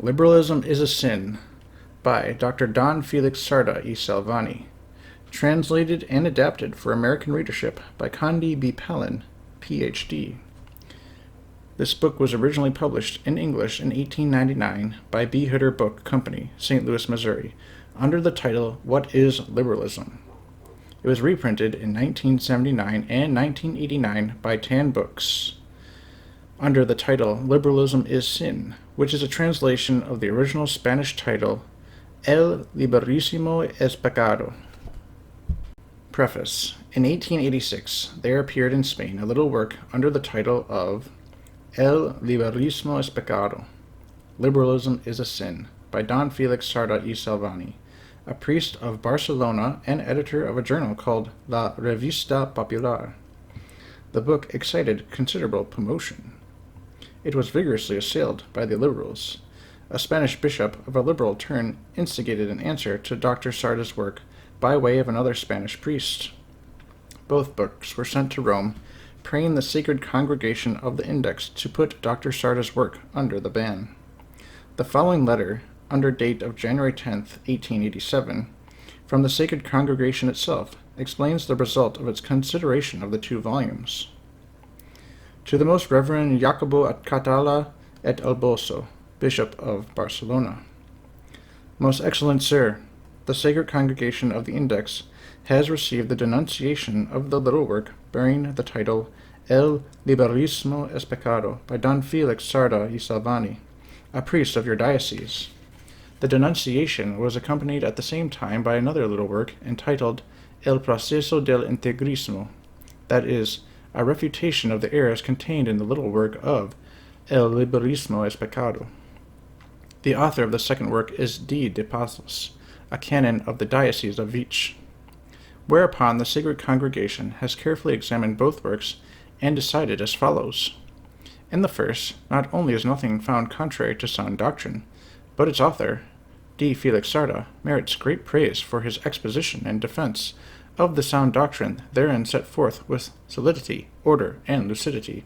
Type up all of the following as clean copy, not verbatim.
Liberalism is a Sin by Dr. Don Felix Sarda y Salvany. Translated and adapted for American readership by Condi B. Palin, Ph.D. This book was originally published in English in 1899 by B. Hooder Book Company, St. Louis, Missouri, under the title What is Liberalism? It was reprinted in 1979 and 1989 by Tan Books under the title Liberalism Is Sin, which is a translation of the original Spanish title El Liberalismo es Pecado. Preface. In 1886, there appeared in Spain a little work under the title of El Liberalismo es Pecado, Liberalism is a Sin, by Don Felix Sarda y Salvany, a priest of Barcelona and editor of a journal called La Revista Popular. The book excited considerable promotion. It was vigorously assailed by the liberals. A Spanish bishop of a liberal turn instigated an answer to Dr. Sarda's work by way of another Spanish priest. Both books were sent to Rome, praying the Sacred Congregation of the Index to put Dr. Sarda's work under the ban. The following letter, under date of January 10, 1887, from the Sacred Congregation itself, explains the result of its consideration of the two volumes. To the Most Reverend Jacobo Catala et Alboso, Bishop of Barcelona. Most Excellent Sir, the Sacred Congregation of the Index has received the denunciation of the little work bearing the title El Liberalismo es Pecado by Don Felix Sarda y Salvany, a priest of your diocese. The denunciation was accompanied at the same time by another little work entitled El Proceso del Integrismo, that is, a refutation of the errors contained in the little work of El Liberalismo es Pecado. The author of the second work is D. de Pazos, a canon of the Diocese of Vich. Whereupon the Sacred Congregation has carefully examined both works and decided as follows. In the first, not only is nothing found contrary to sound doctrine, but its author, D. Felix Sarda, merits great praise for his exposition and defense of the sound doctrine therein set forth with solidity, order, and lucidity,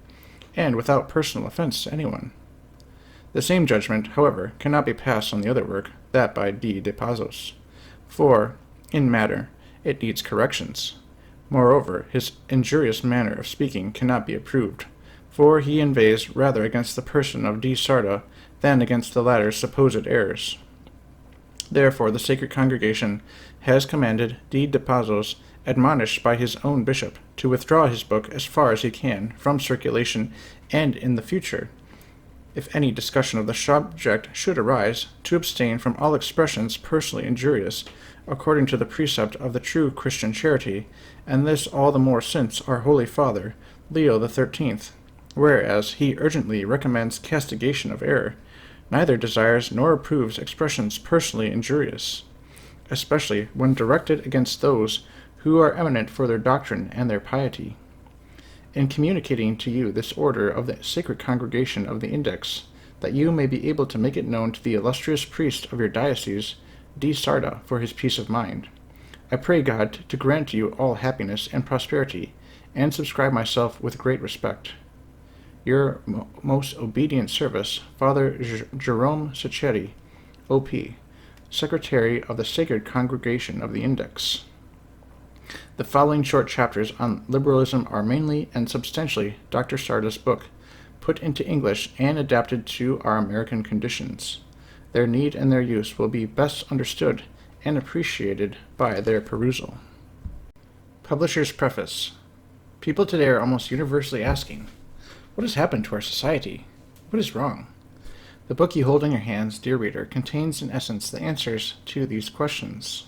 and without personal offense to anyone. The same judgment, however, cannot be passed on the other work, that by D. de Pazos, for, in matter, it needs corrections. Moreover, his injurious manner of speaking cannot be approved, for he inveighs rather against the person of D. Sarda than against the latter's supposed errors. Therefore, the Sacred Congregation has commanded D. de Pazos, admonished by his own bishop, to withdraw his book as far as he can from circulation, and in the future, if any discussion of the subject should arise, to abstain from all expressions personally injurious, according to the precept of the true Christian charity, and this all the more since our Holy Father, Leo XIII, whereas he urgently recommends castigation of error, neither desires nor approves expressions personally injurious, especially when directed against those who are eminent for their doctrine and their piety. In communicating to you this order of the Sacred Congregation of the Index, that you may be able to make it known to the illustrious priest of your diocese, D. Sarda, for his peace of mind, I pray God to grant you all happiness and prosperity, and subscribe myself with great respect. Your most obedient service, Father Jerome Secheri, O.P., Secretary of the Sacred Congregation of the Index. The following short chapters on liberalism are mainly and substantially Dr. Sarda's book, put into English and adapted to our American conditions. Their need and their use will be best understood and appreciated by their perusal. Publisher's Preface. People today are almost universally asking, what has happened to our society? What is wrong? The book you hold in your hands, dear reader, contains in essence the answers to these questions.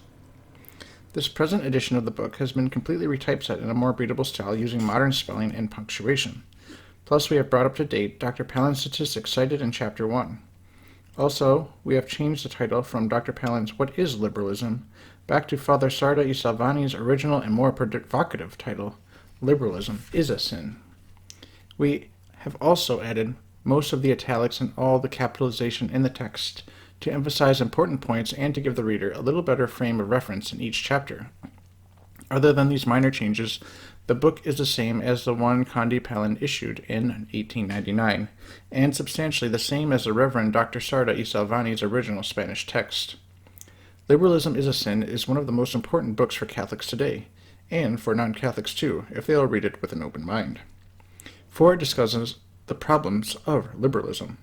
This present edition of the book has been completely retypeset in a more readable style using modern spelling and punctuation. Plus, we have brought up to date Dr. Palin's statistics cited in Chapter 1. Also, we have changed the title from Dr. Palin's What is Liberalism back to Father Sarda y Salvany's original and more provocative title, Liberalism is a Sin. We have also added most of the italics and all the capitalization in the text to emphasize important points and to give the reader a little better frame of reference in each chapter. Other than these minor changes, the The book is the same as the one Conde Pallin issued in 1899, and substantially the same as the Reverend Dr. Sarda y Salvany's original Spanish text. Liberalism Is a Sin is one of the most important books for Catholics today, and for non-Catholics too, if they will read it with an open mind. For it discusses the problems of liberalism,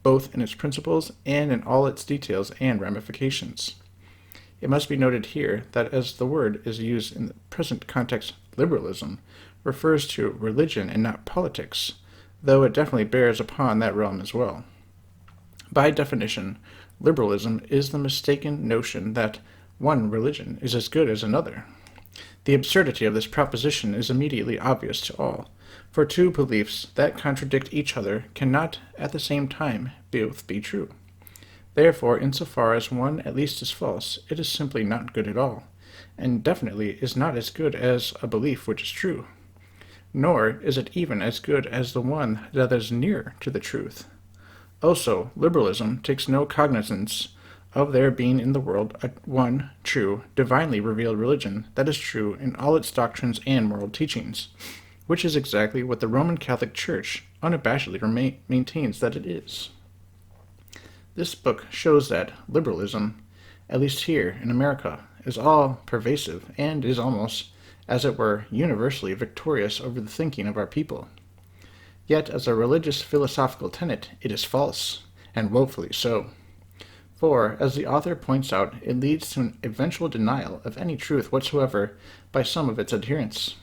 both in its principles and in all its details and ramifications. It must be noted here that as the word is used in the present context, liberalism refers to religion and not politics, though it definitely bears upon that realm as well. By definition, liberalism is the mistaken notion that one religion is as good as another. The absurdity of this proposition is immediately obvious to all, for two beliefs that contradict each other cannot at the same time both be true. Therefore, insofar as one at least is false, it is simply not good at all, and definitely is not as good as a belief which is true. Nor is it even as good as the one that is near to the truth. Also, liberalism takes no cognizance of there being in the world a one true, divinely revealed religion that is true in all its doctrines and moral teachings, which is exactly what the Roman Catholic Church unabashedly maintains that it is. This book shows that liberalism, at least here in America, is all pervasive and is almost, as it were, universally victorious over the thinking of our people. Yet, as a religious philosophical tenet, it is false, and woefully so. For, as the author points out, it leads to an eventual denial of any truth whatsoever by some of its adherents.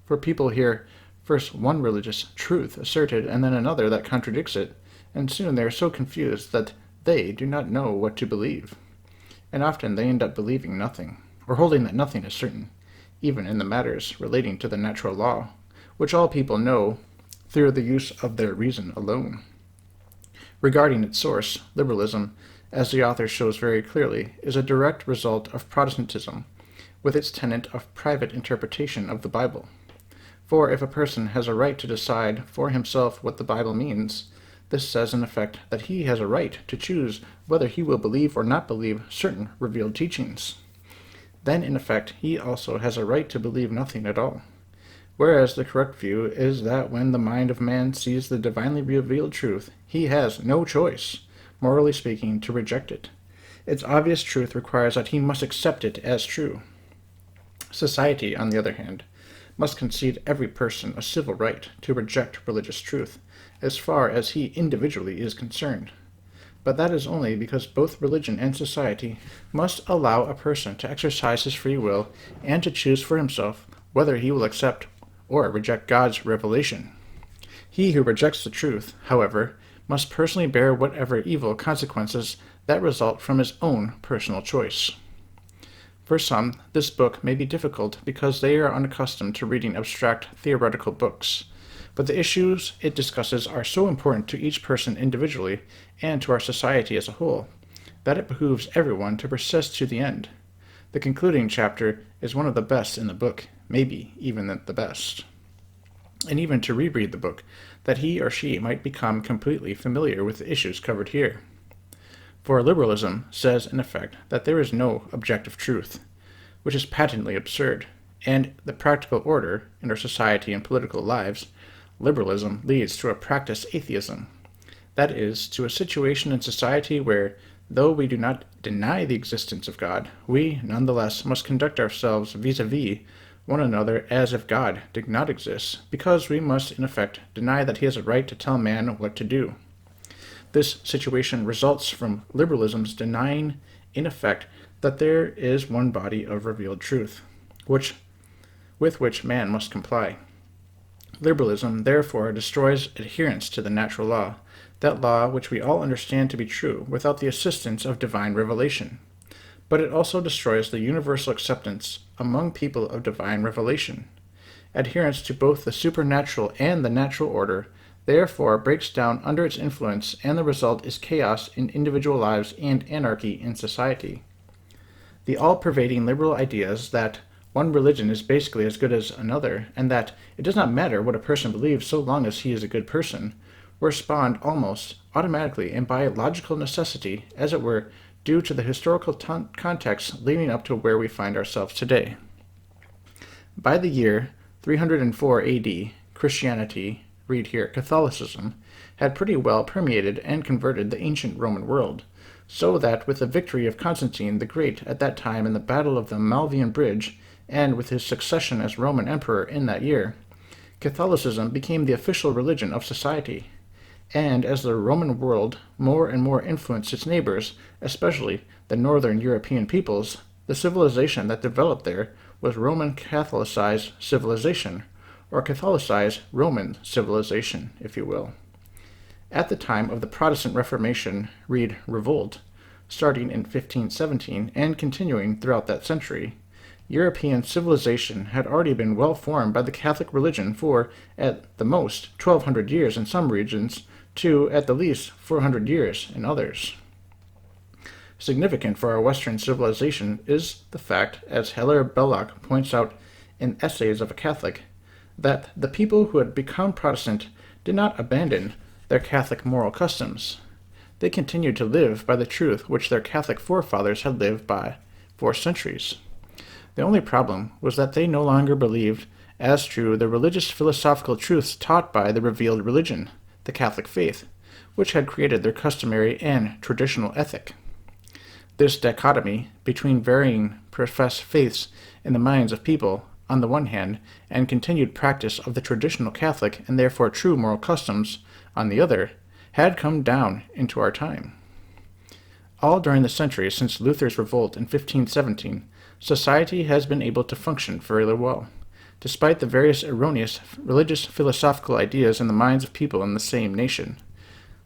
For people hear first one religious truth asserted and then another that contradicts it, and soon they are so confused that they do not know what to believe. And often they end up believing nothing, or holding that nothing is certain, even in the matters relating to the natural law, which all people know through the use of their reason alone. Regarding its source, liberalism, as the author shows very clearly, is a direct result of Protestantism, with its tenet of private interpretation of the Bible. For if a person has a right to decide for himself what the Bible means, this says in effect that he has a right to choose whether he will believe or not believe certain revealed teachings. Then in effect he also has a right to believe nothing at all. Whereas the correct view is that when the mind of man sees the divinely revealed truth, he has no choice, morally speaking, to reject it. Its obvious truth requires that he must accept it as true. Society, on the other hand, must concede every person a civil right to reject religious truth, as far as he individually is concerned. But that is only because both religion and society must allow a person to exercise his free will and to choose for himself whether he will accept or reject God's revelation. He who rejects the truth, however, must personally bear whatever evil consequences that result from his own personal choice. For some, this book may be difficult because they are unaccustomed to reading abstract theoretical books, but the issues it discusses are so important to each person individually and to our society as a whole that it behooves everyone to persist to the end. The concluding chapter is one of the best in the book, maybe even the best. And even to reread the book, that he or she might become completely familiar with the issues covered here. For liberalism says in effect that there is no objective truth, which is patently absurd, and the practical order in our society and political lives, liberalism leads to a practice atheism, that is, to a situation in society where, though we do not deny the existence of God, we nonetheless must conduct ourselves vis-a-vis one another as if God did not exist, because we must in effect deny that he has a right to tell man what to do. This situation results from liberalism's denying, in effect, that there is one body of revealed truth, with which man must comply. Liberalism, therefore, destroys adherence to the natural law, that law which we all understand to be true without the assistance of divine revelation. But it also destroys the universal acceptance among people of divine revelation. Adherence to both the supernatural and the natural order therefore breaks down under its influence, and the result is chaos in individual lives and anarchy in society. The all-pervading liberal ideas that one religion is basically as good as another, and that it does not matter what a person believes so long as he is a good person, were spawned almost automatically and by logical necessity, as it were, due to the historical context leading up to where we find ourselves today. By the year 304 AD, Christianity, read here Catholicism, had pretty well permeated and converted the ancient Roman world, so that with the victory of Constantine the Great at that time in the Battle of the Malvian Bridge, and with his succession as Roman Emperor in that year, Catholicism became the official religion of society. And as the Roman world more and more influenced its neighbors, especially the northern European peoples, the civilization that developed there was Roman Catholicized civilization, or Catholicized Roman civilization, if you will. At the time of the Protestant Reformation, read Revolt, starting in 1517 and continuing throughout that century, European civilization had already been well formed by the Catholic religion for, at the most, 1,200 years in some regions, to, at the least, 400 years in others. Significant for our Western civilization is the fact, as Hilaire Belloc points out in Essays of a Catholic, that the people who had become Protestant did not abandon their Catholic moral customs. They continued to live by the truth which their Catholic forefathers had lived by for centuries. The only problem was that they no longer believed as true the religious philosophical truths taught by the revealed religion, the Catholic faith, which had created their customary and traditional ethic. This dichotomy between varying professed faiths in the minds of people on the one hand, and continued practice of the traditional Catholic and therefore true moral customs on the other, had come down into our time. All during the centuries since Luther's revolt in 1517, society has been able to function fairly well, despite the various erroneous religious philosophical ideas in the minds of people in the same nation,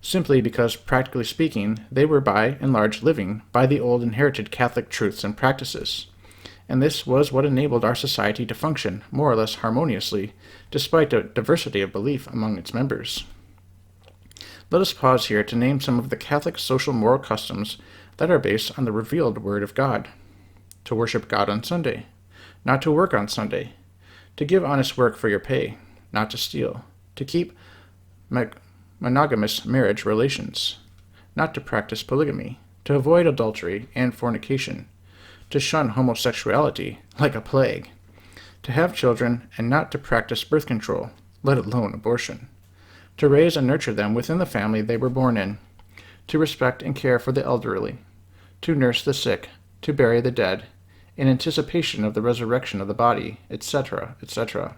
simply because, practically speaking, they were by and large living by the old inherited Catholic truths and practices. And this was what enabled our society to function more or less harmoniously, despite a diversity of belief among its members. Let us pause here to name some of the Catholic social moral customs that are based on the revealed Word of God. To worship God on Sunday, not to work on Sunday, to give honest work for your pay, not to steal, to keep monogamous marriage relations, not to practice polygamy, to avoid adultery and fornication, to shun homosexuality like a plague, to have children and not to practice birth control, let alone abortion, to raise and nurture them within the family they were born in, to respect and care for the elderly, to nurse the sick, to bury the dead, in anticipation of the resurrection of the body, etc., etc.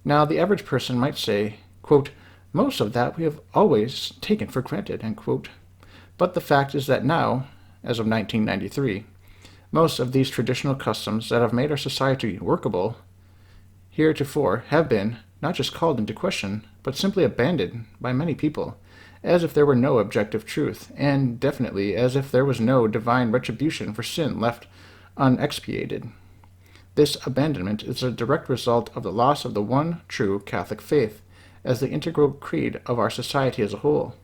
Now, the average person might say, quote, most of that we have always taken for granted, end quote. But the fact is that now, as of 1993, most of these traditional customs that have made our society workable heretofore have been not just called into question, but simply abandoned by many people, as if there were no objective truth, and definitely as if there was no divine retribution for sin left unexpiated. This abandonment is a direct result of the loss of the one true Catholic faith as the integral creed of our society as a whole,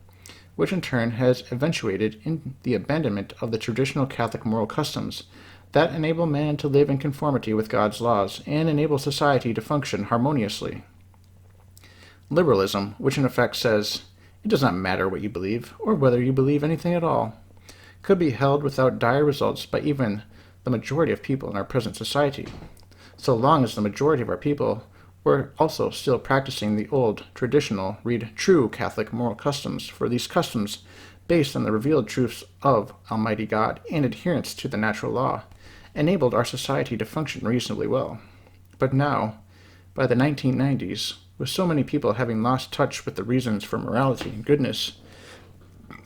which in turn has eventuated in the abandonment of the traditional Catholic moral customs that enable man to live in conformity with God's laws and enable society to function harmoniously. Liberalism, which in effect says, it does not matter what you believe, or whether you believe anything at all, could be held without dire results by even the majority of people in our present society, so long as the majority of our people were also still practicing the old, traditional, read true Catholic moral customs, for these customs, based on the revealed truths of Almighty God and adherence to the natural law, enabled our society to function reasonably well. But now, by the 1990s, with so many people having lost touch with the reasons for morality and goodness,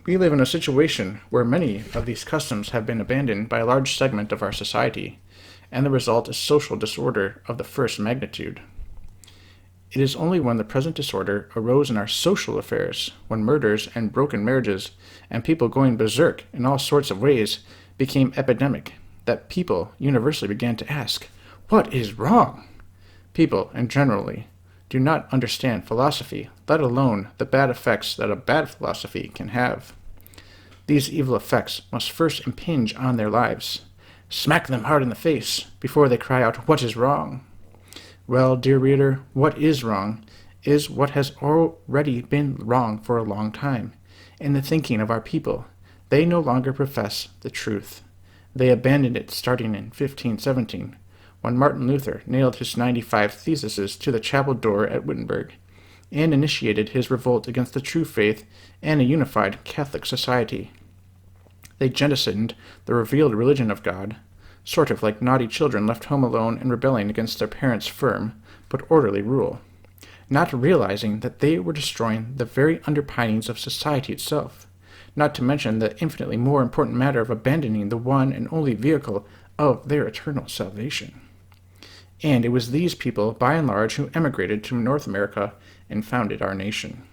we live in a situation where many of these customs have been abandoned by a large segment of our society, and the result is social disorder of the first magnitude. It is only when the present disorder arose in our social affairs, when murders and broken marriages and people going berserk in all sorts of ways became epidemic, that people universally began to ask, what is wrong? People, and generally, do not understand philosophy, let alone the bad effects that a bad philosophy can have. These evil effects must first impinge on their lives. Smack them hard in the face before they cry out, what is wrong? Well, dear reader, what is wrong is what has already been wrong for a long time in the thinking of our people. They no longer profess the truth. They abandoned it starting in 1517, when Martin Luther nailed his 95 theses to the chapel door at Wittenberg, and initiated his revolt against the true faith and a unified Catholic society. They jettisoned the revealed religion of God, sort of like naughty children left home alone and rebelling against their parents' firm but orderly rule, not realizing that they were destroying the very underpinnings of society itself, not to mention the infinitely more important matter of abandoning the one and only vehicle of their eternal salvation. And it was these people, by and large, who emigrated to North America and founded our nation.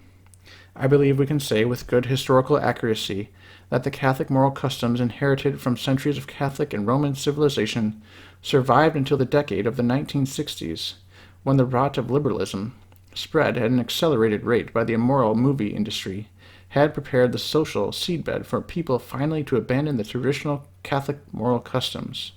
I believe we can say with good historical accuracy that the Catholic moral customs inherited from centuries of Catholic and Roman civilization survived until the decade of the 1960s, when the rot of liberalism, spread at an accelerated rate by the immoral movie industry, had prepared the social seedbed for people finally to abandon the traditional Catholic moral customs.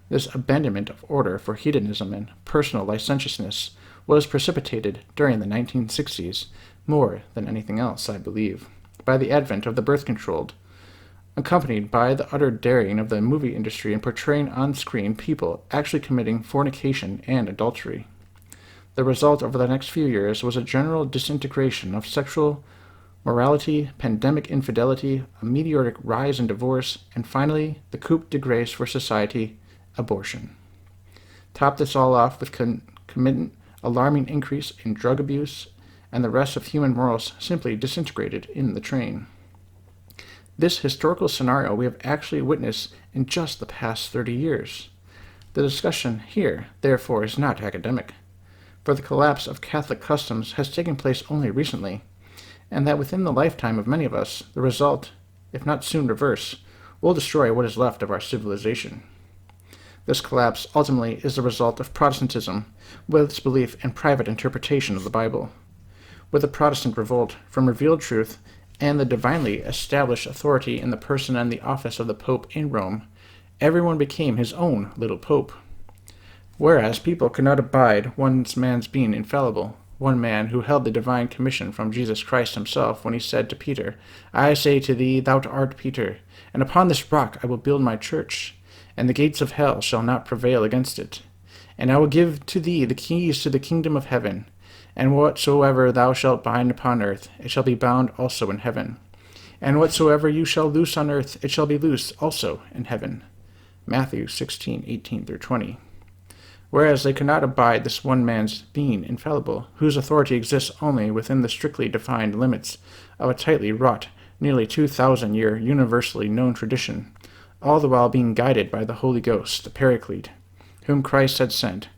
This abandonment of order for hedonism and personal licentiousness was precipitated during the 1960s, more than anything else, I believe, by the advent of the birth control, accompanied by the utter daring of the movie industry in portraying on screen people actually committing fornication and adultery. The result over the next few years was a general disintegration of sexual morality, pandemic infidelity, a meteoric rise in divorce, and finally, the coup de grace for society, abortion. Top this all off with commitment, alarming increase in drug abuse, and the rest of human morals simply disintegrated in the train. This historical scenario we have actually witnessed in just the past 30 years. The discussion here, therefore, is not academic, for the collapse of Catholic customs has taken place only recently, and that within the lifetime of many of us, the result, if not soon reversed, will destroy what is left of our civilization. This collapse ultimately is the result of Protestantism, with its belief in private interpretation of the Bible. With the Protestant revolt from revealed truth and the divinely established authority in the person and the office of the Pope in Rome, everyone became his own little pope. Whereas people could not abide one man's being infallible, one man who held the divine commission from Jesus Christ himself when he said to Peter, "I say to thee, thou art Peter, and upon this rock I will build my church, and the gates of hell shall not prevail against it. And I will give to thee the keys to the kingdom of heaven, and whatsoever thou shalt bind upon earth, it shall be bound also in heaven. And whatsoever you shall loose on earth, it shall be loosed also in heaven." Matthew 16:18-20. Whereas they could not abide this one man's being infallible, whose authority exists only within the strictly defined limits of a tightly wrought, nearly 2,000-year universally known tradition, all the while being guided by the Holy Ghost, the Paraclete, whom Christ had sent.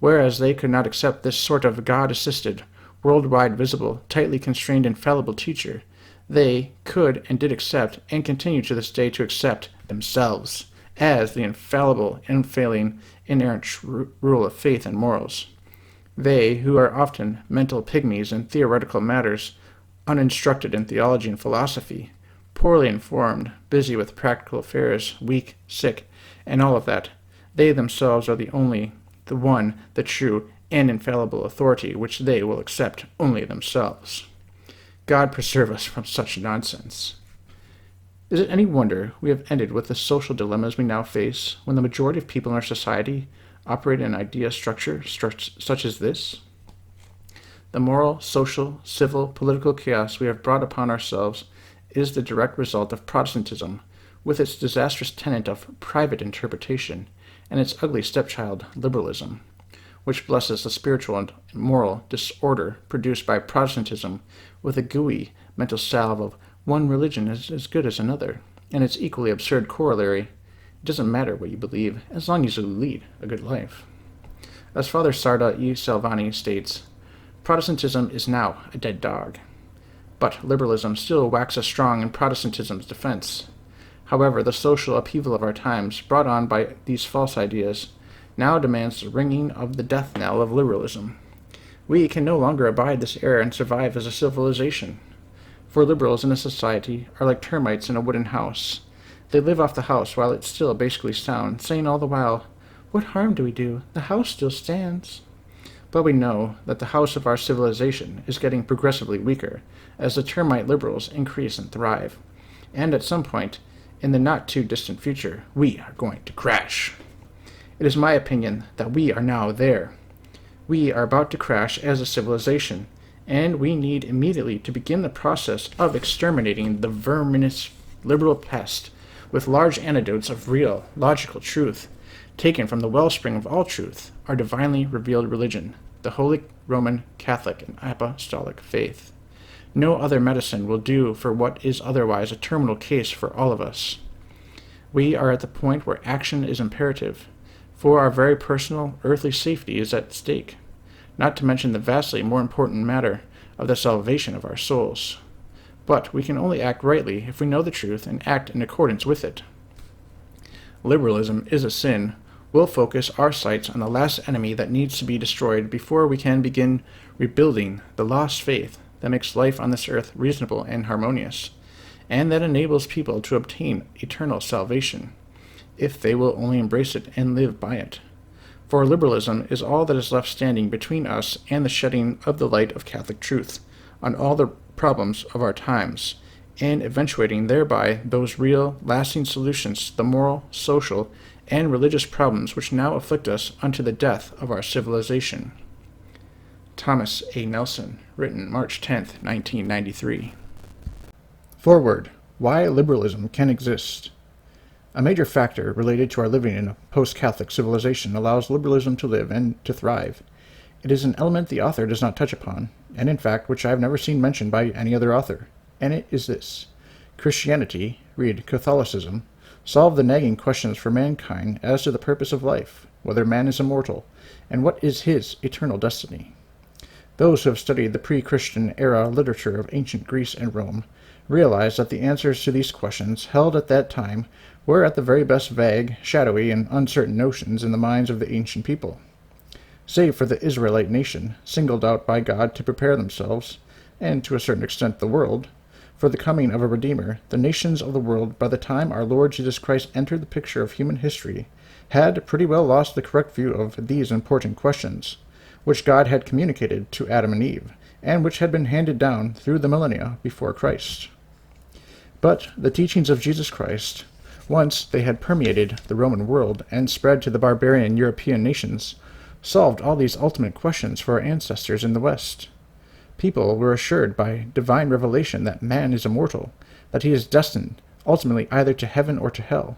Whereas they could not accept this sort of God-assisted, worldwide visible, tightly constrained infallible teacher, they could and did accept, and continue to this day to accept, themselves as the infallible, unfailing, inerrant rule of faith and morals. They, who are often mental pygmies in theoretical matters, uninstructed in theology and philosophy, poorly informed, busy with practical affairs, weak, sick, and all of that, they themselves are the one, the true, and infallible authority which they will accept only themselves. God preserve us from such nonsense. Is it any wonder we have ended with the social dilemmas we now face when the majority of people in our society operate in an idea structure such as this? The moral, social, civil, political chaos we have brought upon ourselves is the direct result of Protestantism, with its disastrous tenet of private interpretation, and its ugly stepchild, liberalism, which blesses the spiritual and moral disorder produced by Protestantism with a gooey mental salve of one religion is as good as another, and its equally absurd corollary, it doesn't matter what you believe, as long as you lead a good life. As Father Sarda y Salvany states, Protestantism is now a dead dog, but liberalism still waxes strong in Protestantism's defense. However, the social upheaval of our times, brought on by these false ideas, now demands the ringing of the death knell of liberalism. We can no longer abide this error and survive as a civilization. For liberals in a society are like termites in a wooden house. They live off the house while it's still basically sound, saying all the while, "What harm do we do? The house still stands." But we know that the house of our civilization is getting progressively weaker as the termite liberals increase and thrive. And at some point, in the not-too-distant future, we are going to crash. It is my opinion that we are now there. We are about to crash as a civilization, and we need immediately to begin the process of exterminating the verminous liberal pest with large antidotes of real, logical truth, taken from the wellspring of all truth, our divinely revealed religion, the Holy Roman Catholic and Apostolic faith. No other medicine will do for what is otherwise a terminal case for all of us. We are at the point where action is imperative, for our very personal, earthly safety is at stake, not to mention the vastly more important matter of the salvation of our souls. But we can only act rightly if we know the truth and act in accordance with it. Liberalism is a sin. We'll focus our sights on the last enemy that needs to be destroyed before we can begin rebuilding the lost faith that makes life on this earth reasonable and harmonious, and that enables people to obtain eternal salvation, if they will only embrace it and live by it. For liberalism is all that is left standing between us and the shedding of the light of Catholic truth on all the problems of our times, and eventuating thereby those real, lasting solutions to the moral, social, and religious problems which now afflict us unto the death of our civilization. Thomas A. Nelson, written March 10, 1993. Foreword. Why Liberalism Can Exist. A major factor related to our living in a post-Catholic civilization allows liberalism to live and to thrive. It is an element the author does not touch upon, and in fact which I have never seen mentioned by any other author, and it is this. Christianity, read Catholicism, solved the nagging questions for mankind as to the purpose of life, whether man is immortal, and what is his eternal destiny. Those who have studied the pre-Christian era literature of ancient Greece and Rome realize that the answers to these questions held at that time were at the very best vague, shadowy, and uncertain notions in the minds of the ancient people. Save for the Israelite nation, singled out by God to prepare themselves, and to a certain extent the world, for the coming of a Redeemer, the nations of the world, by the time our Lord Jesus Christ entered the picture of human history, had pretty well lost the correct view of these important questions, which God had communicated to Adam and Eve, and which had been handed down through the millennia before Christ. But the teachings of Jesus Christ, once they had permeated the Roman world and spread to the barbarian European nations, solved all these ultimate questions for our ancestors in the West. People were assured by divine revelation that man is immortal, that he is destined ultimately either to heaven or to hell,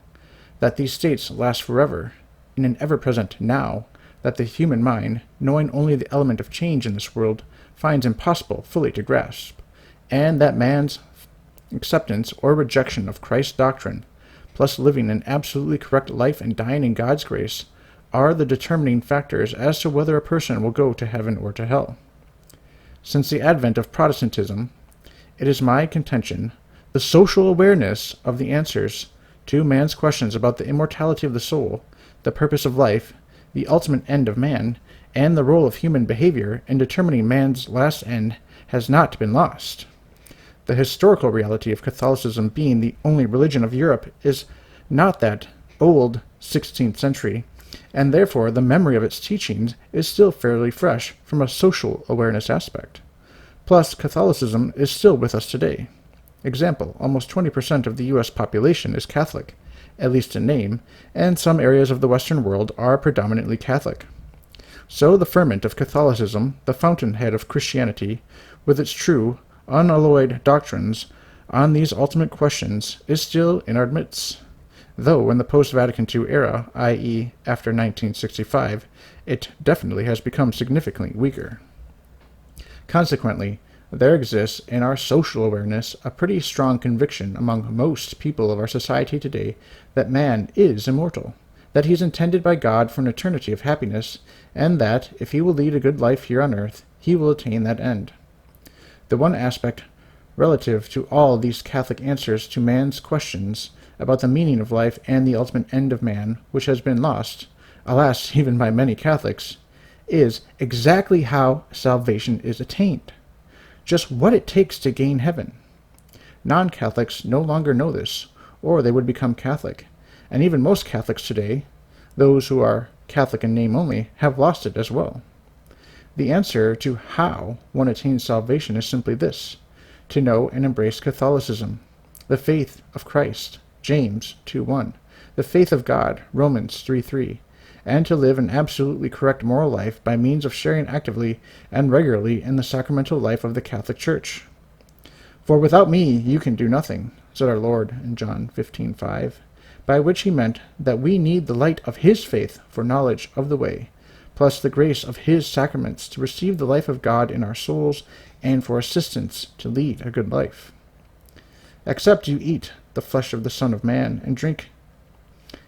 that these states last forever, in an ever-present now, that the human mind, knowing only the element of change in this world, finds impossible fully to grasp, and that man's acceptance or rejection of Christ's doctrine, plus living an absolutely correct life and dying in God's grace, are the determining factors as to whether a person will go to heaven or to hell. Since the advent of Protestantism, it is my contention, the social awareness of the answers to man's questions about the immortality of the soul, the purpose of life, the ultimate end of man, and the role of human behavior in determining man's last end has not been lost. The historical reality of Catholicism being the only religion of Europe is not that old 16th century, and therefore the memory of its teachings is still fairly fresh from a social awareness aspect. Plus, Catholicism is still with us today. Example, almost 20% of the U.S. population is Catholic, at least in name, and some areas of the Western world are predominantly Catholic. So the ferment of Catholicism, the fountainhead of Christianity, with its true, unalloyed doctrines on these ultimate questions, is still in our midst, though in the post-Vatican II era, i.e. after 1965, it definitely has become significantly weaker. Consequently, there exists in our social awareness a pretty strong conviction among most people of our society today that man is immortal, that he is intended by God for an eternity of happiness, and that, if he will lead a good life here on earth, he will attain that end. The one aspect relative to all these Catholic answers to man's questions about the meaning of life and the ultimate end of man, which has been lost, alas, even by many Catholics, is exactly how salvation is attained. Just what it takes to gain heaven. Non-Catholics no longer know this, or they would become Catholic, and even most Catholics today, those who are Catholic in name only, have lost it as well. The answer to how one attains salvation is simply this: to know and embrace Catholicism, the faith of Christ, James 2:1, the faith of God, Romans 3:3, and to live an absolutely correct moral life by means of sharing actively and regularly in the sacramental life of the Catholic Church. For without me you can do nothing, said our Lord in John 15:5, by which he meant that we need the light of his faith for knowledge of the way, plus the grace of his sacraments to receive the life of God in our souls and for assistance to lead a good life. Except you eat the flesh of the Son of Man and drink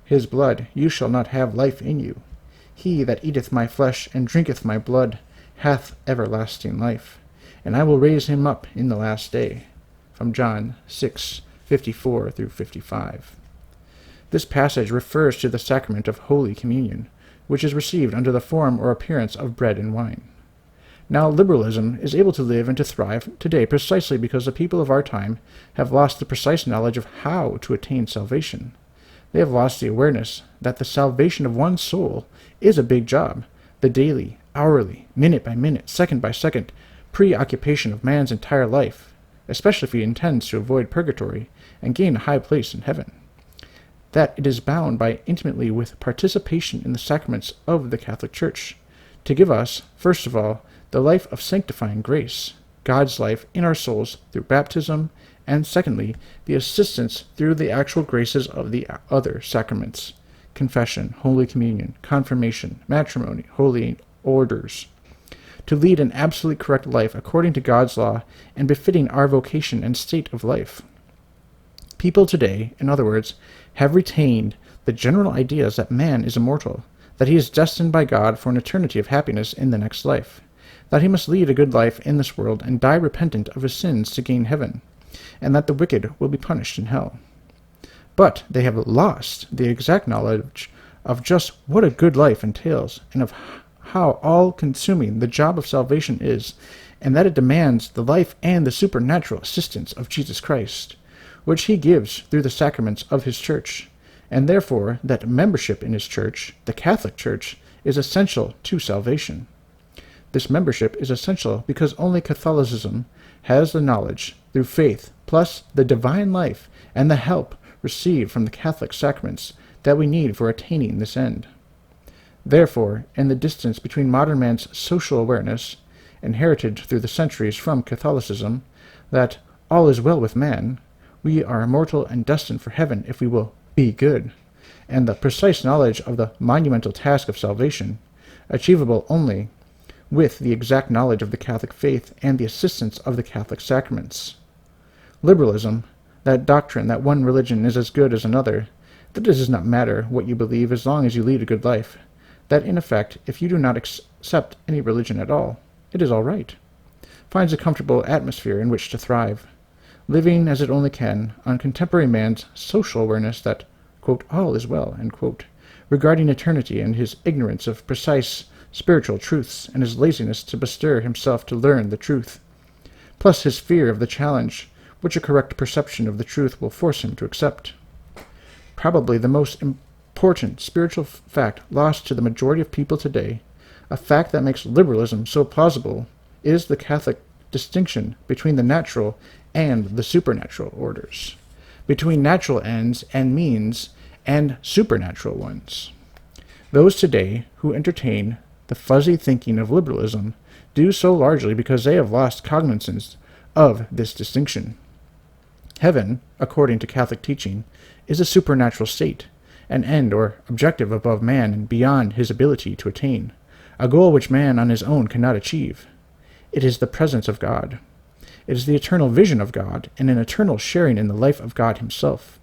his blood, you shall not have life in you. He that eateth my flesh and drinketh my blood hath everlasting life, and I will raise him up in the last day. From John 6:54 through 55. This passage refers to the sacrament of Holy Communion, which is received under the form or appearance of bread and wine. Now, liberalism is able to live and to thrive today precisely because the people of our time have lost the precise knowledge of how to attain salvation. They have lost the awareness that the salvation of one's soul is a big job, the daily, hourly, minute by minute, second by second preoccupation of man's entire life, especially if he intends to avoid purgatory and gain a high place in heaven. That it is bound by intimately with participation in the sacraments of the Catholic Church, to give us, first of all, the life of sanctifying grace, God's life in our souls through baptism, and secondly, the assistance through the actual graces of the other sacraments, confession, Holy Communion, confirmation, matrimony, holy orders, to lead an absolutely correct life according to God's law and befitting our vocation and state of life. People today, in other words, have retained the general ideas that man is immortal, that he is destined by God for an eternity of happiness in the next life, that he must lead a good life in this world and die repentant of his sins to gain heaven, and that the wicked will be punished in hell. But they have lost the exact knowledge of just what a good life entails, and of how all-consuming the job of salvation is, and that it demands the life and the supernatural assistance of Jesus Christ, which he gives through the sacraments of his church, and therefore that membership in his church, the Catholic Church, is essential to salvation. This membership is essential because only Catholicism has the knowledge, through faith, plus the divine life and the help received from the Catholic sacraments that we need for attaining this end. Therefore, in the distance between modern man's social awareness, inherited through the centuries from Catholicism, that all is well with man, we are immortal and destined for heaven if we will be good, and the precise knowledge of the monumental task of salvation, achievable only with the exact knowledge of the Catholic faith and the assistance of the Catholic sacraments. Liberalism, that doctrine that one religion is as good as another, that it does not matter what you believe as long as you lead a good life, that in effect, if you do not accept any religion at all, it is all right, finds a comfortable atmosphere in which to thrive, living as it only can on contemporary man's social awareness that, quote, all is well, end quote, regarding eternity and his ignorance of precise spiritual truths and his laziness to bestir himself to learn the truth, plus his fear of the challenge which a correct perception of the truth will force him to accept. Probably the most important spiritual fact lost to the majority of people today, a fact that makes liberalism so plausible, is the Catholic distinction between the natural and the supernatural orders, between natural ends and means and supernatural ones. Those today who entertain the fuzzy thinking of liberalism do so largely because they have lost cognizance of this distinction. Heaven, according to Catholic teaching, is a supernatural state, an end or objective above man and beyond his ability to attain, a goal which man on his own cannot achieve. It is the presence of God. It is the eternal vision of God and an eternal sharing in the life of God himself.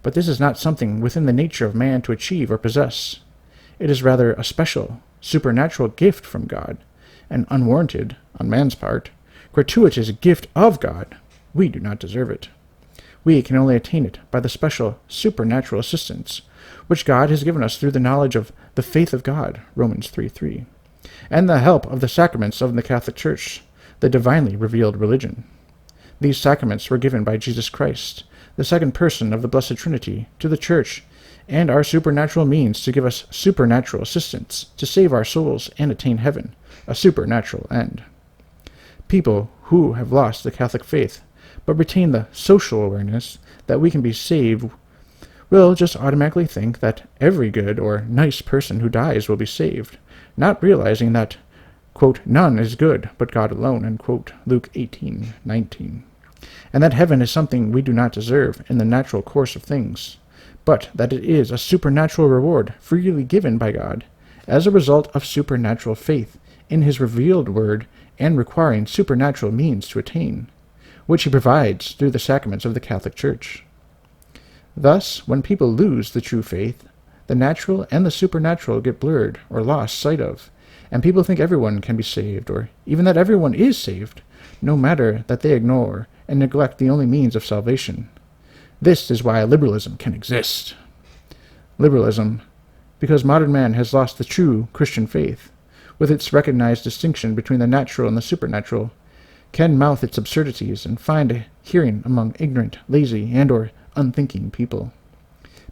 But this is not something within the nature of man to achieve or possess. It is rather a special, supernatural gift from God, an unwarranted, on man's part, gratuitous gift of God. We do not deserve it. We can only attain it by the special supernatural assistance which God has given us through the knowledge of the faith of God, Romans 3:3, and the help of the sacraments of the Catholic Church, the divinely revealed religion. These sacraments were given by Jesus Christ, the second person of the Blessed Trinity, to the Church, and are supernatural means to give us supernatural assistance, to save our souls and attain heaven, a supernatural end. People who have lost the Catholic faith, but retain the social awareness that we can be saved will just automatically think that every good or nice person who dies will be saved, not realizing that, quote, none is good but God alone, unquote, Luke 18:19, and that heaven is something we do not deserve in the natural course of things, but that it is a supernatural reward freely given by God as a result of supernatural faith in his revealed word and requiring supernatural means to attain, which he provides through the sacraments of the Catholic Church. Thus, when people lose the true faith, the natural and the supernatural get blurred or lost sight of, and people think everyone can be saved, or even that everyone is saved, no matter that they ignore and neglect the only means of salvation. This is why liberalism can exist. Liberalism, because modern man has lost the true Christian faith, with its recognized distinction between the natural and the supernatural, can mouth its absurdities and find a hearing among ignorant, lazy, and or unthinking people.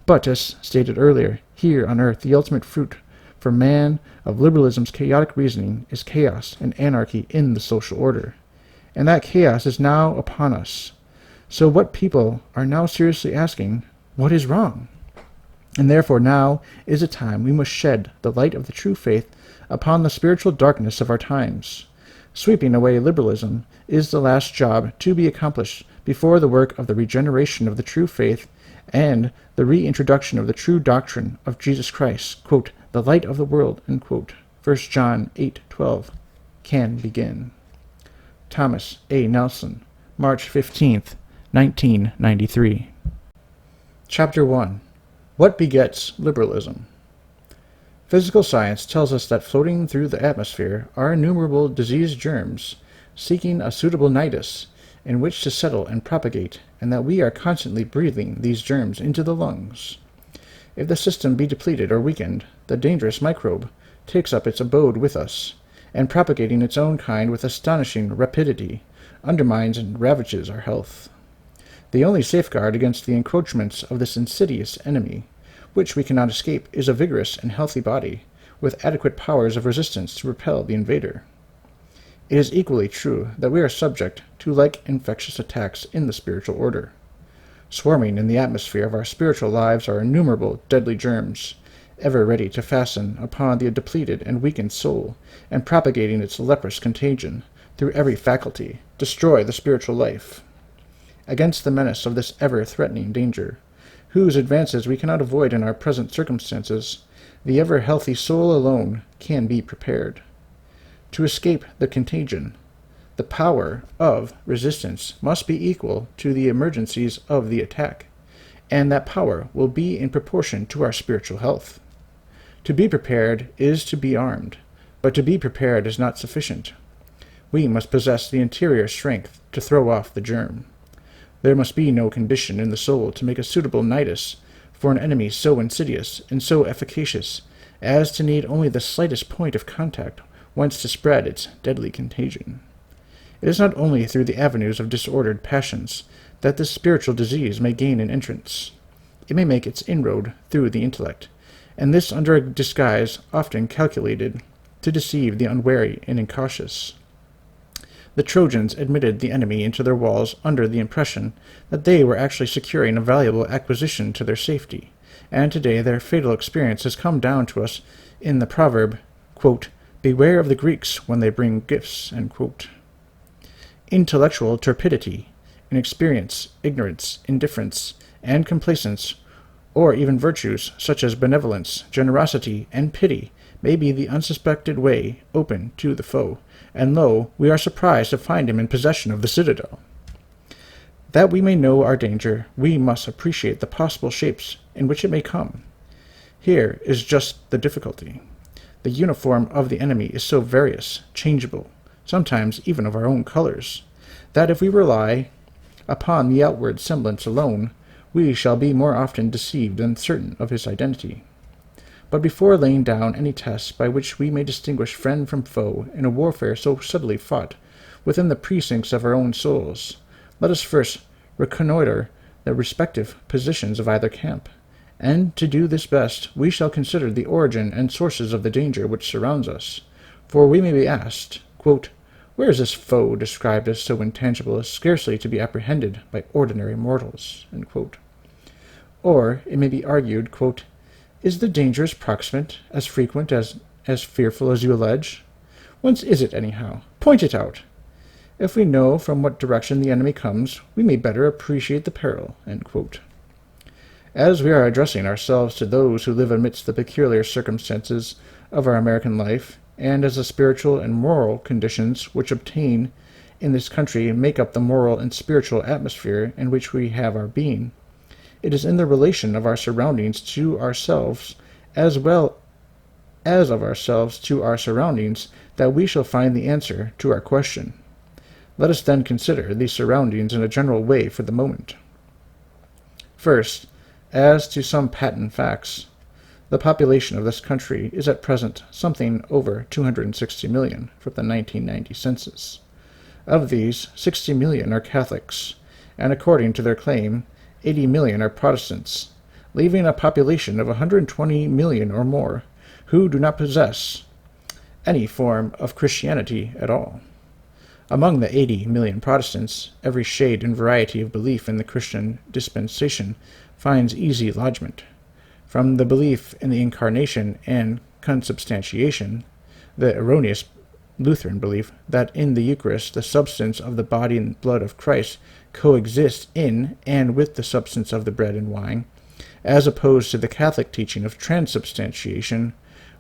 But, as stated earlier, here on earth the ultimate fruit for man of liberalism's chaotic reasoning is chaos and anarchy in the social order, and that chaos is now upon us. So what people are now seriously asking, what is wrong? And therefore now is a time we must shed the light of the true faith upon the spiritual darkness of our times. Sweeping away liberalism is the last job to be accomplished before the work of the regeneration of the true faith and the reintroduction of the true doctrine of Jesus Christ, quote, the light of the world, unquote, 1 John 8:12, can begin. Thomas A. Nelson, March 15th, 1993. Chapter 1. What begets liberalism? Physical science tells us that floating through the atmosphere are innumerable disease germs seeking a suitable nidus in which to settle and propagate, and that we are constantly breathing these germs into the lungs. If the system be depleted or weakened, the dangerous microbe takes up its abode with us, and propagating its own kind with astonishing rapidity, undermines and ravages our health. The only safeguard against the encroachments of this insidious enemy, which we cannot escape, is a vigorous and healthy body, with adequate powers of resistance to repel the invader. It is equally true that we are subject to like infectious attacks in the spiritual order. Swarming in the atmosphere of our spiritual lives are innumerable deadly germs, ever ready to fasten upon the depleted and weakened soul, and propagating its leprous contagion through every faculty, destroy the spiritual life. Against the menace of this ever-threatening danger, whose advances we cannot avoid in our present circumstances, the ever-healthy soul alone can be prepared. To escape the contagion, the power of resistance must be equal to the emergencies of the attack, and that power will be in proportion to our spiritual health. To be prepared is to be armed, but to be prepared is not sufficient. We must possess the interior strength to throw off the germ. There must be no condition in the soul to make a suitable nidus for an enemy so insidious and so efficacious as to need only the slightest point of contact whence to spread its deadly contagion. It is not only through the avenues of disordered passions that this spiritual disease may gain an entrance. It may make its inroad through the intellect, and this under a disguise often calculated to deceive the unwary and incautious. The Trojans admitted the enemy into their walls under the impression that they were actually securing a valuable acquisition to their safety, and today their fatal experience has come down to us in the proverb, quote, beware of the Greeks when they bring gifts, end quote. Intellectual turpidity, inexperience, ignorance, indifference, and complacence, or even virtues such as benevolence, generosity, and pity, may be the unsuspected way open to the foe, and lo, we are surprised to find him in possession of the citadel. That we may know our danger, we must appreciate the possible shapes in which it may come. Here is just the difficulty. The uniform of the enemy is so various, changeable, sometimes even of our own colors, that if we rely upon the outward semblance alone, we shall be more often deceived than certain of his identity. But before laying down any tests by which we may distinguish friend from foe in a warfare so subtly fought within the precincts of our own souls, let us first reconnoitre the respective positions of either camp. And to do this best, we shall consider the origin and sources of the danger which surrounds us. For we may be asked, quote, where is this foe described as so intangible as scarcely to be apprehended by ordinary mortals? End quote. Or it may be argued, quote, "Is the danger as proximate, as frequent, as fearful as you allege? Whence is it, anyhow? Point it out. If we know from what direction the enemy comes, we may better appreciate the peril." End quote. As we are addressing ourselves to those who live amidst the peculiar circumstances of our American life, and as the spiritual and moral conditions which obtain in this country make up the moral and spiritual atmosphere in which we have our being, it is in the relation of our surroundings to ourselves, as well as of ourselves to our surroundings, that we shall find the answer to our question. Let us then consider these surroundings in a general way for the moment. First, as to some patent facts, the population of this country is at present something over 260 million from the 1990 census. Of these, 60 million are Catholics, and according to their claim, 80 million are Protestants, leaving a population of 120 million or more who do not possess any form of Christianity at all. Among the 80 million Protestants, every shade and variety of belief in the Christian dispensation finds easy lodgment. From the belief in the Incarnation and consubstantiation, the erroneous Lutheran belief that in the Eucharist the substance of the body and blood of Christ coexist in and with the substance of the bread and wine, as opposed to the Catholic teaching of transubstantiation,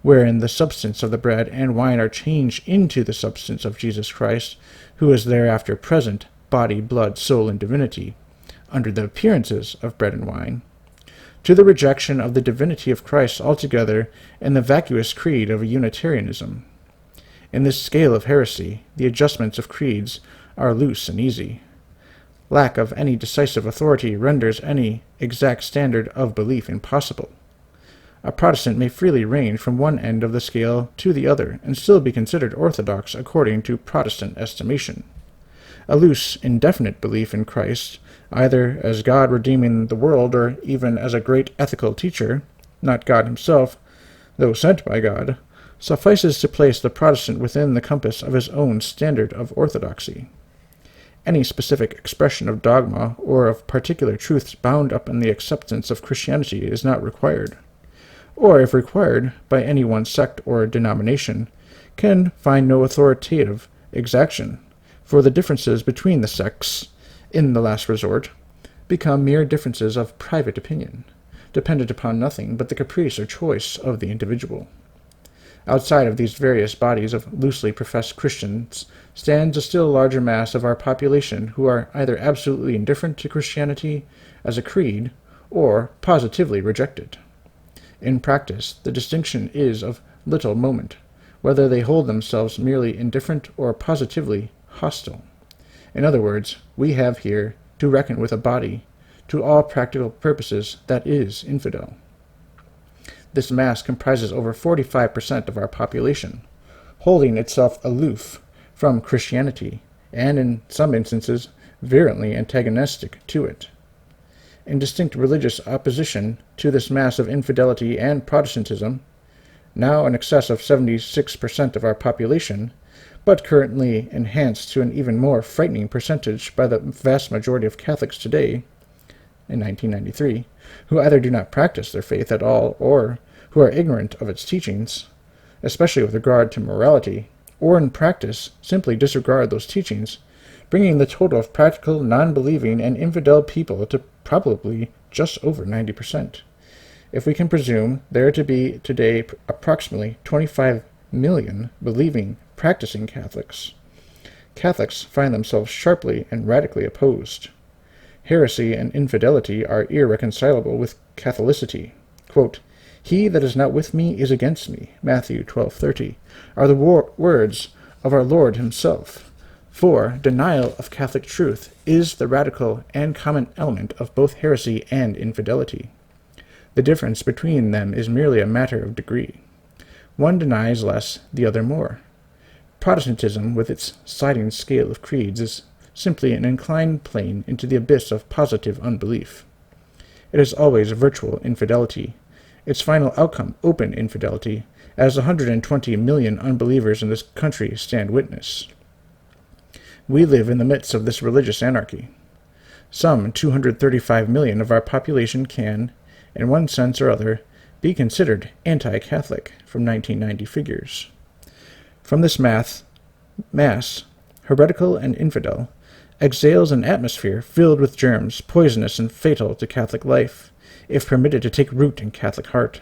wherein the substance of the bread and wine are changed into the substance of Jesus Christ, who is thereafter present, body, blood, soul, and divinity, under the appearances of bread and wine, to the rejection of the divinity of Christ altogether in the vacuous creed of Unitarianism. In this scale of heresy, the adjustments of creeds are loose and easy. Lack of any decisive authority renders any exact standard of belief impossible. A Protestant may freely range from one end of the scale to the other, and still be considered orthodox according to Protestant estimation. A loose, indefinite belief in Christ, either as God redeeming the world or even as a great ethical teacher, not God himself, though sent by God, suffices to place the Protestant within the compass of his own standard of orthodoxy. Any specific expression of dogma or of particular truths bound up in the acceptance of Christianity is not required, or if required by any one sect or denomination, can find no authoritative exaction, for the differences between the sects, in the last resort, become mere differences of private opinion, dependent upon nothing but the caprice or choice of the individual. Outside of these various bodies of loosely professed Christians stands a still larger mass of our population who are either absolutely indifferent to Christianity as a creed or positively reject it. In practice, the distinction is of little moment, whether they hold themselves merely indifferent or positively hostile. In other words, we have here to reckon with a body, to all practical purposes, that is infidel. This mass comprises over 45% of our population, holding itself aloof from Christianity, and in some instances virulently antagonistic to it. In distinct religious opposition to this mass of infidelity and Protestantism, now in excess of 76% of our population, but currently enhanced to an even more frightening percentage by the vast majority of Catholics today, in 1993, who either do not practice their faith at all or who are ignorant of its teachings, especially with regard to morality, or in practice simply disregard those teachings, bringing the total of practical, non-believing, and infidel people to probably just over 90%. If we can presume there to be today approximately 25 million believing, practicing Catholics, Catholics find themselves sharply and radically opposed. Heresy and infidelity are irreconcilable with Catholicity. Quote, "He that is not with me is against me," Matthew 12:30, are the words of our Lord himself. For denial of Catholic truth is the radical and common element of both heresy and infidelity. The difference between them is merely a matter of degree. One denies less, the other more. Protestantism, with its sliding scale of creeds, is simply an inclined plane into the abyss of positive unbelief. It is always virtual infidelity, its final outcome open infidelity, as 120 million unbelievers in this country stand witness. We live in the midst of this religious anarchy. Some 235 million of our population can, in one sense or other, be considered anti-Catholic from 1990 figures. From this mass, heretical and infidel, exhales an atmosphere filled with germs poisonous and fatal to Catholic life, if permitted to take root in Catholic heart.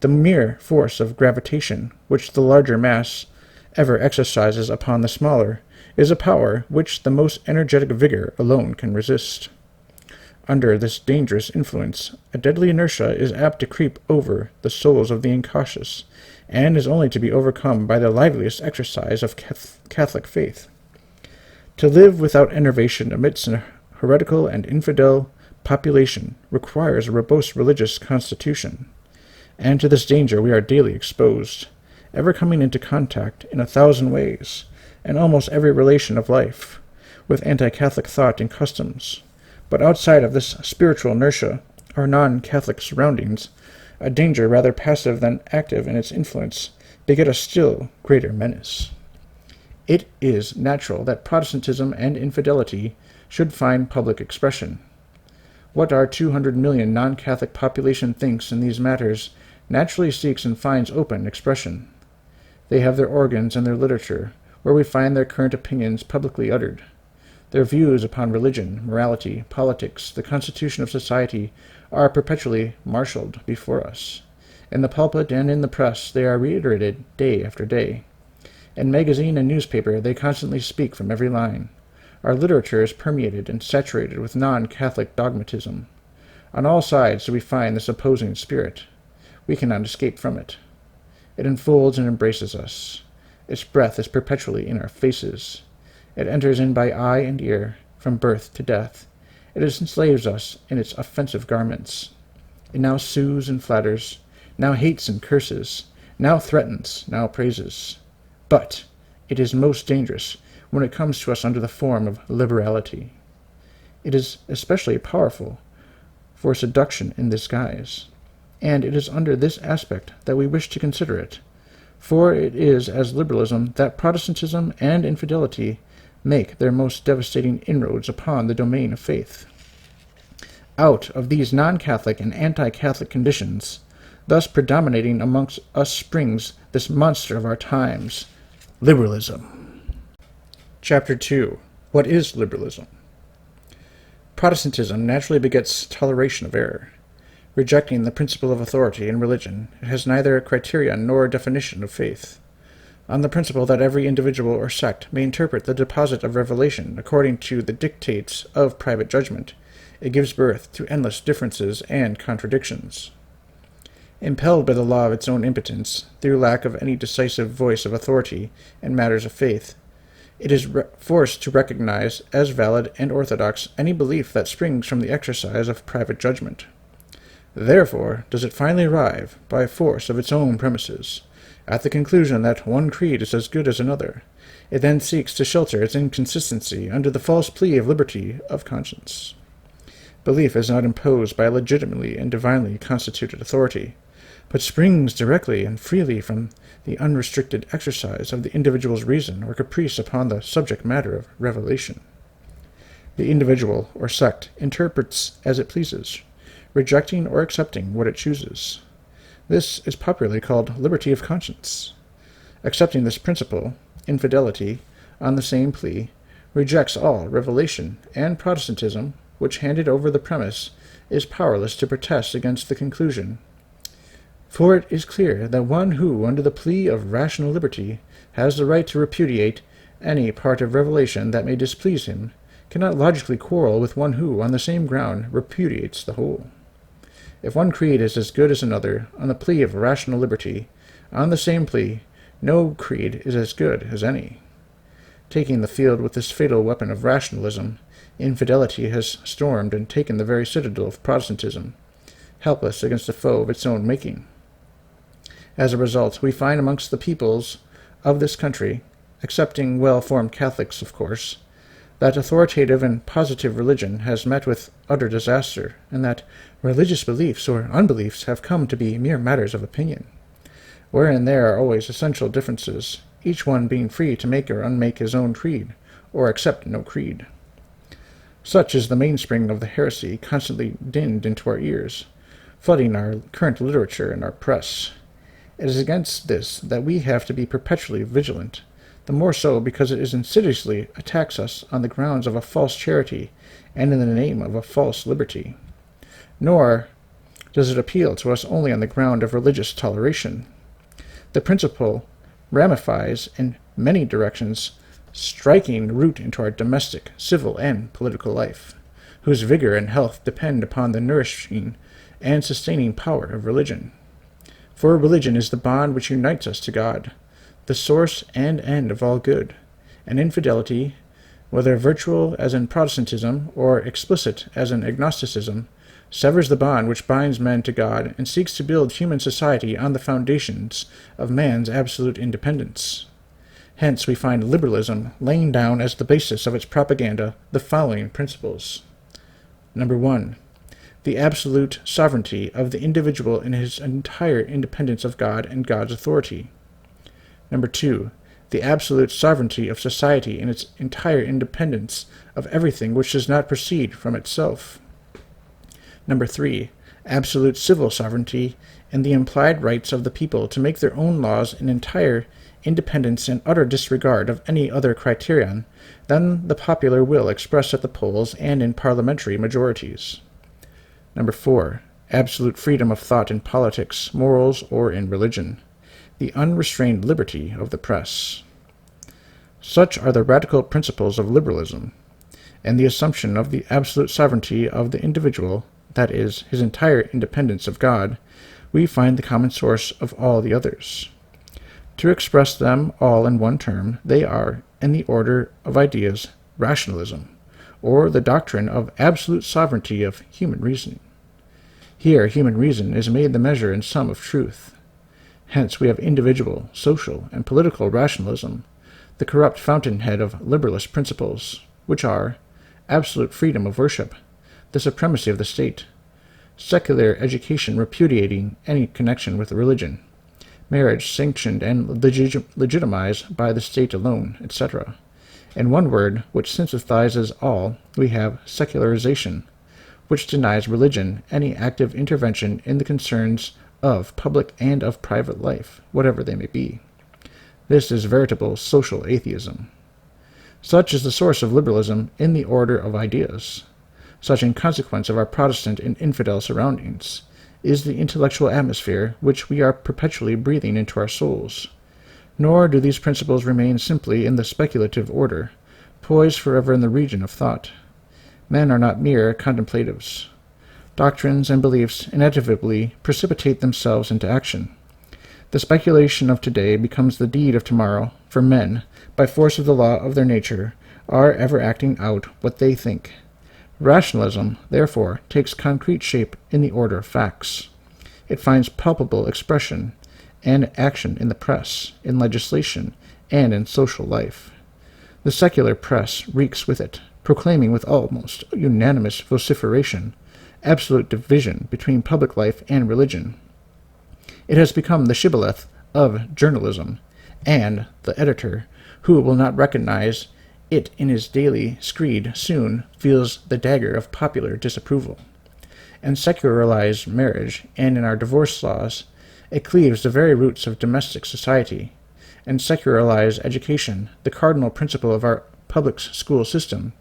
The mere force of gravitation, which the larger mass ever exercises upon the smaller, is a power which the most energetic vigor alone can resist. Under this dangerous influence, a deadly inertia is apt to creep over the souls of the incautious, and is only to be overcome by the liveliest exercise of Catholic faith. To live without enervation amidst an heretical and infidel population requires a robust religious constitution, and to this danger we are daily exposed, ever coming into contact in 1,000 ways, in almost every relation of life, with anti-Catholic thought and customs. But outside of this spiritual inertia, our non-Catholic surroundings, a danger rather passive than active in its influence, beget a still greater menace. It is natural that Protestantism and infidelity should find public expression. What our 200 million non-Catholic population thinks in these matters naturally seeks and finds open expression. They have their organs and their literature, where we find their current opinions publicly uttered. Their views upon religion, morality, politics, the constitution of society are perpetually marshaled before us. In the pulpit and in the press they are reiterated day after day. In magazine and newspaper they constantly speak from every line. Our literature is permeated and saturated with non-Catholic dogmatism. On all sides do we find this opposing spirit. We cannot escape from it. It enfolds and embraces us. Its breath is perpetually in our faces. It enters in by eye and ear, from birth to death. It enslaves us in its offensive garments. It now soothes and flatters, now hates and curses, now threatens, now praises. But it is most dangerous when it comes to us under the form of liberality. It is especially powerful for seduction in this guise, and it is under this aspect that we wish to consider it, for it is as liberalism that Protestantism and infidelity make their most devastating inroads upon the domain of faith. Out of these non-Catholic and anti-Catholic conditions, thus predominating amongst us springs this monster of our times, liberalism. Chapter 2. What is liberalism? Protestantism naturally begets toleration of error. Rejecting the principle of authority in religion, it has neither a criterion nor a definition of faith. On the principle that every individual or sect may interpret the deposit of revelation according to the dictates of private judgment, it gives birth to endless differences and contradictions. Impelled by the law of its own impotence, through lack of any decisive voice of authority in matters of faith, it is forced to recognize as valid and orthodox any belief that springs from the exercise of private judgment. Therefore does it finally arrive, by force of its own premises, at the conclusion that one creed is as good as another. It then seeks to shelter its inconsistency under the false plea of liberty of conscience. Belief is not imposed by a legitimately and divinely constituted authority, but springs directly and freely from the unrestricted exercise of the individual's reason or caprice upon the subject matter of revelation. The individual or sect interprets as it pleases, rejecting or accepting what it chooses. This is popularly called liberty of conscience. Accepting this principle, infidelity, on the same plea, rejects all revelation, and Protestantism, which handed over the premise, is powerless to protest against the conclusion. For it is clear that one who, under the plea of rational liberty, has the right to repudiate any part of revelation that may displease him, cannot logically quarrel with one who, on the same ground, repudiates the whole. If one creed is as good as another, on the plea of rational liberty, on the same plea, no creed is as good as any. Taking the field with this fatal weapon of rationalism, infidelity has stormed and taken the very citadel of Protestantism, helpless against a foe of its own making. As a result, we find amongst the peoples of this country, excepting well-formed Catholics, of course, that authoritative and positive religion has met with utter disaster, and that religious beliefs or unbeliefs have come to be mere matters of opinion, wherein there are always essential differences, each one being free to make or unmake his own creed, or accept no creed. Such is the mainspring of the heresy constantly dinned into our ears, flooding our current literature and our press. It is against this that we have to be perpetually vigilant, the more so because it insidiously attacks us on the grounds of a false charity and in the name of a false liberty. Nor does it appeal to us only on the ground of religious toleration. The principle ramifies in many directions, striking root into our domestic, civil, and political life, whose vigor and health depend upon the nourishing and sustaining power of religion. For religion is the bond which unites us to God, the source and end of all good, and infidelity, whether virtual as in Protestantism or explicit as in agnosticism, severs the bond which binds men to God and seeks to build human society on the foundations of man's absolute independence. Hence we find liberalism laying down as the basis of its propaganda the following principles. Number 1. The absolute sovereignty of the individual in his entire independence of God and God's authority. Number 2. The absolute sovereignty of society in its entire independence of everything which does not proceed from itself. Number 3. Absolute civil sovereignty and the implied rights of the people to make their own laws in entire independence and utter disregard of any other criterion than the popular will expressed at the polls and in parliamentary majorities. Number 4. Absolute freedom of thought in politics, morals, or in religion. The unrestrained liberty of the press. Such are the radical principles of liberalism, and the assumption of the absolute sovereignty of the individual, that is, his entire independence of God, we find the common source of all the others. To express them all in one term, they are, in the order of ideas, rationalism, or the doctrine of absolute sovereignty of human reasoning. Here human reason is made the measure and sum of truth. Hence we have individual, social, and political rationalism, the corrupt fountainhead of liberalist principles, which are absolute freedom of worship, the supremacy of the state, secular education repudiating any connection with religion, marriage sanctioned and legitimized by the state alone, etc. In one word, which synthesizes all, we have secularization, which denies religion any active intervention in the concerns of public and of private life, whatever they may be. This is veritable social atheism. Such is the source of liberalism in the order of ideas. Such, in consequence of our Protestant and infidel surroundings, is the intellectual atmosphere which we are perpetually breathing into our souls. Nor do these principles remain simply in the speculative order, poised forever in the region of thought. Men are not mere contemplatives. Doctrines and beliefs inevitably precipitate themselves into action. The speculation of today becomes the deed of tomorrow, for men, by force of the law of their nature, are ever acting out what they think. Rationalism, therefore, takes concrete shape in the order of facts. It finds palpable expression and action in the press, in legislation, and in social life. The secular press reeks with it, proclaiming with almost unanimous vociferation absolute division between public life and religion. It has become the shibboleth of journalism, and the editor, who will not recognize it in his daily screed, soon feels the dagger of popular disapproval. In secularized marriage, and in our divorce laws, it cleaves the very roots of domestic society. In secularized education, the cardinal principle of our public school system,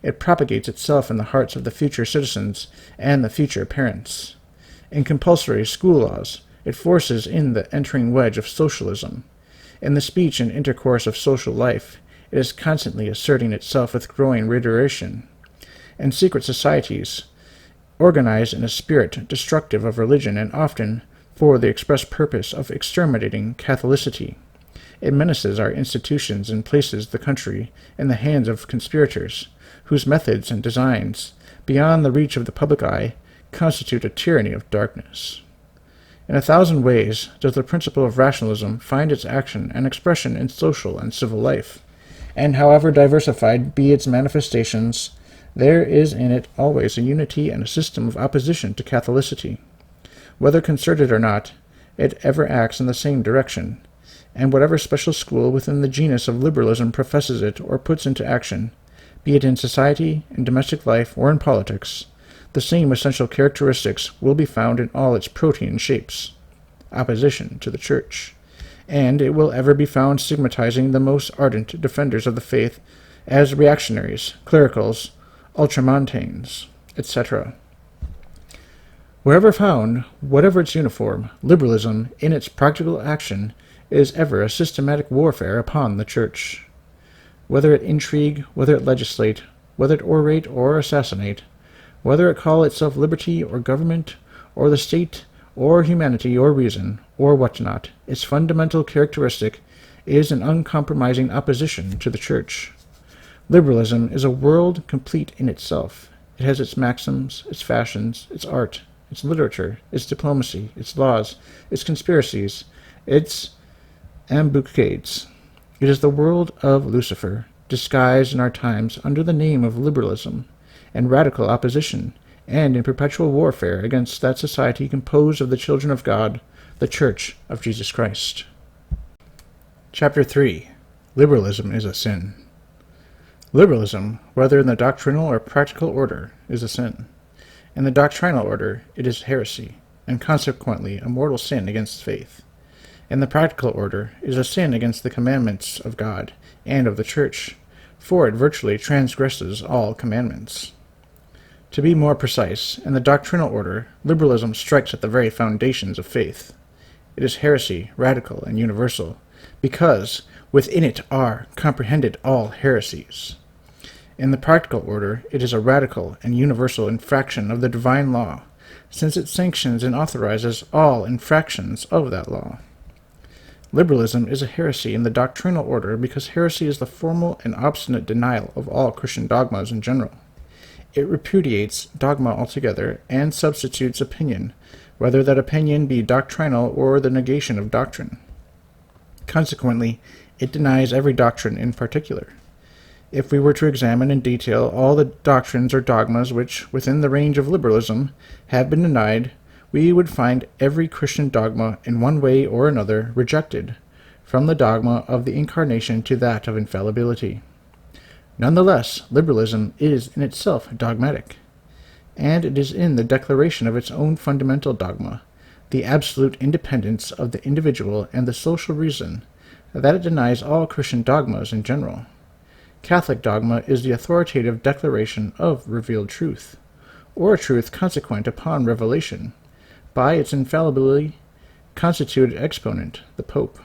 it propagates itself in the hearts of the future citizens and the future parents. In compulsory school laws, it forces in the entering wedge of socialism. In the speech and intercourse of social life, it is constantly asserting itself with growing reiteration. In secret societies, organized in a spirit destructive of religion and often for the express purpose of exterminating Catholicity, it menaces our institutions and places the country in the hands of conspirators, whose methods and designs, beyond the reach of the public eye, constitute a tyranny of darkness. In 1,000 ways does the principle of rationalism find its action and expression in social and civil life, and however diversified be its manifestations, there is in it always a unity and a system of opposition to Catholicity. Whether concerted or not, it ever acts in the same direction, and whatever special school within the genus of liberalism professes it or puts into action, Be it in society, in domestic life, or in politics, the same essential characteristics will be found in all its protean shapes: opposition to the Church, and it will ever be found stigmatizing the most ardent defenders of the faith as reactionaries, clericals, ultramontanes, etc. Wherever found, whatever its uniform, liberalism, in its practical action, is ever a systematic warfare upon the Church. Whether it intrigue, whether it legislate, whether it orate or assassinate, whether it call itself liberty or government, or the state, or humanity or reason, or what not, its fundamental characteristic is an uncompromising opposition to the Church. Liberalism is a world complete in itself. It has its maxims, its fashions, its art, its literature, its diplomacy, its laws, its conspiracies, its ambuscades. It is the world of Lucifer, disguised in our times under the name of liberalism, and radical opposition, and in perpetual warfare against that society composed of the children of God, the Church of Jesus Christ. Chapter 3. Liberalism is a sin. Liberalism, whether in the doctrinal or practical order, is a sin. In the doctrinal order, it is heresy, and consequently a mortal sin against faith. In the practical order, it is a sin against the commandments of God and of the Church, for it virtually transgresses all commandments. To be more precise, in the doctrinal order, liberalism strikes at the very foundations of faith. It is heresy, radical and universal, because within it are comprehended all heresies. In the practical order, it is a radical and universal infraction of the divine law, since it sanctions and authorizes all infractions of that law. Liberalism is a heresy in the doctrinal order because heresy is the formal and obstinate denial of all Christian dogmas in general. It repudiates dogma altogether and substitutes opinion, whether that opinion be doctrinal or the negation of doctrine. Consequently, it denies every doctrine in particular. If we were to examine in detail all the doctrines or dogmas which, within the range of liberalism, have been denied, we would find every Christian dogma in one way or another rejected, from the dogma of the Incarnation to that of infallibility. Nonetheless, liberalism is in itself dogmatic, and it is in the declaration of its own fundamental dogma, the absolute independence of the individual and the social reason, that it denies all Christian dogmas in general. Catholic dogma is the authoritative declaration of revealed truth, or a truth consequent upon revelation, by its infallibly constituted exponent, the Pope.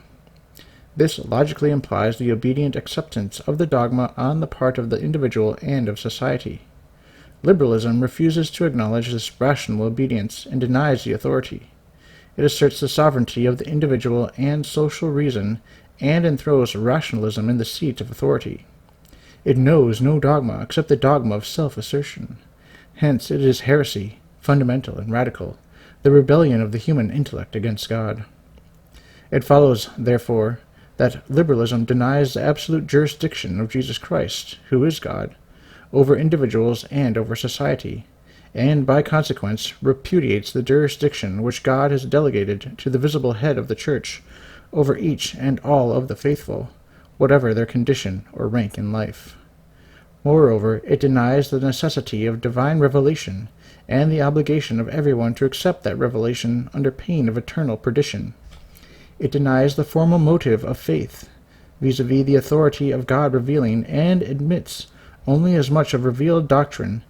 This logically implies the obedient acceptance of the dogma on the part of the individual and of society. Liberalism refuses to acknowledge this rational obedience and denies the authority. It asserts the sovereignty of the individual and social reason and enthrones rationalism in the seat of authority. It knows no dogma except the dogma of self-assertion. Hence it is heresy, fundamental and radical, the rebellion of the human intellect against God. It follows, therefore, that liberalism denies the absolute jurisdiction of Jesus Christ, who is God, over individuals and over society, and by consequence repudiates the jurisdiction which God has delegated to the visible head of the Church over each and all of the faithful, whatever their condition or rank in life. Moreover, it denies the necessity of divine revelation and the obligation of everyone to accept that revelation under pain of eternal perdition. It denies the formal motive of faith, vis-a-vis the authority of God revealing, and admits only as much of revealed doctrine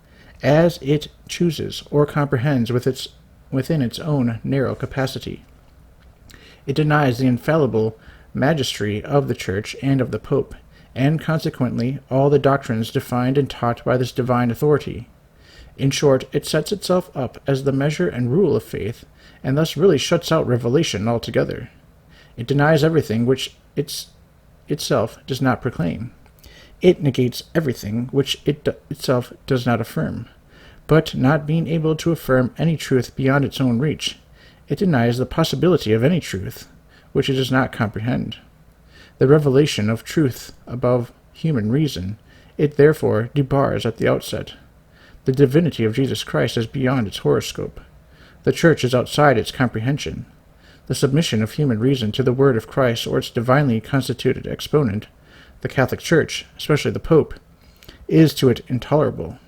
as it chooses or comprehends within its own narrow capacity. It denies the infallible magistry of the Church and of the Pope, and consequently all the doctrines defined and taught by this divine authority. In short, it sets itself up as the measure and rule of faith, and thus really shuts out revelation altogether. It denies everything which itself does not proclaim. It negates everything which it itself does not affirm. But not being able to affirm any truth beyond its own reach, it denies the possibility of any truth which it does not comprehend. The revelation of truth above human reason, it therefore debars at the outset. The divinity of Jesus Christ is beyond its horoscope. The Church is outside its comprehension. The submission of human reason to the word of Christ or its divinely constituted exponent, the Catholic Church, especially the Pope, is to it intolerable.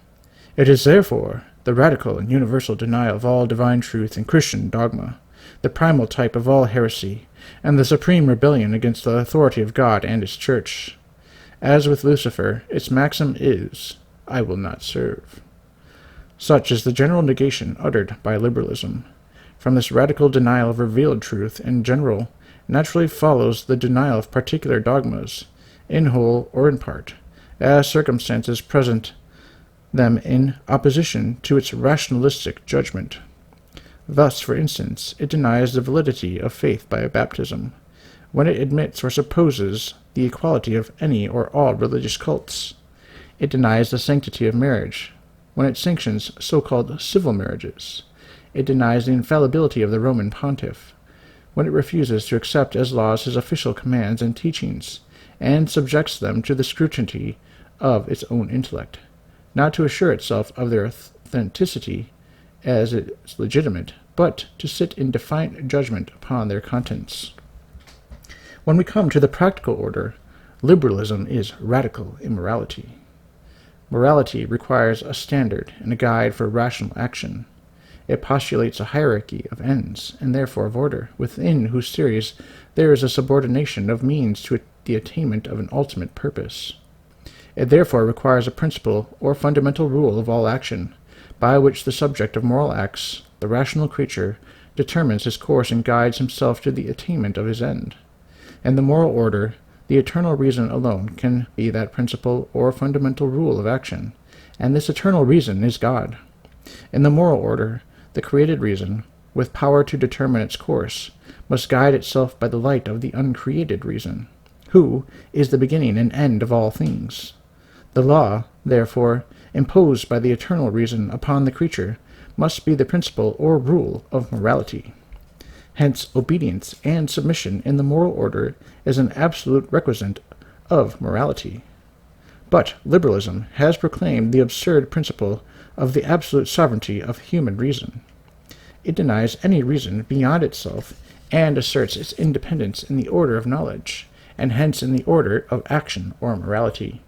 It is therefore the radical and universal denial of all divine truth and Christian dogma, the primal type of all heresy, and the supreme rebellion against the authority of God and his Church. As with Lucifer, its maxim is, I will not serve. Such is the general negation uttered by liberalism. From this radical denial of revealed truth in general naturally follows the denial of particular dogmas, in whole or in part, as circumstances present them in opposition to its rationalistic judgment. Thus, for instance, it denies the validity of faith by baptism, when it admits or supposes the equality of any or all religious cults. It denies the sanctity of marriage, when it sanctions so-called civil marriages. It denies the infallibility of the Roman pontiff, when it refuses to accept as laws his official commands and teachings, and subjects them to the scrutiny of its own intellect, not to assure itself of their authenticity as it's legitimate, but to sit in defiant judgment upon their contents. When we come to the practical order, liberalism is radical immorality. Morality requires a standard and a guide for rational action. It postulates a hierarchy of ends, and therefore of order, within whose series there is a subordination of means to the attainment of an ultimate purpose. It therefore requires a principle or fundamental rule of all action, by which the subject of moral acts, the rational creature, determines his course and guides himself to the attainment of his end. In the moral order, the eternal reason alone can be that principle or fundamental rule of action, and this eternal reason is God. In the moral order, the created reason, with power to determine its course, must guide itself by the light of the uncreated reason, who is the beginning and end of all things. The law, therefore, imposed by the eternal reason upon the creature, must be the principle or rule of morality. Hence, obedience and submission in the moral order is an absolute requisite of morality. But liberalism has proclaimed the absurd principle of the absolute sovereignty of human reason. It denies any reason beyond itself and asserts its independence in the order of knowledge, and hence in the order of action or morality.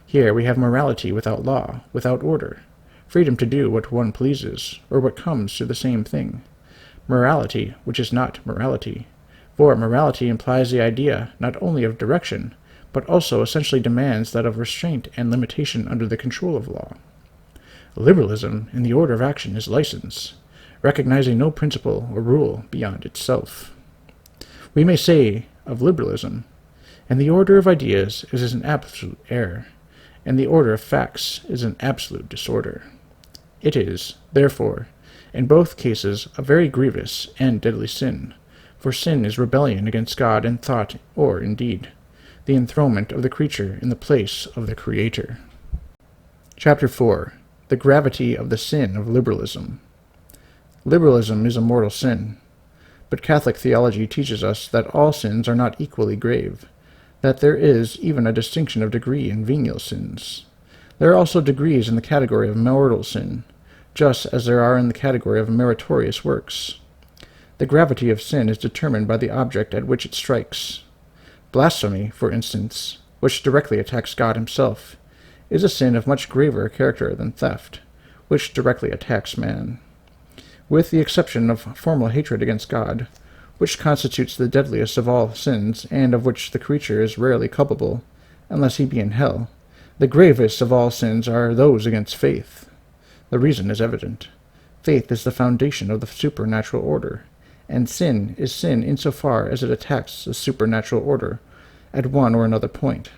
Here we have morality without law, without order, freedom to do what one pleases, or what comes to the same thing. Morality which is not morality, for morality implies the idea not only of direction, but also essentially demands that of restraint and limitation under the control of law. Liberalism, in the order of action, is license, recognizing no principle or rule beyond itself. We may say of liberalism, and the order of ideas is an absolute error, and the order of facts is an absolute disorder. It is, therefore, in both cases a very grievous and deadly sin, for sin is rebellion against God in thought or in deed, the enthronement of the creature in the place of the Creator. Chapter 4. The Gravity of the Sin of Liberalism. Liberalism is a mortal sin, but Catholic theology teaches us that all sins are not equally grave, that there is even a distinction of degree in venial sins. There are also degrees in the category of mortal sin, just as there are in the category of meritorious works. The gravity of sin is determined by the object at which it strikes. Blasphemy, for instance, which directly attacks God himself, is a sin of much graver character than theft, which directly attacks man. With the exception of formal hatred against God, which constitutes the deadliest of all sins, and of which the creature is rarely culpable, unless he be in hell, the gravest of all sins are those against faith. The reason is evident. Faith is the foundation of the supernatural order, and sin is sin insofar as it attacks the supernatural order at one or another point.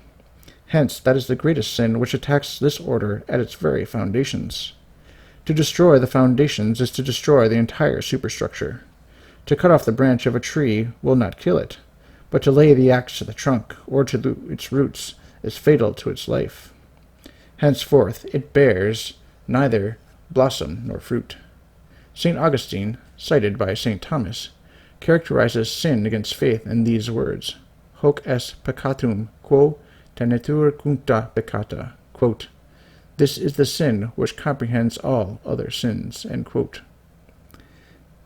Hence, that is the greatest sin which attacks this order at its very foundations. To destroy the foundations is to destroy the entire superstructure. To cut off the branch of a tree will not kill it, but to lay the axe to the trunk or to its roots is fatal to its life. Henceforth it bears neither blossom nor fruit. St. Augustine, cited by St. Thomas, characterizes sin against faith in these words, hoc est peccatum quo tenetur cuncta peccata, quote, this is the sin which comprehends all other sins, end quote.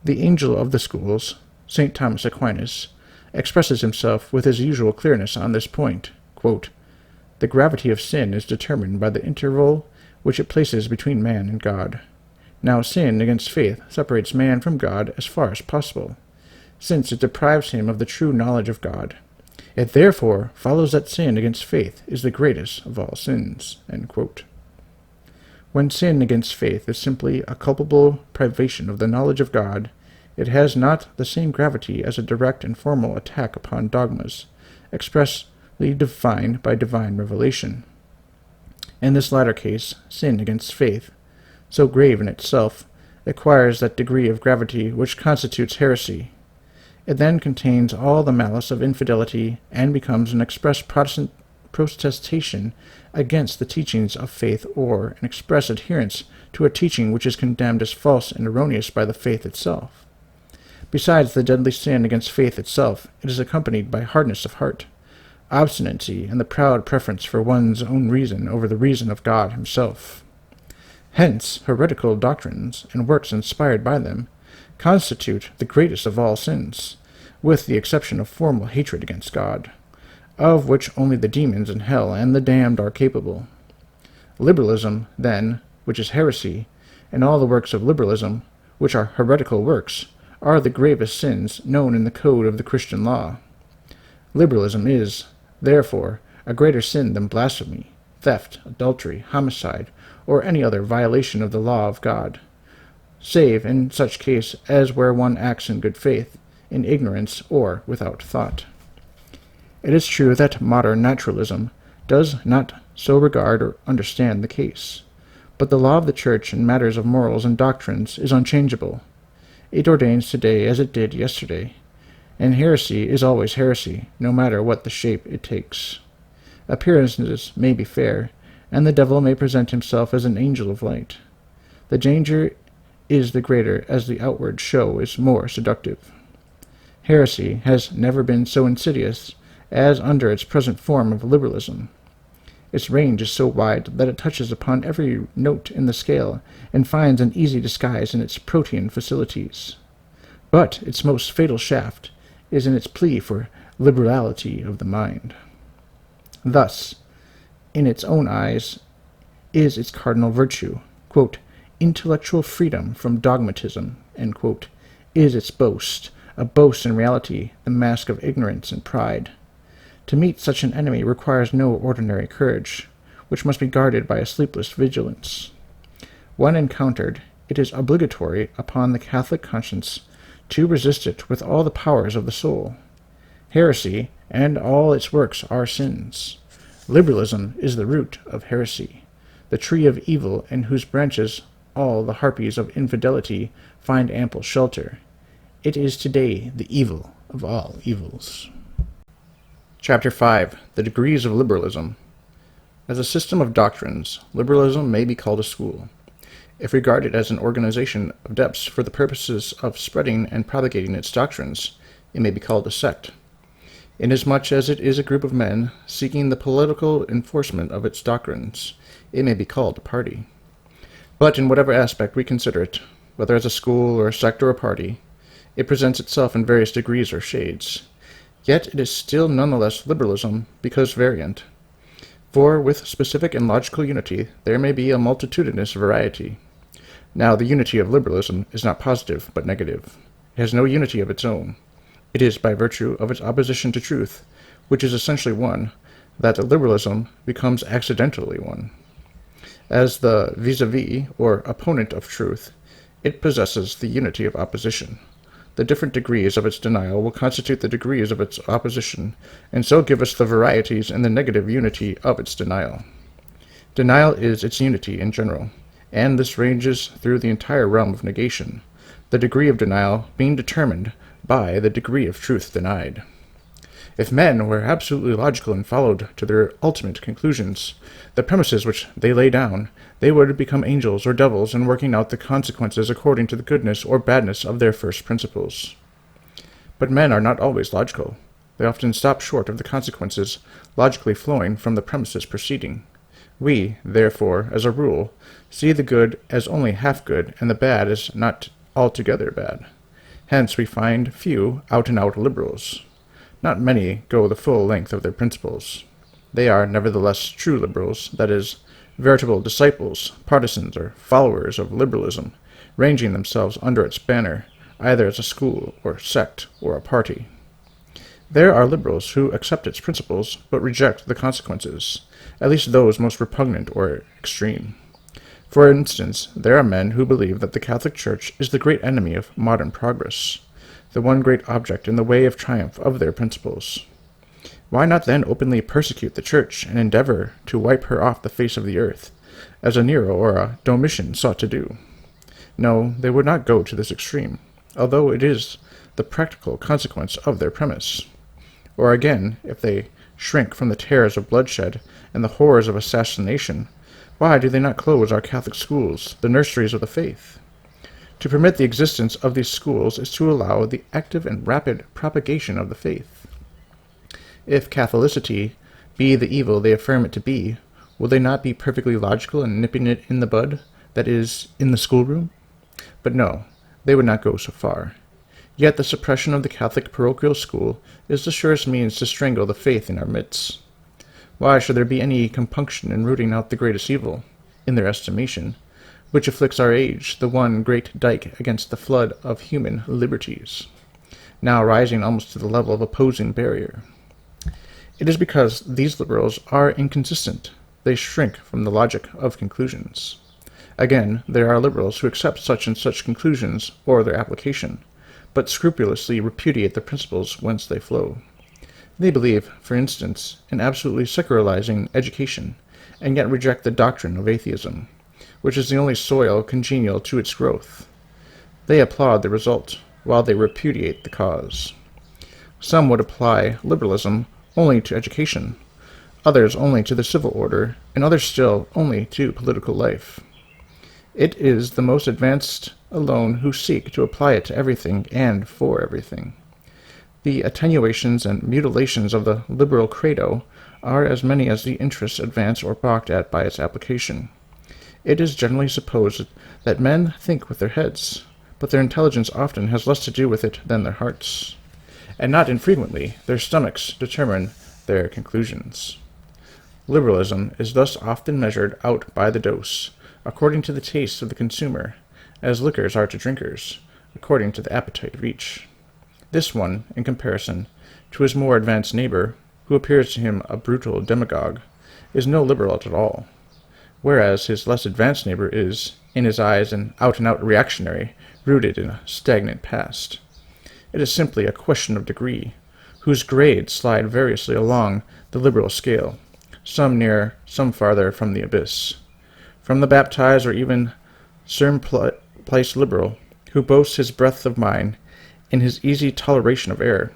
The angel of the schools, St. Thomas Aquinas, expresses himself with his usual clearness on this point, quote, The gravity of sin is determined by the interval which it places between man and God. Now sin against faith separates man from God as far as possible, since it deprives him of the true knowledge of God. It therefore follows that sin against faith is the greatest of all sins." End quote. When sin against faith is simply a culpable privation of the knowledge of God, it has not the same gravity as a direct and formal attack upon dogmas, expressly defined by divine revelation. In this latter case, sin against faith, so grave in itself, acquires that degree of gravity which constitutes heresy. It then contains all the malice of infidelity and becomes an express Protestant protestation against the teachings of faith, or an express adherence to a teaching which is condemned as false and erroneous by the faith itself. Besides the deadly sin against faith itself, it is accompanied by hardness of heart, obstinacy, and the proud preference for one's own reason over the reason of God himself. Hence, heretical doctrines, and works inspired by them, constitute the greatest of all sins, with the exception of formal hatred against God, of which only the demons in hell and the damned are capable. Liberalism, then, which is heresy, and all the works of liberalism, which are heretical works, are the gravest sins known in the code of the Christian law. Liberalism is, therefore, a greater sin than blasphemy, theft, adultery, homicide, or any other violation of the law of God, save in such case as where one acts in good faith, in ignorance, or without thought. It is true that modern naturalism does not so regard or understand the case, but the law of the Church in matters of morals and doctrines is unchangeable. It ordains today as it did yesterday, and heresy is always heresy, no matter what the shape it takes. Appearances may be fair, and the devil may present himself as an angel of light. The danger is the greater as the outward show is more seductive. Heresy has never been so insidious as under its present form of liberalism. Its range is so wide that it touches upon every note in the scale and finds an easy disguise in its protean facilities. But its most fatal shaft is in its plea for liberality of the mind. Thus, in its own eyes, is its cardinal virtue, quote, "intellectual freedom from dogmatism," end quote, is its boast, a boast in reality, the mask of ignorance and pride. To meet such an enemy requires no ordinary courage, which must be guarded by a sleepless vigilance. When encountered, it is obligatory upon the Catholic conscience to resist it with all the powers of the soul. Heresy and all its works are sins. Liberalism is the root of heresy, the tree of evil in whose branches all the harpies of infidelity find ample shelter. It is today the evil of all evils. Chapter 5. The Degrees of Liberalism. As a system of doctrines, liberalism may be called a school. If regarded as an organization of depths for the purposes of spreading and propagating its doctrines, it may be called a sect, inasmuch as it is a group of men seeking the political enforcement of its doctrines. It may be called a party. But in whatever aspect we consider it, whether as a school or a sect or a party, it presents itself in various degrees or shades. Yet it is still nonetheless liberalism because variant. For with specific and logical unity there may be a multitudinous variety. Now the unity of liberalism is not positive but negative. It has no unity of its own. It is by virtue of its opposition to truth, which is essentially one, that liberalism becomes accidentally one. As the vis-a-vis, or opponent of truth, it possesses the unity of opposition. The different degrees of its denial will constitute the degrees of its opposition, and so give us the varieties in the negative unity of its denial. Denial is its unity in general, and this ranges through the entire realm of negation, the degree of denial being determined by the degree of truth denied. If men were absolutely logical and followed to their ultimate conclusions the premises which they lay down, they would become angels or devils in working out the consequences according to the goodness or badness of their first principles. But men are not always logical. They often stop short of the consequences logically flowing from the premises preceding. We, therefore, as a rule, see the good as only half good and the bad as not altogether bad. Hence we find few out-and-out liberals. Not many go the full length of their principles. They are nevertheless true liberals, that is, veritable disciples, partisans, or followers of liberalism, ranging themselves under its banner, either as a school or sect or a party. There are liberals who accept its principles, but reject the consequences, at least those most repugnant or extreme. For instance, there are men who believe that the Catholic Church is the great enemy of modern progress, the one great object in the way of triumph of their principles. Why not then openly persecute the Church and endeavor to wipe her off the face of the earth, as a Nero or a Domitian sought to do? No, they would not go to this extreme, although it is the practical consequence of their premise. Or again, if they shrink from the terrors of bloodshed and the horrors of assassination, why do they not close our Catholic schools, the nurseries of the faith? To permit the existence of these schools is to allow the active and rapid propagation of the faith. If Catholicity be the evil they affirm it to be, will they not be perfectly logical in nipping it in the bud, that is, in the schoolroom? But no, they would not go so far. Yet the suppression of the Catholic parochial school is the surest means to strangle the faith in our midst. Why should there be any compunction in rooting out the greatest evil, in their estimation, which afflicts our age, the one great dike against the flood of human liberties, now rising almost to the level of opposing barrier? It is because these liberals are inconsistent. They shrink from the logic of conclusions. Again, there are liberals who accept such and such conclusions or their application, but scrupulously repudiate the principles whence they flow. They believe, for instance, in absolutely secularizing education, and yet reject the doctrine of atheism, which is the only soil congenial to its growth. They applaud the result, while they repudiate the cause. Some would apply liberalism only to education, others only to the civil order, and others still only to political life. It is the most advanced alone who seek to apply it to everything and for everything. The attenuations and mutilations of the liberal credo are as many as the interests advanced or balked at by its application. It is generally supposed that men think with their heads, but their intelligence often has less to do with it than their hearts, and not infrequently their stomachs determine their conclusions. Liberalism is thus often measured out by the dose, according to the taste of the consumer, as liquors are to drinkers, according to the appetite of each. This one, in comparison to his more advanced neighbor, who appears to him a brutal demagogue, is no liberal at all, whereas his less advanced neighbor is, in his eyes, an out-and-out reactionary, rooted in a stagnant past. It is simply a question of degree, whose grades slide variously along the liberal scale, some nearer, some farther from the abyss. From the baptized or even surm-placed liberal, who boasts his breadth of mind in his easy toleration of error,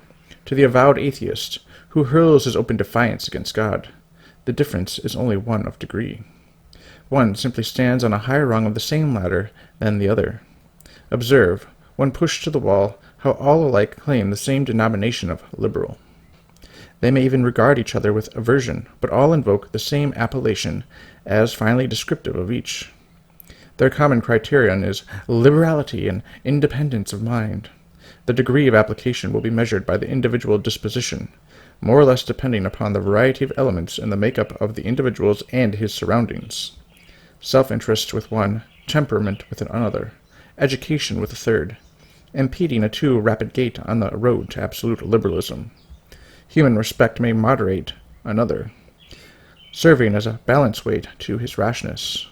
to the avowed atheist, who hurls his open defiance against God, the difference is only one of degree. One simply stands on a higher rung of the same ladder than the other. Observe, when pushed to the wall, how all alike claim the same denomination of liberal. They may even regard each other with aversion, but all invoke the same appellation as finally descriptive of each. Their common criterion is liberality and independence of mind. The degree of application will be measured by the individual disposition, more or less depending upon the variety of elements in the makeup of the individuals and his surroundings. Self-interest with one, temperament with another, education with a third, impeding a too rapid gait on the road to absolute liberalism. Human respect may moderate another, serving as a balance weight to his rashness.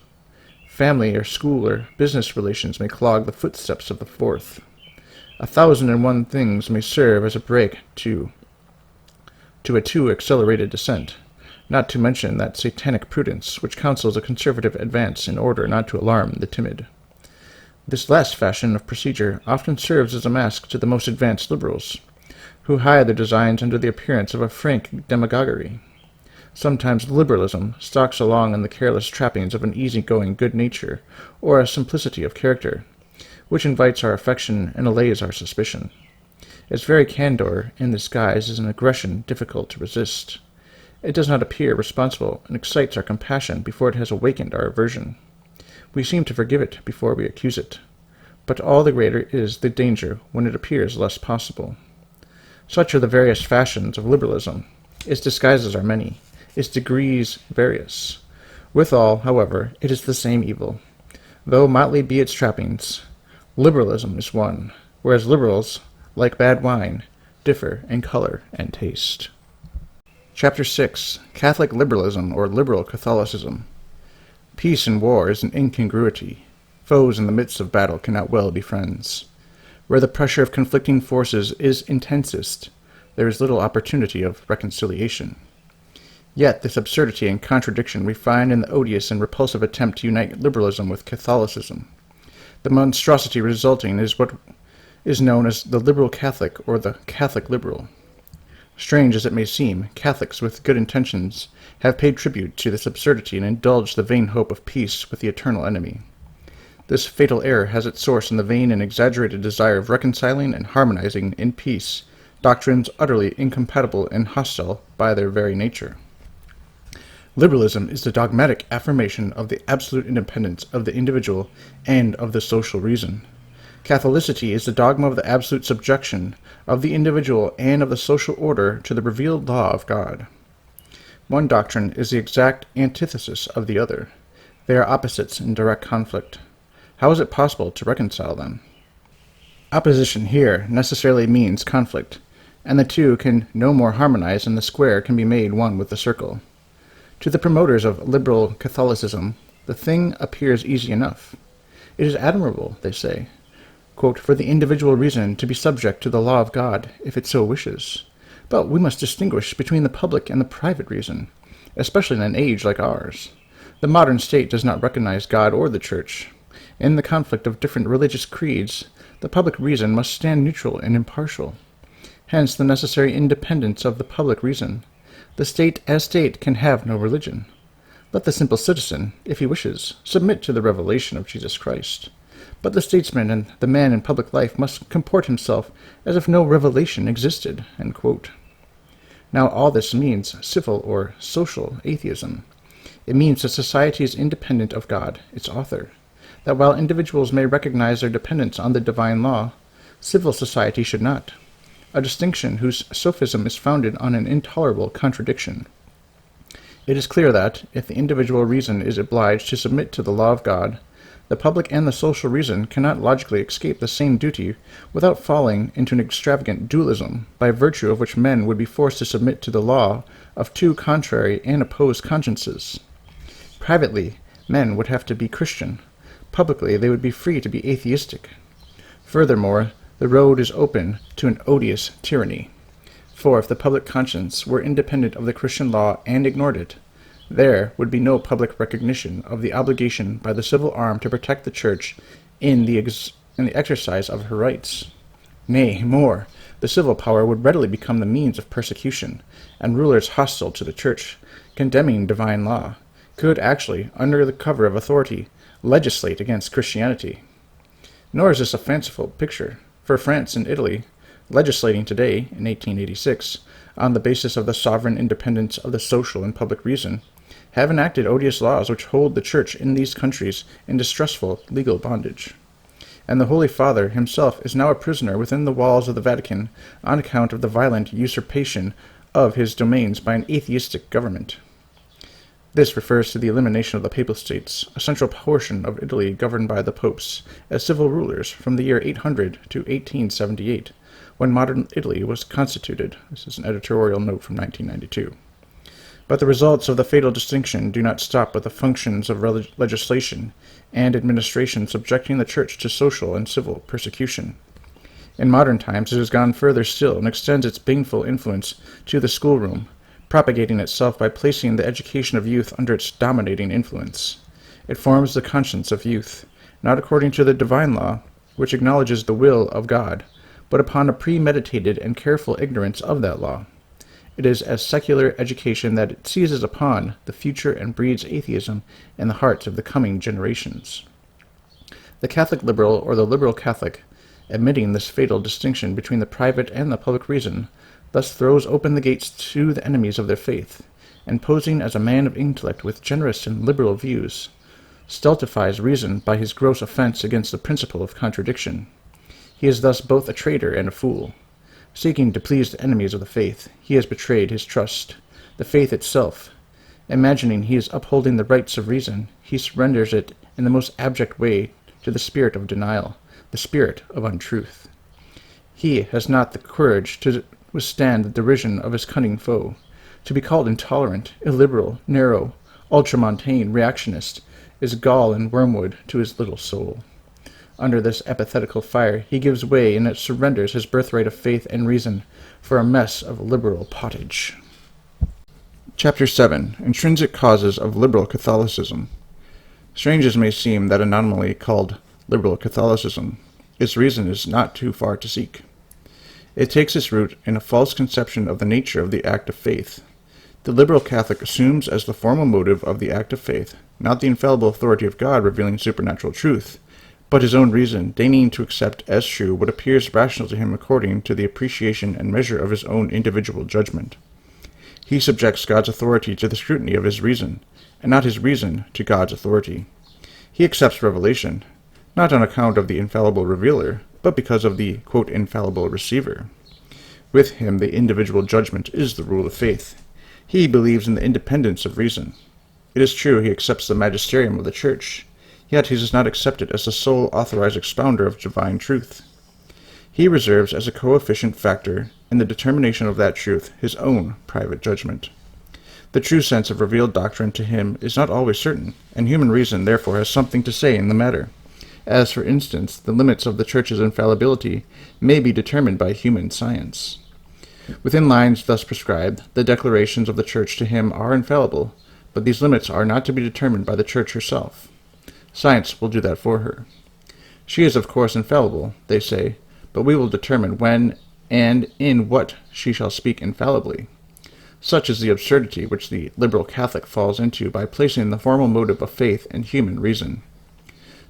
Family or school or business relations may clog the footsteps of the fourth. 1,001 things may serve as a brake to a too accelerated descent, not to mention that satanic prudence which counsels a conservative advance in order not to alarm the timid. This last fashion of procedure often serves as a mask to the most advanced liberals, who hide their designs under the appearance of a frank demagoguery. Sometimes liberalism stalks along in the careless trappings of an easy-going good nature or a simplicity of character, which invites our affection and allays our suspicion. Its very candor in this guise is an aggression difficult to resist. It does not appear responsible and excites our compassion before it has awakened our aversion. We seem to forgive it before we accuse it, but all the greater is the danger when it appears less possible. Such are the various fashions of liberalism. Its disguises are many, its degrees various. Withal, however, it is the same evil. Though motley be its trappings, liberalism is one, whereas liberals, like bad wine, differ in color and taste. Chapter 6. Catholic Liberalism, or Liberal Catholicism. Peace in war is an incongruity. Foes in the midst of battle cannot well be friends. Where the pressure of conflicting forces is intensest, there is little opportunity of reconciliation. Yet this absurdity and contradiction we find in the odious and repulsive attempt to unite liberalism with Catholicism. The monstrosity resulting is what is known as the liberal Catholic, or the Catholic liberal. Strange as it may seem, Catholics with good intentions have paid tribute to this absurdity and indulged the vain hope of peace with the eternal enemy. This fatal error has its source in the vain and exaggerated desire of reconciling and harmonizing in peace doctrines utterly incompatible and hostile by their very nature. Liberalism is the dogmatic affirmation of the absolute independence of the individual and of the social reason. Catholicity is the dogma of the absolute subjection of the individual and of the social order to the revealed law of God. One doctrine is the exact antithesis of the other. They are opposites in direct conflict. How is it possible to reconcile them? Opposition here necessarily means conflict, and the two can no more harmonize than the square can be made one with the circle. To the promoters of liberal Catholicism, the thing appears easy enough. It is admirable, they say, quote, for the individual reason to be subject to the law of God, if it so wishes. But we must distinguish between the public and the private reason, especially in an age like ours. The modern state does not recognize God or the Church. In the conflict of different religious creeds, the public reason must stand neutral and impartial. Hence the necessary independence of the public reason. The state as state can have no religion. Let the simple citizen, if he wishes, submit to the revelation of Jesus Christ. But the statesman and the man in public life must comport himself as if no revelation existed. End quote. Now all this means civil or social atheism. It means that society is independent of God, its author. That while individuals may recognize their dependence on the divine law, civil society should not. A distinction whose sophism is founded on an intolerable contradiction. It is clear that, if the individual reason is obliged to submit to the law of God, the public and the social reason cannot logically escape the same duty without falling into an extravagant dualism, by virtue of which men would be forced to submit to the law of two contrary and opposed consciences. Privately, men would have to be Christian. Publicly, they would be free to be atheistic. Furthermore, the road is open to an odious tyranny. For if the public conscience were independent of the Christian law and ignored it, there would be no public recognition of the obligation by the civil arm to protect the Church in the exercise of her rights. Nay, more, the civil power would readily become the means of persecution, and rulers hostile to the Church, condemning divine law, could actually, under the cover of authority, legislate against Christianity. Nor is this a fanciful picture, for France and Italy, legislating today, in 1886, on the basis of the sovereign independence of the social and public reason, have enacted odious laws which hold the Church in these countries in distressful legal bondage. And the Holy Father himself is now a prisoner within the walls of the Vatican on account of the violent usurpation of his domains by an atheistic government. This refers to the elimination of the Papal States, a central portion of Italy governed by the popes, as civil rulers from the year 800 to 1878, when modern Italy was constituted. This is an editorial note from 1992. But the results of the fatal distinction do not stop with the functions of legislation and administration subjecting the Church to social and civil persecution. In modern times it has gone further still and extends its baneful influence to the schoolroom, propagating itself by placing the education of youth under its dominating influence. It forms the conscience of youth, not according to the divine law, which acknowledges the will of God, but upon a premeditated and careful ignorance of that law. It is as secular education that it seizes upon the future and breeds atheism in the hearts of the coming generations. The Catholic liberal, or the liberal Catholic, admitting this fatal distinction between the private and the public reason, thus throws open the gates to the enemies of their faith, and posing as a man of intellect with generous and liberal views, stultifies reason by his gross offense against the principle of contradiction. He is thus both a traitor and a fool. Seeking to please the enemies of the faith, he has betrayed his trust, the faith itself, Imagining he is upholding the rights of reason, he surrenders it in the most abject way to the spirit of denial, the spirit of untruth. He has not the courage to withstand the derision of his cunning foe. To be called intolerant, illiberal, narrow, ultramontane, reactionist, is gall and wormwood to his little soul. Under this epithetical fire, he gives way and surrenders his birthright of faith and reason for a mess of liberal pottage. Chapter 7. Intrinsic Causes of Liberal Catholicism. Strange as may seem that anomaly called liberal Catholicism, its reason is not too far to seek. It takes its root in a false conception of the nature of the act of faith. The liberal Catholic assumes as the formal motive of the act of faith, not the infallible authority of God revealing supernatural truth, but his own reason, deigning to accept as true what appears rational to him according to the appreciation and measure of his own individual judgment. He subjects God's authority to the scrutiny of his reason, and not his reason to God's authority. He accepts revelation, not on account of the infallible revealer, but because of the, quote, infallible receiver. With him, the individual judgment is the rule of faith. He believes in the independence of reason. It is true he accepts the magisterium of the Church, yet he does not accept it as the sole authorized expounder of divine truth. He reserves as a coefficient factor in the determination of that truth his own private judgment. The true sense of revealed doctrine to him is not always certain, and human reason therefore has something to say in the matter, as, for instance, the limits of the Church's infallibility may be determined by human science. Within lines thus prescribed, the declarations of the Church to him are infallible, but these limits are not to be determined by the Church herself. Science will do that for her. She is of course infallible, they say, but we will determine when and in what she shall speak infallibly. Such is the absurdity which the liberal Catholic falls into by placing the formal motive of faith in human reason.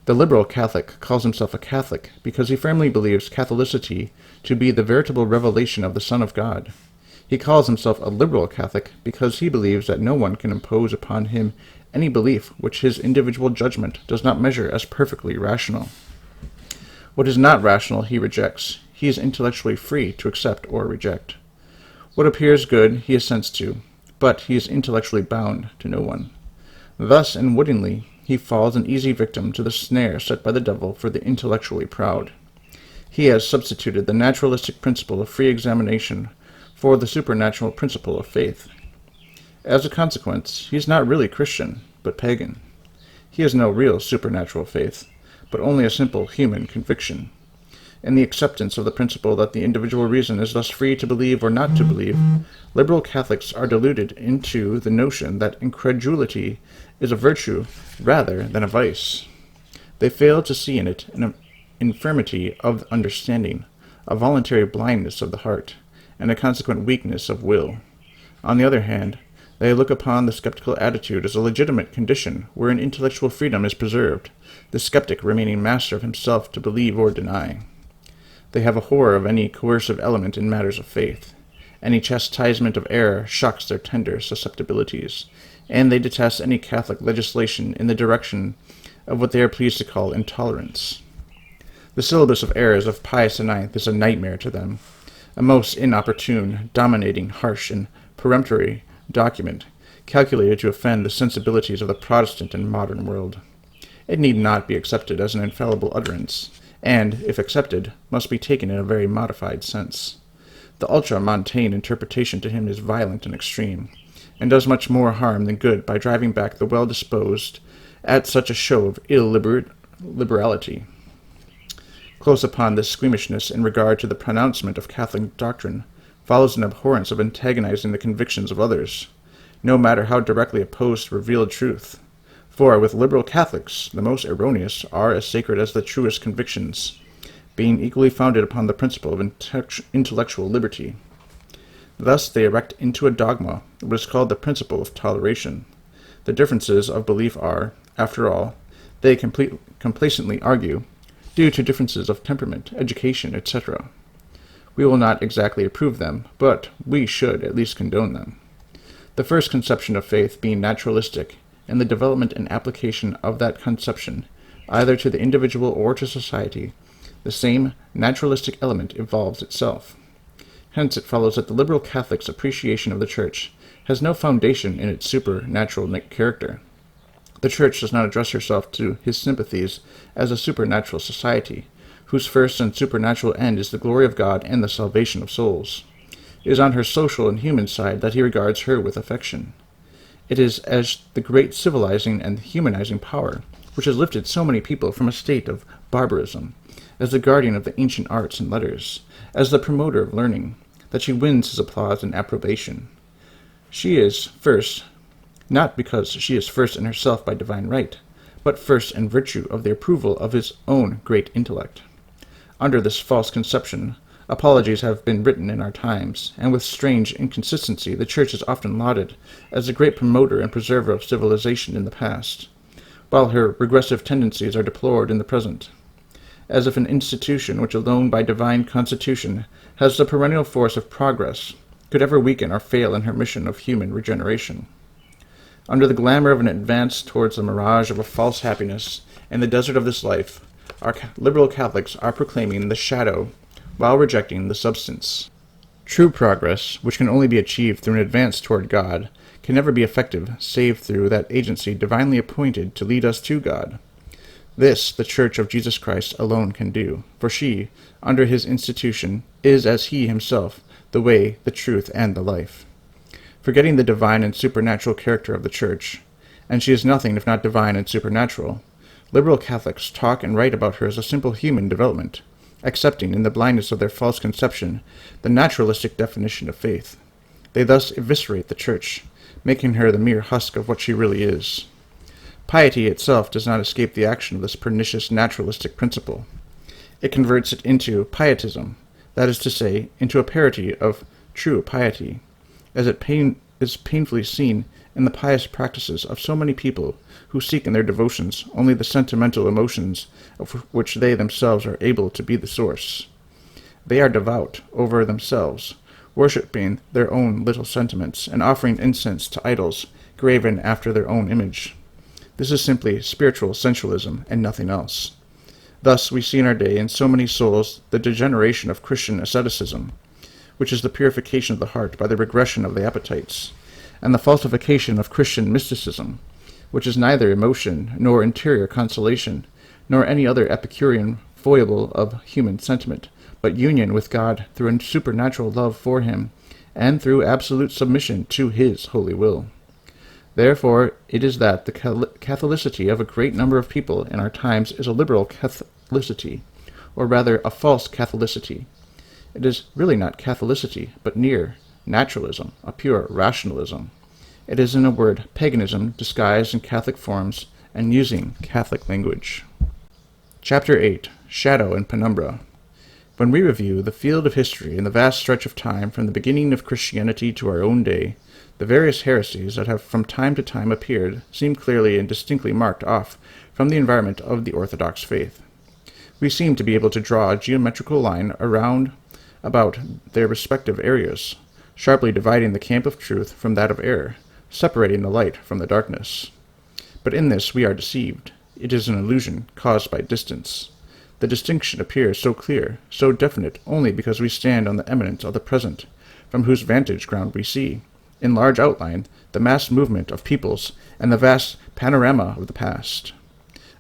The liberal Catholic calls himself a Catholic because he firmly believes Catholicity to be the veritable revelation of the Son of God. He calls himself a liberal Catholic because he believes that no one can impose upon him any belief which his individual judgment does not measure as perfectly rational. What is not rational he rejects. He is intellectually free to accept or reject. What appears good he assents to, but he is intellectually bound to no one. Thus, and wittingly, he falls an easy victim to the snare set by the devil for the intellectually proud. He has substituted the naturalistic principle of free examination for the supernatural principle of faith. As a consequence, he is not really Christian, but pagan. He has no real supernatural faith, but only a simple human conviction. In the acceptance of the principle that the individual reason is thus free to believe or not to believe, liberal Catholics are deluded into the notion that incredulity is a virtue rather than a vice. They fail to see in it an infirmity of understanding, a voluntary blindness of the heart, and a consequent weakness of will. On the other hand, they look upon the skeptical attitude as a legitimate condition wherein intellectual freedom is preserved, the skeptic remaining master of himself to believe or deny. They have a horror of any coercive element in matters of faith. Any chastisement of error shocks their tender susceptibilities, and they detest any Catholic legislation in the direction of what they are pleased to call intolerance. The syllabus of errors of Pius IX is a nightmare to them, a most inopportune, dominating, harsh, and peremptory document, calculated to offend the sensibilities of the Protestant and modern world. It need not be accepted as an infallible utterance, and, if accepted, must be taken in a very modified sense. The ultramontane interpretation to him is violent and extreme, and does much more harm than good by driving back the well-disposed at such a show of illiberality. Close upon this squeamishness in regard to the pronouncement of Catholic doctrine follows an abhorrence of antagonizing the convictions of others, no matter how directly opposed to revealed truth. For with liberal Catholics, the most erroneous are as sacred as the truest convictions, being equally founded upon the principle of intellectual liberty. Thus they erect into a dogma what is called the principle of toleration. The differences of belief are, after all, they complacently argue, due to differences of temperament, education, etc. We will not exactly approve them, but we should at least condone them. The first conception of faith being naturalistic, and the development and application of that conception, either to the individual or to society, the same naturalistic element evolves itself. Hence it follows that the liberal Catholic's appreciation of the Church has no foundation in its supernatural character. The Church does not address herself to his sympathies as a supernatural society, whose first and supernatural end is the glory of God and the salvation of souls. It is on her social and human side that he regards her with affection. It is as the great civilizing and humanizing power which has lifted so many people from a state of barbarism, as the guardian of the ancient arts and letters, as the promoter of learning, that she wins his applause and approbation. She is first, not because she is first in herself by divine right, but first in virtue of the approval of his own great intellect. Under this false conception, apologies have been written in our times, and with strange inconsistency the Church is often lauded as the great promoter and preserver of civilization in the past, while her regressive tendencies are deplored in the present, as if an institution which alone by divine constitution has the perennial force of progress could ever weaken or fail in her mission of human regeneration. Under the glamour of an advance towards the mirage of a false happiness in the desert of this life, our liberal Catholics are proclaiming the shadow while rejecting the substance. True progress, which can only be achieved through an advance toward God, can never be effective save through that agency divinely appointed to lead us to God. This the Church of Jesus Christ alone can do, for she, under his institution, is as he himself, the way, the truth, and the life. Forgetting the divine and supernatural character of the Church, and she is nothing if not divine and supernatural, liberal Catholics talk and write about her as a simple human development, accepting in the blindness of their false conception the naturalistic definition of faith. They thus eviscerate the Church, making her the mere husk of what she really is. Piety itself does not escape the action of this pernicious naturalistic principle. It converts it into pietism, that is to say, into a parody of true piety, as it is painfully seen in the pious practices of so many people who seek in their devotions only the sentimental emotions of which they themselves are able to be the source. They are devout over themselves, worshipping their own little sentiments and offering incense to idols graven after their own image. This is simply spiritual sensualism and nothing else. Thus we see in our day in so many souls the degeneration of Christian asceticism, which is the purification of the heart by the regression of the appetites, and the falsification of Christian mysticism, which is neither emotion nor interior consolation, nor any other Epicurean foible of human sentiment, but union with God through a supernatural love for him, and through absolute submission to his holy will. Therefore, it is that the Catholicity of a great number of people in our times is a liberal Catholicity, or rather a false Catholicity. It is really not Catholicity, but near naturalism, a pure rationalism. It is, in a word, paganism disguised in Catholic forms and using Catholic language. Chapter 8. Shadow and Penumbra. When we review the field of history in the vast stretch of time from the beginning of Christianity to our own day, the various heresies that have from time to time appeared seem clearly and distinctly marked off from the environment of the Orthodox faith. We seem to be able to draw a geometrical line around about their respective areas, sharply dividing the camp of truth from that of error, separating the light from the darkness. But in this we are deceived. It is an illusion caused by distance. The distinction appears so clear, so definite, only because we stand on the eminence of the present, from whose vantage ground we see, in large outline, the mass movement of peoples and the vast panorama of the past.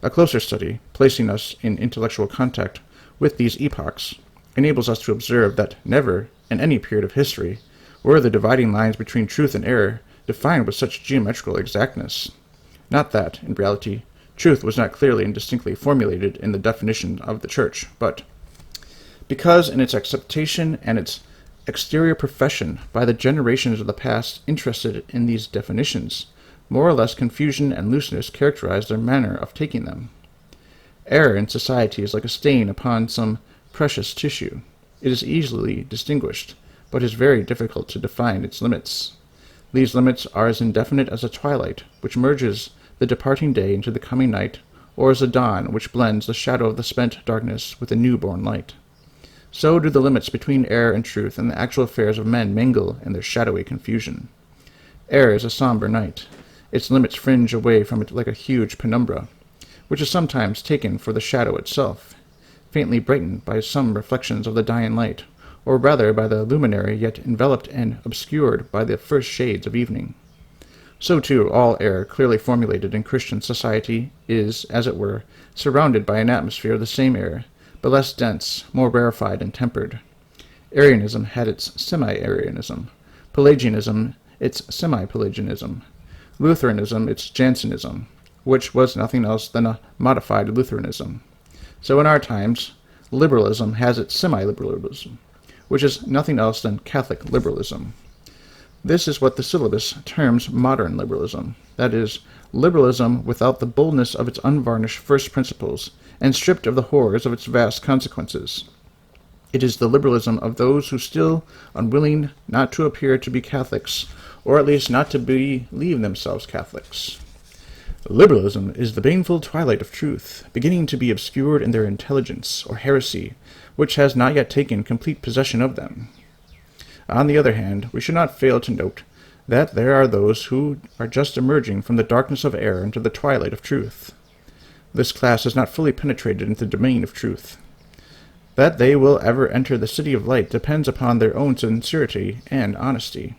A closer study, placing us in intellectual contact with these epochs, enables us to observe that never, in any period of history, were the dividing lines between truth and error defined with such geometrical exactness. Not that, in reality, truth was not clearly and distinctly formulated in the definition of the Church, but because in its acceptation and its exterior profession by the generations of the past interested in these definitions, more or less confusion and looseness characterized their manner of taking them. Error in society is like a stain upon some precious tissue. It is easily distinguished, but is very difficult to define its limits. These limits are as indefinite as a twilight, which merges the departing day into the coming night, or as a dawn which blends the shadow of the spent darkness with the newborn light. So do the limits between error and truth and the actual affairs of men mingle in their shadowy confusion. Error is a somber night. Its limits fringe away from it like a huge penumbra, which is sometimes taken for the shadow itself, faintly brightened by some reflections of the dying light, or rather by the luminary, yet enveloped and obscured by the first shades of evening. So too all error clearly formulated in Christian society is, as it were, surrounded by an atmosphere of the same error, but less dense, more rarefied and tempered. Arianism had its semi-Arianism, Pelagianism its semi-Pelagianism, Lutheranism its Jansenism, which was nothing else than a modified Lutheranism. So in our times, liberalism has its semi-liberalism, which is nothing else than Catholic liberalism. This is what the syllabus terms modern liberalism, that is, liberalism without the boldness of its unvarnished first principles, and stripped of the horrors of its vast consequences. It is the liberalism of those who still unwilling not to appear to be Catholics, or at least not to believe themselves Catholics. Liberalism is the baneful twilight of truth, beginning to be obscured in their intelligence, or heresy, which has not yet taken complete possession of them. On the other hand, we should not fail to note that there are those who are just emerging from the darkness of error into the twilight of truth. This class has not fully penetrated into the domain of truth. That they will ever enter the city of light depends upon their own sincerity and honesty.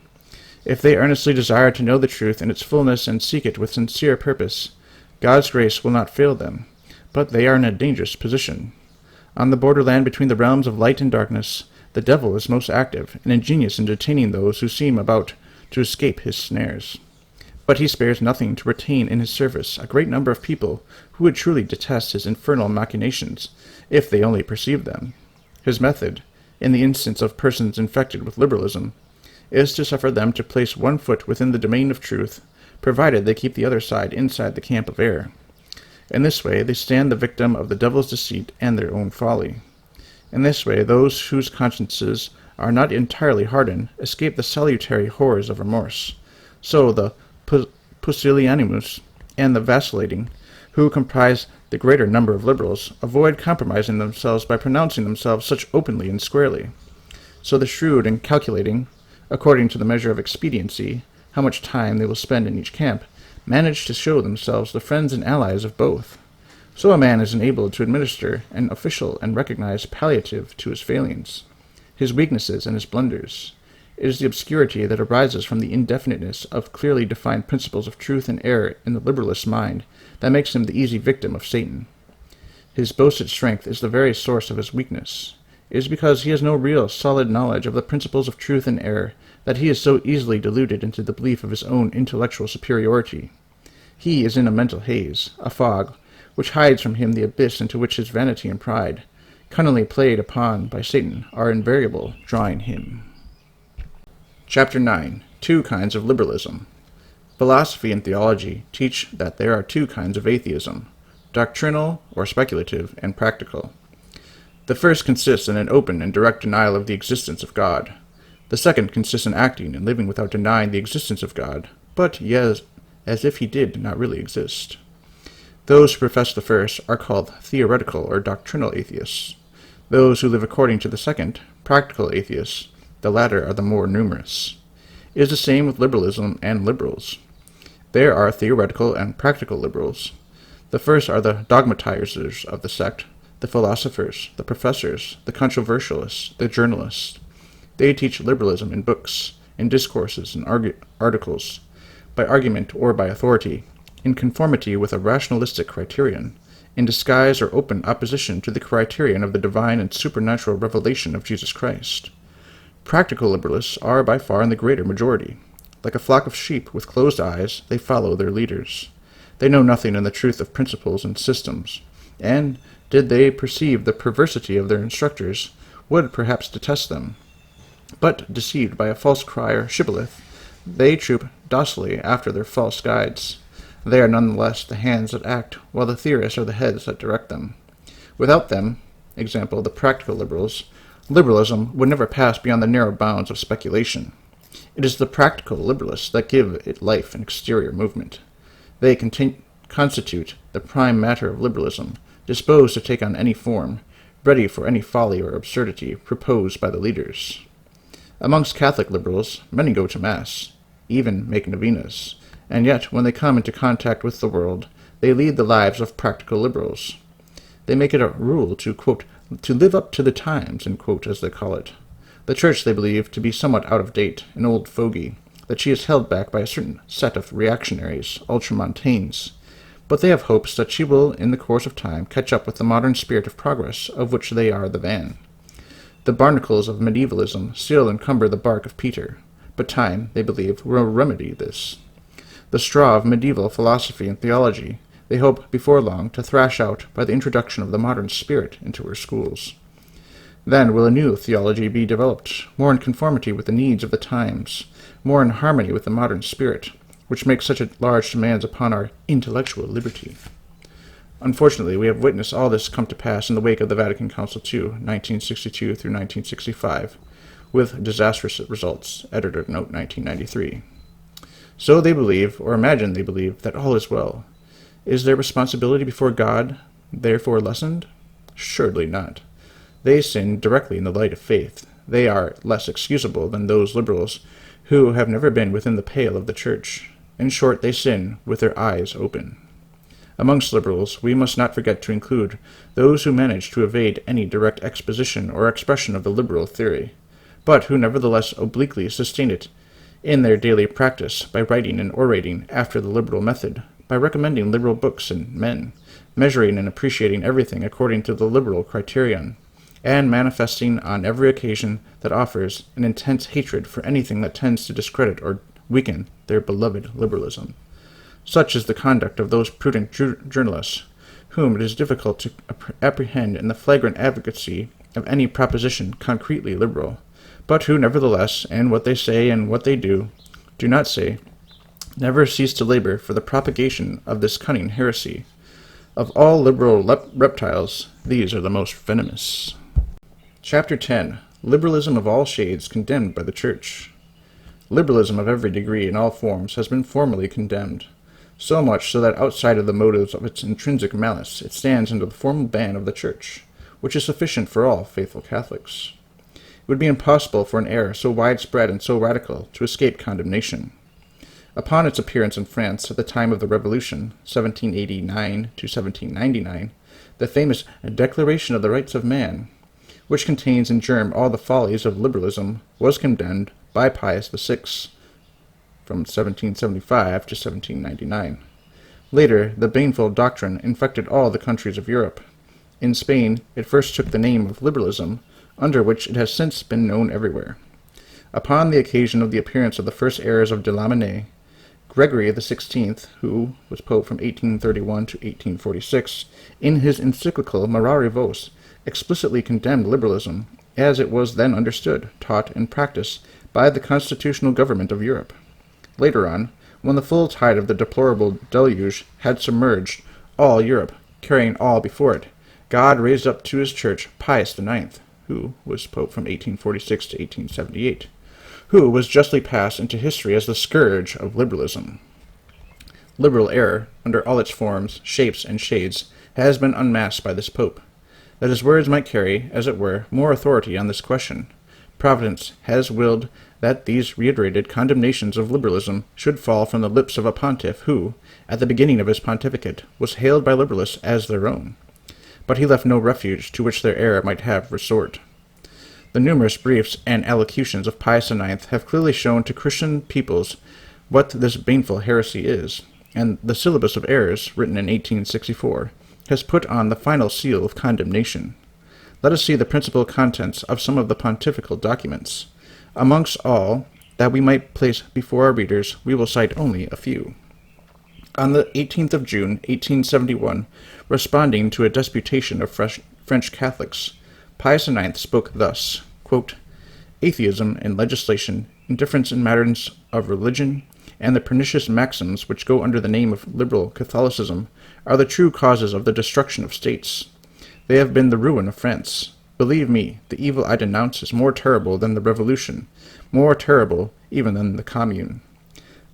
If they earnestly desire to know the truth in its fullness and seek it with sincere purpose, God's grace will not fail them, but they are in a dangerous position. On the borderland between the realms of light and darkness, the devil is most active and ingenious in detaining those who seem about to escape his snares. But he spares nothing to retain in his service a great number of people who would truly detest his infernal machinations, if they only perceived them. His method, in the instance of persons infected with liberalism, is to suffer them to place one foot within the domain of truth, provided they keep the other side inside the camp of error. In this way they stand the victim of the devil's deceit and their own folly. In this way those whose consciences are not entirely hardened escape the salutary horrors of remorse. So the pusillanimous and the vacillating, who comprise the greater number of liberals, avoid compromising themselves by pronouncing themselves such openly and squarely. So the shrewd and calculating, according to the measure of expediency, how much time they will spend in each camp, manage to show themselves the friends and allies of both. So a man is enabled to administer an official and recognized palliative to his failings, his weaknesses and his blunders. It is the obscurity that arises from the indefiniteness of clearly defined principles of truth and error in the liberalist's mind that makes him the easy victim of Satan. His boasted strength is the very source of his weakness. It is because he has no real, solid knowledge of the principles of truth and error that he is so easily deluded into the belief of his own intellectual superiority. He is in a mental haze, a fog, which hides from him the abyss into which his vanity and pride, cunningly played upon by Satan, are invariable, drawing him. Chapter 9. 2 Kinds of Liberalism. Philosophy and theology teach that there are 2 kinds of atheism, doctrinal or speculative, and practical. The first consists in an open and direct denial of the existence of God. The second consists in acting and living without denying the existence of God, but yes, as if he did not really exist. Those who profess the first are called theoretical or doctrinal atheists. Those who live according to the second, practical atheists, the latter are the more numerous. It is the same with liberalism and liberals. There are theoretical and practical liberals. The first are the dogmatizers of the sect, the philosophers, the professors, the controversialists, the journalists. They teach liberalism in books, in discourses, and articles, by argument or by authority, in conformity with a rationalistic criterion, in disguise or open opposition to the criterion of the divine and supernatural revelation of Jesus Christ. Practical liberalists are by far in the greater majority. Like a flock of sheep with closed eyes, they follow their leaders. They know nothing in the truth of principles and systems, and, did they perceive the perversity of their instructors, would perhaps detest them. But, deceived by a false cry or shibboleth, they troop docilely after their false guides. They are none the less the hands that act, while the theorists are the heads that direct them. Without them, example, the practical liberals, liberalism would never pass beyond the narrow bounds of speculation. It is the practical liberalists that give it life and exterior movement. They constitute the prime matter of liberalism, disposed to take on any form, ready for any folly or absurdity proposed by the leaders. Amongst Catholic liberals, many go to Mass, even make novenas, and yet when they come into contact with the world, they lead the lives of practical liberals. They make it a rule to, quote, to live up to the times, and quote, as they call it. The Church they believe to be somewhat out of date, an old fogey, that she is held back by a certain set of reactionaries, ultramontanes, but they have hopes that she will, in the course of time, catch up with the modern spirit of progress, of which they are the van. The barnacles of medievalism still encumber the bark of Peter, but time, they believe, will remedy this. The straw of medieval philosophy and theology they hope before long to thrash out by the introduction of the modern spirit into her schools. Then will a new theology be developed, more in conformity with the needs of the times, more in harmony with the modern spirit, which makes such large demands upon our intellectual liberty. Unfortunately, we have witnessed all this come to pass in the wake of the Vatican Council II, 1962 through 1965, with disastrous results. Editor note 1993. So they believe, or imagine they believe, that all is well. Is their responsibility before God therefore lessened? Surely not. They sin directly in the light of faith. They are less excusable than those liberals who have never been within the pale of the Church. In short, they sin with their eyes open. Amongst liberals, we must not forget to include those who manage to evade any direct exposition or expression of the liberal theory, but who nevertheless obliquely sustain it in their daily practice by writing and orating after the liberal method, by recommending liberal books and men, measuring and appreciating everything according to the liberal criterion, and manifesting on every occasion that offers an intense hatred for anything that tends to discredit or weaken their beloved liberalism. Such is the conduct of those prudent journalists, whom it is difficult to apprehend in the flagrant advocacy of any proposition concretely liberal, but who nevertheless, in what they say and what they do not say, never cease to labor for the propagation of this cunning heresy. Of all liberal reptiles, these are the most venomous. Chapter 10. Liberalism of all shades condemned by the Church. Liberalism of every degree in all forms has been formally condemned, so much so that outside of the motives of its intrinsic malice it stands under the formal ban of the Church, which is sufficient for all faithful Catholics. It would be impossible for an error so widespread and so radical to escape condemnation. Upon its appearance in France at the time of the Revolution, 1789 to 1799, the famous Declaration of the Rights of Man, which contains in germ all the follies of liberalism, was condemned by Pius VI from 1775 to 1799. Later, the baneful doctrine infected all the countries of Europe. In Spain, it first took the name of liberalism, under which it has since been known everywhere. Upon the occasion of the appearance of the first errors of de Lamennais, Gregory XVI, who was pope from 1831 to 1846, in his encyclical Morari Vos, explicitly condemned liberalism, as it was then understood, taught, and practiced by the constitutional government of Europe. Later on, when the full tide of the deplorable deluge had submerged all Europe, carrying all before it, God raised up to his church Pius IX, who was pope from 1846 to 1878, who was justly passed into history as the scourge of liberalism. Liberal error, under all its forms, shapes, and shades, has been unmasked by this pope. That his words might carry, as it were, more authority on this question, Providence has willed that these reiterated condemnations of liberalism should fall from the lips of a pontiff who, at the beginning of his pontificate, was hailed by liberalists as their own. But he left no refuge to which their error might have resort. The numerous briefs and allocutions of Pius IX have clearly shown to Christian peoples what this baneful heresy is, and the Syllabus of Errors, written in 1864, has put on the final seal of condemnation. Let us see the principal contents of some of the pontifical documents. Amongst all that we might place before our readers, we will cite only a few. On the 18th of June, 1871, responding to a disputation of French Catholics, Pius IX spoke thus, quote, "Atheism in legislation, indifference in matters of religion, and the pernicious maxims which go under the name of liberal Catholicism are the true causes of the destruction of states. They have been the ruin of France. Believe me, the evil I denounce is more terrible than the Revolution, more terrible even than the Commune.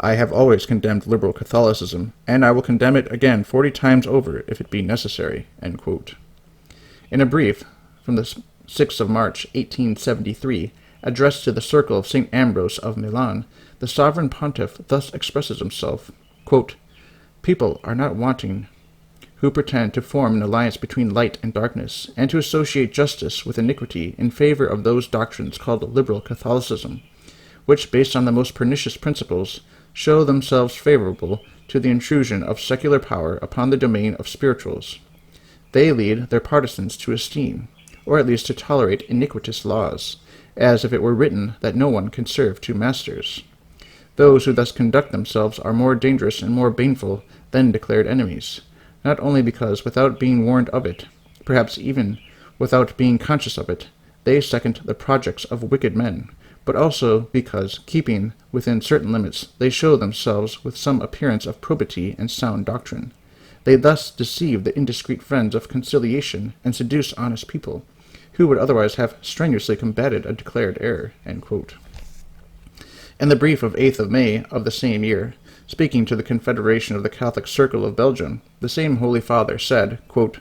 I have always condemned liberal Catholicism, and I will condemn it again 40 times over if it be necessary." End quote. In a brief from the 6th of March, 1873, addressed to the circle of St. Ambrose of Milan, the sovereign pontiff thus expresses himself, quote, "People are not wanting who pretend to form an alliance between light and darkness, and to associate justice with iniquity in favor of those doctrines called liberal Catholicism, which, based on the most pernicious principles, show themselves favorable to the intrusion of secular power upon the domain of spirituals. They lead their partisans to esteem, or at least to tolerate, iniquitous laws, as if it were written that no one can serve two masters. Those who thus conduct themselves are more dangerous and more baneful than declared enemies, not only because, without being warned of it, perhaps even without being conscious of it, they second the projects of wicked men, but also because, keeping within certain limits, they show themselves with some appearance of probity and sound doctrine. They thus deceive the indiscreet friends of conciliation and seduce honest people, who would otherwise have strenuously combated a declared error." In the brief of 8th of May of the same year, speaking to the Confederation of the Catholic Circle of Belgium, the same Holy Father said, quote,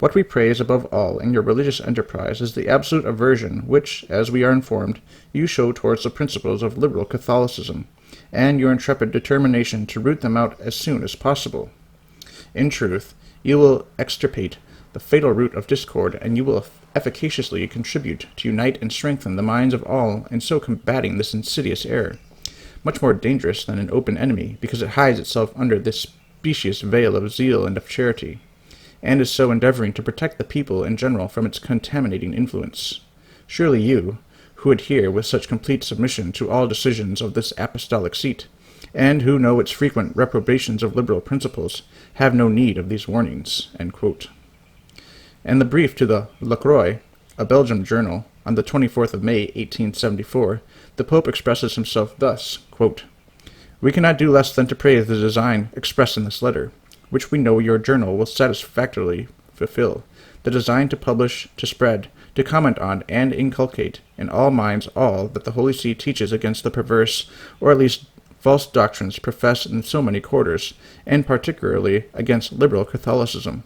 "What we praise above all in your religious enterprise is the absolute aversion which, as we are informed, you show towards the principles of liberal Catholicism, and your intrepid determination to root them out as soon as possible. In truth, you will extirpate the fatal root of discord, and you will efficaciously contribute to unite and strengthen the minds of all in so combating this insidious error, much more dangerous than an open enemy, because it hides itself under this specious veil of zeal and of charity, and is so endeavoring to protect the people in general from its contaminating influence. Surely you, who adhere with such complete submission to all decisions of this apostolic seat, and who know its frequent reprobations of liberal principles, have no need of these warnings." End quote. In the brief to the La Croix, a Belgian journal, on the 24th of May, 1874, the Pope expresses himself thus, quote, "We cannot do less than to praise the design expressed in this letter, which we know your journal will satisfactorily fulfill, the design to publish, to spread, to comment on, and inculcate in all minds all that the Holy See teaches against the perverse, or at least false doctrines professed in so many quarters, and particularly against liberal Catholicism,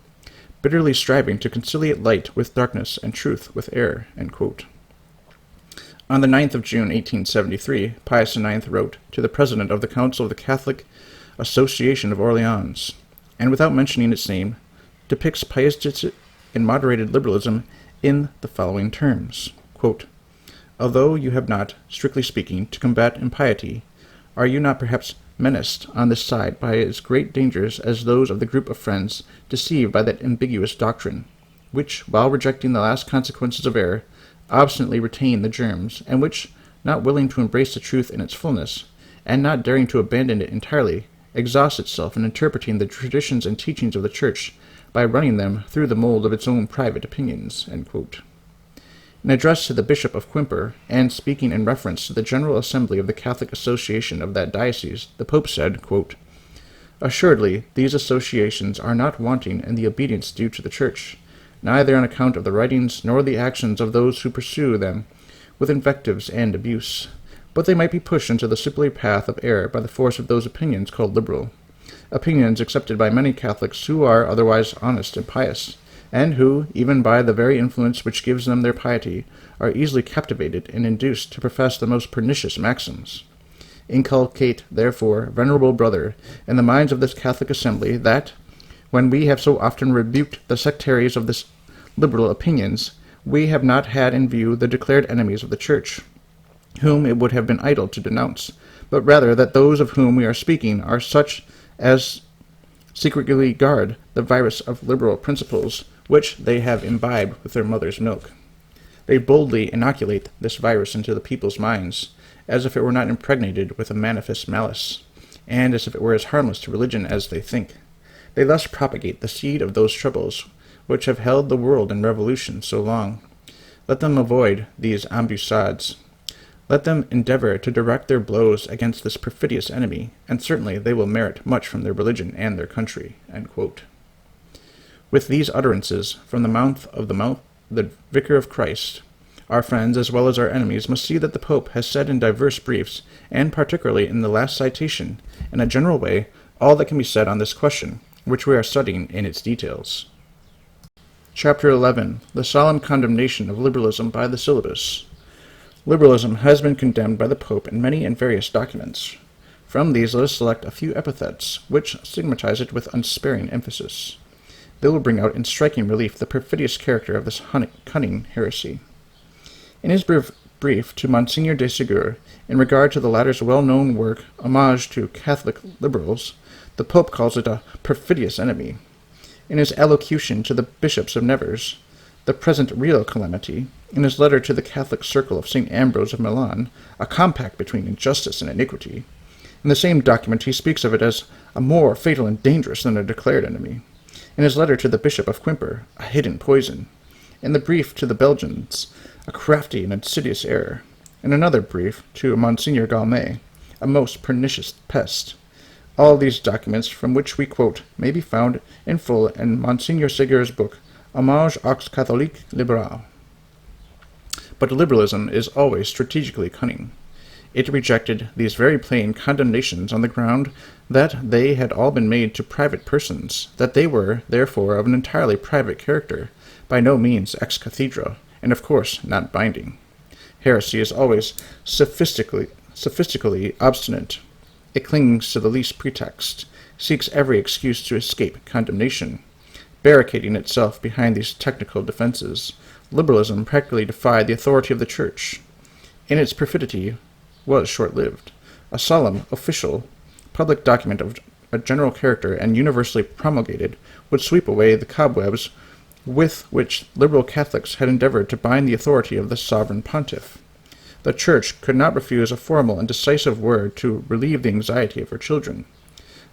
bitterly striving to conciliate light with darkness and truth with error." End quote. On the 9th of June, 1873, Pius IX wrote to the President of the Council of the Catholic Association of Orleans, and without mentioning its name, depicts pietistic and moderated liberalism in the following terms, quote, "Although you have not, strictly speaking, to combat impiety, are you not perhaps menaced on this side by as great dangers as those of the group of friends deceived by that ambiguous doctrine, which, while rejecting the last consequences of error, obstinately retain the germs, and which, not willing to embrace the truth in its fullness, and not daring to abandon it entirely, exhausts itself in interpreting the traditions and teachings of the Church by running them through the mold of its own private opinions?" End quote. In address to the Bishop of Quimper, and speaking in reference to the General Assembly of the Catholic Association of that diocese, the Pope said, quote, "Assuredly, these associations are not wanting in the obedience due to the Church, neither on account of the writings nor the actions of those who pursue them with invectives and abuse, but they might be pushed into the slippery path of error by the force of those opinions called liberal, opinions accepted by many Catholics who are otherwise honest and pious, and who, even by the very influence which gives them their piety, are easily captivated and induced to profess the most pernicious maxims. Inculcate, therefore, venerable brother, in the minds of this Catholic assembly, that, when we have so often rebuked the sectaries of this liberal opinions, we have not had in view the declared enemies of the Church, whom it would have been idle to denounce, but rather that those of whom we are speaking are such as secretly guard the virus of liberal principles, which they have imbibed with their mother's milk. They boldly inoculate this virus into the people's minds, as if it were not impregnated with a manifest malice, and as if it were as harmless to religion as they think. They thus propagate the seed of those troubles which have held the world in revolution so long. Let them avoid these embuscades. Let them endeavor to direct their blows against this perfidious enemy, and certainly they will merit much from their religion and their country." End quote. With these utterances from the mouth of the Vicar of Christ, our friends as well as our enemies must see that the Pope has said in diverse briefs, and particularly in the last citation, in a general way, all that can be said on this question, which we are studying in its details. Chapter 11. The Solemn Condemnation of Liberalism by the Syllabus. Liberalism has been condemned by the Pope in many and various documents. From these let us select a few epithets, which stigmatize it with unsparing emphasis. they will bring out in striking relief the perfidious character of this cunning heresy. In his brief to Monsignor de Ségur, in regard to the latter's well-known work, Homage to Catholic Liberals, the Pope calls it a perfidious enemy. In his allocution to the bishops of Nevers, the present real calamity, in his letter to the Catholic Circle of St. Ambrose of Milan, a compact between injustice and iniquity. In the same document he speaks of it as a more fatal and dangerous than a declared enemy. In his letter to the Bishop of Quimper, a hidden poison. In the brief to the Belgians, a crafty and insidious error. In another brief to Monsignor Galmet, a most pernicious pest. All these documents, from which we quote, may be found in full in Monsignor Ségur's book, Hommage aux Catholiques Libéraux. But liberalism is always strategically cunning. It rejected these very plain condemnations on the ground that they had all been made to private persons, that they were, therefore, of an entirely private character, by no means ex cathedra, and of course not binding. Heresy is always sophistically obstinate. It clings to the least pretext, seeks every excuse to escape condemnation. Barricading itself behind these technical defenses, liberalism practically defied the authority of the Church. In its perfidy was short-lived. A solemn, official, public document of a general character and universally promulgated would sweep away the cobwebs with which liberal Catholics had endeavored to bind the authority of the sovereign pontiff. The Church could not refuse a formal and decisive word to relieve the anxiety of her children.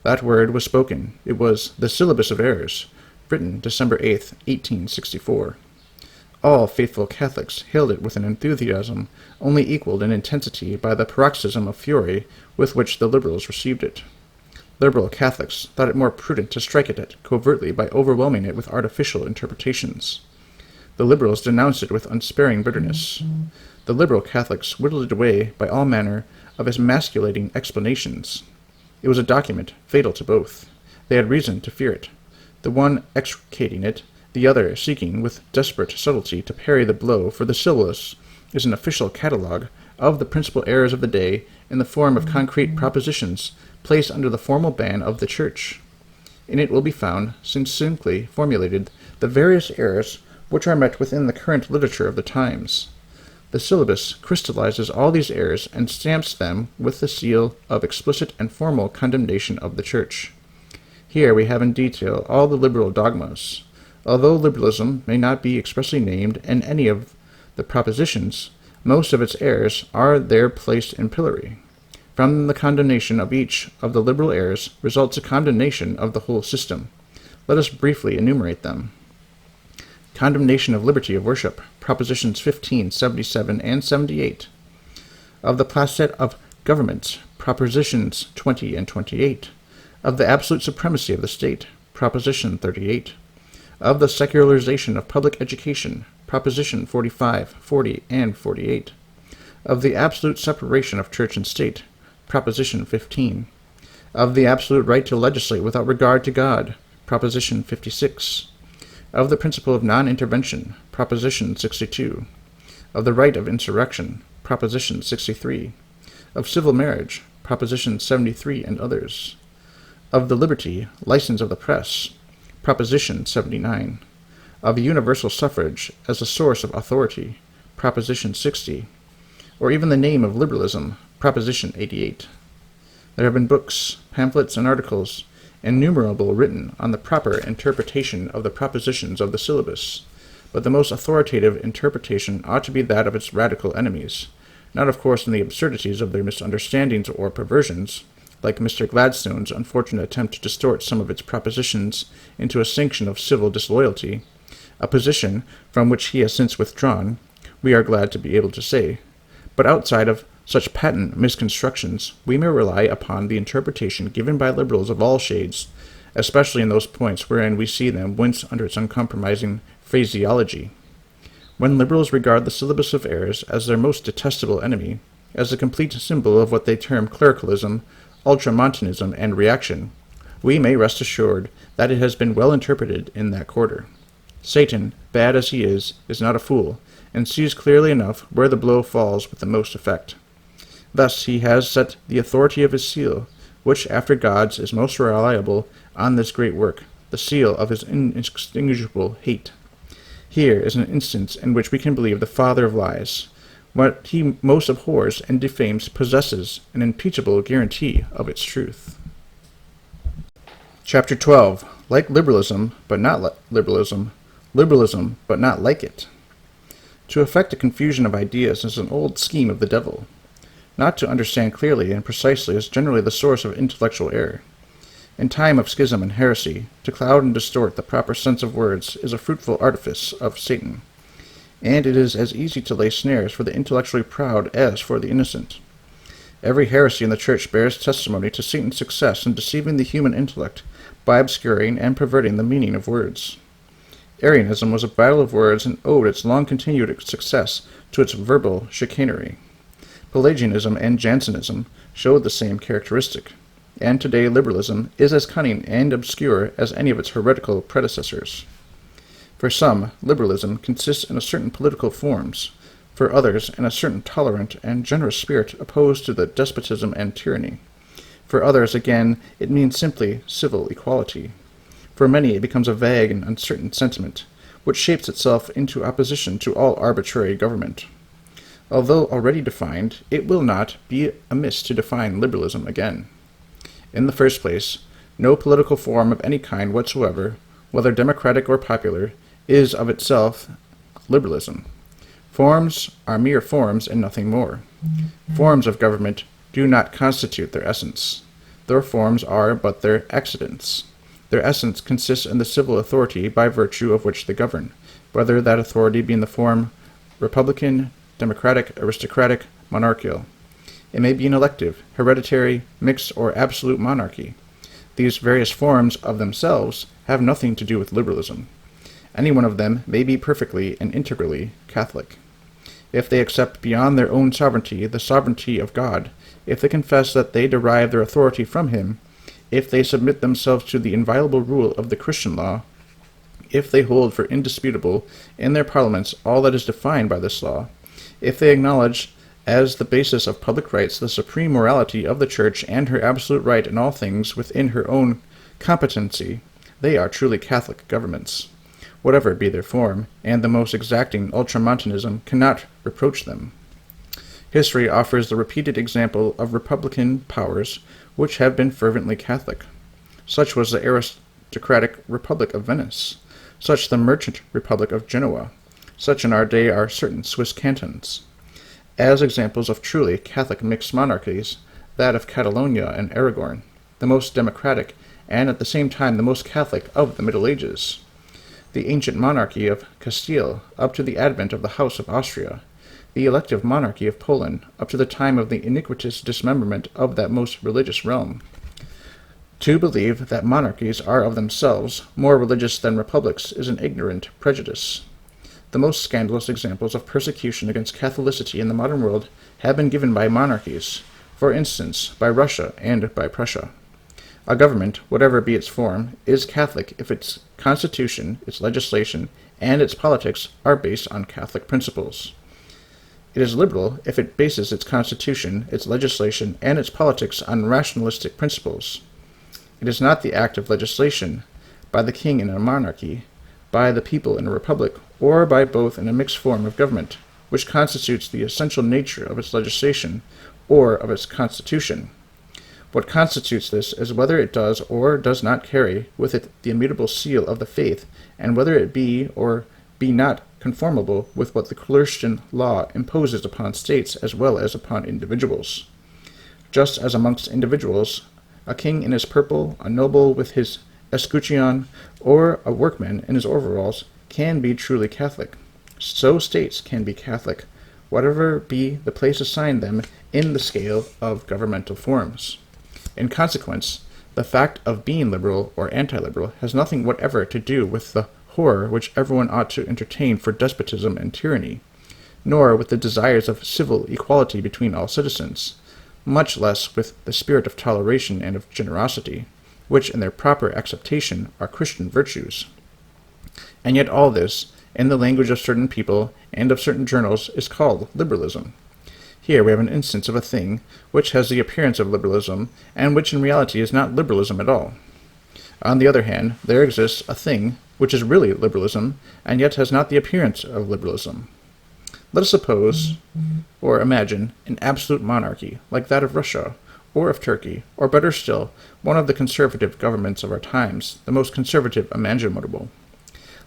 That word was spoken. It was the Syllabus of Errors, written December 8, 1864. All faithful Catholics hailed it with an enthusiasm only equaled in intensity by the paroxysm of fury with which the liberals received it. Liberal Catholics thought it more prudent to strike at it covertly by overwhelming it with artificial interpretations. The liberals denounced it with unsparing bitterness. The liberal Catholics whittled it away by all manner of emasculating explanations. It was a document fatal to both. They had reason to fear it, the one extricating it, the other seeking with desperate subtlety to parry the blow, for the syllabus is an official catalogue of the principal errors of the day in the form of concrete propositions placed under the formal ban of the Church. In it will be found, succinctly formulated, the various errors which are met within the current literature of the times. The syllabus crystallizes all these errors and stamps them with the seal of explicit and formal condemnation of the Church. Here we have in detail all the liberal dogmas. Although liberalism may not be expressly named in any of the propositions, most of its errors are there placed in pillory. From the condemnation of each of the liberal errors results a condemnation of the whole system. Let us briefly enumerate them. Condemnation of liberty of worship, propositions 15, 77, and 78. Of the placet of governments, propositions 20 and 28. Of the absolute supremacy of the state, proposition 38. Of the secularization of public education, proposition 45, 40, and 48. Of the absolute separation of church and state, proposition 15. Of the absolute right to legislate without regard to God, proposition 56. Of the principle of non-intervention, proposition 62. Of the right of insurrection, proposition 63. Of civil marriage, proposition 73 and others. Of the liberty, license of the press, proposition 79. Of universal suffrage as a source of authority, proposition 60. Or even the name of liberalism, proposition 88. There have been books, pamphlets, and articles innumerable written on the proper interpretation of the propositions of the syllabus, but the most authoritative interpretation ought to be that of its radical enemies, not of course in the absurdities of their misunderstandings or perversions, like Mr. Gladstone's unfortunate attempt to distort some of its propositions into a sanction of civil disloyalty, a position from which he has since withdrawn, we are glad to be able to say. But outside of such patent misconstructions, we may rely upon the interpretation given by liberals of all shades, especially in those points wherein we see them wince under its uncompromising phraseology. When liberals regard the syllabus of errors as their most detestable enemy, as a complete symbol of what they term clericalism, ultramontanism, and reaction, we may rest assured that it has been well interpreted in that quarter. Satan, bad as he is not a fool, and sees clearly enough where the blow falls with the most effect. Thus he has set the authority of his seal, which after God's is most reliable, on this great work, the seal of his inextinguishable hate. Here is an instance in which we can believe the father of lies. What he most abhors and defames possesses an impeachable guarantee of its truth. Chapter 12. Like liberalism, but not liberalism. Liberalism, but not like it. To effect a confusion of ideas is an old scheme of the devil. Not to understand clearly and precisely is generally the source of intellectual error. In time of schism and heresy, to cloud and distort the proper sense of words is a fruitful artifice of Satan, and it is as easy to lay snares for the intellectually proud as for the innocent. Every heresy in the Church bears testimony to Satan's success in deceiving the human intellect by obscuring and perverting the meaning of words. Arianism was a battle of words and owed its long-continued success to its verbal chicanery. Pelagianism and Jansenism showed the same characteristic, and today liberalism is as cunning and obscure as any of its heretical predecessors. For some, liberalism consists in a certain political forms, for others in a certain tolerant and generous spirit opposed to the despotism and tyranny. For others, again, it means simply civil equality. For many, it becomes a vague and uncertain sentiment, which shapes itself into opposition to all arbitrary government. Although already defined, it will not be amiss to define liberalism again. In the first place, no political form of any kind whatsoever, whether democratic or popular, is of itself liberalism. Forms are mere forms and nothing more. Forms of government do not constitute their essence. Their forms are but their accidents. Their essence consists in the civil authority by virtue of which they govern, whether that authority be in the form republican, democratic, aristocratic, monarchical. It may be an elective, hereditary, mixed, or absolute monarchy. These various forms of themselves have nothing to do with liberalism. Any one of them may be perfectly and integrally Catholic. If they accept beyond their own sovereignty the sovereignty of God, if they confess that they derive their authority from him, if they submit themselves to the inviolable rule of the Christian law, if they hold for indisputable in their parliaments all that is defined by this law, if they acknowledge as the basis of public rights the supreme morality of the Church and her absolute right in all things within her own competency, they are truly Catholic governments, whatever be their form, and the most exacting ultramontanism cannot reproach them. History offers the repeated example of republican powers which have been fervently Catholic. Such was the aristocratic Republic of Venice, such the merchant Republic of Genoa, such in our day are certain Swiss cantons. As examples of truly Catholic mixed monarchies, that of Catalonia and Aragon, the most democratic and at the same time the most Catholic of the Middle Ages. The ancient monarchy of Castile up to the advent of the House of Austria, the elective monarchy of Poland up to the time of the iniquitous dismemberment of that most religious realm. To believe that monarchies are of themselves more religious than republics is an ignorant prejudice. The most scandalous examples of persecution against Catholicity in the modern world have been given by monarchies, for instance, by Russia and by Prussia. A government, whatever be its form, is Catholic if its constitution, its legislation, and its politics are based on Catholic principles. It is liberal if it bases its constitution, its legislation, and its politics on rationalistic principles. It is not the act of legislation, by the king in a monarchy, by the people in a republic, or by both in a mixed form of government, which constitutes the essential nature of its legislation or of its constitution. What constitutes this is whether it does or does not carry with it the immutable seal of the faith, and whether it be or be not conformable with what the Christian law imposes upon states as well as upon individuals. Just as amongst individuals, a king in his purple, a noble with his escutcheon, or a workman in his overalls can be truly Catholic, so states can be Catholic, whatever be the place assigned them in the scale of governmental forms. In consequence, the fact of being liberal or anti-liberal has nothing whatever to do with the horror which everyone ought to entertain for despotism and tyranny, nor with the desires of civil equality between all citizens, much less with the spirit of toleration and of generosity, which in their proper acceptation are Christian virtues. And yet all this, in the language of certain people and of certain journals, is called liberalism. Here we have an instance of a thing which has the appearance of liberalism, and which in reality is not liberalism at all. On the other hand, there exists a thing which is really liberalism, and yet has not the appearance of liberalism. Let us suppose, or imagine, an absolute monarchy, like that of Russia, or of Turkey, or better still, one of the conservative governments of our times, the most conservative imaginable.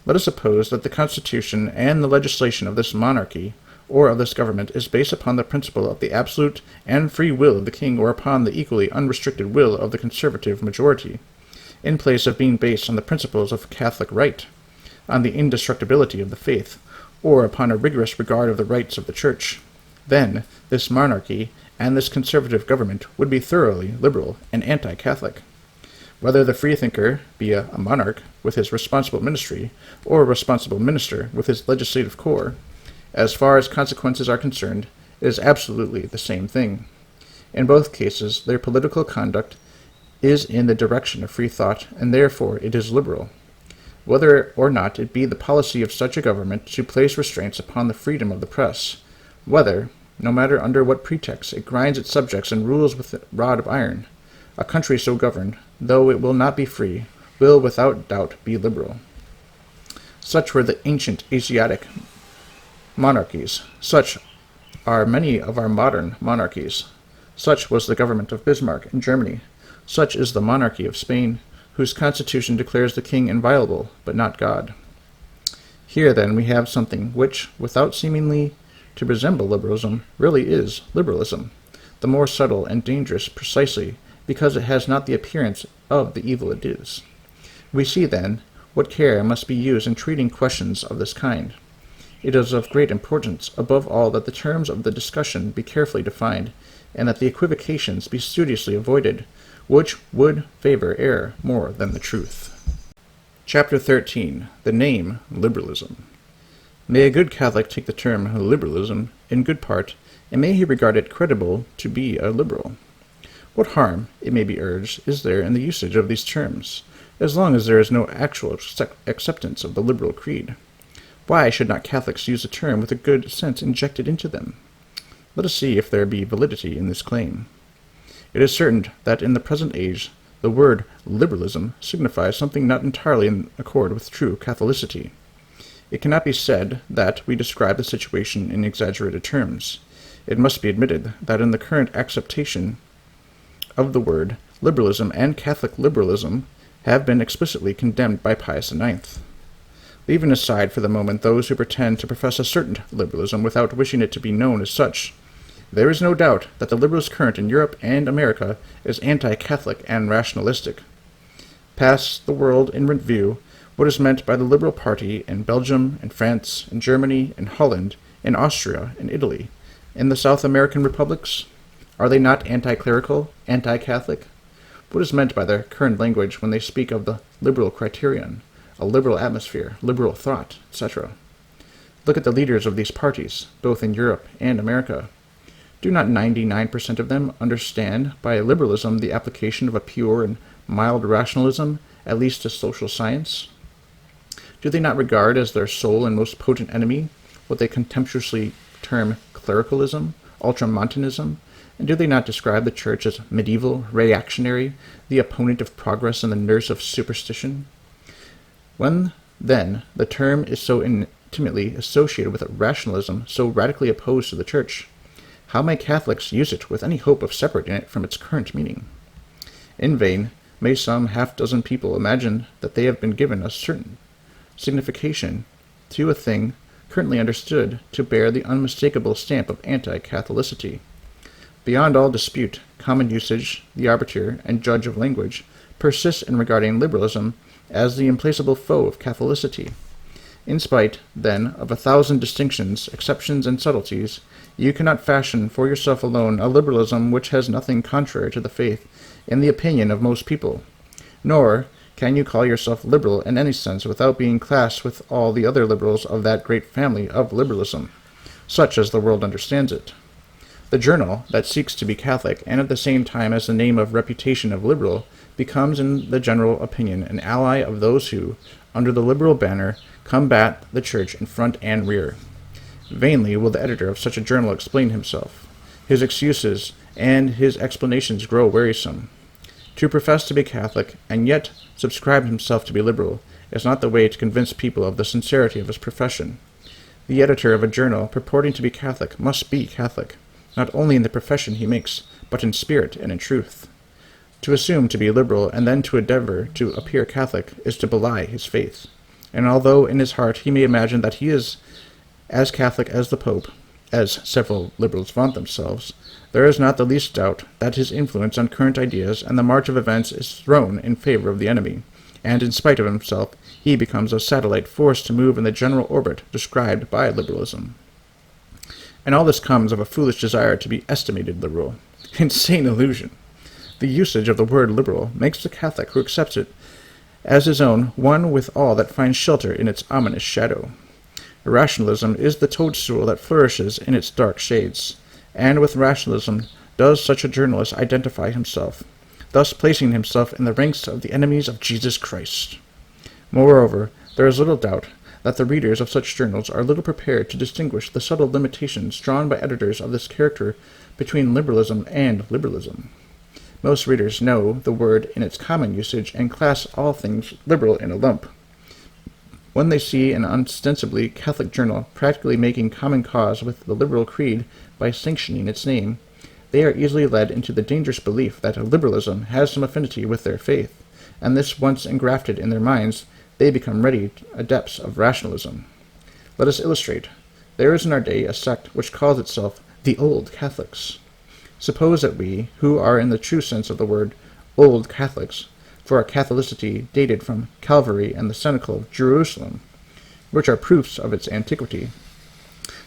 Let us suppose that the constitution and the legislation of this monarchy, or of this government, is based upon the principle of the absolute and free will of the king, or upon the equally unrestricted will of the conservative majority, in place of being based on the principles of Catholic right, on the indestructibility of the faith, or upon a rigorous regard of the rights of the Church. Then this monarchy and this conservative government would be thoroughly liberal and anti-Catholic. Whether the freethinker be a monarch with his responsible ministry, or a responsible minister with his legislative corps, as far as consequences are concerned, it is absolutely the same thing. In both cases, their political conduct is in the direction of free thought, and therefore it is liberal. Whether or not it be the policy of such a government to place restraints upon the freedom of the press, whether, no matter under what pretext, it grinds its subjects and rules with a rod of iron, a country so governed, though it will not be free, will without doubt be liberal. Such were the ancient Asiatic monarchies. Such are many of our modern monarchies. Such was the government of Bismarck in Germany. Such is the monarchy of Spain, whose constitution declares the king inviolable, but not God. Here, then, we have something which, without seemingly to resemble liberalism, really is liberalism, the more subtle and dangerous precisely because it has not the appearance of the evil it is. We see, then, what care must be used in treating questions of this kind. It is of great importance, above all, that the terms of the discussion be carefully defined, and that the equivocations be studiously avoided, which would favor error more than the truth. Chapter 13. The name Liberalism. May a good Catholic take the term liberalism in good part, and may he regard it credible to be a liberal. What harm, it may be urged, is there in the usage of these terms, as long as there is no actual acceptance of the liberal creed? Why should not Catholics use the term with a good sense injected into them? Let us see if there be validity in this claim. It is certain that in the present age the word liberalism signifies something not entirely in accord with true Catholicity. It cannot be said that we describe the situation in exaggerated terms. It must be admitted that in the current acceptation of the word, liberalism and Catholic liberalism have been explicitly condemned by Pius IX. Leaving aside for the moment those who pretend to profess a certain liberalism without wishing it to be known as such, there is no doubt that the liberalist current in Europe and America is anti-Catholic and rationalistic. Pass the world in review what is meant by the liberal party in Belgium, in France, in Germany, in Holland, in Austria, in Italy, in the South American republics. Are they not anti-clerical, anti-Catholic? What is meant by their current language when they speak of the liberal criterion, a liberal atmosphere, liberal thought, etc.? Look at the leaders of these parties, both in Europe and America. Do not 99% of them understand by liberalism the application of a pure and mild rationalism, at least to social science? Do they not regard as their sole and most potent enemy what they contemptuously term clericalism, ultramontanism? And do they not describe the Church as medieval, reactionary, the opponent of progress and the nurse of superstition? When, then, the term is so intimately associated with a rationalism so radically opposed to the Church, how may Catholics use it with any hope of separating it from its current meaning? In vain may some half-dozen people imagine that they have been given a certain signification to a thing currently understood to bear the unmistakable stamp of anti-Catholicity. Beyond all dispute, common usage, the arbiter and judge of language, persists in regarding liberalism as the implacable foe of Catholicity. In spite, then, of 1,000 distinctions, exceptions, and subtleties, you cannot fashion for yourself alone a liberalism which has nothing contrary to the faith in the opinion of most people, nor can you call yourself liberal in any sense without being classed with all the other liberals of that great family of liberalism, such as the world understands it. The journal that seeks to be Catholic, and at the same time as the name of reputation of liberal, becomes in the general opinion an ally of those who, under the liberal banner, combat the Church in front and rear. Vainly will the editor of such a journal explain himself. His excuses and his explanations grow wearisome. To profess to be Catholic, and yet subscribe himself to be liberal, is not the way to convince people of the sincerity of his profession. The editor of a journal purporting to be Catholic must be Catholic, not only in the profession he makes, but in spirit and in truth. To assume to be liberal and then to endeavor to appear Catholic is to belie his faith. And although in his heart he may imagine that he is as Catholic as the Pope, as several liberals vaunt themselves, there is not the least doubt that his influence on current ideas and the march of events is thrown in favor of the enemy, and in spite of himself he becomes a satellite forced to move in the general orbit described by liberalism. And all this comes of a foolish desire to be estimated liberal. Insane illusion! The usage of the word liberal makes the Catholic who accepts it as his own one with all that finds shelter in its ominous shadow. Rationalism is the toadstool that flourishes in its dark shades, and with rationalism does such a journalist identify himself, thus placing himself in the ranks of the enemies of Jesus Christ. Moreover, there is little doubt that the readers of such journals are little prepared to distinguish the subtle limitations drawn by editors of this character between liberalism and liberalism. Most readers know the word in its common usage and class all things liberal in a lump. When they see an ostensibly Catholic journal practically making common cause with the liberal creed by sanctioning its name, they are easily led into the dangerous belief that liberalism has some affinity with their faith, and this once engrafted in their minds, they become ready adepts of rationalism. Let us illustrate. There is in our day a sect which calls itself the Old Catholics. Suppose that we, who are in the true sense of the word Old Catholics, for our Catholicity dated from Calvary and the Cenacle of Jerusalem, which are proofs of its antiquity,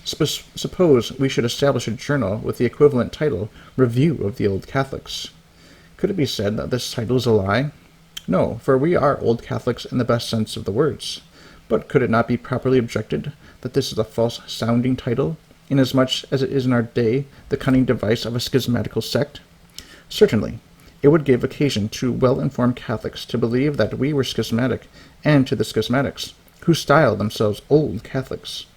suppose we should establish a journal with the equivalent title, Review of the Old Catholics. Could it be said that this title is a lie? No, for we are Old Catholics in the best sense of the words. But could it not be properly objected that this is a false-sounding title, inasmuch as it is in our day the cunning device of a schismatical sect? Certainly. It would give occasion to well-informed Catholics to believe that we were schismatic, and to the schismatics, who style themselves Old Catholics,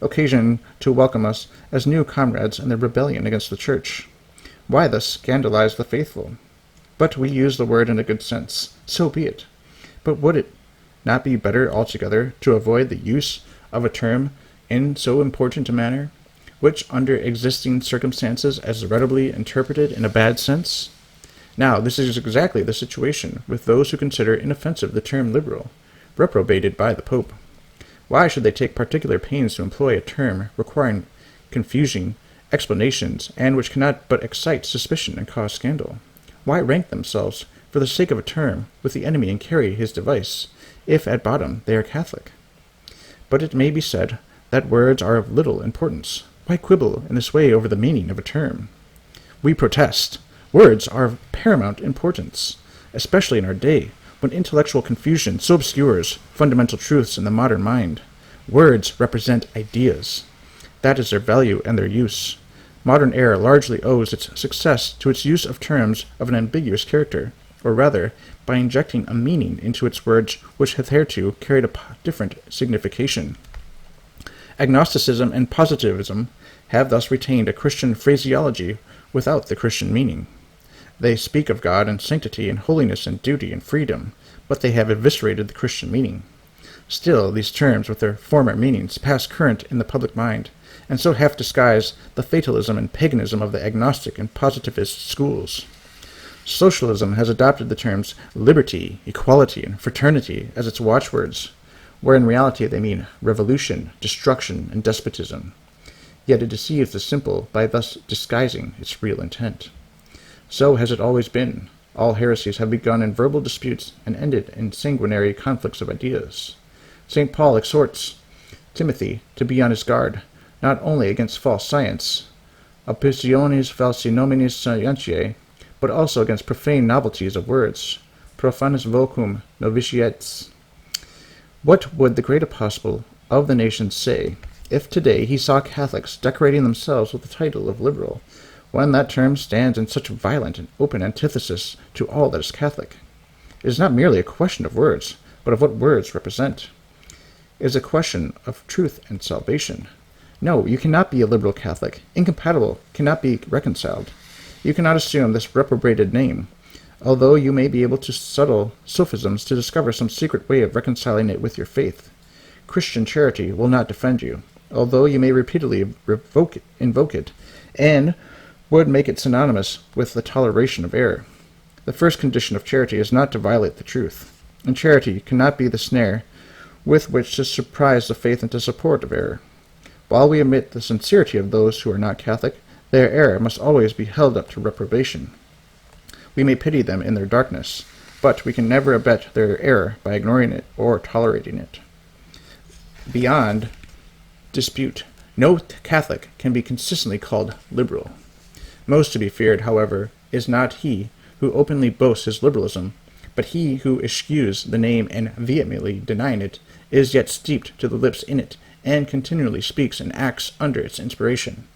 occasion to welcome us as new comrades in their rebellion against the Church. Why thus scandalize the faithful? But we use the word in a good sense. So be it. But would it not be better altogether to avoid the use of a term in so important a manner, which under existing circumstances is readily interpreted in a bad sense? Now, this is exactly the situation with those who consider inoffensive the term liberal, reprobated by the Pope. Why should they take particular pains to employ a term requiring confusing explanations, and which cannot but excite suspicion and cause scandal? Why rank themselves, for the sake of a term, with the enemy and carry his device, if at bottom they are Catholic? But it may be said that words are of little importance. Why quibble in this way over the meaning of a term? We protest. Words are of paramount importance, especially in our day, when intellectual confusion so obscures fundamental truths in the modern mind. Words represent ideas. That is their value and their use. Modern era largely owes its success to its use of terms of an ambiguous character, or rather, by injecting a meaning into its words which hitherto carried a different signification. Agnosticism and positivism have thus retained a Christian phraseology without the Christian meaning. They speak of God and sanctity and holiness and duty and freedom, but they have eviscerated the Christian meaning. Still, these terms with their former meanings pass current in the public mind, and so half disguise the fatalism and paganism of the agnostic and positivist schools. Socialism has adopted the terms liberty, equality, and fraternity as its watchwords, where in reality they mean revolution, destruction, and despotism. Yet it deceives the simple by thus disguising its real intent. So has it always been. All heresies have begun in verbal disputes and ended in sanguinary conflicts of ideas. St. Paul exhorts Timothy to be on his guard, not only against false science, oppositiones falsinominis scientiae, but also against profane novelties of words, profanus vocum novitiates. What would the great apostle of the nations say if today he saw Catholics decorating themselves with the title of liberal, when that term stands in such violent and open antithesis to all that is Catholic? It is not merely a question of words, but of what words represent. It is a question of truth and salvation. No, you cannot be a liberal Catholic. Incompatible cannot be reconciled. You cannot assume this reprobated name although you may be able to subtle sophisms to discover some secret way of reconciling it with your faith. Christian charity will not defend you, although you may repeatedly invoke it, and would make it synonymous with the toleration of error. The first condition of charity is not to violate the truth, and charity cannot be the snare with which to surprise the faith into support of error. While we admit the sincerity of those who are not Catholic, their error must always be held up to reprobation. We may pity them in their darkness, but we can never abet their error by ignoring it or tolerating it. Beyond dispute, no Catholic can be consistently called liberal. Most to be feared, however, is not he who openly boasts his liberalism, but he who eschews the name and vehemently denying it, is yet steeped to the lips in it, and continually speaks and acts under its inspiration.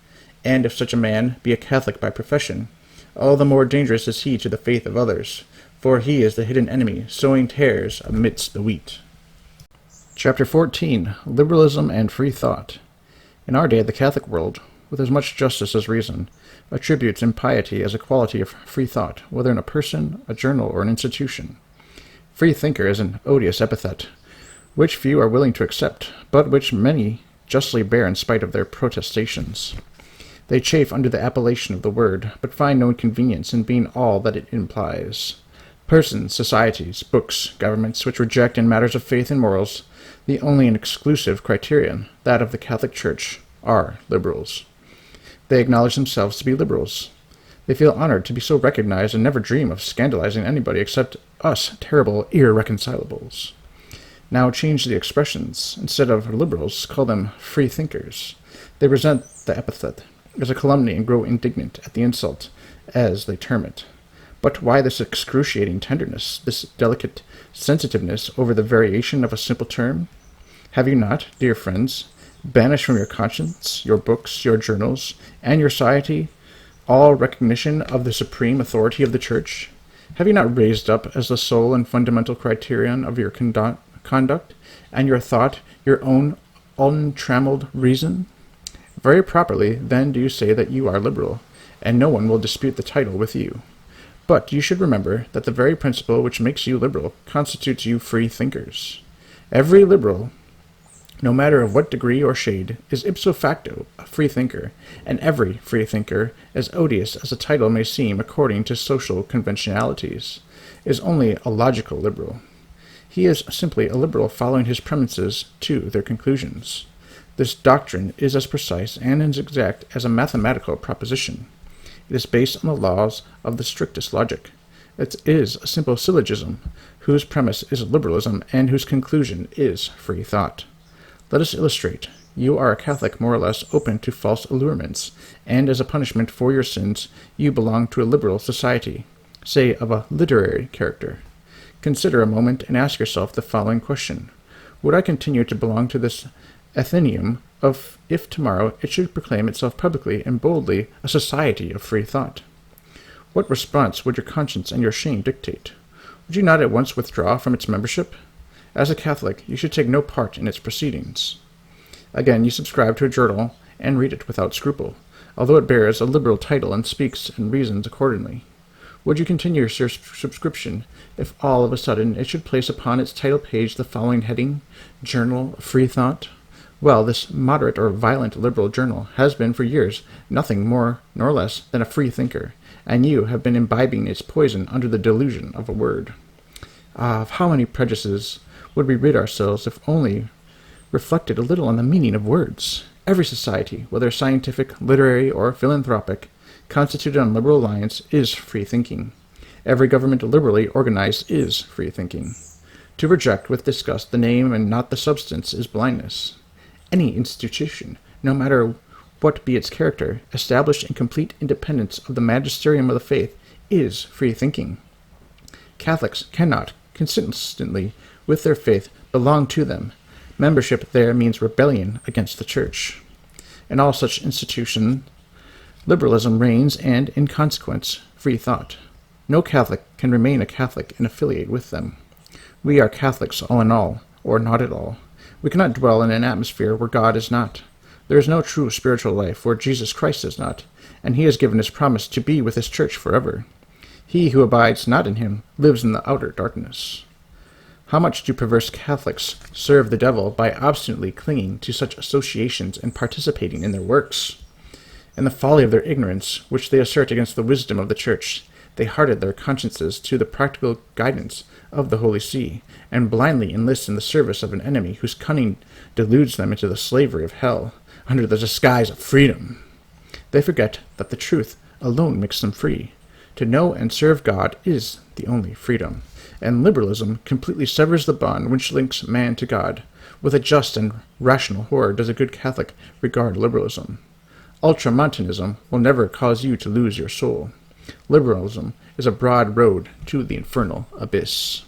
And if such a man be a Catholic by profession, all the more dangerous is he to the faith of others, for he is the hidden enemy, sowing tares amidst the wheat. Chapter 14. Liberalism and Free-Thought. In our day, the Catholic world, with as much justice as reason, attributes impiety as a quality of free thought, whether in a person, a journal, or an institution. Free thinker is an odious epithet, which few are willing to accept, but which many justly bear in spite of their protestations. They chafe under the appellation of the word, but find no convenience in being all that it implies. Persons, societies, books, governments which reject in matters of faith and morals the only and exclusive criterion, that of the Catholic Church, are liberals. They acknowledge themselves to be liberals. They feel honored to be so recognized and never dream of scandalizing anybody except us terrible irreconcilables. Now change the expressions. Instead of liberals, call them free thinkers. They resent the epithet as a calumny and grow indignant at the insult, as they term it. But why this excruciating tenderness, this delicate sensitiveness over the variation of a simple term? Have you not, dear friends, banished from your conscience, your books, your journals, and your society all recognition of the supreme authority of the Church? Have you not raised up as the sole and fundamental criterion of your conduct, and your thought, your own untrammeled reason? Very properly, then, do you say that you are liberal, and no one will dispute the title with you. But you should remember that the very principle which makes you liberal constitutes you free thinkers. Every liberal, no matter of what degree or shade, is ipso facto a free thinker, and every free thinker, as odious as the title may seem according to social conventionalities, is only a logical liberal. He is simply a liberal following his premises to their conclusions. This doctrine is as precise and as exact as a mathematical proposition. It is based on the laws of the strictest logic. It is a simple syllogism, whose premise is liberalism and whose conclusion is free thought. Let us illustrate. You are a Catholic more or less open to false allurements, and as a punishment for your sins, you belong to a liberal society, say of a literary character. Consider a moment and ask yourself the following question. Would I continue to belong to this Athenaeum if tomorrow it should proclaim itself publicly and boldly a society of free thought? What response would your conscience and your shame dictate? Would you not at once withdraw from its membership? As a Catholic, you should take no part in its proceedings. Again, you subscribe to a journal and read it without scruple, although it bears a liberal title and speaks and reasons accordingly. Would you continue your subscription if all of a sudden it should place upon its title page the following heading, Journal of Free Thought? Well, this moderate or violent liberal journal has been for years nothing more nor less than a free thinker, and you have been imbibing its poison under the delusion of a word. Of how many prejudices would we rid ourselves if only reflected a little on the meaning of words? Every society, whether scientific, literary, or philanthropic, constituted on liberal lines is free thinking. Every government liberally organized is free thinking. To reject with disgust the name and not the substance is blindness. Any institution, no matter what be its character, established in complete independence of the magisterium of the faith, is free thinking. Catholics cannot, consistently with their faith, belong to them. Membership there means rebellion against the Church. In all such institutions, liberalism reigns and, in consequence, free thought. No Catholic can remain a Catholic and affiliate with them. We are Catholics all in all, or not at all. We cannot dwell in an atmosphere where God is not. There is no true spiritual life where Jesus Christ is not, and he has given his promise to be with his Church forever. He who abides not in him lives in the outer darkness. How much do perverse Catholics serve the devil by obstinately clinging to such associations and participating in their works? In the folly of their ignorance, which they assert against the wisdom of the Church, they harden their consciences to the practical guidance of the Holy See, and blindly enlist in the service of an enemy whose cunning deludes them into the slavery of hell, under the disguise of freedom. They forget that the truth alone makes them free. To know and serve God is the only freedom, and liberalism completely severs the bond which links man to God. With a just and rational horror does a good Catholic regard liberalism. Ultramontanism will never cause you to lose your soul. Liberalism is a broad road to the infernal abyss.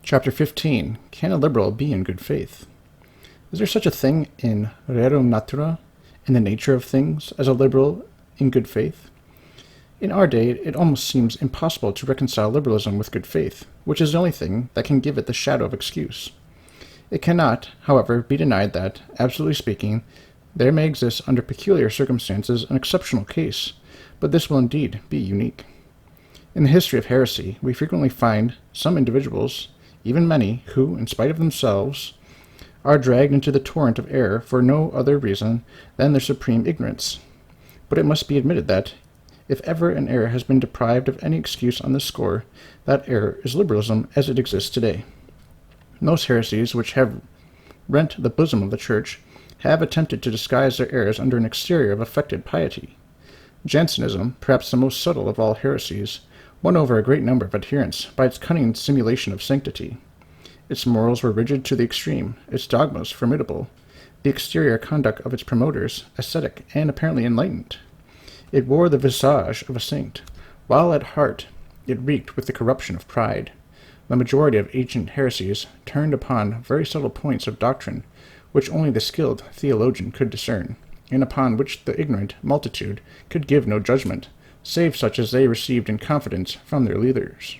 Chapter 15. Can a liberal be in good faith? Is there such a thing in rerum natura, in the nature of things, as a liberal in good faith? In our day, it almost seems impossible to reconcile liberalism with good faith, which is the only thing that can give it the shadow of excuse. It cannot, however, be denied that, absolutely speaking, there may exist under peculiar circumstances an exceptional case, but this will indeed be unique. In the history of heresy, we frequently find some individuals, even many, who, in spite of themselves, are dragged into the torrent of error for no other reason than their supreme ignorance. But it must be admitted that, if ever an error has been deprived of any excuse on this score, that error is liberalism as it exists today. Most heresies which have rent the bosom of the Church have attempted to disguise their errors under an exterior of affected piety. Jansenism, perhaps the most subtle of all heresies, won over a great number of adherents by its cunning simulation of sanctity. Its morals were rigid to the extreme, its dogmas formidable, the exterior conduct of its promoters ascetic and apparently enlightened. It wore the visage of a saint, while at heart it reeked with the corruption of pride. The majority of ancient heresies turned upon very subtle points of doctrine, which only the skilled theologian could discern, and upon which the ignorant multitude could give no judgment, save such as they received in confidence from their leaders.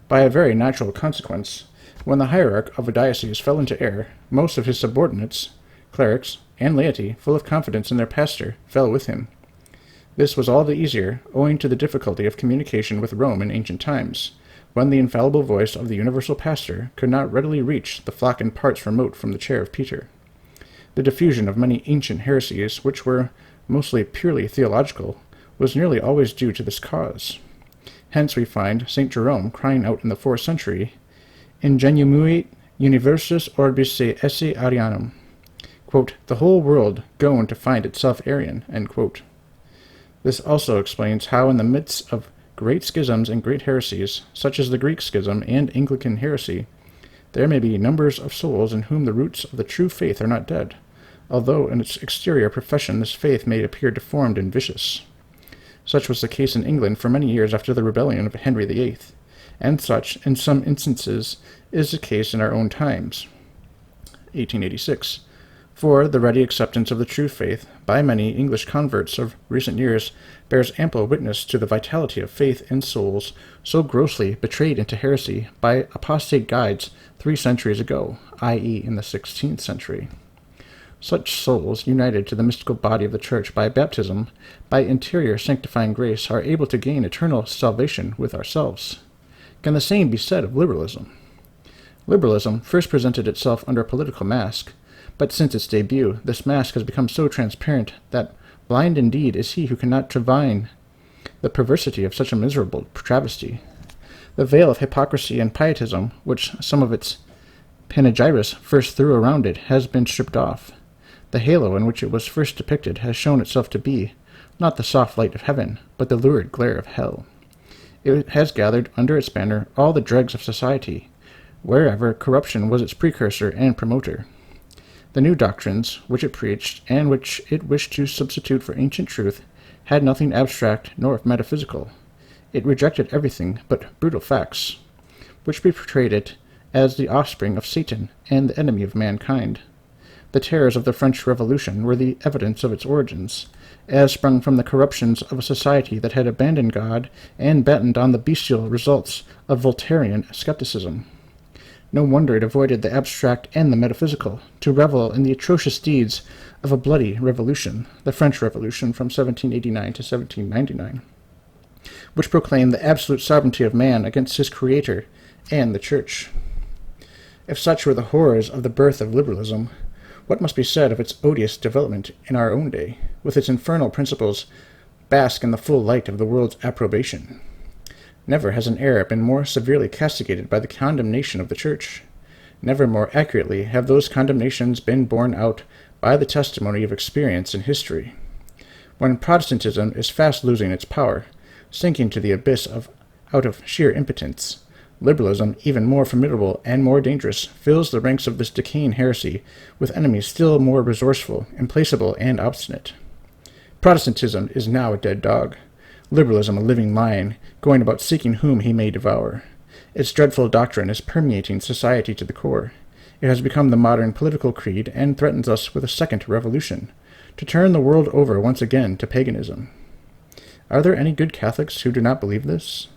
By a very natural consequence, when the hierarch of a diocese fell into error, most of his subordinates, clerics, and laity, full of confidence in their pastor, fell with him. This was all the easier, owing to the difficulty of communication with Rome in ancient times, when the infallible voice of the universal pastor could not readily reach the flock in parts remote from the chair of Peter. The diffusion of many ancient heresies, which were mostly purely theological, was nearly always due to this cause. Hence we find St. Jerome crying out in the 4th century, Ingenumuit universus orbis se esse Arianum, quote, the whole world going to find itself Arian, end quote. This also explains how in the midst of great schisms and great heresies, such as the Greek schism and Anglican heresy, there may be numbers of souls in whom the roots of the true faith are not dead, although in its exterior profession this faith may appear deformed and vicious. Such was the case in England for many years after the rebellion of Henry VIII, and such, in some instances, is the case in our own times. 1886. For the ready acceptance of the true faith by many English converts of recent years bears ample witness to the vitality of faith in souls so grossly betrayed into heresy by apostate guides 3 centuries ago, i.e. in the 16th century. Such souls, united to the mystical body of the Church by baptism, by interior sanctifying grace, are able to gain eternal salvation with ourselves. Can the same be said of liberalism? Liberalism first presented itself under a political mask, but since its debut, this mask has become so transparent that blind indeed is he who cannot divine the perversity of such a miserable travesty. The veil of hypocrisy and pietism, which some of its panegyrists first threw around it, has been stripped off. The halo in which it was first depicted has shown itself to be, not the soft light of heaven, but the lurid glare of hell. It has gathered under its banner all the dregs of society, wherever corruption was its precursor and promoter. The new doctrines which it preached, and which it wished to substitute for ancient truth, had nothing abstract nor metaphysical. It rejected everything but brutal facts, which portrayed it as the offspring of Satan and the enemy of mankind. The terrors of the French Revolution were the evidence of its origins, as sprung from the corruptions of a society that had abandoned God and battened on the bestial results of Voltairean skepticism. No wonder it avoided the abstract and the metaphysical, to revel in the atrocious deeds of a bloody revolution, the French Revolution from 1789 to 1799. which proclaim the absolute sovereignty of man against his creator and the church. If such were the horrors of the birth of liberalism, what must be said of its odious development in our own day, with its infernal principles bask in the full light of the world's approbation? Never has an error been more severely castigated by the condemnation of the Church. Never more accurately have those condemnations been borne out by the testimony of experience and history. When Protestantism is fast losing its power, sinking to the abyss out of sheer impotence, liberalism, even more formidable and more dangerous, fills the ranks of this decaying heresy with enemies still more resourceful, implacable, and obstinate. Protestantism is now a dead dog, liberalism a living lion, going about seeking whom he may devour. Its dreadful doctrine is permeating society to the core. It has become the modern political creed and threatens us with a second revolution, to turn the world over once again to paganism. Are there any good Catholics who do not believe this?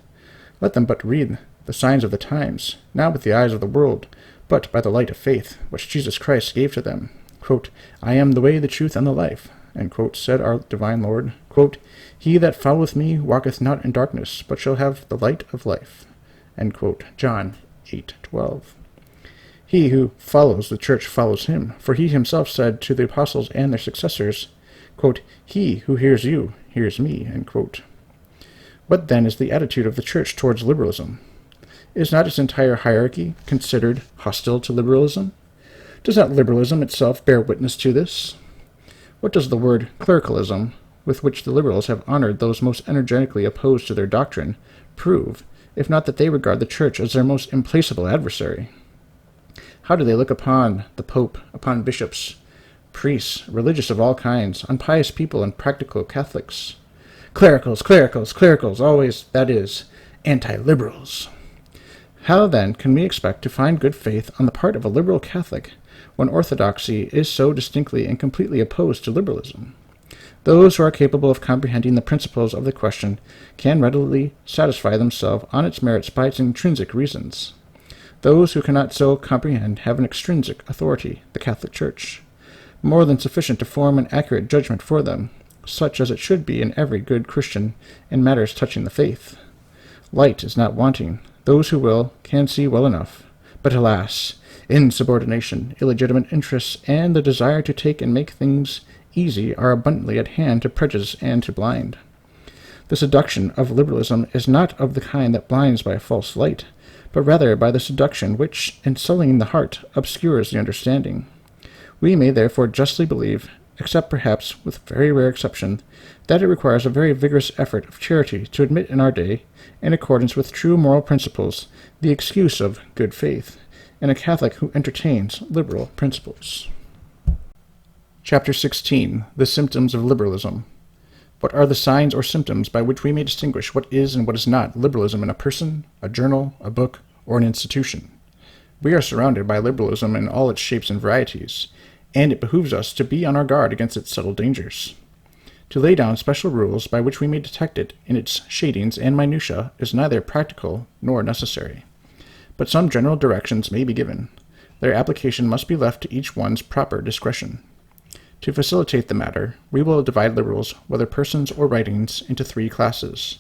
Let them but read the signs of the times, not with the eyes of the world, but by the light of faith, which Jesus Christ gave to them. Quote, "I am the way, the truth, and the life," and quote, said our divine Lord. Quote, "He that followeth me walketh not in darkness, but shall have the light of life." End quote. John 8:12. He who follows the church follows him, for he himself said to the apostles and their successors, quote, "He who hears you hears me." End quote. What then is the attitude of the church towards liberalism? Is not its entire hierarchy considered hostile to liberalism? Does not liberalism itself bear witness to this? What does the word clericalism, with which the liberals have honored those most energetically opposed to their doctrine, prove, if not that they regard the church as their most implacable adversary? How do they look upon the Pope, upon bishops, priests, religious of all kinds, on pious people and practical Catholics? Clericals, clericals, clericals, always, that is, anti-liberals. How, then, can we expect to find good faith on the part of a liberal Catholic when orthodoxy is so distinctly and completely opposed to liberalism? Those who are capable of comprehending the principles of the question can readily satisfy themselves on its merits by its intrinsic reasons. Those who cannot so comprehend have an extrinsic authority, the Catholic Church, more than sufficient to form an accurate judgment for them, such as it should be in every good Christian in matters touching the faith. Light is not wanting. Those who will can see well enough. But alas, insubordination, illegitimate interests, and the desire to take and make things easy are abundantly at hand to prejudice and to blind. The seduction of liberalism is not of the kind that blinds by a false light, but rather by the seduction which, in sullying the heart, obscures the understanding. We may therefore justly believe, except perhaps with very rare exception, that it requires a very vigorous effort of charity to admit in our day, in accordance with true moral principles, the excuse of good faith, in a Catholic who entertains liberal principles. Chapter 16. The Symptoms of Liberalism. What are the signs or symptoms by which we may distinguish what is and what is not liberalism in a person, a journal, a book, or an institution? We are surrounded by liberalism in all its shapes and varieties, and it behooves us to be on our guard against its subtle dangers. To lay down special rules by which we may detect it in its shadings and minutiae is neither practical nor necessary. But some general directions may be given. Their application must be left to each one's proper discretion. To facilitate the matter, we will divide liberals, whether persons or writings, into three classes.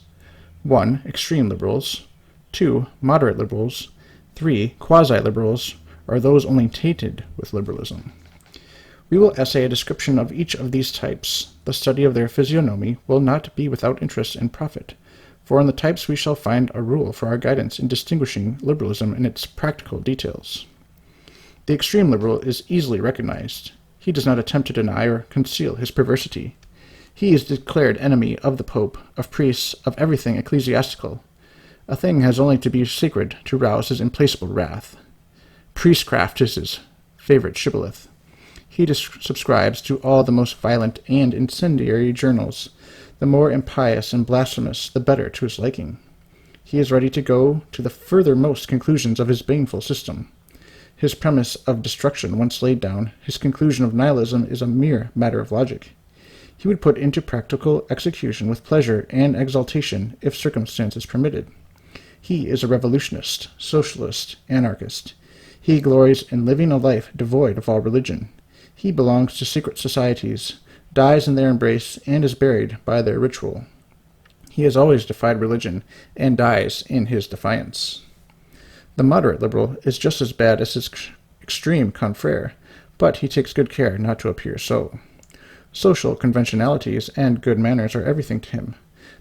1. Extreme liberals. 2. Moderate liberals. 3. Quasi-liberals, or those only tainted with liberalism. We will essay a description of each of these types. The study of their physiognomy will not be without interest and profit, for in the types we shall find a rule for our guidance in distinguishing liberalism in its practical details. The extreme liberal is easily recognized. He does not attempt to deny or conceal his perversity. He is declared enemy of the Pope, of priests, of everything ecclesiastical. A thing has only to be sacred to rouse his implacable wrath. Priestcraft is his favorite shibboleth. He subscribes to all the most violent and incendiary journals. The more impious and blasphemous, the better to his liking. He is ready to go to the furthermost conclusions of his baneful system. His premise of destruction once laid down, his conclusion of nihilism is a mere matter of logic. He would put into practical execution with pleasure and exultation if circumstances permitted. He is a revolutionist, socialist, anarchist. He glories in living a life devoid of all religion. He belongs to secret societies, dies in their embrace, and is buried by their ritual. He has always defied religion and dies in his defiance. The moderate liberal is just as bad as his extreme confrere, but he takes good care not to appear so. Social conventionalities and good manners are everything to him.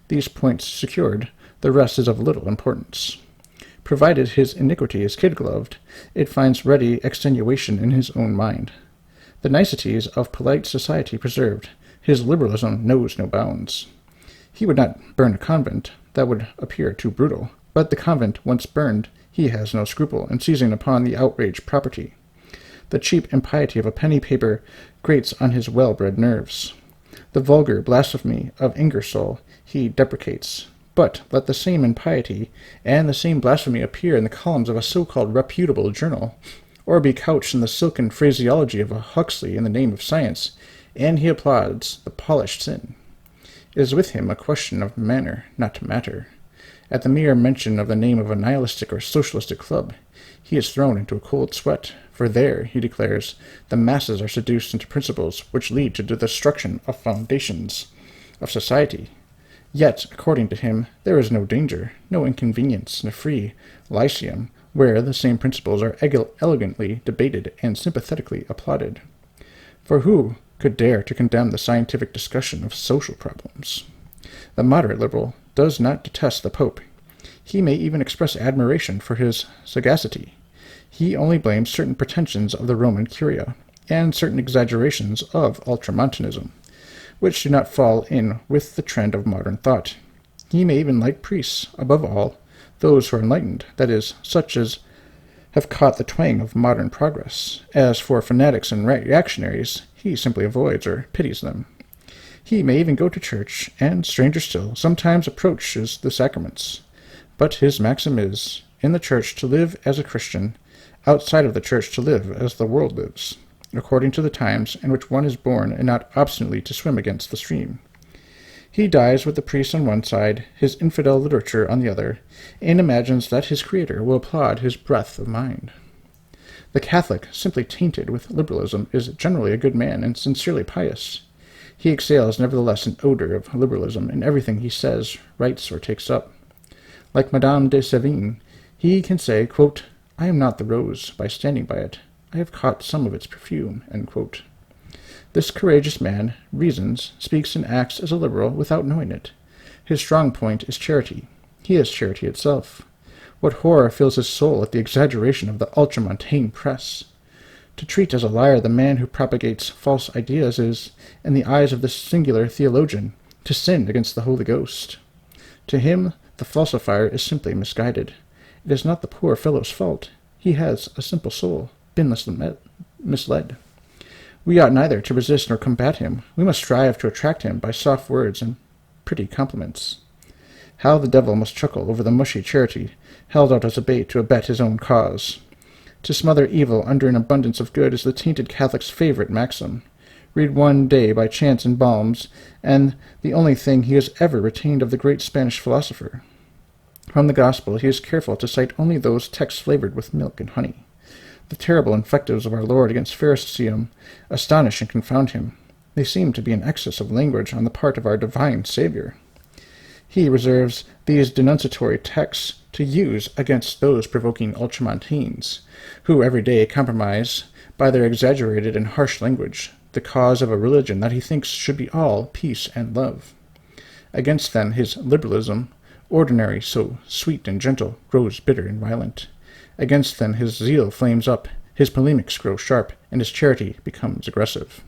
These points secured, the rest is of little importance. Provided his iniquity is kid-gloved, it finds ready extenuation in his own mind. The niceties of polite society preserved, his liberalism knows no bounds. He would not burn a convent, that would appear too brutal, but the convent once burned, he has no scruple in seizing upon the outraged property. The cheap impiety of a penny paper grates on his well-bred nerves. The vulgar blasphemy of Ingersoll he deprecates. But let the same impiety and the same blasphemy appear in the columns of a so-called reputable journal, or be couched in the silken phraseology of a Huxley in the name of science, and he applauds the polished sin. It is with him a question of manner, not matter. At the mere mention of the name of a nihilistic or socialistic club, he is thrown into a cold sweat, for there, he declares, the masses are seduced into principles which lead to the destruction of foundations of society. Yet, according to him, there is no danger, no inconvenience in a free lyceum, where the same principles are elegantly debated and sympathetically applauded. For who could dare to condemn the scientific discussion of social problems? The moderate liberal does not detest the Pope. He may even express admiration for his sagacity. He only blames certain pretensions of the Roman Curia, and certain exaggerations of ultramontanism, which do not fall in with the trend of modern thought. He may even like priests, above all, those who are enlightened, that is, such as have caught the twang of modern progress. As for fanatics and reactionaries, he simply avoids or pities them. He may even go to church, and, stranger still, sometimes approaches the sacraments. But his maxim is, in the church to live as a Christian, outside of the church to live as the world lives, according to the times in which one is born, and not obstinately to swim against the stream. He dies with the priest on one side, his infidel literature on the other, and imagines that his Creator will applaud his breadth of mind. The Catholic, simply tainted with liberalism, is generally a good man and sincerely pious. He exhales nevertheless an odor of liberalism in everything he says, writes, or takes up. Like Madame de Sévigné, he can say, quote, "I am not the rose, by standing by it. I have caught some of its perfume." End quote. This courageous man reasons, speaks, and acts as a liberal without knowing it. His strong point is charity. He is charity itself. What horror fills his soul at the exaggeration of the ultramontane press! To treat as a liar the man who propagates false ideas is, in the eyes of this singular theologian, to sin against the Holy Ghost. To him, the falsifier is simply misguided. It is not the poor fellow's fault. He has a simple soul, been misled. We ought neither to resist nor combat him. We must strive to attract him by soft words and pretty compliments. How the devil must chuckle over the mushy charity held out as a bait to abet his own cause. To smother evil under an abundance of good is the tainted Catholic's favorite maxim. Read one day by chance in Balmes, and the only thing he has ever retained of the great Spanish philosopher. From the Gospel he is careful to cite only those texts flavored with milk and honey. The terrible invectives of our Lord against Pharisaism astonish and confound him. They seem to be an excess of language on the part of our divine Saviour. He reserves these denunciatory texts to use against those provoking ultramontanes, who every day compromise, by their exaggerated and harsh language, the cause of a religion that he thinks should be all peace and love. Against then his liberalism, ordinary so sweet and gentle, grows bitter and violent. Against then his zeal flames up, his polemics grow sharp, and his charity becomes aggressive.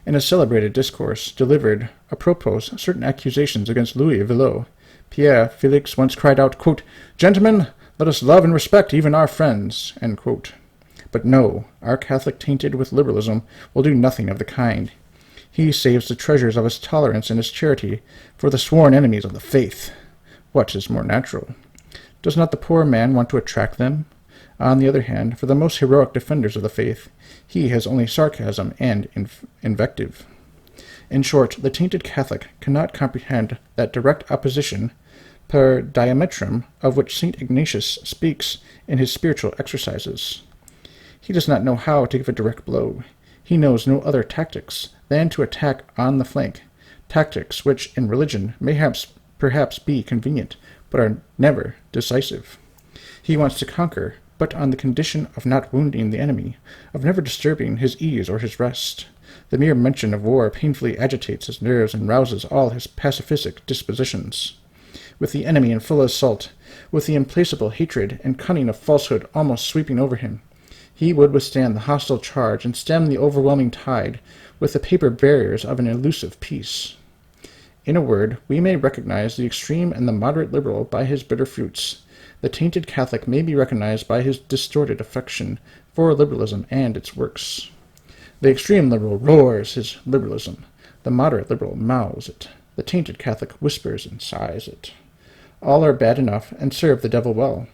In a celebrated discourse delivered apropos certain accusations against Louis Villot, Pierre Felix once cried out, quote, "Gentlemen, let us love and respect even our friends." End quote. But no, our Catholic tainted with liberalism will do nothing of the kind. He saves the treasures of his tolerance and his charity for the sworn enemies of the faith. What is more natural? Does not the poor man want to attract them? On the other hand, for the most heroic defenders of the faith, he has only sarcasm and invective. In short, the tainted Catholic cannot comprehend that direct opposition per diametrum of which St. Ignatius speaks in his spiritual exercises. He does not know how to give a direct blow. He knows no other tactics than to attack on the flank, tactics which in religion perhaps be convenient, but are never decisive. He wants to conquer, but on the condition of not wounding the enemy, of never disturbing his ease or his rest. The mere mention of war painfully agitates his nerves and rouses all his pacific dispositions. With the enemy in full assault, with the implacable hatred and cunning of falsehood almost sweeping over him, he would withstand the hostile charge and stem the overwhelming tide with the paper barriers of an elusive peace. In a word, we may recognize the extreme and the moderate liberal by his bitter fruits. The tainted Catholic may be recognized by his distorted affection for liberalism and its works. The extreme liberal roars his liberalism. The moderate liberal mouths it. The tainted Catholic whispers and sighs it. All are bad enough and serve the devil well.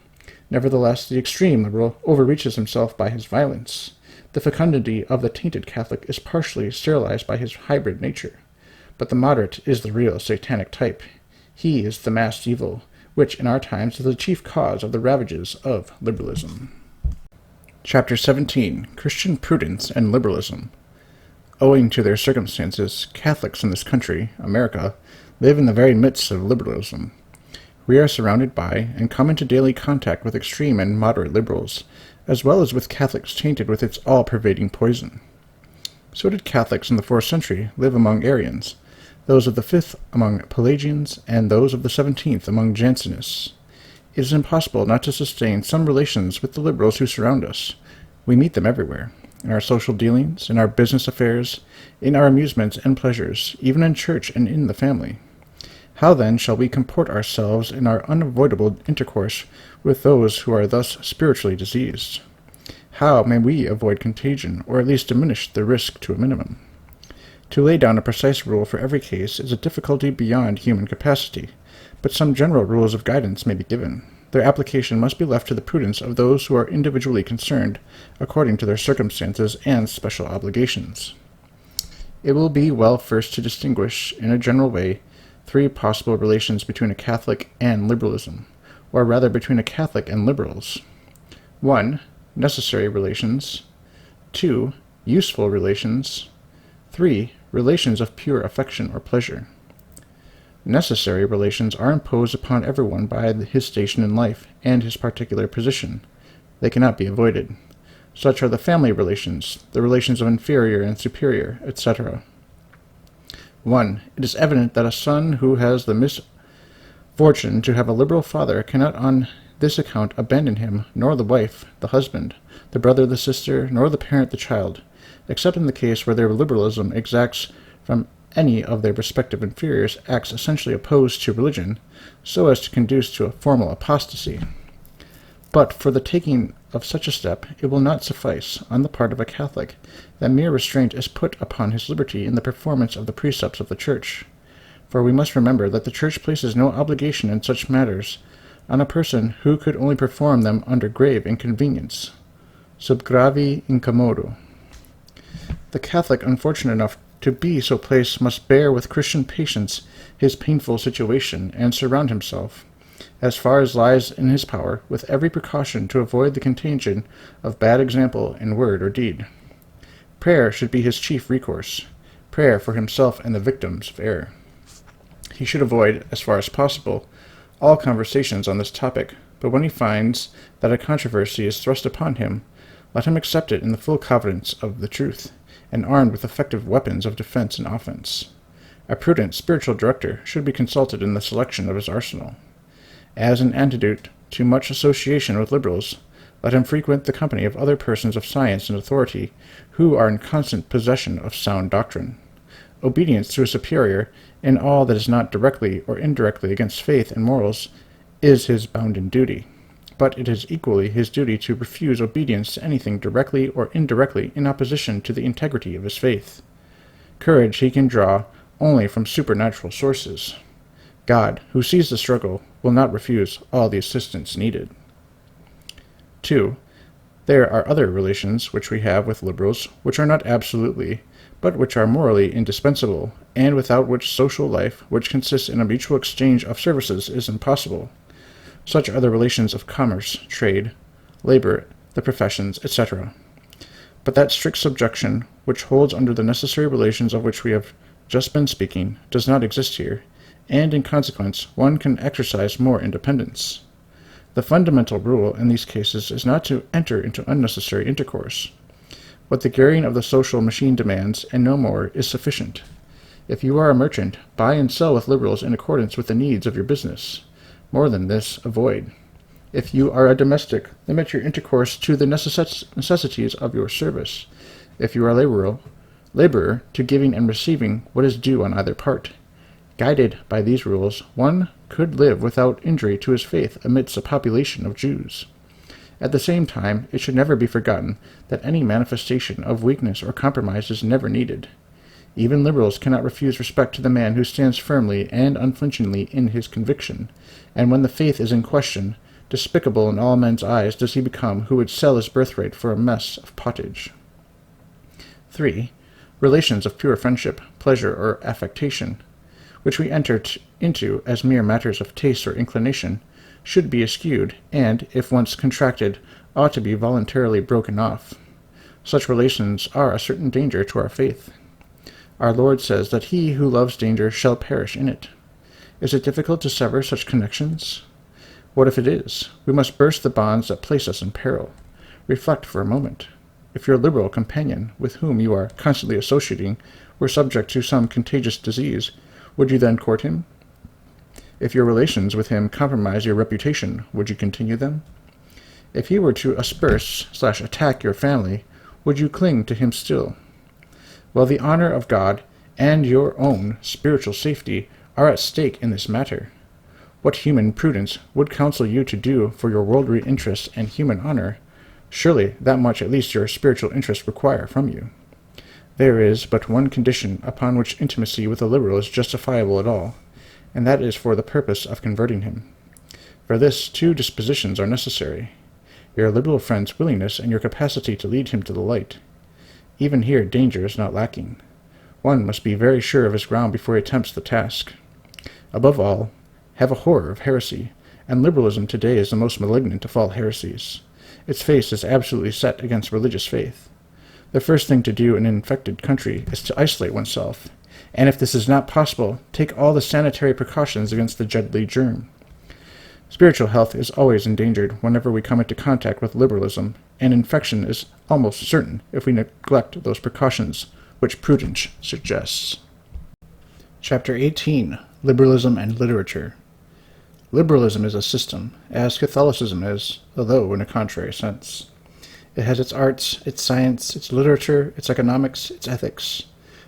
Nevertheless, the extreme liberal overreaches himself by his violence. The fecundity of the tainted Catholic is partially sterilized by his hybrid nature. But the moderate is the real satanic type. He is the masked evil, which in our times is the chief cause of the ravages of liberalism. Chapter 17. Christian Prudence and Liberalism. Owing to their circumstances, Catholics in this country, America, live in the very midst of liberalism. We are surrounded by and come into daily contact with extreme and moderate liberals, as well as with Catholics tainted with its all-pervading poison. So did Catholics in the 4th century live among Arians, those of the 5th among Pelagians, and those of the 17th among Jansenists. It is impossible not to sustain some relations with the liberals who surround us. We meet them everywhere, in our social dealings, in our business affairs, in our amusements and pleasures, even in church and in the family. How then shall we comport ourselves in our unavoidable intercourse with those who are thus spiritually diseased? How may we avoid contagion, or at least diminish the risk to a minimum? To lay down a precise rule for every case is a difficulty beyond human capacity, but some general rules of guidance may be given. Their application must be left to the prudence of those who are individually concerned, according to their circumstances and special obligations. It will be well first to distinguish, in a general way, 3 possible relations between a Catholic and liberalism, or rather between a Catholic and liberals. 1. Necessary relations. 2. Useful relations. 3. Relations of pure affection or pleasure. Necessary relations are imposed upon everyone by his station in life and his particular position. They cannot be avoided. Such are the family relations, the relations of inferior and superior, etc. 1. It is evident that a son who has the misfortune to have a liberal father cannot on this account abandon him, nor the wife, the husband, the brother, the sister, nor the parent, the child, except in the case where their liberalism exacts from any of their respective inferiors acts essentially opposed to religion, so as to conduce to a formal apostasy. But for the taking of such a step, it will not suffice, on the part of a Catholic, that mere restraint is put upon his liberty in the performance of the precepts of the Church. For we must remember that the Church places no obligation in such matters on a person who could only perform them under grave inconvenience, sub gravi incommodo. The Catholic unfortunate enough to be so placed must bear with Christian patience his painful situation, and surround himself, as far as lies in his power, with every precaution to avoid the contagion of bad example in word or deed. Prayer should be his chief recourse, prayer for himself and the victims of error. He should avoid, as far as possible, all conversations on this topic, but when he finds that a controversy is thrust upon him, let him accept it in the full confidence of the truth, and armed with effective weapons of defense and offense. A prudent spiritual director should be consulted in the selection of his arsenal. As an antidote to much association with liberals, let him frequent the company of other persons of science and authority who are in constant possession of sound doctrine. Obedience to a superior in all that is not directly or indirectly against faith and morals is his bounden duty, but it is equally his duty to refuse obedience to anything directly or indirectly in opposition to the integrity of his faith. Courage he can draw only from supernatural sources. God, who sees the struggle, will not refuse all the assistance needed. 2. There are other relations which we have with liberals which are not absolutely, but which are morally indispensable, and without which social life, which consists in a mutual exchange of services, is impossible. Such are the relations of commerce, trade, labor, the professions, etc. But that strict subjection, which holds under the necessary relations of which we have just been speaking, does not exist here, and in consequence one can exercise more independence. The fundamental rule in these cases is not to enter into unnecessary intercourse. What the gearing of the social machine demands, and no more, is sufficient. If you are a merchant, buy and sell with liberals in accordance with the needs of your business. More than this, avoid. If you are a domestic, limit your intercourse to the necessities of your service. If you are a laborer, to giving and receiving what is due on either part. Guided by these rules, one could live without injury to his faith amidst a population of Jews. At the same time, it should never be forgotten that any manifestation of weakness or compromise is never needed. Even liberals cannot refuse respect to the man who stands firmly and unflinchingly in his conviction, and when the faith is in question, despicable in all men's eyes does he become who would sell his birthright for a mess of pottage. 3. Relations of pure friendship, pleasure, or affectation, which we enter into as mere matters of taste or inclination, should be eschewed, and, if once contracted, ought to be voluntarily broken off. Such relations are a certain danger to our faith. Our Lord says that he who loves danger shall perish in it. Is it difficult to sever such connections? What if it is? We must burst the bonds that place us in peril. Reflect for a moment. If your liberal companion, with whom you are constantly associating, were subject to some contagious disease, would you then court him? If your relations with him compromise your reputation, would you continue them? If he were to asperse/attack your family, would you cling to him still? Well, the honor of God and your own spiritual safety are at stake in this matter. What human prudence would counsel you to do for your worldly interests and human honor? Surely that much at least your spiritual interests require from you. There is but one condition upon which intimacy with a liberal is justifiable at all, and that is for the purpose of converting him. For this, 2 dispositions are necessary: your liberal friend's willingness and your capacity to lead him to the light. Even here danger is not lacking. One must be very sure of his ground before he attempts the task. Above all, have a horror of heresy, and liberalism today is the most malignant of all heresies. Its face is absolutely set against religious faith. The first thing to do in an infected country is to isolate oneself, and if this is not possible, take all the sanitary precautions against the deadly germ. Spiritual health is always endangered whenever we come into contact with liberalism, and infection is almost certain if we neglect those precautions which prudence suggests. Chapter 18. Liberalism and Literature. Liberalism is a system, as Catholicism is, although in a contrary sense. It has its arts, its science, its literature, its economics, its ethics.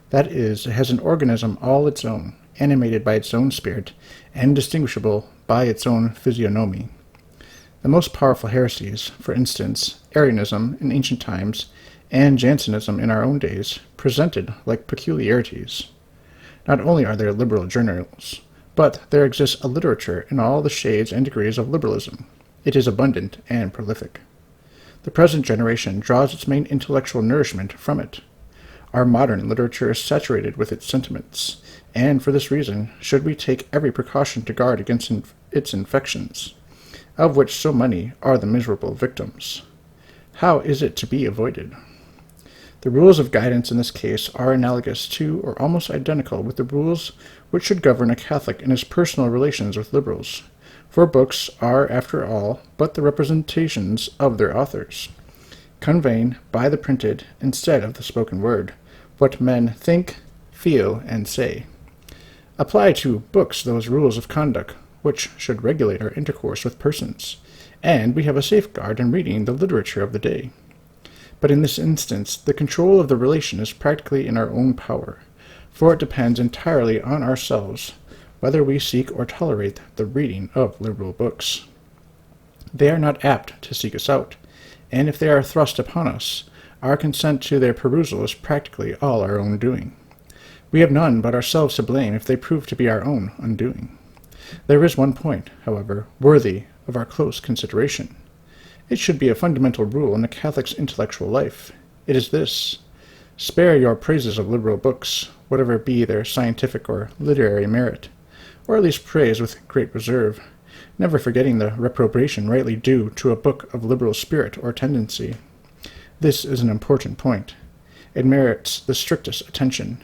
That is, it has an organism all its own, animated by its own spirit, and distinguishable by its own physiognomy. The most powerful heresies, for instance, Arianism in ancient times, and Jansenism in our own days, presented like peculiarities. Not only are there liberal journals, but there exists a literature in all the shades and degrees of liberalism. It is abundant and prolific. The present generation draws its main intellectual nourishment from it. Our modern literature is saturated with its sentiments, and for this reason should we take every precaution to guard against its infections, of which so many are the miserable victims. How is it to be avoided? The rules of guidance in this case are analogous to or almost identical with the rules which should govern a Catholic in his personal relations with liberals, for books are, after all, but the representations of their authors, conveying by the printed, instead of the spoken word, what men think, feel, and say. Apply to books those rules of conduct which should regulate our intercourse with persons, and we have a safeguard in reading the literature of the day. But in this instance, the control of the relation is practically in our own power, for it depends entirely on ourselves whether we seek or tolerate the reading of liberal books. They are not apt to seek us out, and if they are thrust upon us, our consent to their perusal is practically all our own doing. We have none but ourselves to blame if they prove to be our own undoing. There is one point, however, worthy of our close consideration. It should be a fundamental rule in a Catholic's intellectual life. It is this: spare your praises of liberal books, whatever be their scientific or literary merit, or at least praise with great reserve, never forgetting the reprobation rightly due to a book of liberal spirit or tendency. This is an important point. It merits the strictest attention.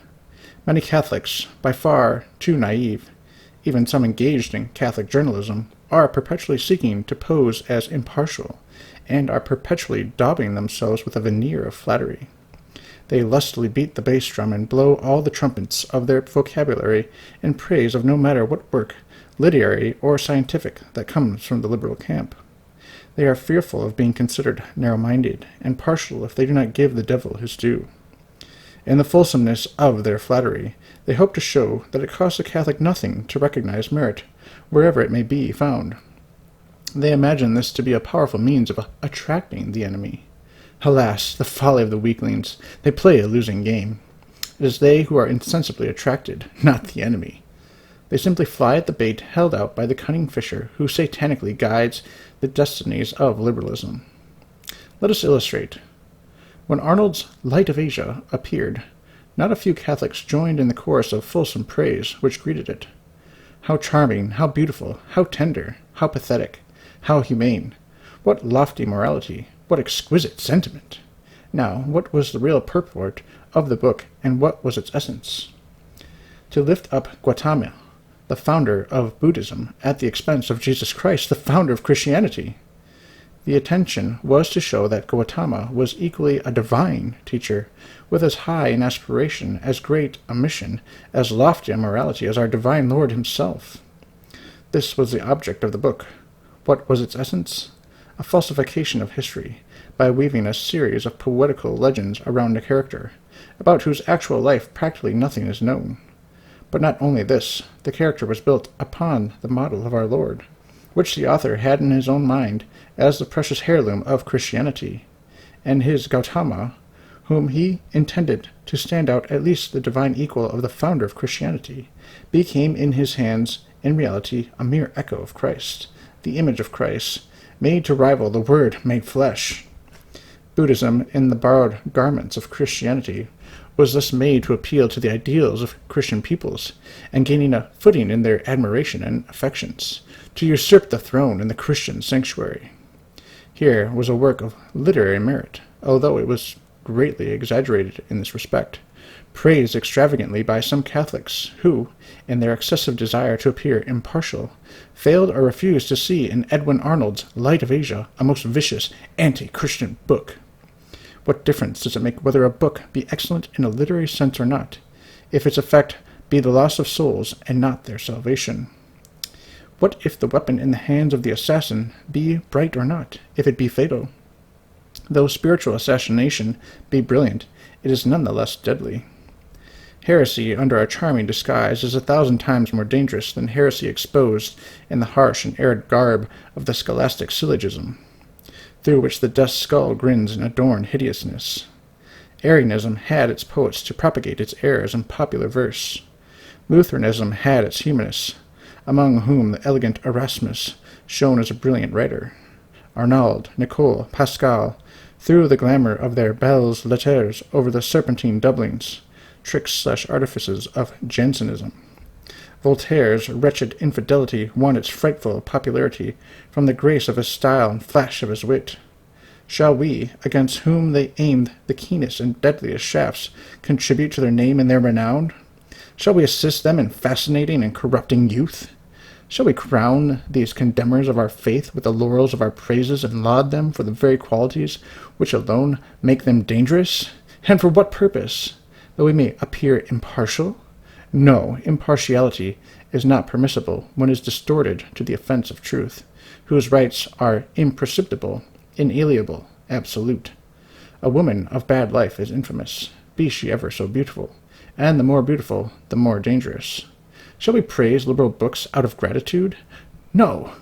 Many Catholics, by far too naive, even some engaged in Catholic journalism, are perpetually seeking to pose as impartial, and are perpetually daubing themselves with a veneer of flattery. They lustily beat the bass drum and blow all the trumpets of their vocabulary in praise of no matter what work, literary or scientific, that comes from the liberal camp. They are fearful of being considered narrow-minded and partial if they do not give the devil his due. In the fulsomeness of their flattery, they hope to show that it costs a Catholic nothing to recognize merit, wherever it may be found. They imagine this to be a powerful means of attracting the enemy. Alas, the folly of the weaklings! They play a losing game. It is they who are insensibly attracted, not the enemy. They simply fly at the bait held out by the cunning fisher who satanically guides the destinies of liberalism. Let us illustrate. When Arnold's Light of Asia appeared, not a few Catholics joined in the chorus of fulsome praise which greeted it. How charming, how beautiful, how tender, how pathetic, how humane! What lofty morality! What exquisite sentiment! Now, what was the real purport of the book, and what was its essence? To lift up Gautama, the founder of Buddhism, at the expense of Jesus Christ, the founder of Christianity. The intention was to show that Gautama was equally a divine teacher, with as high an aspiration, as great a mission, as lofty a morality as our divine Lord himself. This was the object of the book. What was its essence? A falsification of history, by weaving a series of poetical legends around a character, about whose actual life practically nothing is known. But not only this, the character was built upon the model of our Lord, which the author had in his own mind as the precious heirloom of Christianity, and his Gautama, whom he intended to stand out at least the divine equal of the founder of Christianity, became in his hands, in reality, a mere echo of Christ, the image of Christ, made to rival the Word made flesh. Buddhism, in the borrowed garments of Christianity, was thus made to appeal to the ideals of Christian peoples, and gaining a footing in their admiration and affections, to usurp the throne in the Christian sanctuary. Here was a work of literary merit, although it was greatly exaggerated in this respect, praised extravagantly by some Catholics, who, in their excessive desire to appear impartial, failed or refused to see in Edwin Arnold's Light of Asia a most vicious anti-Christian book. What difference does it make whether a book be excellent in a literary sense or not, if its effect be the loss of souls and not their salvation? What if the weapon in the hands of the assassin be bright or not, if it be fatal? Though spiritual assassination be brilliant, it is none the less deadly. Heresy under a charming disguise is 1,000 times more dangerous than heresy exposed in the harsh and arid garb of the scholastic syllogism, through which the dust skull grins in adorned hideousness. Arianism had its poets to propagate its errors in popular verse. Lutheranism had its humanists, among whom the elegant Erasmus shone as a brilliant writer. Arnauld, Nicole, Pascal threw the glamour of their belles lettres over the serpentine doublings, tricks/artifices of Jansenism. Voltaire's wretched infidelity won its frightful popularity from the grace of his style and flash of his wit. Shall we, against whom they aimed the keenest and deadliest shafts, contribute to their name and their renown? Shall we assist them in fascinating and corrupting youth? Shall we crown these condemners of our faith with the laurels of our praises and laud them for the very qualities which alone make them dangerous? And for what purpose? That we may appear impartial? No, impartiality is not permissible when it is distorted to the offense of truth, whose rights are imprescriptible, inalienable, absolute. A woman of bad life is infamous, be she ever so beautiful, and the more beautiful, the more dangerous. Shall we praise liberal books out of gratitude? No!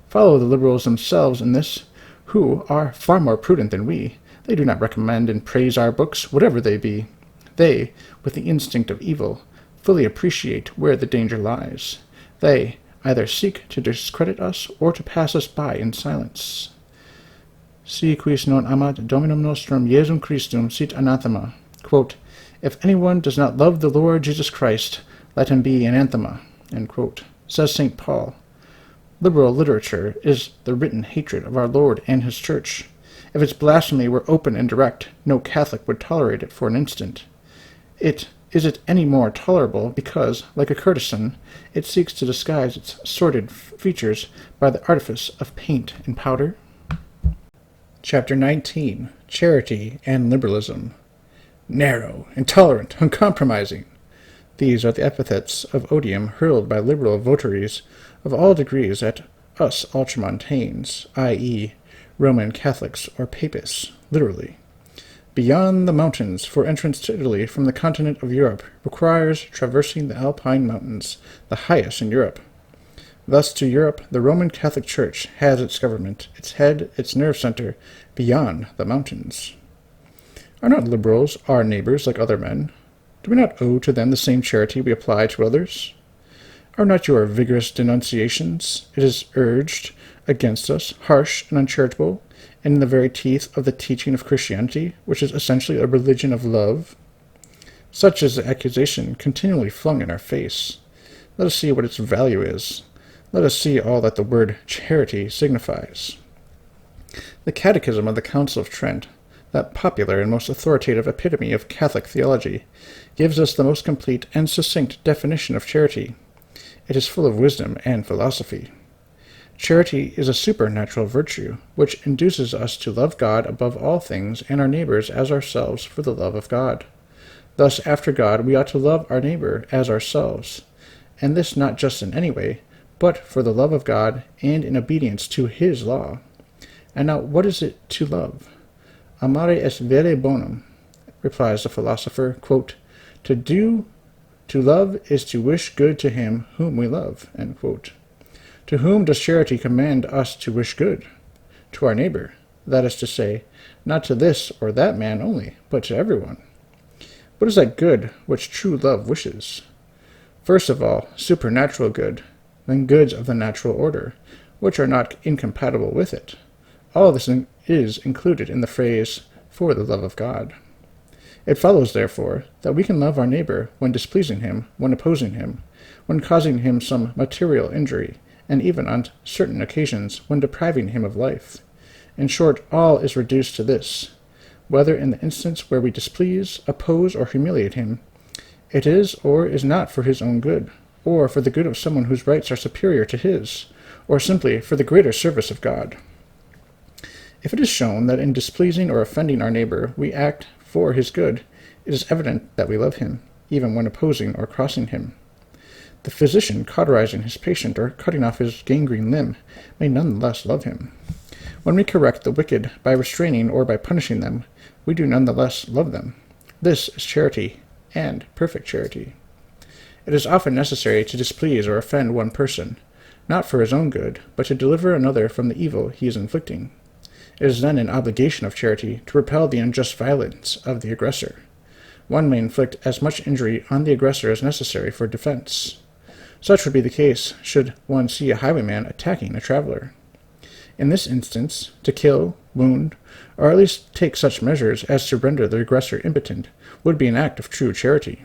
Follow the liberals themselves in this, who are far more prudent than we. They do not recommend and praise our books, whatever they be. They, with the instinct of evil, fully appreciate where the danger lies. They either seek to discredit us or to pass us by in silence. Si quis non amat Dominum nostrum Iesum Christum sit anathema. Quote, if anyone does not love the Lord Jesus Christ, let him be anathema, end quote. Says St. Paul. Liberal literature is the written hatred of our Lord and his Church. If its blasphemy were open and direct, no Catholic would tolerate it for an instant. It is it any more tolerable because, like a courtesan, it seeks to disguise its sordid features by the artifice of paint and powder? Chapter 19. Charity and Liberalism. Narrow, intolerant, uncompromising. These are the epithets of odium hurled by liberal votaries of all degrees at us ultramontanes, i.e., Roman Catholics or Papists, literally. Beyond the mountains, for entrance to Italy from the continent of Europe requires traversing the Alpine mountains, the highest in Europe. Thus to Europe the Roman Catholic Church has its government, its head, its nerve center, beyond the mountains. Are not liberals our neighbors like other men? Do we not owe to them the same charity we apply to others? Are not your vigorous denunciations, it is urged, against us, harsh and uncharitable, and in the very teeth of the teaching of Christianity, which is essentially a religion of love? Such is the accusation continually flung in our face. Let us see what its value is. Let us see all that the word charity signifies. The Catechism of the Council of Trent, that popular and most authoritative epitome of Catholic theology, gives us the most complete and succinct definition of charity. It is full of wisdom and philosophy. Charity is a supernatural virtue, which induces us to love God above all things and our neighbors as ourselves for the love of God. Thus, after God, we ought to love our neighbor as ourselves, and this not just in any way, but for the love of God and in obedience to his law. And now, what is it to love? Amare est vere bonum, replies the philosopher, quote, To love is to wish good to him whom we love, end quote. To whom does charity command us to wish good? To our neighbor, that is to say, not to this or that man only, but to everyone. What is that good which true love wishes? First of all, supernatural good, then goods of the natural order, which are not incompatible with it. All this is included in the phrase, for the love of God. It follows, therefore, that we can love our neighbor when displeasing him, when opposing him, when causing him some material injury, and even on certain occasions when depriving him of life. In short, all is reduced to this: whether in the instance where we displease, oppose, or humiliate him, it is or is not for his own good, or for the good of someone whose rights are superior to his, or simply for the greater service of God. If it is shown that in displeasing or offending our neighbor we act for his good, it is evident that we love him, even when opposing or crossing him. The physician cauterizing his patient or cutting off his gangrene limb may nonetheless love him. When we correct the wicked by restraining or by punishing them, we do nonetheless love them. This is charity, and perfect charity. It is often necessary to displease or offend one person, not for his own good, but to deliver another from the evil he is inflicting. It is then an obligation of charity to repel the unjust violence of the aggressor. One may inflict as much injury on the aggressor as necessary for defense. Such would be the case should one see a highwayman attacking a traveler. In this instance, to kill, wound, or at least take such measures as to render the aggressor impotent would be an act of true charity.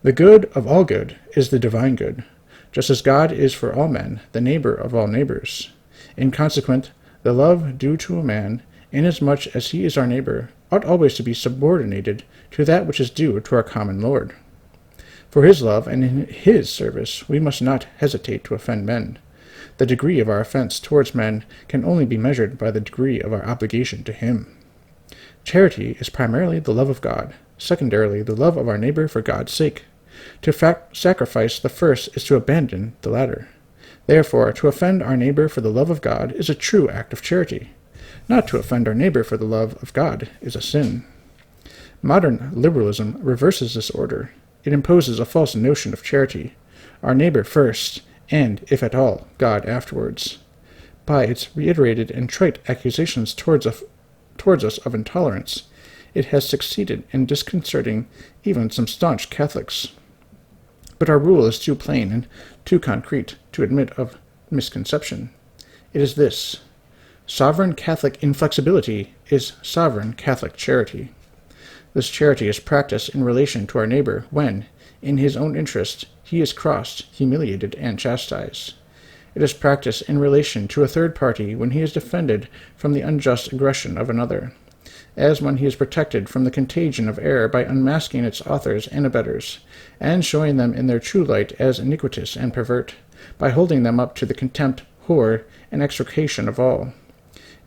The good of all good is the divine good, just as God is for all men the neighbor of all neighbors. In consequence, the love due to a man, inasmuch as he is our neighbor, ought always to be subordinated to that which is due to our common Lord. For his love and in his service we must not hesitate to offend men. The degree of our offense towards men can only be measured by the degree of our obligation to him. Charity is primarily the love of God, secondarily the love of our neighbor for God's sake. To sacrifice the first is to abandon the latter. Therefore, to offend our neighbor for the love of God is a true act of charity. Not to offend our neighbor for the love of God is a sin. Modern liberalism reverses this order. It imposes a false notion of charity, our neighbor first, and, if at all, God afterwards. By its reiterated and trite accusations towards us of intolerance, it has succeeded in disconcerting even some staunch Catholics. But our rule is too plain and too concrete to admit of misconception. It is this: sovereign Catholic inflexibility is sovereign Catholic charity. This charity is practiced in relation to our neighbor when, in his own interest, he is crossed, humiliated, and chastised. It is practiced in relation to a third party when he is defended from the unjust aggression of another. as when he is protected from the contagion of error by unmasking its authors and abettors, and showing them in their true light as iniquitous and pervert, by holding them up to the contempt, horror, and execration of all.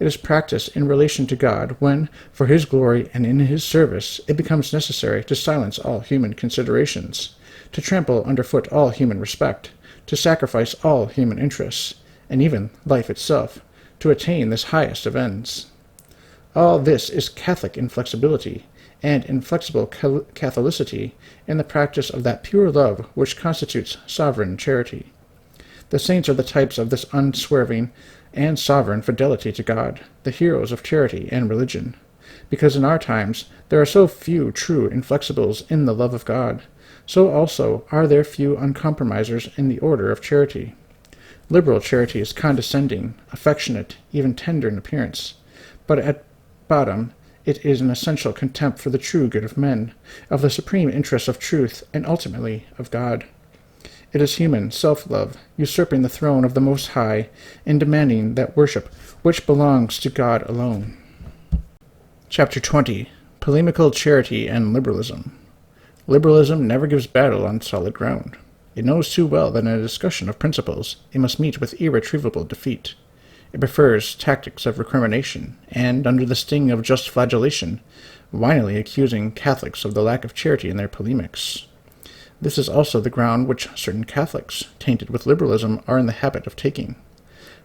It is practiced in relation to God when, for his glory and in his service, it becomes necessary to silence all human considerations, to trample underfoot all human respect, to sacrifice all human interests, and even life itself, to attain this highest of ends. All this is Catholic inflexibility, and inflexible Catholicity in the practice of that pure love which constitutes sovereign charity. The saints are the types of this unswerving and sovereign fidelity to God, the heroes of charity and religion, because in our times there are so few true inflexibles in the love of God, so also are there few uncompromisers in the order of charity. Liberal charity is condescending, affectionate, even tender in appearance, but at bottom it is an essential contempt for the true good of men, of the supreme interests of truth, and ultimately of God. It is human self-love, usurping the throne of the Most High, and demanding that worship which belongs to God alone. Chapter 20. Polemical Charity and Liberalism. Liberalism never gives battle on solid ground. It knows too well that in a discussion of principles it must meet with irretrievable defeat. It prefers tactics of recrimination, and, under the sting of just flagellation, vinily accusing Catholics of the lack of charity in their polemics. This is also the ground which certain Catholics, tainted with liberalism, are in the habit of taking.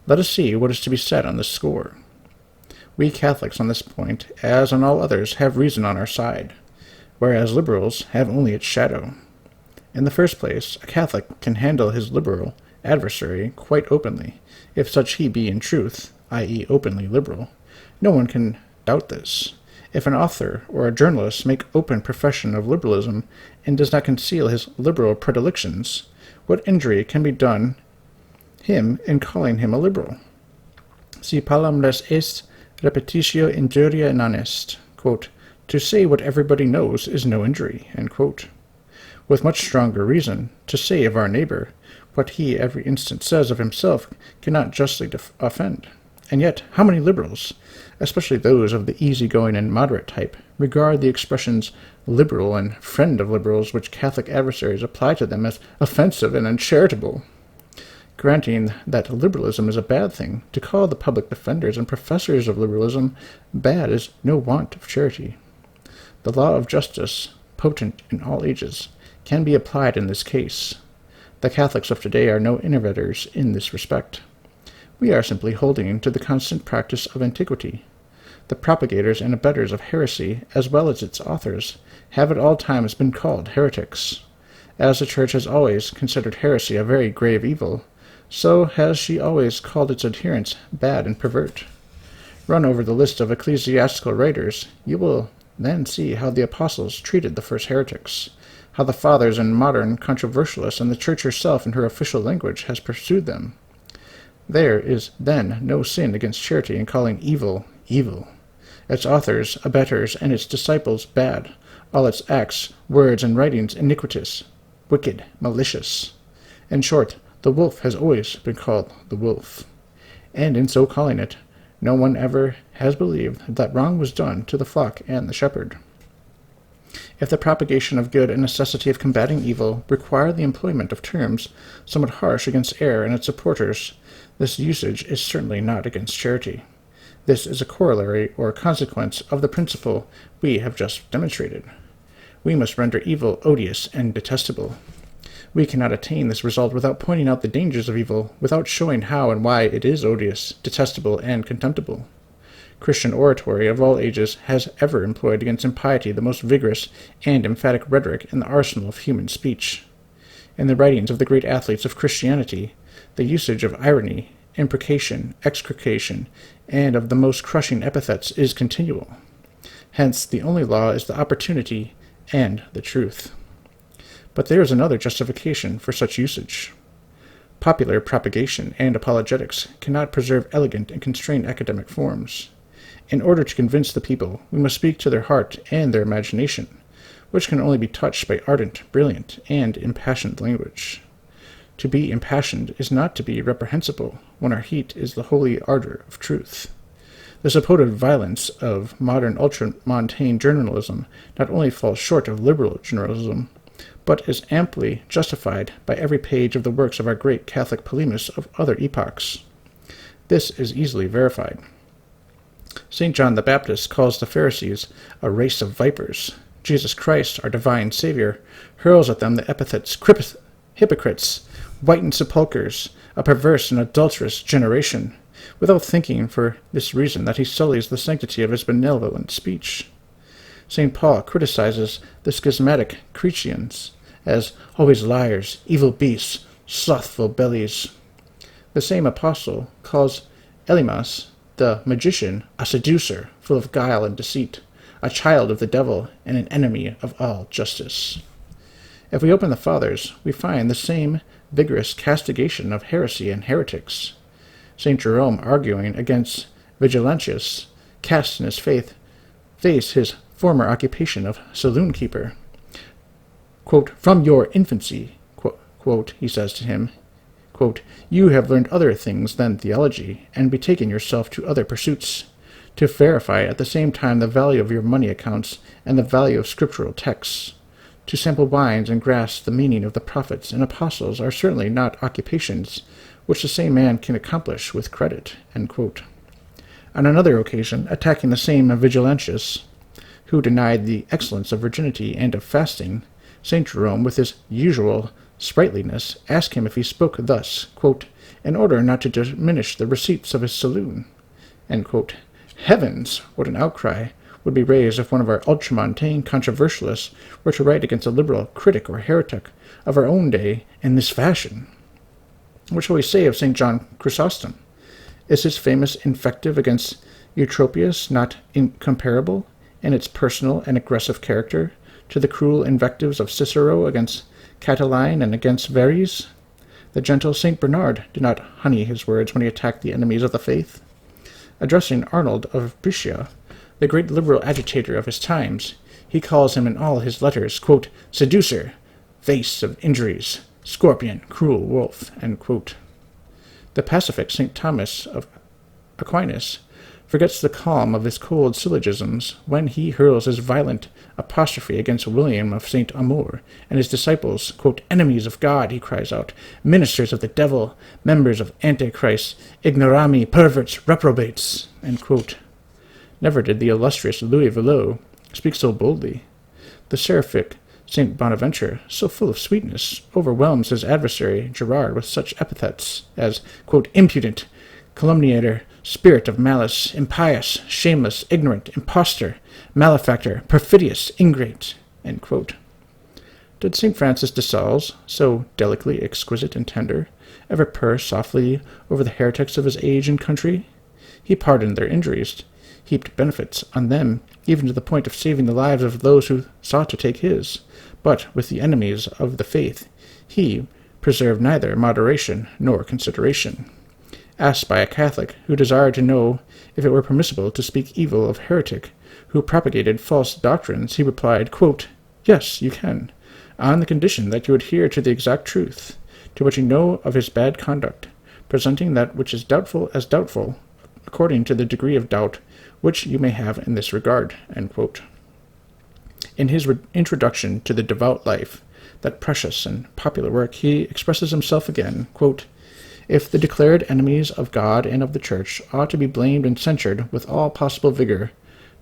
Let us see what is to be said on this score. We Catholics on this point, as on all others, have reason on our side, whereas liberals have only its shadow. In the first place, a Catholic can handle his liberal adversary quite openly, if such he be in truth, i.e. openly liberal. No one can doubt this. If an author or a journalist make open profession of liberalism and does not conceal his liberal predilections, what injury can be done him in calling him a liberal? Si palam les est, repetitio injuria non est. Quote, to say what everybody knows is no injury. End quote. With much stronger reason, to say of our neighbor what he every instant says of himself cannot justly offend. And yet, how many liberals, especially those of the easy-going and moderate type, regard the expressions liberal and friend of liberals which Catholic adversaries apply to them as offensive and uncharitable? Granting that liberalism is a bad thing, to call the public defenders and professors of liberalism bad is no want of charity. The law of justice, potent in all ages, can be applied in this case. The Catholics of today are no innovators in this respect. We are simply holding to the constant practice of antiquity. The propagators and abettors of heresy, as well as its authors, have at all times been called heretics. As the Church has always considered heresy a very grave evil, so has she always called its adherents bad and pervert. Run over the list of ecclesiastical writers, you will then see how the apostles treated the first heretics, how the fathers and modern controversialists and the Church herself in her official language has pursued them. There is then no sin against charity in calling evil, evil, its authors, abettors, and its disciples bad, all its acts, words, and writings iniquitous, wicked, malicious. In short, the wolf has always been called the wolf, and in so calling it, no one ever has believed that wrong was done to the flock and the shepherd. If the propagation of good and necessity of combating evil require the employment of terms somewhat harsh against error and its supporters, this usage is certainly not against charity. This is a corollary or consequence of the principle we have just demonstrated. We must render evil odious and detestable. We cannot attain this result without pointing out the dangers of evil, without showing how and why it is odious, detestable, and contemptible. Christian oratory of all ages has ever employed against impiety the most vigorous and emphatic rhetoric in the arsenal of human speech. In the writings of the great athletes of Christianity, the usage of irony, imprecation, execration, and of the most crushing epithets is continual. Hence, the only law is the opportunity and the truth. But there is another justification for such usage. Popular propagation and apologetics cannot preserve elegant and constrained academic forms. In order to convince the people, we must speak to their heart and their imagination, which can only be touched by ardent, brilliant, and impassioned language. To be impassioned is not to be reprehensible when our heat is the holy ardor of truth. The supposed violence of modern ultramontane journalism not only falls short of liberal journalism, but is amply justified by every page of the works of our great Catholic polemists of other epochs. This is easily verified. St. John the Baptist calls the Pharisees a race of vipers. Jesus Christ, our divine Savior, hurls at them the epithets hypocrites, whitened sepulchres, a perverse and adulterous generation, without thinking for this reason that he sullies the sanctity of his benevolent speech. St. Paul criticizes the schismatic Cretians as always liars, evil beasts, slothful bellies. The same apostle calls Elymas, the magician, a seducer, full of guile and deceit, a child of the devil, and an enemy of all justice. If we open the Fathers, we find the same vigorous castigation of heresy and heretics. St. Jerome, arguing against Vigilantius, casts in his face his former occupation of saloon-keeper. Quote, "From your infancy," quote, he says to him, quote, "you have learned other things than theology, and betaken yourself to other pursuits, to verify at the same time the value of your money accounts and the value of scriptural texts. To sample wines and grasp the meaning of the prophets and apostles are certainly not occupations which the same man can accomplish with credit." End quote. On another occasion, attacking the same Vigilantius, who denied the excellence of virginity and of fasting, St. Jerome, with his usual sprightliness, asked him if he spoke thus, quote, "in order not to diminish the receipts of his saloon." End quote. Heavens! What an outcry would be raised if one of our ultramontane controversialists were to write against a liberal critic or heretic of our own day in this fashion. What shall we say of St. John Chrysostom? Is his famous invective against Eutropius not incomparable in its personal and aggressive character to the cruel invectives of Cicero against Catiline and against Verres? The gentle St. Bernard did not honey his words when he attacked the enemies of the faith. Addressing Arnold of Brescia, the great liberal agitator of his times, he calls him in all his letters, quote, "seducer, vase of injuries, scorpion, cruel wolf." End quote. The pacific St. Thomas of Aquinas forgets the calm of his cold syllogisms when he hurls his violent apostrophe against William of St. Amour and his disciples, quote, "enemies of God," he cries out, "ministers of the devil, members of Antichrist, ignorami, perverts, reprobates." End quote. Never did the illustrious Louis Villot speak so boldly. The seraphic St. Bonaventure, so full of sweetness, overwhelms his adversary Gerard with such epithets as, quote, "impudent, calumniator, spirit of malice, impious, shameless, ignorant, impostor, malefactor, perfidious, ingrate." End quote. Did St. Francis de Sales, so delicately exquisite and tender, ever purr softly over the heretics of his age and country? He pardoned their injuries, heaped benefits on them, even to the point of saving the lives of those who sought to take his. But with the enemies of the faith, he preserved neither moderation nor consideration. Asked by a Catholic who desired to know if it were permissible to speak evil of a heretic who propagated false doctrines, he replied, quote, "Yes, you can, on the condition that you adhere to the exact truth, to what you know of his bad conduct, presenting that which is doubtful as doubtful, according to the degree of doubt which you may have in this regard." End quote. In his introduction to the Devout Life, that precious and popular work, he expresses himself again, quote, "If the declared enemies of God and of the Church ought to be blamed and censured with all possible vigor,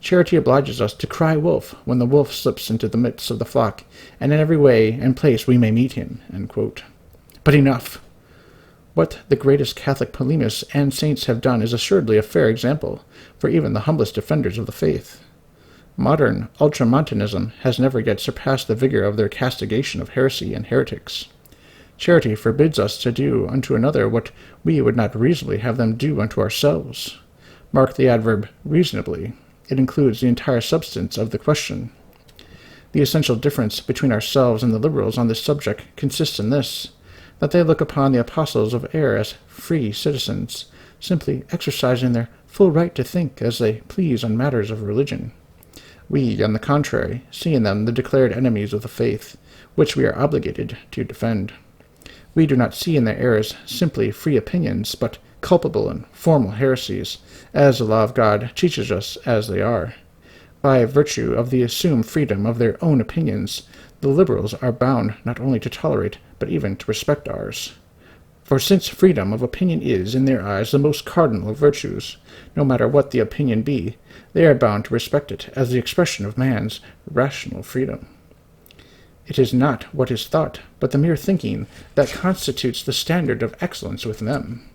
charity obliges us to cry wolf when the wolf slips into the midst of the flock, and in every way and place we may meet him." End quote. But enough! What the greatest Catholic polemists and saints have done is assuredly a fair example for even the humblest defenders of the faith. Modern ultramontanism has never yet surpassed the vigor of their castigation of heresy and heretics. Charity forbids us to do unto another what we would not reasonably have them do unto ourselves. Mark the adverb reasonably. It includes the entire substance of the question. The essential difference between ourselves and the liberals on this subject consists in this, that they look upon the apostles of error as free citizens, simply exercising their full right to think as they please on matters of religion. We, on the contrary, see in them the declared enemies of the faith, which we are obligated to defend. We do not see in their errors simply free opinions, but culpable and formal heresies, as the law of God teaches us as they are. By virtue of the assumed freedom of their own opinions, the liberals are bound not only to tolerate, but even to respect ours. For since freedom of opinion is, in their eyes, the most cardinal of virtues, no matter what the opinion be, they are bound to respect it as the expression of man's rational freedom. It is not what is thought, but the mere thinking, that constitutes the standard of excellence with them.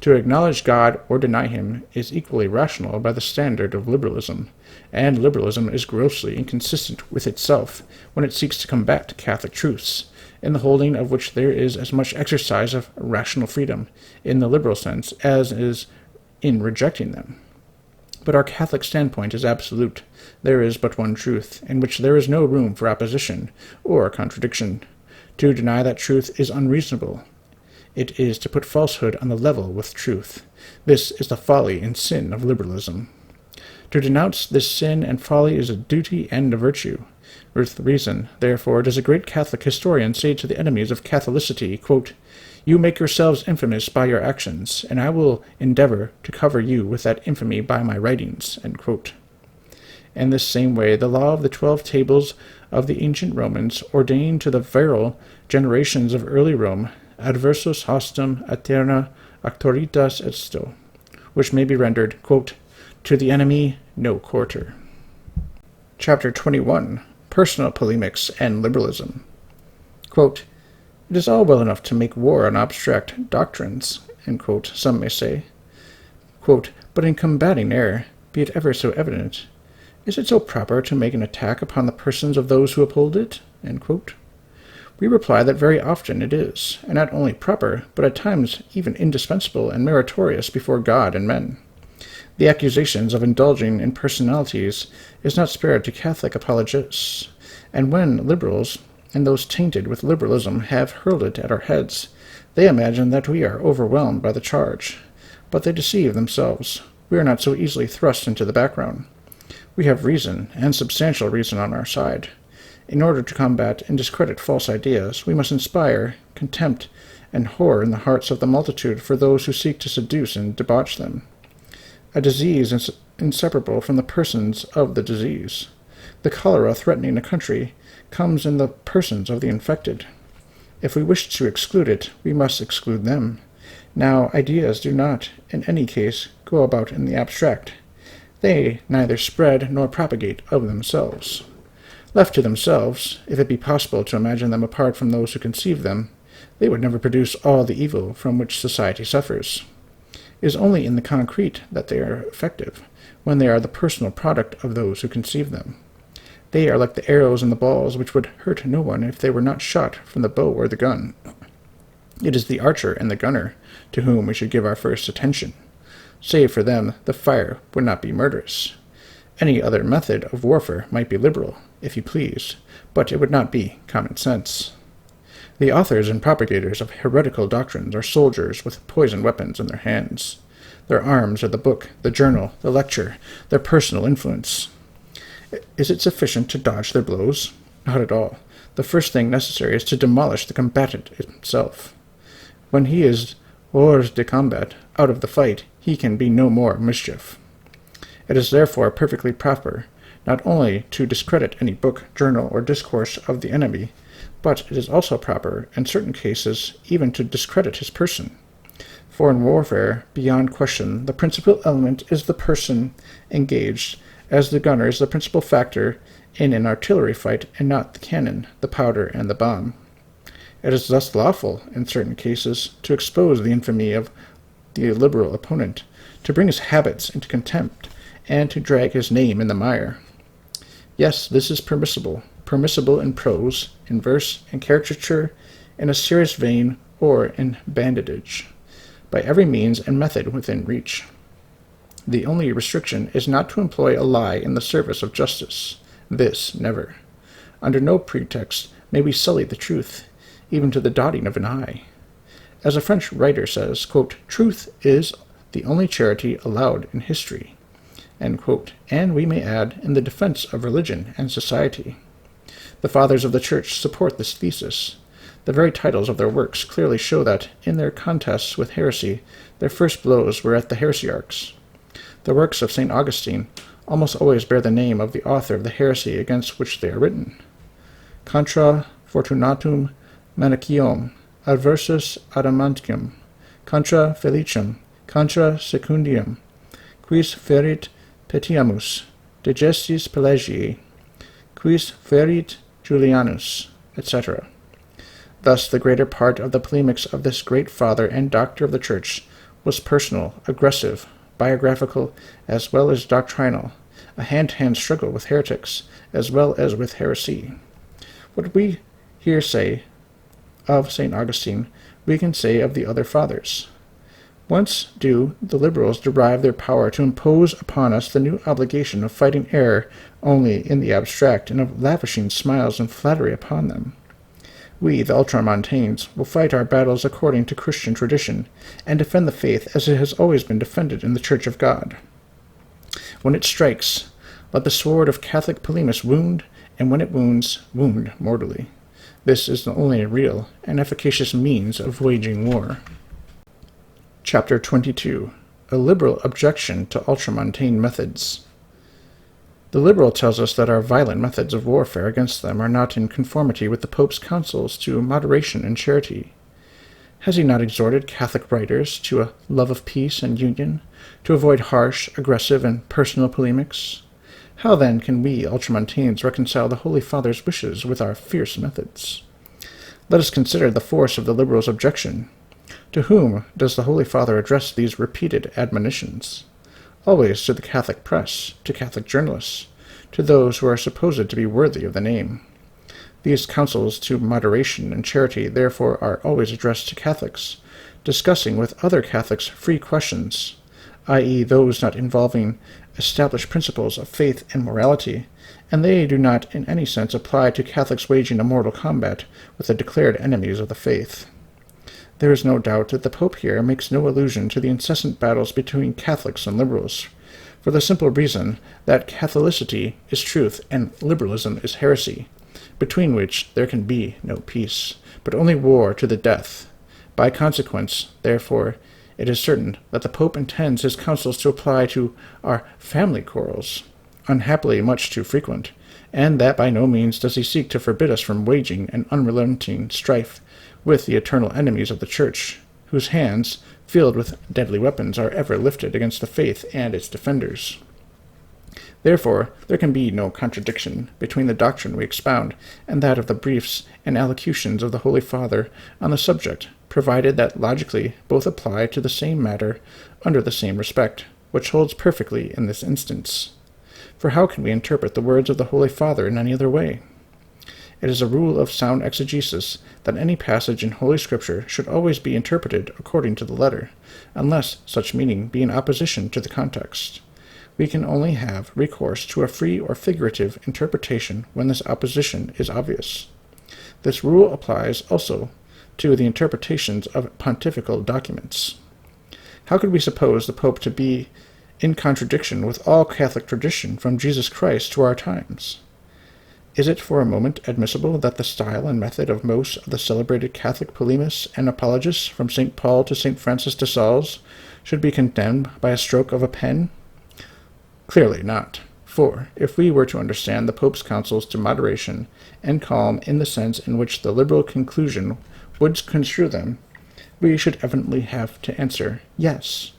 To acknowledge God or deny him is equally rational by the standard of liberalism, and liberalism is grossly inconsistent with itself when it seeks to combat Catholic truths, in the holding of which there is as much exercise of rational freedom, in the liberal sense, as is in rejecting them. But our Catholic standpoint is absolute. There is but one truth, in which there is no room for opposition or contradiction. To deny that truth is unreasonable. It is to put falsehood on the level with truth. This is the folly and sin of liberalism. To denounce this sin and folly is a duty and a virtue. With reason, therefore, does a great Catholic historian say to the enemies of Catholicity, quote, "You make yourselves infamous by your actions, and I will endeavor to cover you with that infamy by my writings." End quote. In this same way, the law of the 12 tables of the ancient Romans ordained to the virile generations of early Rome, adversus hostem aeterna auctoritas esto, which may be rendered, quote, "To the enemy, no quarter." Chapter 21. Personal Polemics and Liberalism. Quote, "It is all well enough to make war on abstract doctrines," end quote, some may say. Quote, "But in combating error, be it ever so evident, is it so proper to make an attack upon the persons of those who uphold it?" End quote. We reply that very often it is, and not only proper, but at times even indispensable and meritorious before God and men. The accusations of indulging in personalities is not spared to Catholic apologists, and when liberals, and those tainted with liberalism, have hurled it at our heads, they imagine that we are overwhelmed by the charge. But they deceive themselves. We are not so easily thrust into the background. We have reason, and substantial reason, on our side. In order to combat and discredit false ideas, we must inspire contempt and horror in the hearts of the multitude for those who seek to seduce and debauch them. A disease is inseparable from the persons of the disease. The cholera threatening a country comes in the persons of the infected. If we wish to exclude it, we must exclude them. Now, ideas do not, in any case, go about in the abstract. They neither spread nor propagate of themselves. Left to themselves, if it be possible to imagine them apart from those who conceive them, they would never produce all the evil from which society suffers. It is only in the concrete that they are effective, when they are the personal product of those who conceive them. They are like the arrows and the balls which would hurt no one if they were not shot from the bow or the gun. It is the archer and the gunner to whom we should give our first attention. Save for them, the fire would not be murderous. Any other method of warfare might be liberal, if you please, but it would not be common sense. The authors and propagators of heretical doctrines are soldiers with poisoned weapons in their hands. Their arms are the book, the journal, the lecture, their personal influence. Is it sufficient to dodge their blows? Not at all. The first thing necessary is to demolish the combatant himself. When he is hors de combat, out of the fight, he can be no more mischief. It is therefore perfectly proper, not only to discredit any book, journal, or discourse of the enemy, but it is also proper, in certain cases, even to discredit his person. For in warfare, beyond question, the principal element is the person engaged, as the gunner is the principal factor in an artillery fight, and not the cannon, the powder, and the bomb. It is thus lawful, in certain cases, to expose the infamy of the liberal opponent, to bring his habits into contempt, and to drag his name in the mire. Yes, this is permissible in prose, in verse, in caricature, in a serious vein, or in bandage, by every means and method within reach. The only restriction is not to employ a lie in the service of justice. This never. Under no pretext may we sully the truth, even to the dotting of an I. As a French writer says, quote, "Truth is the only charity allowed in history," end quote, and we may add, in the defense of religion and society. The fathers of the Church support this thesis. The very titles of their works clearly show that, in their contests with heresy, their first blows were at the heresiarchs. The works of St. Augustine almost always bear the name of the author of the heresy against which they are written. Contra fortunatum Manichaeum, adversus adamantium, contra felicem, contra secundium, quis ferit Petiamus, digestis Pelagii, quis ferit Julianus, etc. Thus the greater part of the polemics of this great father and doctor of the Church was personal, aggressive, biographical, as well as doctrinal, a hand-to-hand struggle with heretics, as well as with heresy. What we here say of St. Augustine, we can say of the other fathers. Whence do the liberals derive their power to impose upon us the new obligation of fighting error only in the abstract, and of lavishing smiles and flattery upon them? We, the ultramontanes, will fight our battles according to Christian tradition, and defend the faith as it has always been defended in the Church of God. When it strikes, let the sword of Catholic polemists wound, and when it wounds, wound mortally. This is the only real and efficacious means of waging war. Chapter 22. A Liberal Objection to Ultramontane Methods. The liberal tells us that our violent methods of warfare against them are not in conformity with the Pope's counsels to moderation and charity. Has he not exhorted Catholic writers to a love of peace and union, to avoid harsh, aggressive, and personal polemics? How then can we Ultramontanes reconcile the Holy Father's wishes with our fierce methods? Let us consider the force of the liberals' objection. To whom does the Holy Father address these repeated admonitions? Always to the Catholic press, to Catholic journalists, to those who are supposed to be worthy of the name. These counsels to moderation and charity therefore are always addressed to Catholics, discussing with other Catholics free questions, i.e. those not involving established principles of faith and morality, and they do not in any sense apply to Catholics waging a mortal combat with the declared enemies of the faith. There is no doubt that the Pope here makes no allusion to the incessant battles between Catholics and liberals, for the simple reason that Catholicity is truth and liberalism is heresy, between which there can be no peace, but only war to the death. By consequence, therefore, it is certain that the Pope intends his counsels to apply to our family quarrels, unhappily much too frequent, and that by no means does he seek to forbid us from waging an unrelenting strife with the eternal enemies of the Church, whose hands, filled with deadly weapons, are ever lifted against the faith and its defenders. Therefore, there can be no contradiction between the doctrine we expound and that of the briefs and allocutions of the Holy Father on the subject, provided that logically both apply to the same matter under the same respect, which holds perfectly in this instance. For how can we interpret the words of the Holy Father in any other way? It is a rule of sound exegesis that any passage in Holy Scripture should always be interpreted according to the letter, unless such meaning be in opposition to the context. We can only have recourse to a free or figurative interpretation when this opposition is obvious. This rule applies also to the interpretations of pontifical documents. How could we suppose the Pope to be in contradiction with all Catholic tradition from Jesus Christ to our times? Is it for a moment admissible that the style and method of most of the celebrated Catholic polemists and apologists, from St. Paul to St. Francis de Sales, should be condemned by a stroke of a pen? Clearly not. For, if we were to understand the Pope's counsels to moderation and calm in the sense in which the liberal conclusion would construe them, we should evidently have to answer yes.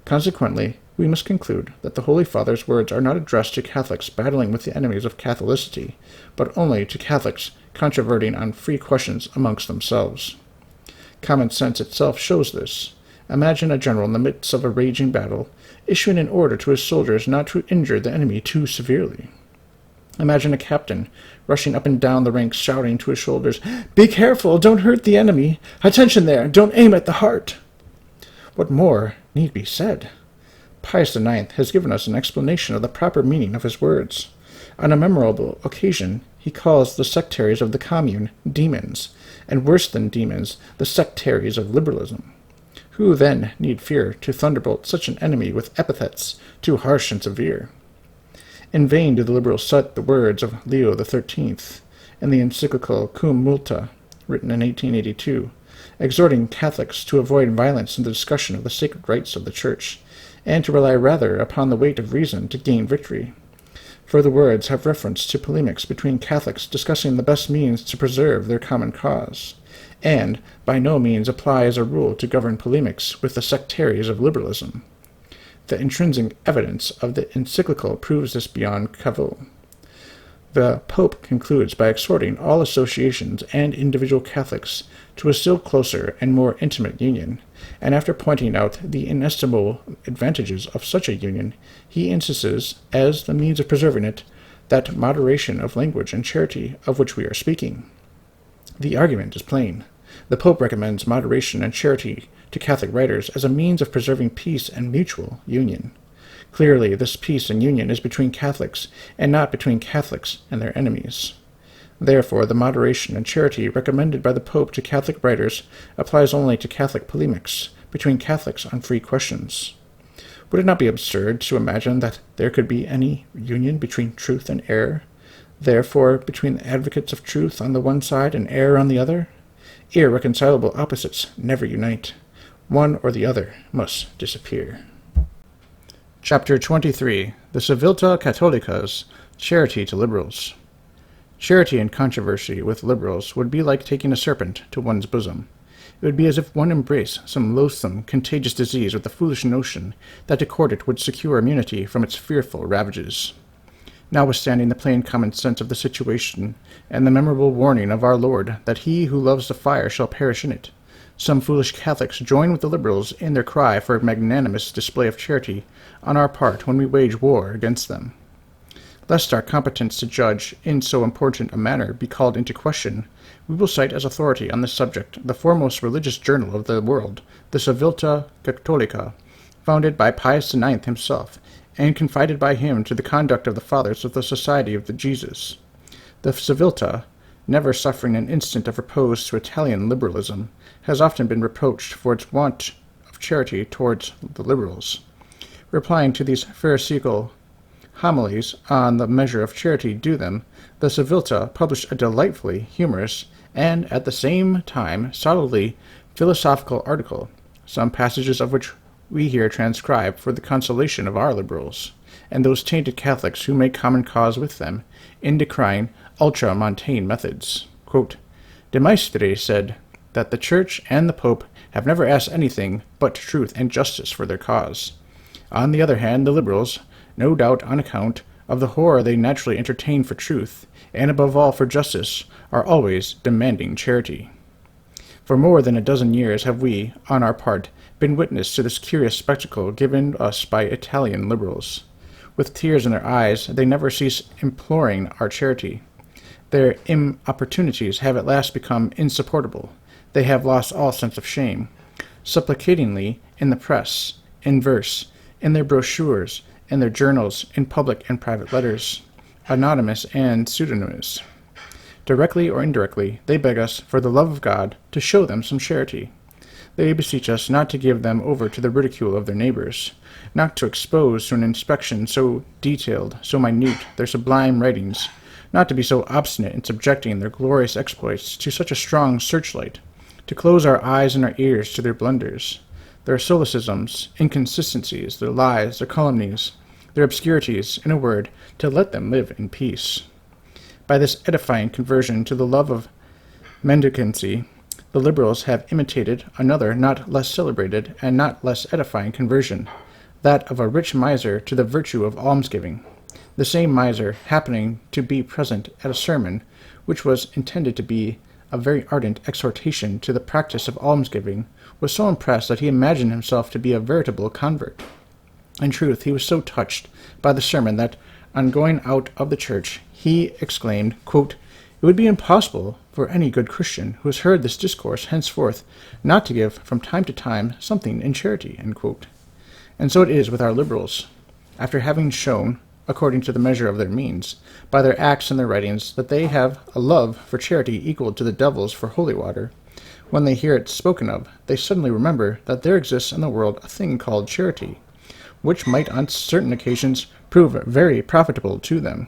Consequently, we must conclude that the Holy Father's words are not addressed to Catholics battling with the enemies of Catholicity, but only to Catholics controverting on free questions amongst themselves. Common sense itself shows this. Imagine a general in the midst of a raging battle, issuing an order to his soldiers not to injure the enemy too severely. Imagine a captain rushing up and down the ranks shouting to his soldiers, "Be careful, don't hurt the enemy! Attention there, don't aim at the heart!" What more need be said? Pius IX has given us an explanation of the proper meaning of his words. On a memorable occasion, he calls the sectaries of the Commune demons, and worse than demons, the sectaries of liberalism. Who then need fear to thunderbolt such an enemy with epithets too harsh and severe? In vain do the liberals cite the words of Leo XIII in the encyclical Cum Multa, written in 1882, exhorting Catholics to avoid violence in the discussion of the sacred rights of the Church, and to rely rather upon the weight of reason to gain victory. Further words have reference to polemics between Catholics discussing the best means to preserve their common cause, and by no means apply as a rule to govern polemics with the sectaries of liberalism. The intrinsic evidence of the encyclical proves this beyond cavil. The Pope concludes by exhorting all associations and individual Catholics to a still closer and more intimate union, and after pointing out the inestimable advantages of such a union, he insists, as the means of preserving it, that moderation of language and charity of which we are speaking. The argument is plain. The Pope recommends moderation and charity to Catholic writers as a means of preserving peace and mutual union. Clearly, this peace and union is between Catholics, and not between Catholics and their enemies. Therefore, the moderation and charity recommended by the Pope to Catholic writers applies only to Catholic polemics between Catholics on free questions. Would it not be absurd to imagine that there could be any union between truth and error, therefore between the advocates of truth on the one side and error on the other? Irreconcilable opposites never unite. One or the other must disappear. Chapter 23. The Civiltà Catholica's Charity to Liberals. Charity and controversy with liberals would be like taking a serpent to one's bosom. It would be as if one embraced some loathsome, contagious disease with the foolish notion that to court it would secure immunity from its fearful ravages. Notwithstanding the plain common sense of the situation, and the memorable warning of our Lord that he who loves the fire shall perish in it, some foolish Catholics join with the liberals in their cry for a magnanimous display of charity on our part when we wage war against them. Lest our competence to judge in so important a matter be called into question, we will cite as authority on this subject the foremost religious journal of the world, the Civiltà Cattolica, founded by Pius IX himself, and confided by him to the conduct of the Fathers of the Society of the Jesus. The Civiltà, never suffering an instant of repose to Italian liberalism, has often been reproached for its want of charity towards the liberals. Replying to these pharisaical homilies on the measure of charity due them, the Civiltà published a delightfully humorous and, at the same time, solidly philosophical article, some passages of which we here transcribe for the consolation of our liberals, and those tainted Catholics who make common cause with them, in decrying ultramontane methods. Quote, De Maistre said that the Church and the Pope have never asked anything but truth and justice for their cause. On the other hand, the liberals, no doubt on account of the horror they naturally entertain for truth, and above all for justice, are always demanding charity. For more than a dozen years have we, on our part, been witness to this curious spectacle given us by Italian liberals. With tears in their eyes, they never cease imploring our charity. Their importunities have at last become insupportable. They have lost all sense of shame. Supplicatingly, in the press, in verse, in their brochures, in their journals, in public and private letters, anonymous and pseudonymous. Directly or indirectly, they beg us, for the love of God, to show them some charity. They beseech us not to give them over to the ridicule of their neighbors, not to expose to an inspection so detailed, so minute, their sublime writings, not to be so obstinate in subjecting their glorious exploits to such a strong searchlight, to close our eyes and our ears to their blunders, their solecisms, inconsistencies, their lies, their calumnies, their obscurities, in a word, to let them live in peace. By this edifying conversion to the love of mendicancy, the liberals have imitated another not less celebrated and not less edifying conversion, that of a rich miser to the virtue of almsgiving. The same miser, happening to be present at a sermon which was intended to be a very ardent exhortation to the practice of almsgiving, was so impressed that he imagined himself to be a veritable convert. In truth, he was so touched by the sermon that, on going out of the church, he exclaimed, quote, It would be impossible for any good Christian who has heard this discourse henceforth not to give from time to time something in charity. End quote. And so it is with our liberals. After having shown, according to the measure of their means, by their acts and their writings, that they have a love for charity equal to the devil's for holy water, when they hear it spoken of, they suddenly remember that there exists in the world a thing called charity, which might on certain occasions prove very profitable to them.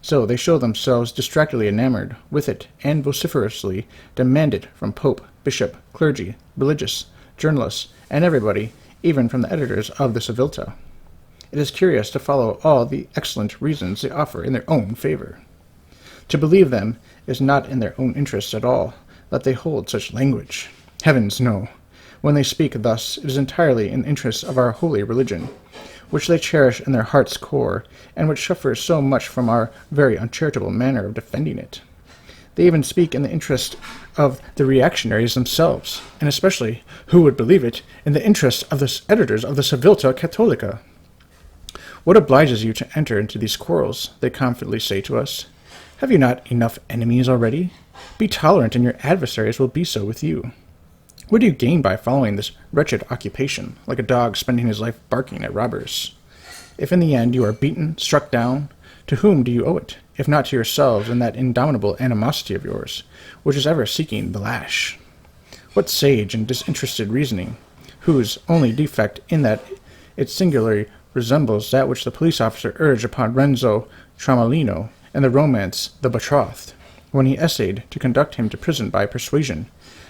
So they show themselves distractedly enamored with it, and vociferously demand it from pope, bishop, clergy, religious, journalists, and everybody, even from the editors of the Civilta. It is curious to follow all the excellent reasons they offer in their own favor. To believe them is not in their own interests at all, that they hold such language. Heavens, no. When they speak thus, it is entirely in the interests of our holy religion, which they cherish in their heart's core, and which suffers so much from our very uncharitable manner of defending it. They even speak in the interest of the reactionaries themselves, and especially, who would believe it, in the interest of the editors of the Civilta Catholica. What obliges you to enter into these quarrels, they confidently say to us. Have you not enough enemies already? Be tolerant, and your adversaries will be so with you. What do you gain by following this wretched occupation, like a dog spending his life barking at robbers? If in the end you are beaten, struck down, to whom do you owe it, if not to yourselves and that indomitable animosity of yours, which is ever seeking the lash? What sage and disinterested reasoning, whose only defect in that it singularly resembles that which the police officer urged upon Renzo Tramolino in the romance The Betrothed, when he essayed to conduct him to prison by persuasion,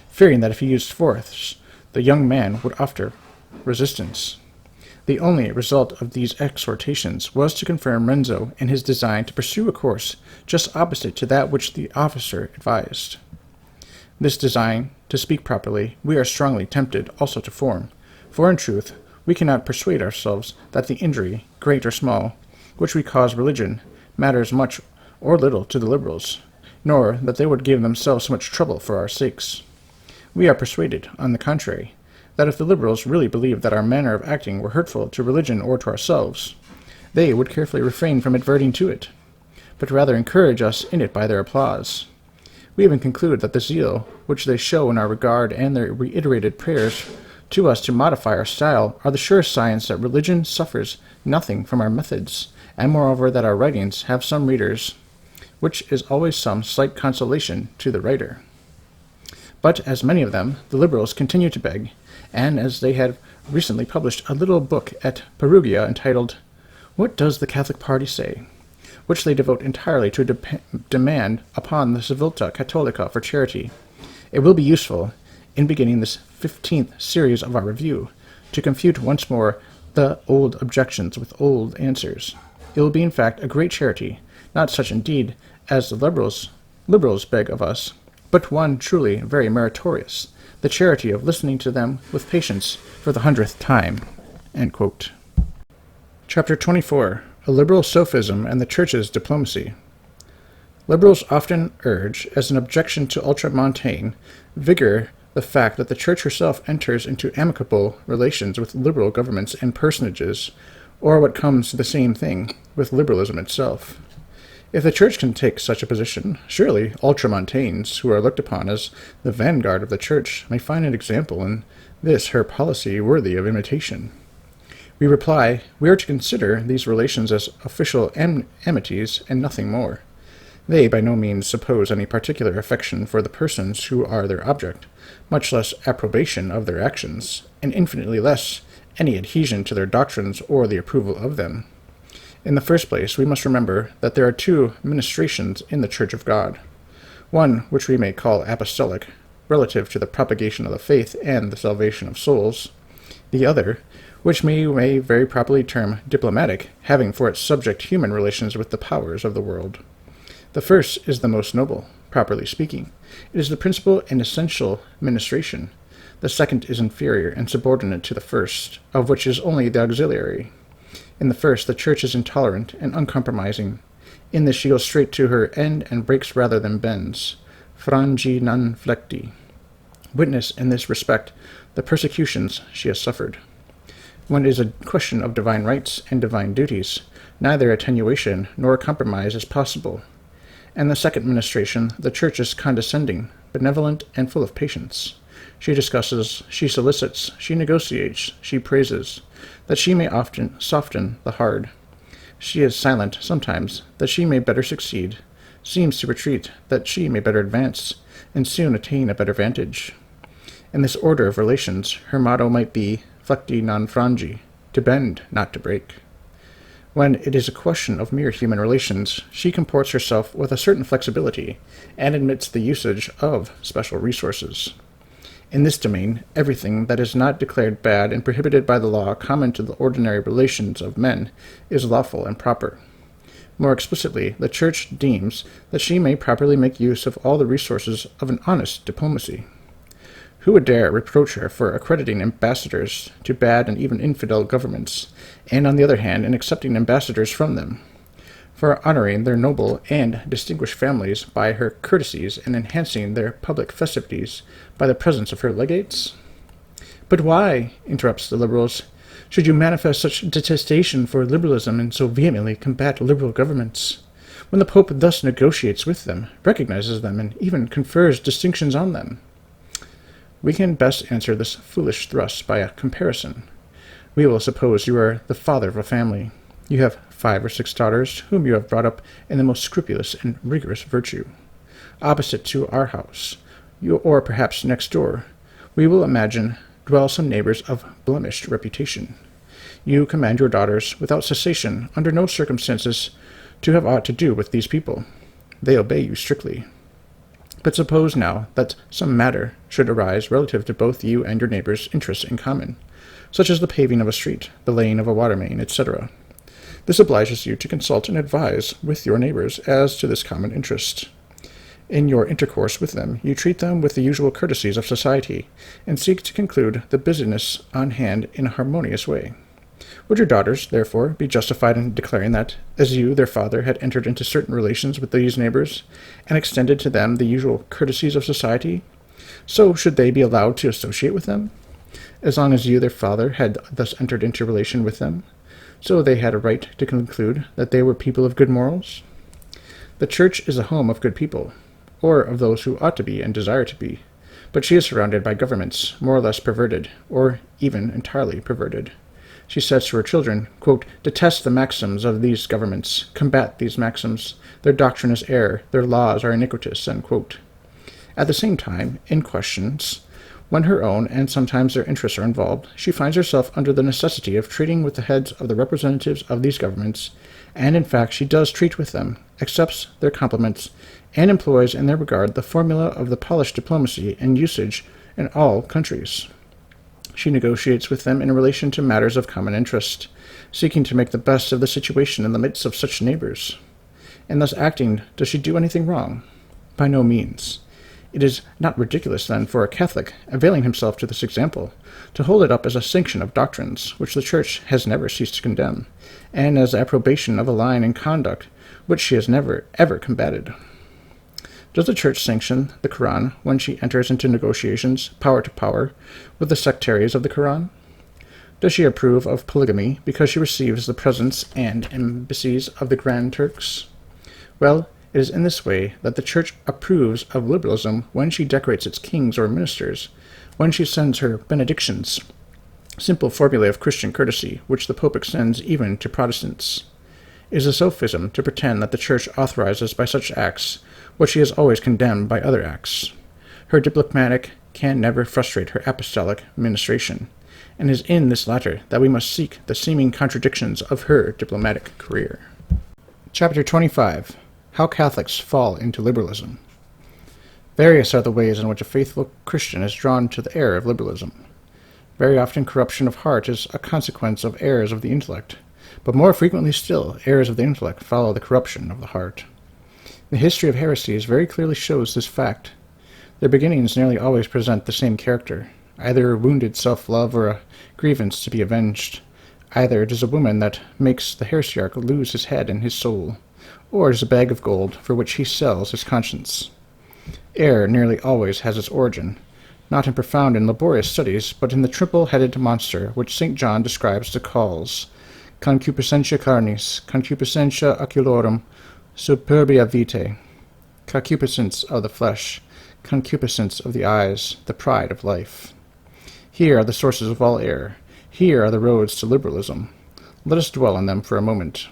fearing that if he used force, the young man would offer resistance. The only result of these exhortations was to confirm Renzo in his design to pursue a course just opposite to that which the officer advised. This design, to speak properly, we are strongly tempted also to form, for in truth we cannot persuade ourselves that the injury, great or small, which we cause religion, matters much or little to the liberals, nor that they would give themselves so much trouble for our sakes. We are persuaded, on the contrary, that if the liberals really believed that our manner of acting were hurtful to religion or to ourselves, they would carefully refrain from adverting to it, but rather encourage us in it by their applause. We even conclude that the zeal which they show in our regard and their reiterated prayers to us to modify our style are the sure signs that religion suffers nothing from our methods, and moreover that our writings have some readers, which is always some slight consolation to the writer. But as many of them, the liberals, continue to beg, and as they had recently published a little book at Perugia entitled, What Does the Catholic Party Say?, which they devote entirely to demand upon the Civilta Catholica for charity, it will be useful, in beginning this 15th series of our review, to confute once more the old objections with old answers. It will be in fact a great charity, not such indeed as the liberals beg of us, but one truly very meritorious, the charity of listening to them with patience for the 100th time." End quote. Chapter 24. A Liberal Sophism and the Church's Diplomacy. Liberals often urge, as an objection to ultramontane vigor, the fact that the Church herself enters into amicable relations with liberal governments and personages, or what comes to the same thing, with liberalism itself. If the Church can take such a position, surely ultramontanes, who are looked upon as the vanguard of the Church, may find an example in this her policy worthy of imitation. We reply, we are to consider these relations as official amities and nothing more. They by no means suppose any particular affection for the persons who are their object, much less approbation of their actions, and infinitely less any adhesion to their doctrines or the approval of them. In the first place, we must remember that there are two ministrations in the Church of God. One, which we may call apostolic, relative to the propagation of the faith and the salvation of souls. The other, which we may very properly term diplomatic, having for its subject human relations with the powers of the world. The first is the most noble, properly speaking. It is the principal and essential ministration. The second is inferior and subordinate to the first, of which is only the auxiliary. In the first, the Church is intolerant and uncompromising. In this she goes straight to her end and breaks rather than bends. Frangi non flecti. Witness, in this respect, the persecutions she has suffered. When it is a question of divine rights and divine duties, neither attenuation nor compromise is possible. And the second ministration, the Church is condescending, benevolent, and full of patience. She discusses, she solicits, she negotiates, she praises, that she may often soften the hard. She is silent sometimes, that she may better succeed, seems to retreat, that she may better advance, and soon attain a better vantage. In this order of relations, her motto might be, flecti non frangi, to bend, not to break. When it is a question of mere human relations, she comports herself with a certain flexibility and admits the usage of special resources. In this domain, everything that is not declared bad and prohibited by the law common to the ordinary relations of men is lawful and proper. More explicitly, the Church deems that she may properly make use of all the resources of an honest diplomacy. Who would dare reproach her for accrediting ambassadors to bad and even infidel governments, and on the other hand in accepting ambassadors from them? For honoring their noble and distinguished families by her courtesies and enhancing their public festivities by the presence of her legates? But why, interrupts the liberals, should you manifest such detestation for liberalism and so vehemently combat liberal governments, when the Pope thus negotiates with them, recognizes them, and even confers distinctions on them? We can best answer this foolish thrust by a comparison. We will suppose you are the father of a family. You have 5 or 6 daughters, whom you have brought up in the most scrupulous and rigorous virtue. Opposite to our house, or perhaps next door, we will imagine dwell some neighbors of blemished reputation. You command your daughters, without cessation, under no circumstances, to have aught to do with these people. They obey you strictly. But suppose now that some matter should arise relative to both you and your neighbors' interests in common, such as the paving of a street, the laying of a water main, etc. This obliges you to consult and advise with your neighbors as to this common interest. In your intercourse with them, you treat them with the usual courtesies of society, and seek to conclude the business on hand in a harmonious way. Would your daughters, therefore, be justified in declaring that, as you, their father, had entered into certain relations with these neighbors, and extended to them the usual courtesies of society, so should they be allowed to associate with them? As long as you, their father, had thus entered into relation with them, so they had a right to conclude that they were people of good morals? The Church is a home of good people, or of those who ought to be and desire to be, but she is surrounded by governments more or less perverted, or even entirely perverted. She says to her children, quote, "Detest the maxims of these governments, combat these maxims, their doctrine is error, their laws are iniquitous," end quote. At the same time, in questions, when her own and sometimes their interests are involved, she finds herself under the necessity of treating with the heads of the representatives of these governments, and in fact she does treat with them, accepts their compliments, and employs in their regard the formula of the polished diplomacy and usage in all countries. She negotiates with them in relation to matters of common interest, seeking to make the best of the situation in the midst of such neighbors. In thus acting, does she do anything wrong? By no means. It is not ridiculous, then, for a Catholic, availing himself to this example, to hold it up as a sanction of doctrines which the Church has never ceased to condemn, and as approbation of a line in conduct which she has never, ever combated. Does the Church sanction the Quran when she enters into negotiations, power to power, with the sectaries of the Quran? Does she approve of polygamy because she receives the presents and embassies of the Grand Turks? Well, it is in this way that the Church approves of liberalism when she decorates its kings or ministers, when she sends her benedictions, simple formulae of Christian courtesy, which the Pope extends even to Protestants. It is a sophism to pretend that the Church authorizes by such acts what she has always condemned by other acts. Her diplomatic can never frustrate her apostolic ministration, and it is in this latter that we must seek the seeming contradictions of her diplomatic career. Chapter 25. How Catholics Fall into Liberalism. Various are the ways in which a faithful Christian is drawn to the error of liberalism. Very often corruption of heart is a consequence of errors of the intellect, but more frequently still, errors of the intellect follow the corruption of the heart. The history of heresies very clearly shows this fact. Their beginnings nearly always present the same character, either a wounded self-love or a grievance to be avenged. Either it is a woman that makes the heresiarch lose his head and his soul, or it is a bag of gold for which he sells his conscience. Error nearly always has its origin, not in profound and laborious studies, but in the triple-headed monster which St. John describes to calls concupiscentia carnis, concupiscentia oculorum, superbia vitae, concupiscence of the flesh, concupiscence of the eyes, the pride of life. Here are the sources of all error. Here are the roads to liberalism. Let us dwell on them for a moment.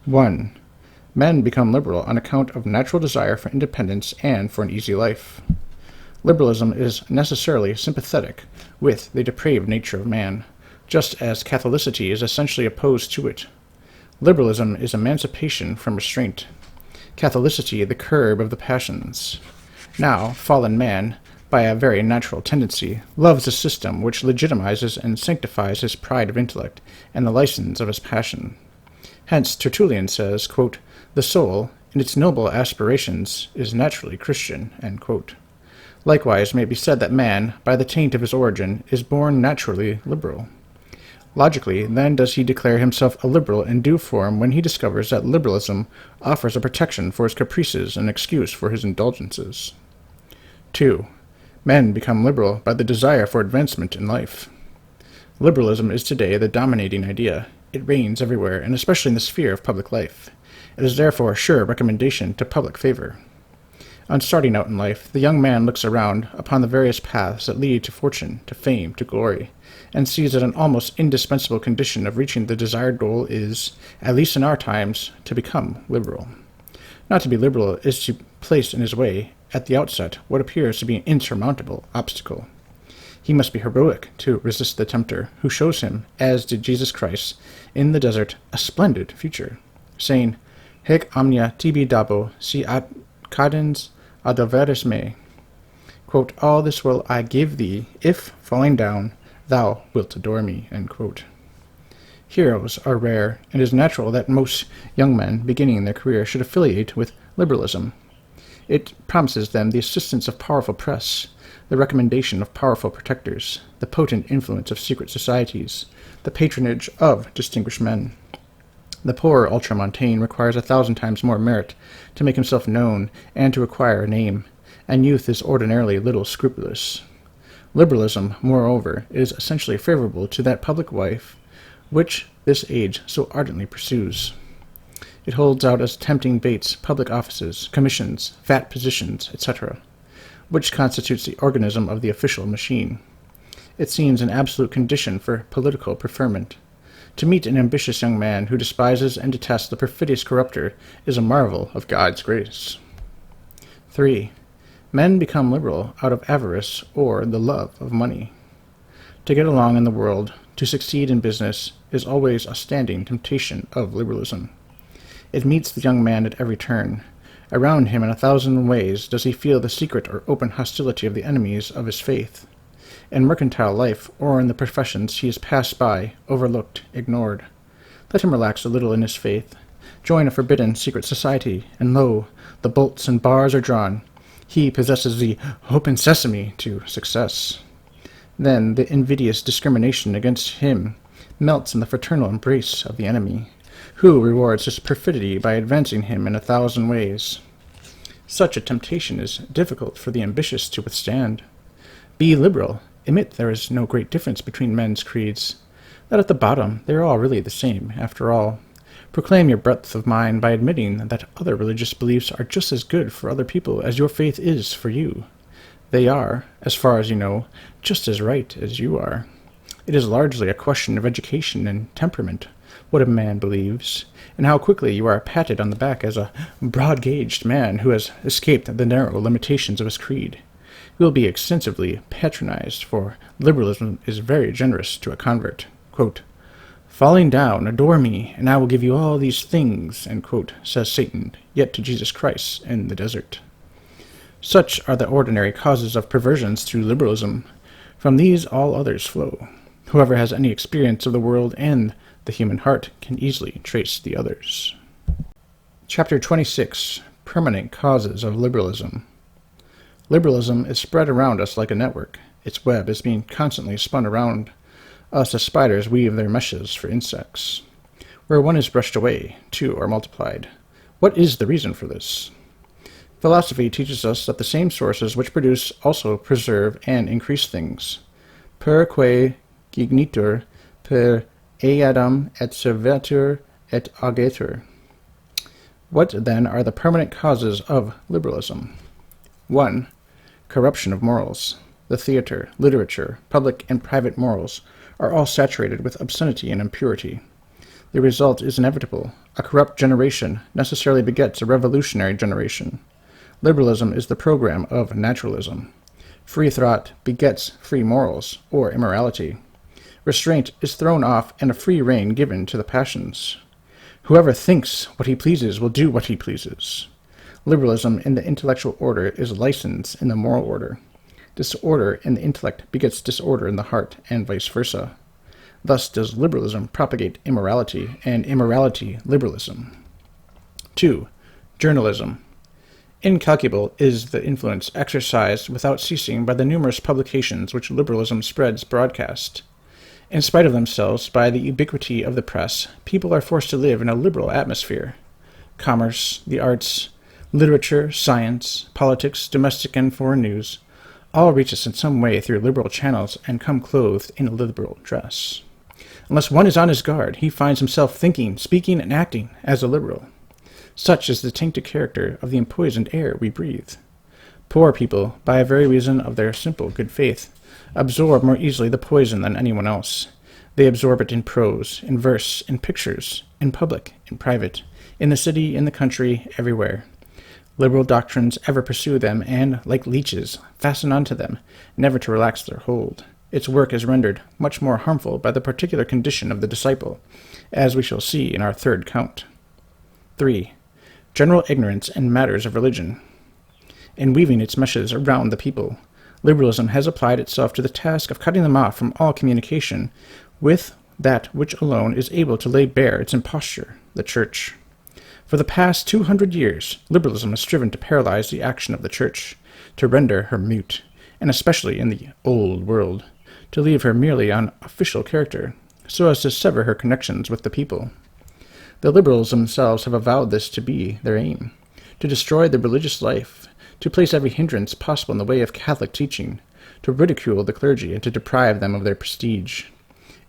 1. Men become liberal on account of natural desire for independence and for an easy life. Liberalism is necessarily sympathetic with the depraved nature of man, just as Catholicity is essentially opposed to it. Liberalism is emancipation from restraint. Catholicity, the curb of the passions. Now, fallen man, by a very natural tendency, loves a system which legitimizes and sanctifies his pride of intellect and the license of his passion. Hence, Tertullian says, quote, "The soul, in its noble aspirations, is naturally Christian." End quote. Likewise may be said that man, by the taint of his origin, is born naturally liberal. Logically, then, does he declare himself a liberal in due form when he discovers that liberalism offers a protection for his caprices and excuse for his indulgences. 2. Men become liberal by the desire for advancement in life. Liberalism is today the dominating idea. It reigns everywhere, and especially in the sphere of public life. It is therefore a sure recommendation to public favor. On starting out in life, the young man looks around upon the various paths that lead to fortune, to fame, to glory, and sees that an almost indispensable condition of reaching the desired goal is, at least in our times, to become liberal. Not to be liberal is to place in his way, at the outset, what appears to be an insurmountable obstacle. He must be heroic to resist the tempter, who shows him, as did Jesus Christ, in the desert, a splendid future, saying, "Haec omnia tibi dabo, si ad cadens adoveris me." Quote, "All this will I give thee, if, falling down, thou wilt adore me." End quote. Heroes are rare, and it is natural that most young men beginning their career should affiliate with liberalism. It promises them the assistance of powerful press, the recommendation of powerful protectors, the potent influence of secret societies, the patronage of distinguished men. The poor ultramontane requires 1,000 times more merit to make himself known and to acquire a name, and youth is ordinarily little scrupulous. Liberalism, moreover, is essentially favorable to that public life which this age so ardently pursues. It holds out as tempting baits public offices, commissions, fat positions, etc., which constitutes the organism of the official machine. It seems an absolute condition for political preferment. To meet an ambitious young man who despises and detests the perfidious corrupter is a marvel of God's grace. 3. Men become liberal out of avarice or the love of money. To get along in the world, to succeed in business, is always a standing temptation of liberalism. It meets the young man at every turn. Around him in 1,000 ways does he feel the secret or open hostility of the enemies of his faith. In mercantile life or in the professions he is passed by, overlooked, ignored. Let him relax a little in his faith, join a forbidden secret society, and lo, the bolts and bars are drawn. He possesses the open sesame to success. Then the invidious discrimination against him melts in the fraternal embrace of the enemy, who rewards his perfidy by advancing him in 1,000 ways. Such a temptation is difficult for the ambitious to withstand. Be liberal. Admit there is no great difference between men's creeds, that at the bottom they are all really the same, after all. Proclaim your breadth of mind by admitting that other religious beliefs are just as good for other people as your faith is for you. They are, as far as you know, just as right as you are. It is largely a question of education and temperament, what a man believes, and how quickly you are patted on the back as a broad-gauged man who has escaped the narrow limitations of his creed. You will be extensively patronized, for liberalism is very generous to a convert. Quote, "Falling down, adore me, and I will give you all these things," end quote, says Satan, yet to Jesus Christ in the desert. Such are the ordinary causes of perversions to liberalism. From these all others flow. Whoever has any experience of the world and the human heart can easily trace the others. Chapter 26. Permanent Causes of Liberalism. Liberalism is spread around us like a network. Its web is being constantly spun around us as spiders weave their meshes for insects. Where one is brushed away, two are multiplied. What is the reason for this? Philosophy teaches us that the same sources which produce also preserve and increase things. Per quae gignitur, per eadam et servetur et augetur. What, then, are the permanent causes of liberalism? 1. Corruption of morals. The theater, literature, public and private morals are all saturated with obscenity and impurity. The result is inevitable. A corrupt generation necessarily begets a revolutionary generation. Liberalism is the program of naturalism. Free thought begets free morals, or immorality. Restraint is thrown off and a free rein given to the passions. Whoever thinks what he pleases will do what he pleases. Liberalism in the intellectual order is license in the moral order. Disorder in the intellect begets disorder in the heart, and vice versa. Thus does liberalism propagate immorality, and immorality liberalism. 2. Journalism. Incalculable is the influence exercised without ceasing by the numerous publications which liberalism spreads broadcast. In spite of themselves, by the ubiquity of the press, people are forced to live in a liberal atmosphere. Commerce, the arts, literature, science, politics, domestic and foreign news, all reach us in some way through liberal channels and come clothed in a liberal dress. Unless one is on his guard, he finds himself thinking, speaking, and acting as a liberal. Such is the tainted character of the empoisoned air we breathe. Poor people, by a very reason of their simple good faith, absorb more easily the poison than anyone else. They absorb it in prose, in verse, in pictures, in public, in private, in the city, in the country, everywhere. Liberal doctrines ever pursue them and, like leeches, fasten onto them, never to relax their hold. Its work is rendered much more harmful by the particular condition of the disciple, as we shall see in our third count. 3. General ignorance in matters of religion. In weaving its meshes around the people, liberalism has applied itself to the task of cutting them off from all communication with that which alone is able to lay bare its imposture, the Church. For the past 200 years, liberalism has striven to paralyze the action of the Church, to render her mute, and especially in the Old World, to leave her merely on official character, so as to sever her connections with the people. The liberals themselves have avowed this to be their aim, to destroy the religious life, to place every hindrance possible in the way of Catholic teaching, to ridicule the clergy, and to deprive them of their prestige.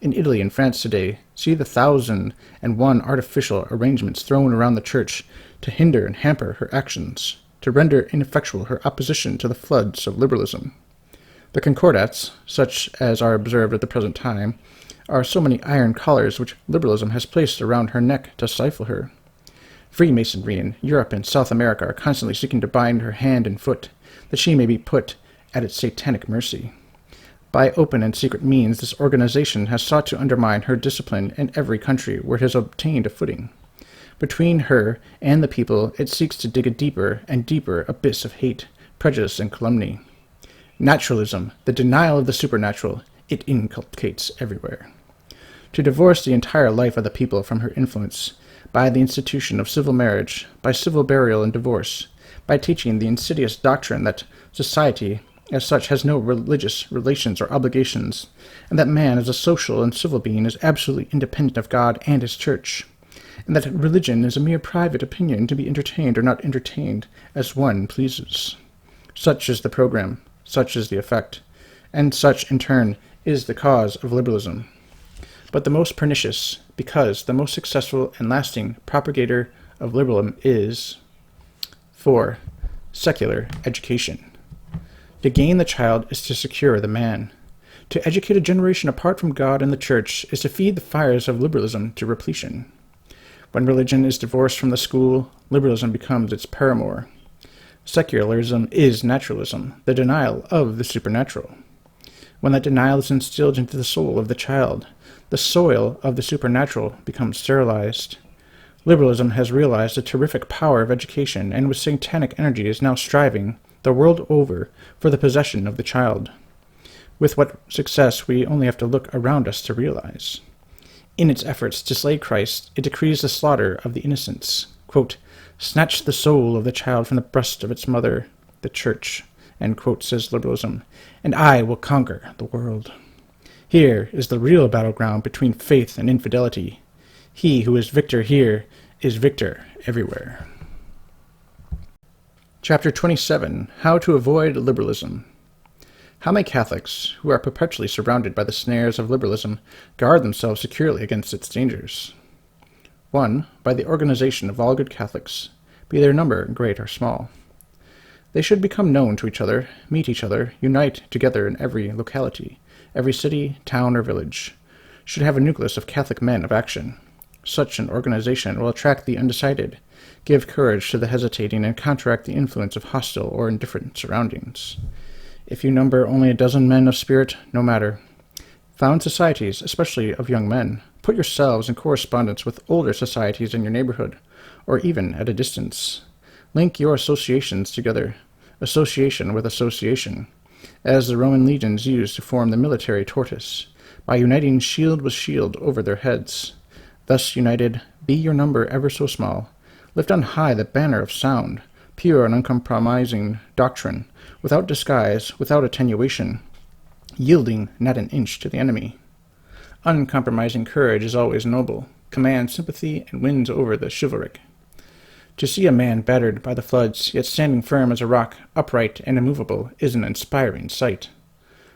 In Italy and France today, see the 1,001 artificial arrangements thrown around the Church to hinder and hamper her actions, to render ineffectual her opposition to the floods of liberalism. The concordats, such as are observed at the present time, are so many iron collars which liberalism has placed around her neck to stifle her. Freemasonry in Europe and South America are constantly seeking to bind her hand and foot, that she may be put at its satanic mercy. By open and secret means, this organization has sought to undermine her discipline in every country where it has obtained a footing. Between her and the people, it seeks to dig a deeper and deeper abyss of hate, prejudice, and calumny. Naturalism, the denial of the supernatural, it inculcates everywhere. To divorce the entire life of the people from her influence, by the institution of civil marriage, by civil burial and divorce, by teaching the insidious doctrine that society as such has no religious relations or obligations, and that man as a social and civil being is absolutely independent of God and his Church, and that religion is a mere private opinion to be entertained or not entertained as one pleases. Such is the program, such is the effect, and such, in turn, is the cause of liberalism. But the most pernicious, because the most successful and lasting propagator of liberalism is 4. Secular education. To gain the child is to secure the man. To educate a generation apart from God and the Church is to feed the fires of liberalism to repletion. When religion is divorced from the school, liberalism becomes its paramour. Secularism is naturalism, the denial of the supernatural. When that denial is instilled into the soul of the child, the soil of the supernatural becomes sterilized. Liberalism has realized the terrific power of education, and with satanic energy is now striving, the world over, for the possession of the child. With what success we only have to look around us to realize. In its efforts to slay Christ, it decrees the slaughter of the innocents. Quote, "Snatch the soul of the child from the breast of its mother, the Church," end quote, says liberalism, "and I will conquer the world." Here is the real battleground between faith and infidelity. He who is victor here is victor everywhere. Chapter 27. How to Avoid Liberalism. How may Catholics, who are perpetually surrounded by the snares of liberalism, guard themselves securely against its dangers? 1. By the organization of all good Catholics, be their number great or small. They should become known to each other, meet each other, unite together in every locality, every city, town, or village, should have a nucleus of Catholic men of action. Such an organization will attract the undecided, give courage to the hesitating, and counteract the influence of hostile or indifferent surroundings. If you number only a dozen men of spirit, no matter. Found societies, especially of young men. Put yourselves in correspondence with older societies in your neighborhood, or even at a distance. Link your associations together, association with association, as the Roman legions used to form the military tortoise, by uniting shield with shield over their heads. Thus united, be your number ever so small. Lift on high the banner of sound, pure and uncompromising doctrine, without disguise, without attenuation, yielding not an inch to the enemy. Uncompromising courage is always noble, commands sympathy, and wins over the chivalric. To see a man battered by the floods, yet standing firm as a rock, upright and immovable, is an inspiring sight.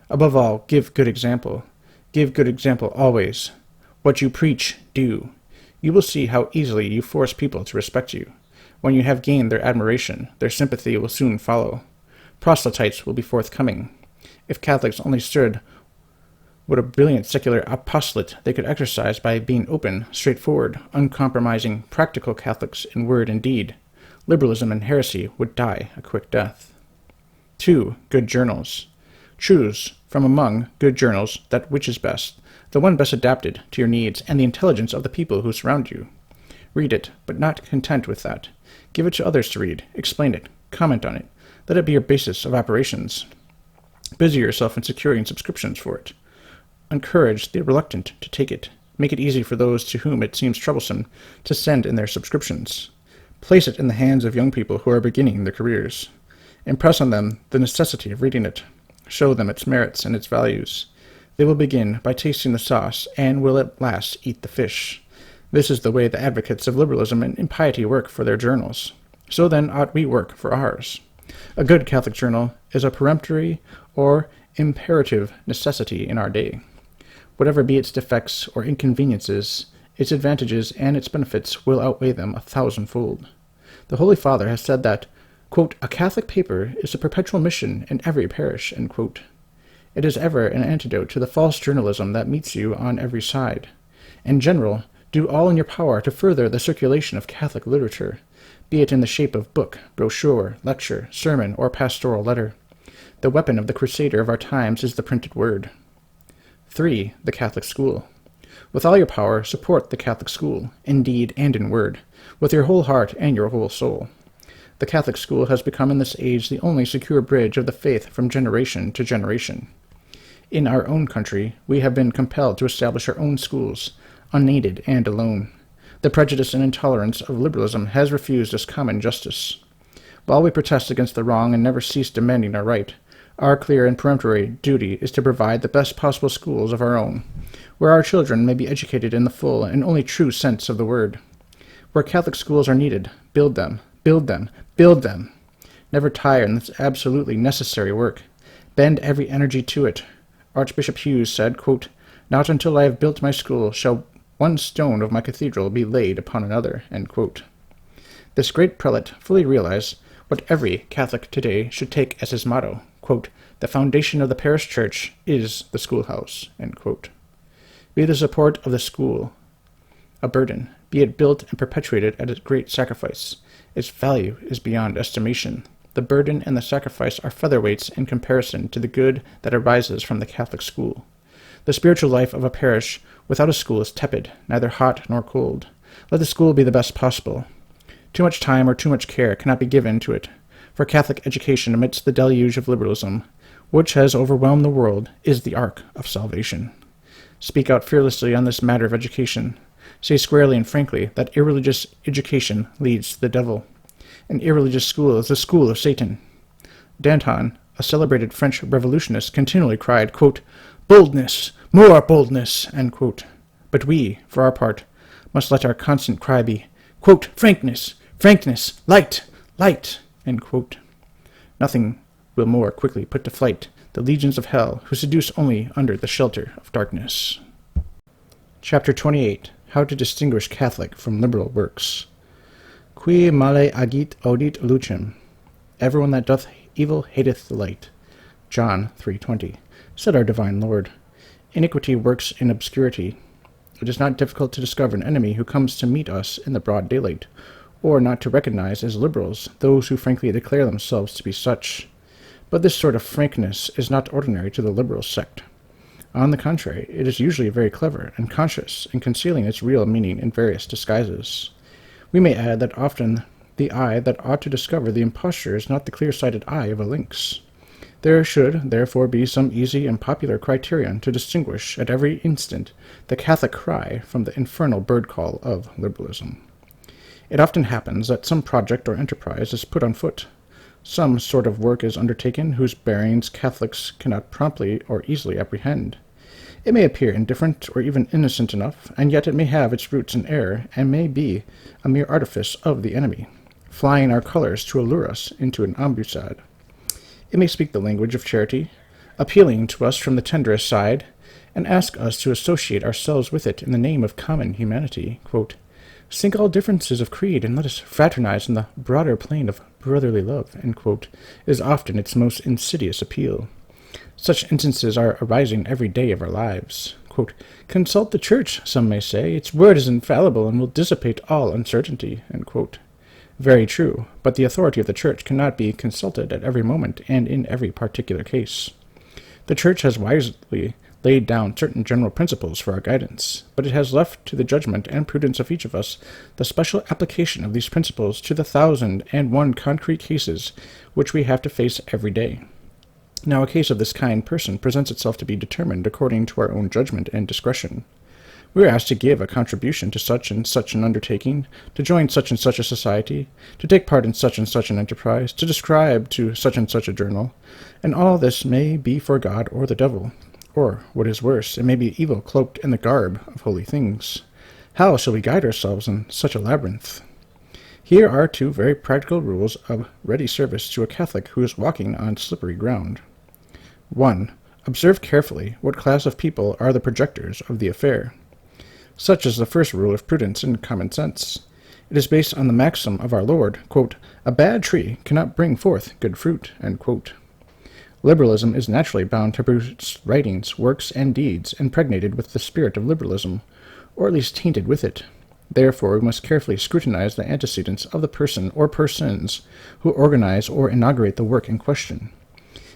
Above all, give good example. Give good example always. What you preach, do. You will see how easily you force people to respect you. When you have gained their admiration, their sympathy will soon follow. Proselytes will be forthcoming. If Catholics only stood, what a brilliant secular apostolate they could exercise by being open, straightforward, uncompromising, practical Catholics in word and deed. Liberalism and heresy would die a quick death. 2. Good journals. Choose from among good journals that which is best, the one best adapted to your needs and the intelligence of the people who surround you. Read it, but not content with that. Give it to others to read, explain it, comment on it. Let it be your basis of operations. Busy yourself in securing subscriptions for it. Encourage the reluctant to take it. Make it easy for those to whom it seems troublesome to send in their subscriptions. Place it in the hands of young people who are beginning their careers. Impress on them the necessity of reading it. Show them its merits and its values. They will begin by tasting the sauce and will at last eat the fish. This is the way the advocates of liberalism and impiety work for their journals. So then ought we work for ours. A good Catholic journal is a peremptory or imperative necessity in our day. Whatever be its defects or inconveniences, its advantages and its benefits will outweigh them 1,000-fold. The Holy Father has said that, quote, a Catholic paper is a perpetual mission in every parish, end quote. It is ever an antidote to the false journalism that meets you on every side. In general, do all in your power to further the circulation of Catholic literature, be it in the shape of book, brochure, lecture, sermon, or pastoral letter. The weapon of the crusader of our times is the printed word. 3. The Catholic School. With all your power, support the Catholic school, in deed and in word, with your whole heart and your whole soul. The Catholic school has become in this age the only secure bridge of the faith from generation to generation. In our own country, we have been compelled to establish our own schools, unaided and alone. The prejudice and intolerance of liberalism has refused us common justice. While we protest against the wrong and never cease demanding our right, our clear and peremptory duty is to provide the best possible schools of our own, where our children may be educated in the full and only true sense of the word. Where Catholic schools are needed, build them, build them, build them. Never tire in this absolutely necessary work. Bend every energy to it. Archbishop Hughes said, quote, not until I have built my school shall one stone of my cathedral be laid upon another, end quote. This great prelate fully realized what every Catholic today should take as his motto, quote, the foundation of the parish church is the schoolhouse, end quote. Be the support of the school a burden, be it built and perpetuated at a great sacrifice. Its value is beyond estimation. The burden and the sacrifice are featherweights in comparison to the good that arises from the Catholic school. The spiritual life of a parish without a school is tepid, neither hot nor cold. Let the school be the best possible. Too much time or too much care cannot be given to it, for Catholic education amidst the deluge of liberalism, which has overwhelmed the world, is the ark of salvation. Speak out fearlessly on this matter of education. Say squarely and frankly that irreligious education leads to the devil. An irreligious school is the school of Satan. Danton, a celebrated French revolutionist, continually cried, quote, boldness, more boldness, end quote. But we, for our part, must let our constant cry be, quote, frankness, frankness, light, light, end quote. Nothing will more quickly put to flight the legions of hell who seduce only under the shelter of darkness. Chapter 28. How to distinguish Catholic from liberal works. Qui male agit audit lucem. Everyone that doth evil hateth the light. John 3:20. Said our divine Lord. Iniquity works in obscurity. It is not difficult to discover an enemy who comes to meet us in the broad daylight, or not to recognize as liberals those who frankly declare themselves to be such. But this sort of frankness is not ordinary to the liberal sect. On the contrary, it is usually very clever and conscious in concealing its real meaning in various disguises. We may add that often the eye that ought to discover the imposture is not the clear-sighted eye of a lynx. There should, therefore, be some easy and popular criterion to distinguish at every instant the Catholic cry from the infernal bird-call of liberalism. It often happens that some project or enterprise is put on foot. Some sort of work is undertaken whose bearings Catholics cannot promptly or easily apprehend. It may appear indifferent or even innocent enough, and yet it may have its roots in error, and may be a mere artifice of the enemy, flying our colors to allure us into an ambuscade. It may speak the language of charity, appealing to us from the tenderest side, and ask us to associate ourselves with it in the name of common humanity. Quote, "Sink all differences of creed, and let us fraternize in the broader plane of brotherly love," end quote, is often its most insidious appeal. Such instances are arising every day of our lives. Quote, "Consult the Church," some may say. "Its word is infallible and will dissipate all uncertainty." End quote. Very true, but the authority of the Church cannot be consulted at every moment and in every particular case. The Church has wisely laid down certain general principles for our guidance, but it has left to the judgment and prudence of each of us the special application of these principles to the 1,001 concrete cases which we have to face every day. Now, a case of this kind person presents itself to be determined according to our own judgment and discretion. We are asked to give a contribution to such and such an undertaking, to join such and such a society, to take part in such and such an enterprise, to describe to such and such a journal, and all this may be for God or the devil, or, what is worse, it may be evil cloaked in the garb of holy things. How shall we guide ourselves in such a labyrinth? Here are two very practical rules of ready service to a Catholic who is walking on slippery ground. 1. Observe carefully what class of people are the projectors of the affair. Such is the first rule of prudence and common sense. It is based on the maxim of our Lord, quote, "A bad tree cannot bring forth good fruit," end quote. Liberalism is naturally bound to produce writings, works, and deeds impregnated with the spirit of liberalism, or at least tainted with it. Therefore, we must carefully scrutinize the antecedents of the person or persons who organize or inaugurate the work in question.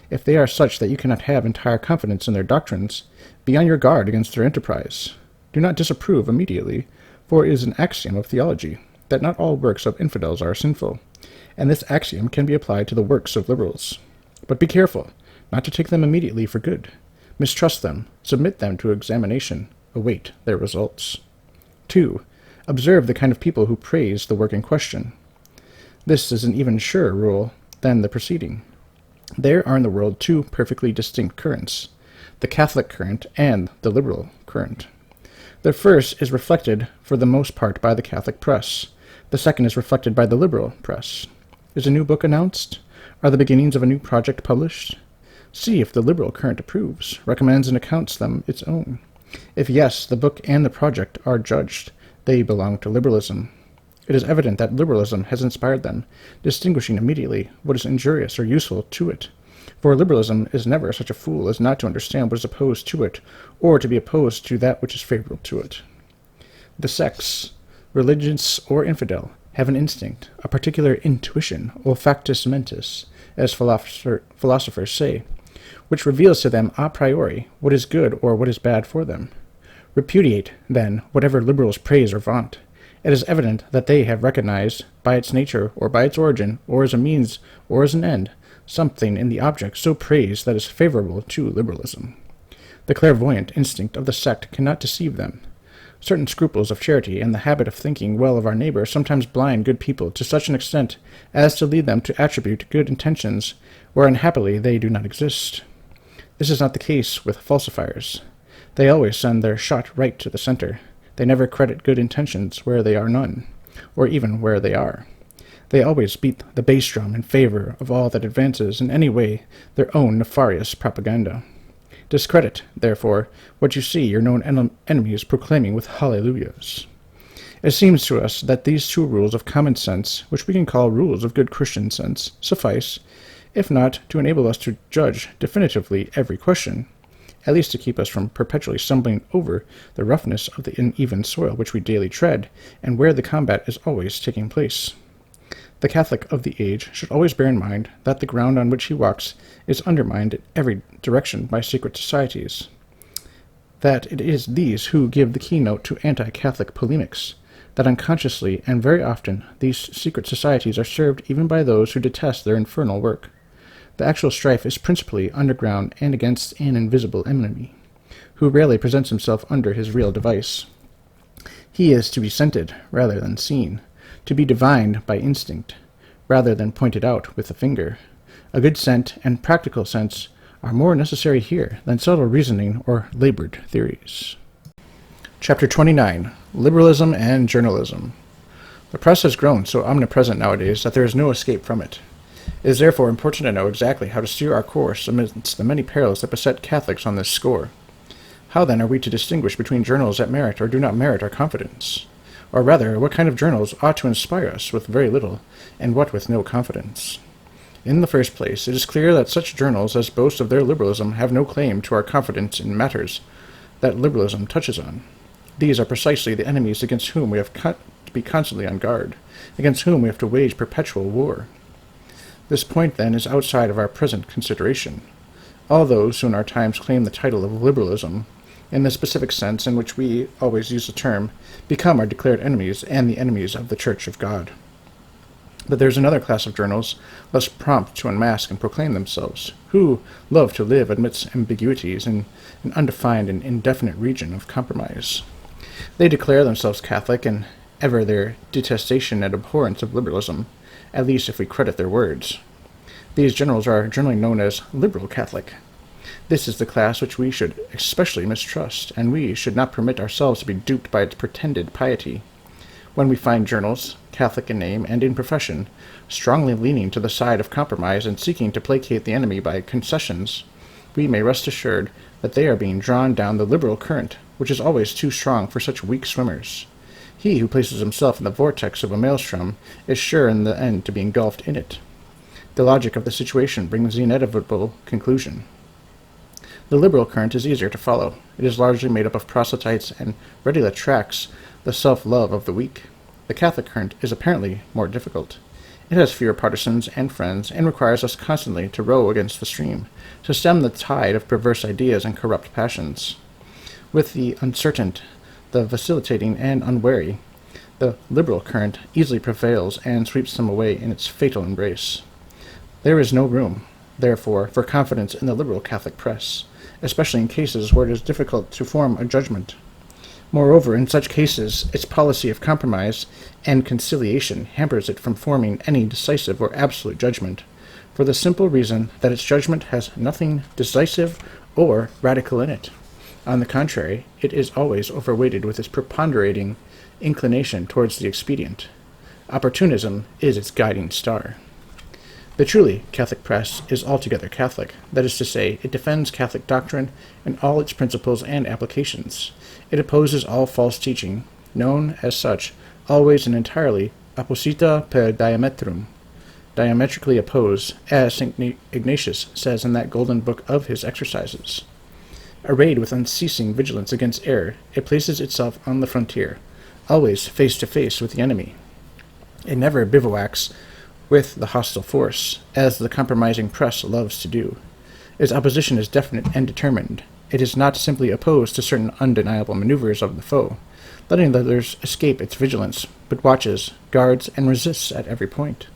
If they are such that you cannot have entire confidence in their doctrines, be on your guard against their enterprise. Do not disapprove immediately, for it is an axiom of theology that not all works of infidels are sinful, and this axiom can be applied to the works of liberals. But be careful not to take them immediately for good. Mistrust them, submit them to examination, await their results. 2. Observe the kind of people who praise the work in question. This is an even surer rule than the preceding. There are in the world two perfectly distinct currents, the Catholic current and the liberal current. The first is reflected for the most part by the Catholic press. The second is reflected by the liberal press. Is a new book announced? Are the beginnings of a new project published? See if the liberal current approves, recommends, and accounts them its own. If yes, the book and the project are judged. They belong to liberalism. It is evident that liberalism has inspired them, distinguishing immediately what is injurious or useful to it. For liberalism is never such a fool as not to understand what is opposed to it, or to be opposed to that which is favorable to it. The sects, religious or infidel, have an instinct, a particular intuition, olfactus mentis, as philosophers say, which reveals to them a priori what is good or what is bad for them. Repudiate, then, whatever liberals praise or vaunt. It is evident that they have recognized, by its nature, or by its origin, or as a means, or as an end, something in the object so praised that is favorable to liberalism. The clairvoyant instinct of the sect cannot deceive them. Certain scruples of charity and the habit of thinking well of our neighbor sometimes blind good people to such an extent as to lead them to attribute good intentions where unhappily they do not exist. This is not the case with falsifiers. They always send their shot right to the center. They never credit good intentions where they are none, or even where they are. They always beat the bass drum in favor of all that advances in any way their own nefarious propaganda. Discredit, therefore, what you see your known enemies proclaiming with hallelujahs. It seems to us that these two rules of common sense, which we can call rules of good Christian sense, suffice, if not to enable us to judge definitively every question, at least to keep us from perpetually stumbling over the roughness of the uneven soil which we daily tread, and where the combat is always taking place. The Catholic of the age should always bear in mind that the ground on which he walks is undermined in every direction by secret societies. that it is these who give the keynote to anti-Catholic polemics, that unconsciously and very often these secret societies are served even by those who detest their infernal work. The actual strife is principally underground and against an invisible enemy, who rarely presents himself under his real device. He is to be scented rather than seen, to be divined by instinct rather than pointed out with the finger. A good scent and practical sense are more necessary here than subtle reasoning or labored theories. Chapter 29. Liberalism and Journalism. The press has grown so omnipresent nowadays that there is no escape from it. It is therefore important to know exactly how to steer our course amidst the many perils that beset Catholics on this score. How then are we to distinguish between journals that merit or do not merit our confidence? Or rather, what kind of journals ought to inspire us with very little, and what with no confidence? In the first place, it is clear that such journals as boast of their liberalism have no claim to our confidence in matters that liberalism touches on. These are precisely the enemies against whom we have to be constantly on guard, against whom we have to wage perpetual war. This point, then, is outside of our present consideration. All those who in our times claim the title of liberalism, in the specific sense in which we always use the term, become our declared enemies and the enemies of the Church of God. But there is another class of journals less prompt to unmask and proclaim themselves, who love to live amidst ambiguities in an undefined and indefinite region of compromise. They declare themselves Catholic, and ever their detestation and abhorrence of liberalism, at least if we credit their words. These journals are generally known as liberal Catholic. This is the class which we should especially mistrust, and we should not permit ourselves to be duped by its pretended piety. When we find journals, Catholic in name and in profession, strongly leaning to the side of compromise and seeking to placate the enemy by concessions, we may rest assured that they are being drawn down the liberal current, which is always too strong for such weak swimmers. He who places himself in the vortex of a maelstrom is sure in the end to be engulfed in it. The logic of the situation brings the inevitable conclusion. The liberal current is easier to follow. It is largely made up of proselytes and readily attracts the self-love of the weak. The Catholic current is apparently more difficult. It has fewer partisans and friends, and requires us constantly to row against the stream, to stem the tide of perverse ideas and corrupt passions. With the uncertain, the vacillating, and unwary, the liberal current easily prevails and sweeps them away in its fatal embrace. There is no room, therefore, for confidence in the liberal Catholic press, especially in cases where it is difficult to form a judgment. Moreover, in such cases, its policy of compromise and conciliation hampers it from forming any decisive or absolute judgment, for the simple reason that its judgment has nothing decisive or radical in it. On the contrary, it is always overweighted with its preponderating inclination towards the expedient. Opportunism is its guiding star. The truly Catholic press is altogether Catholic. That is to say, it defends Catholic doctrine and all its principles and applications. It opposes all false teaching, known as such, always and entirely opposita per diametrum, diametrically opposed, as St. Ignatius says in that golden book of his exercises. Arrayed with unceasing vigilance against error, it places itself on the frontier, always face to face with the enemy. It never bivouacs with the hostile force, as the compromising press loves to do. Its opposition is definite and determined. It is not simply opposed to certain undeniable maneuvers of the foe, letting the others escape its vigilance, but watches, guards, and resists at every point.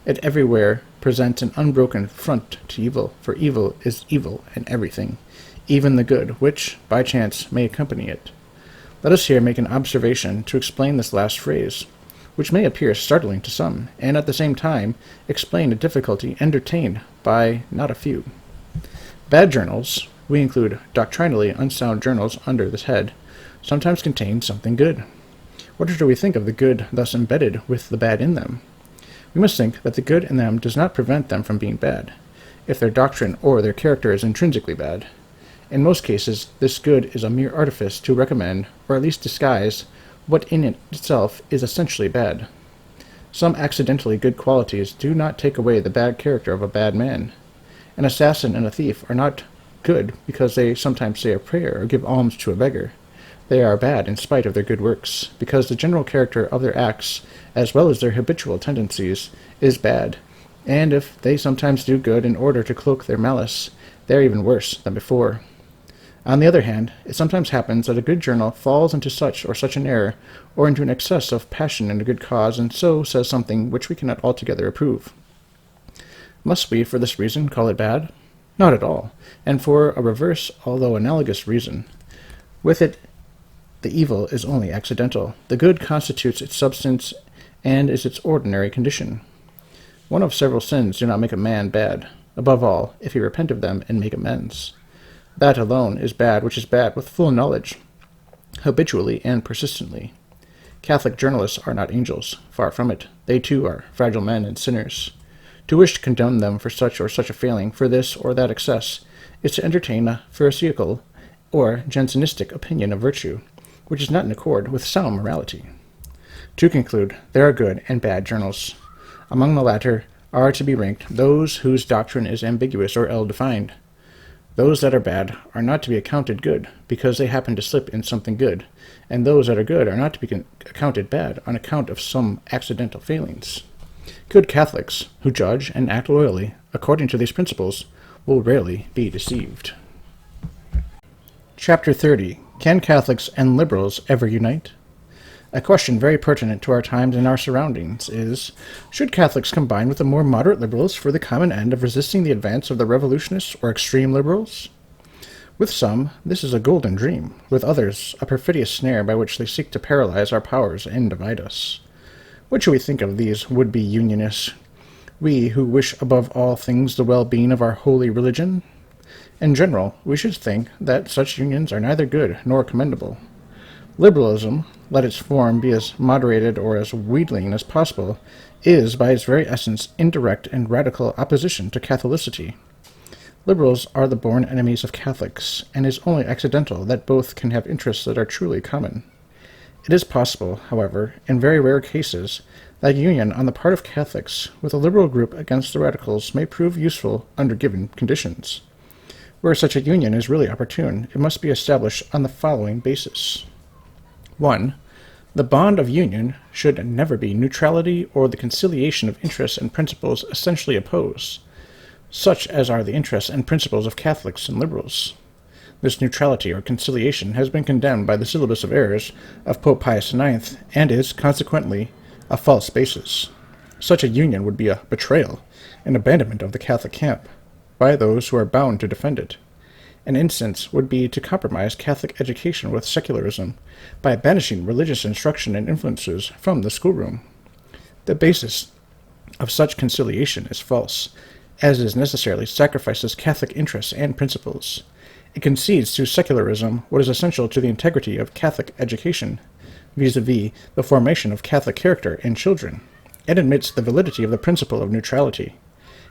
It everywhere presents an unbroken front to evil, for evil is evil in everything, even the good, which, by chance, may accompany it. Let us here make an observation to explain this last phrase, which may appear startling to some, and at the same time explain a difficulty entertained by not a few. Bad journals, we include doctrinally unsound journals under this head, sometimes contain something good. What do we think of the good thus embedded with the bad in them? We must think that the good in them does not prevent them from being bad, if their doctrine or their character is intrinsically bad. In most cases, this good is a mere artifice to recommend, or at least disguise, what in itself is essentially bad. Some accidentally good qualities do not take away the bad character of a bad man. An assassin and a thief are not good because they sometimes say a prayer or give alms to a beggar. They are bad in spite of their good works, because the general character of their acts, as well as their habitual tendencies, is bad, and if they sometimes do good in order to cloak their malice, they are even worse than before. On the other hand, it sometimes happens that a good journal falls into such or such an error, or into an excess of passion in a good cause, and so says something which we cannot altogether approve. Must we, for this reason, call it bad? Not at all, and for a reverse, although analogous reason. With it, the evil is only accidental. The good constitutes its substance and is its ordinary condition. One of several sins do not make a man bad, above all, if he repent of them and make amends. That alone is bad which is bad with full knowledge, habitually and persistently. Catholic journalists are not angels, far from it. They too are fragile men and sinners. To wish to condemn them for such or such a failing, for this or that excess, is to entertain a pharisaical or Jansenistic opinion of virtue, which is not in accord with sound morality. To conclude, there are good and bad journals. Among the latter are to be ranked those whose doctrine is ambiguous or ill-defined. Those that are bad are not to be accounted good, because they happen to slip in something good, and those that are good are not to be accounted bad on account of some accidental failings. Good Catholics, who judge and act loyally according to these principles, will rarely be deceived. Chapter 30. Can Catholics and Liberals ever unite? A question very pertinent to our times and our surroundings is, should Catholics combine with the more moderate liberals for the common end of resisting the advance of the revolutionists or extreme liberals? With some, this is a golden dream. With others, a perfidious snare by which they seek to paralyze our powers and divide us. What should we think of these would-be unionists, we who wish above all things the well-being of our holy religion? In general, we should think that such unions are neither good nor commendable. Liberalism, let its form be as moderated or as wheedling as possible, is, by its very essence, indirect and radical opposition to Catholicity. Liberals are the born enemies of Catholics, and it is only accidental that both can have interests that are truly common. It is possible, however, in very rare cases, that union on the part of Catholics with a liberal group against the radicals may prove useful under given conditions. Where such a union is really opportune, it must be established on the following basis. 1. The bond of union should never be neutrality or the conciliation of interests and principles essentially opposed, such as are the interests and principles of Catholics and Liberals. This neutrality or conciliation has been condemned by the Syllabus of Errors of Pope Pius IX, and is, consequently, a false basis. Such a union would be a betrayal and abandonment of the Catholic camp by those who are bound to defend it. An instance would be to compromise Catholic education with secularism by banishing religious instruction and influences from the schoolroom. The basis of such conciliation is false, as it necessarily sacrifices Catholic interests and principles. It concedes to secularism what is essential to the integrity of Catholic education, vis-a-vis the formation of Catholic character in children, and admits the validity of the principle of neutrality.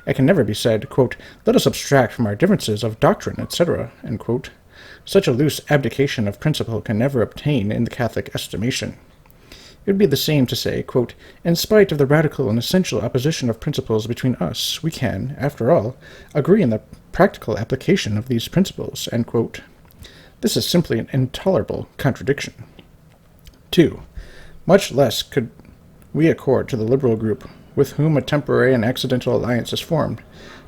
It can never be said, quote, let us abstract from our differences of doctrine, etc., end quote. Such a loose abdication of principle can never obtain in the Catholic estimation. It would be the same to say, quote, in spite of the radical and essential opposition of principles between us, we can, after all, agree in the practical application of these principles, end quote. This is simply an intolerable contradiction. 2. Much less could we accord to the liberal group, with whom a temporary and accidental alliance is formed,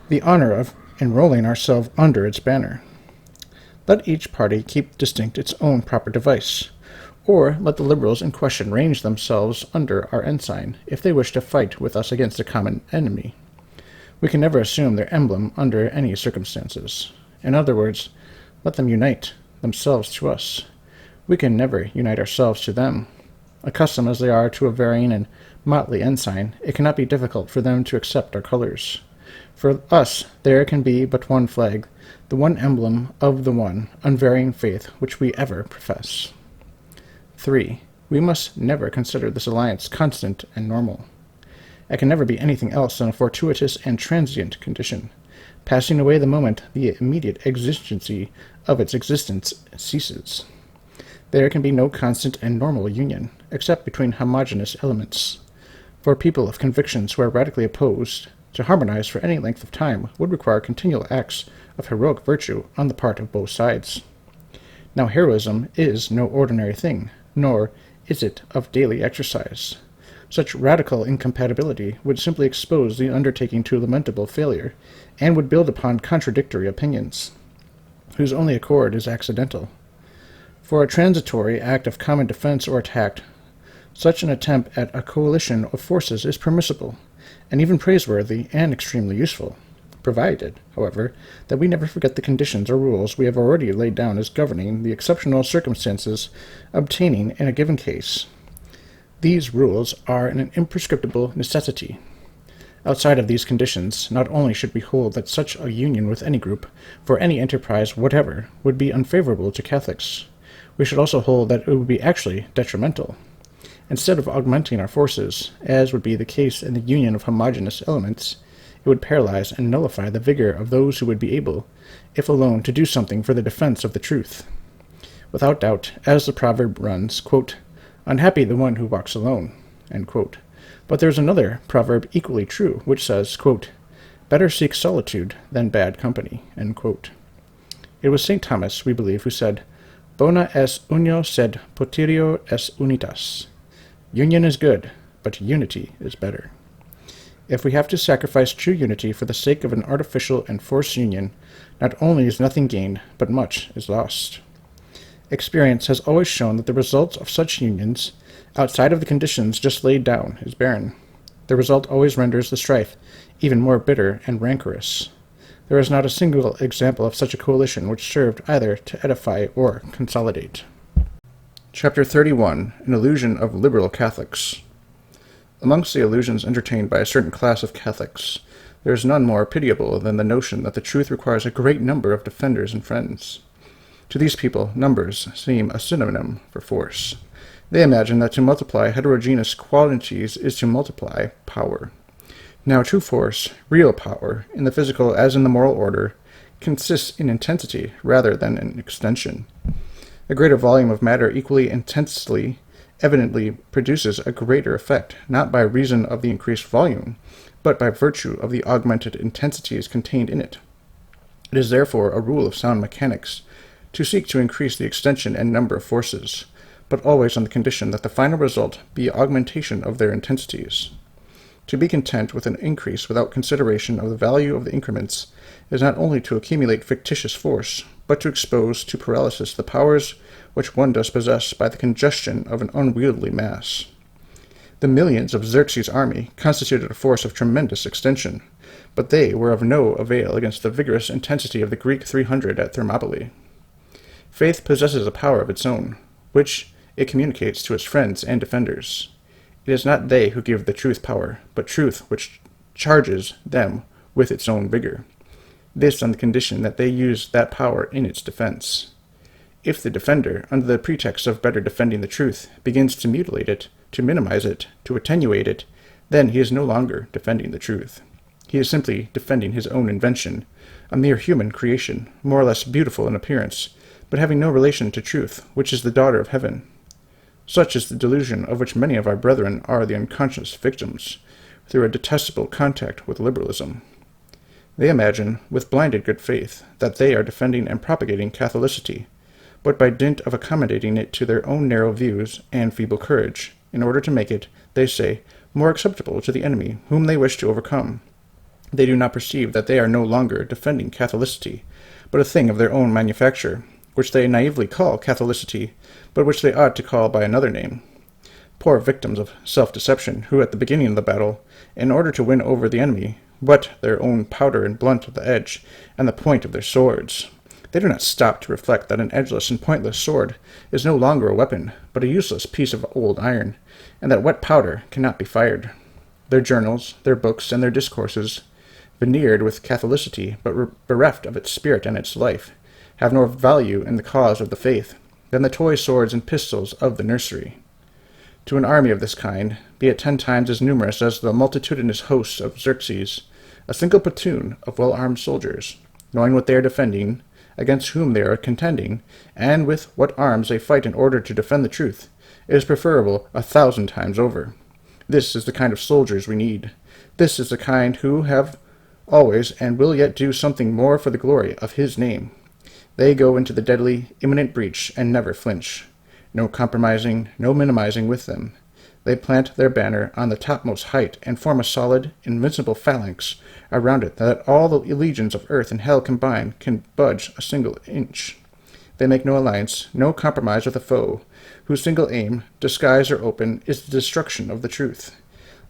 the honor of enrolling ourselves under its banner. Let each party keep distinct its own proper device, or let the liberals in question range themselves under our ensign, if they wish to fight with us against a common enemy. We can never assume their emblem under any circumstances. In other words, let them unite themselves to us. We can never unite ourselves to them. Accustomed as they are to a varying and motley ensign, it cannot be difficult for them to accept our colors. For us, there can be but one flag, the one emblem of the one unvarying faith which we ever profess. 3. We must never consider this alliance constant and normal. It can never be anything else than a fortuitous and transient condition, passing away the moment the immediate exigency of its existence ceases. There can be no constant and normal union, except between homogeneous elements. For people of convictions who are radically opposed, to harmonize for any length of time would require continual acts of heroic virtue on the part of both sides. Now heroism is no ordinary thing, nor is it of daily exercise. Such radical incompatibility would simply expose the undertaking to lamentable failure, and would build upon contradictory opinions. whose only accord is accidental. For a transitory act of common defense or attack, such an attempt at a coalition of forces is permissible, and even praiseworthy and extremely useful, provided, however, that we never forget the conditions or rules we have already laid down as governing the exceptional circumstances obtaining in a given case. These rules are an imprescriptible necessity. Outside of these conditions, not only should we hold that such a union with any group, for any enterprise whatever, would be unfavorable to Catholics, we should also hold that it would be actually detrimental. Instead of augmenting our forces, as would be the case in the union of homogeneous elements, it would paralyze and nullify the vigor of those who would be able, if alone, to do something for the defense of the truth. Without doubt, as the proverb runs, quote, "Unhappy the one who walks alone," end quote. But there is another proverb equally true, which says, quote, "Better seek solitude than bad company," end quote. It was St. Thomas, we believe, who said, "Bona est unio, sed poterio est unitas." Union is good, but unity is better. If we have to sacrifice true unity for the sake of an artificial and forced union, not only is nothing gained, but much is lost. Experience has always shown that the result of such unions, outside of the conditions just laid down, is barren. The result always renders the strife even more bitter and rancorous. There is not a single example of such a coalition which served either to edify or consolidate. Chapter 31. An Illusion of Liberal Catholics. Amongst the illusions entertained by a certain class of Catholics, there is none more pitiable than the notion that the truth requires a great number of defenders and friends. To these people, numbers seem a synonym for force. They imagine that to multiply heterogeneous qualities is to multiply power. Now, true force, real power, in the physical as in the moral order, consists in intensity rather than in extension. A greater volume of matter equally intensely evidently produces a greater effect, not by reason of the increased volume, but by virtue of the augmented intensities contained in it. It is therefore a rule of sound mechanics to seek to increase the extension and number of forces, but always on the condition that the final result be augmentation of their intensities. To be content with an increase without consideration of the value of the increments is not only to accumulate fictitious force, but to expose to paralysis the powers which one does possess by the congestion of an unwieldy mass. The millions of Xerxes' army constituted a force of tremendous extension, but they were of no avail against the vigorous intensity of the Greek 300 at Thermopylae. Faith possesses a power of its own, which it communicates to its friends and defenders. It is not they who give the truth power, but truth which charges them with its own vigor. This on the condition that they use that power in its defense. If the defender, under the pretext of better defending the truth, begins to mutilate it, to minimize it, to attenuate it, then he is no longer defending the truth. He is simply defending his own invention, a mere human creation, more or less beautiful in appearance, but having no relation to truth, which is the daughter of heaven. Such is the delusion of which many of our brethren are the unconscious victims, through a detestable contact with liberalism. They imagine, with blinded good faith, that they are defending and propagating Catholicity, but by dint of accommodating it to their own narrow views and feeble courage, in order to make it, they say, more acceptable to the enemy whom they wish to overcome, they do not perceive that they are no longer defending Catholicity, but a thing of their own manufacture, which they naively call Catholicity, but which they ought to call by another name. Poor victims of self-deception, who at the beginning of the battle, in order to win over the enemy, whet their own powder and blunt the edge and the point of their swords. They do not stop to reflect that an edgeless and pointless sword is no longer a weapon, but a useless piece of old iron, and that wet powder cannot be fired. Their journals, their books, and their discourses, veneered with Catholicity, but bereft of its spirit and its life, have more value in the cause of the faith than the toy swords and pistols of the nursery. To an army of this kind, be it 10 times as numerous as the multitudinous hosts of Xerxes, a single platoon of well-armed soldiers, knowing what they are defending, against whom they are contending, and with what arms they fight in order to defend the truth, is preferable 1,000 times over. This is the kind of soldiers we need. This is the kind who have always and will yet do something more for the glory of his name. They go into the deadly, imminent breach and never flinch. No compromising, no minimizing with them. They plant their banner on the topmost height and form a solid, invincible phalanx around it that all the legions of earth and hell combined can budge a single inch. They make no alliance, no compromise with a foe, whose single aim, disguised or open, is the destruction of the truth.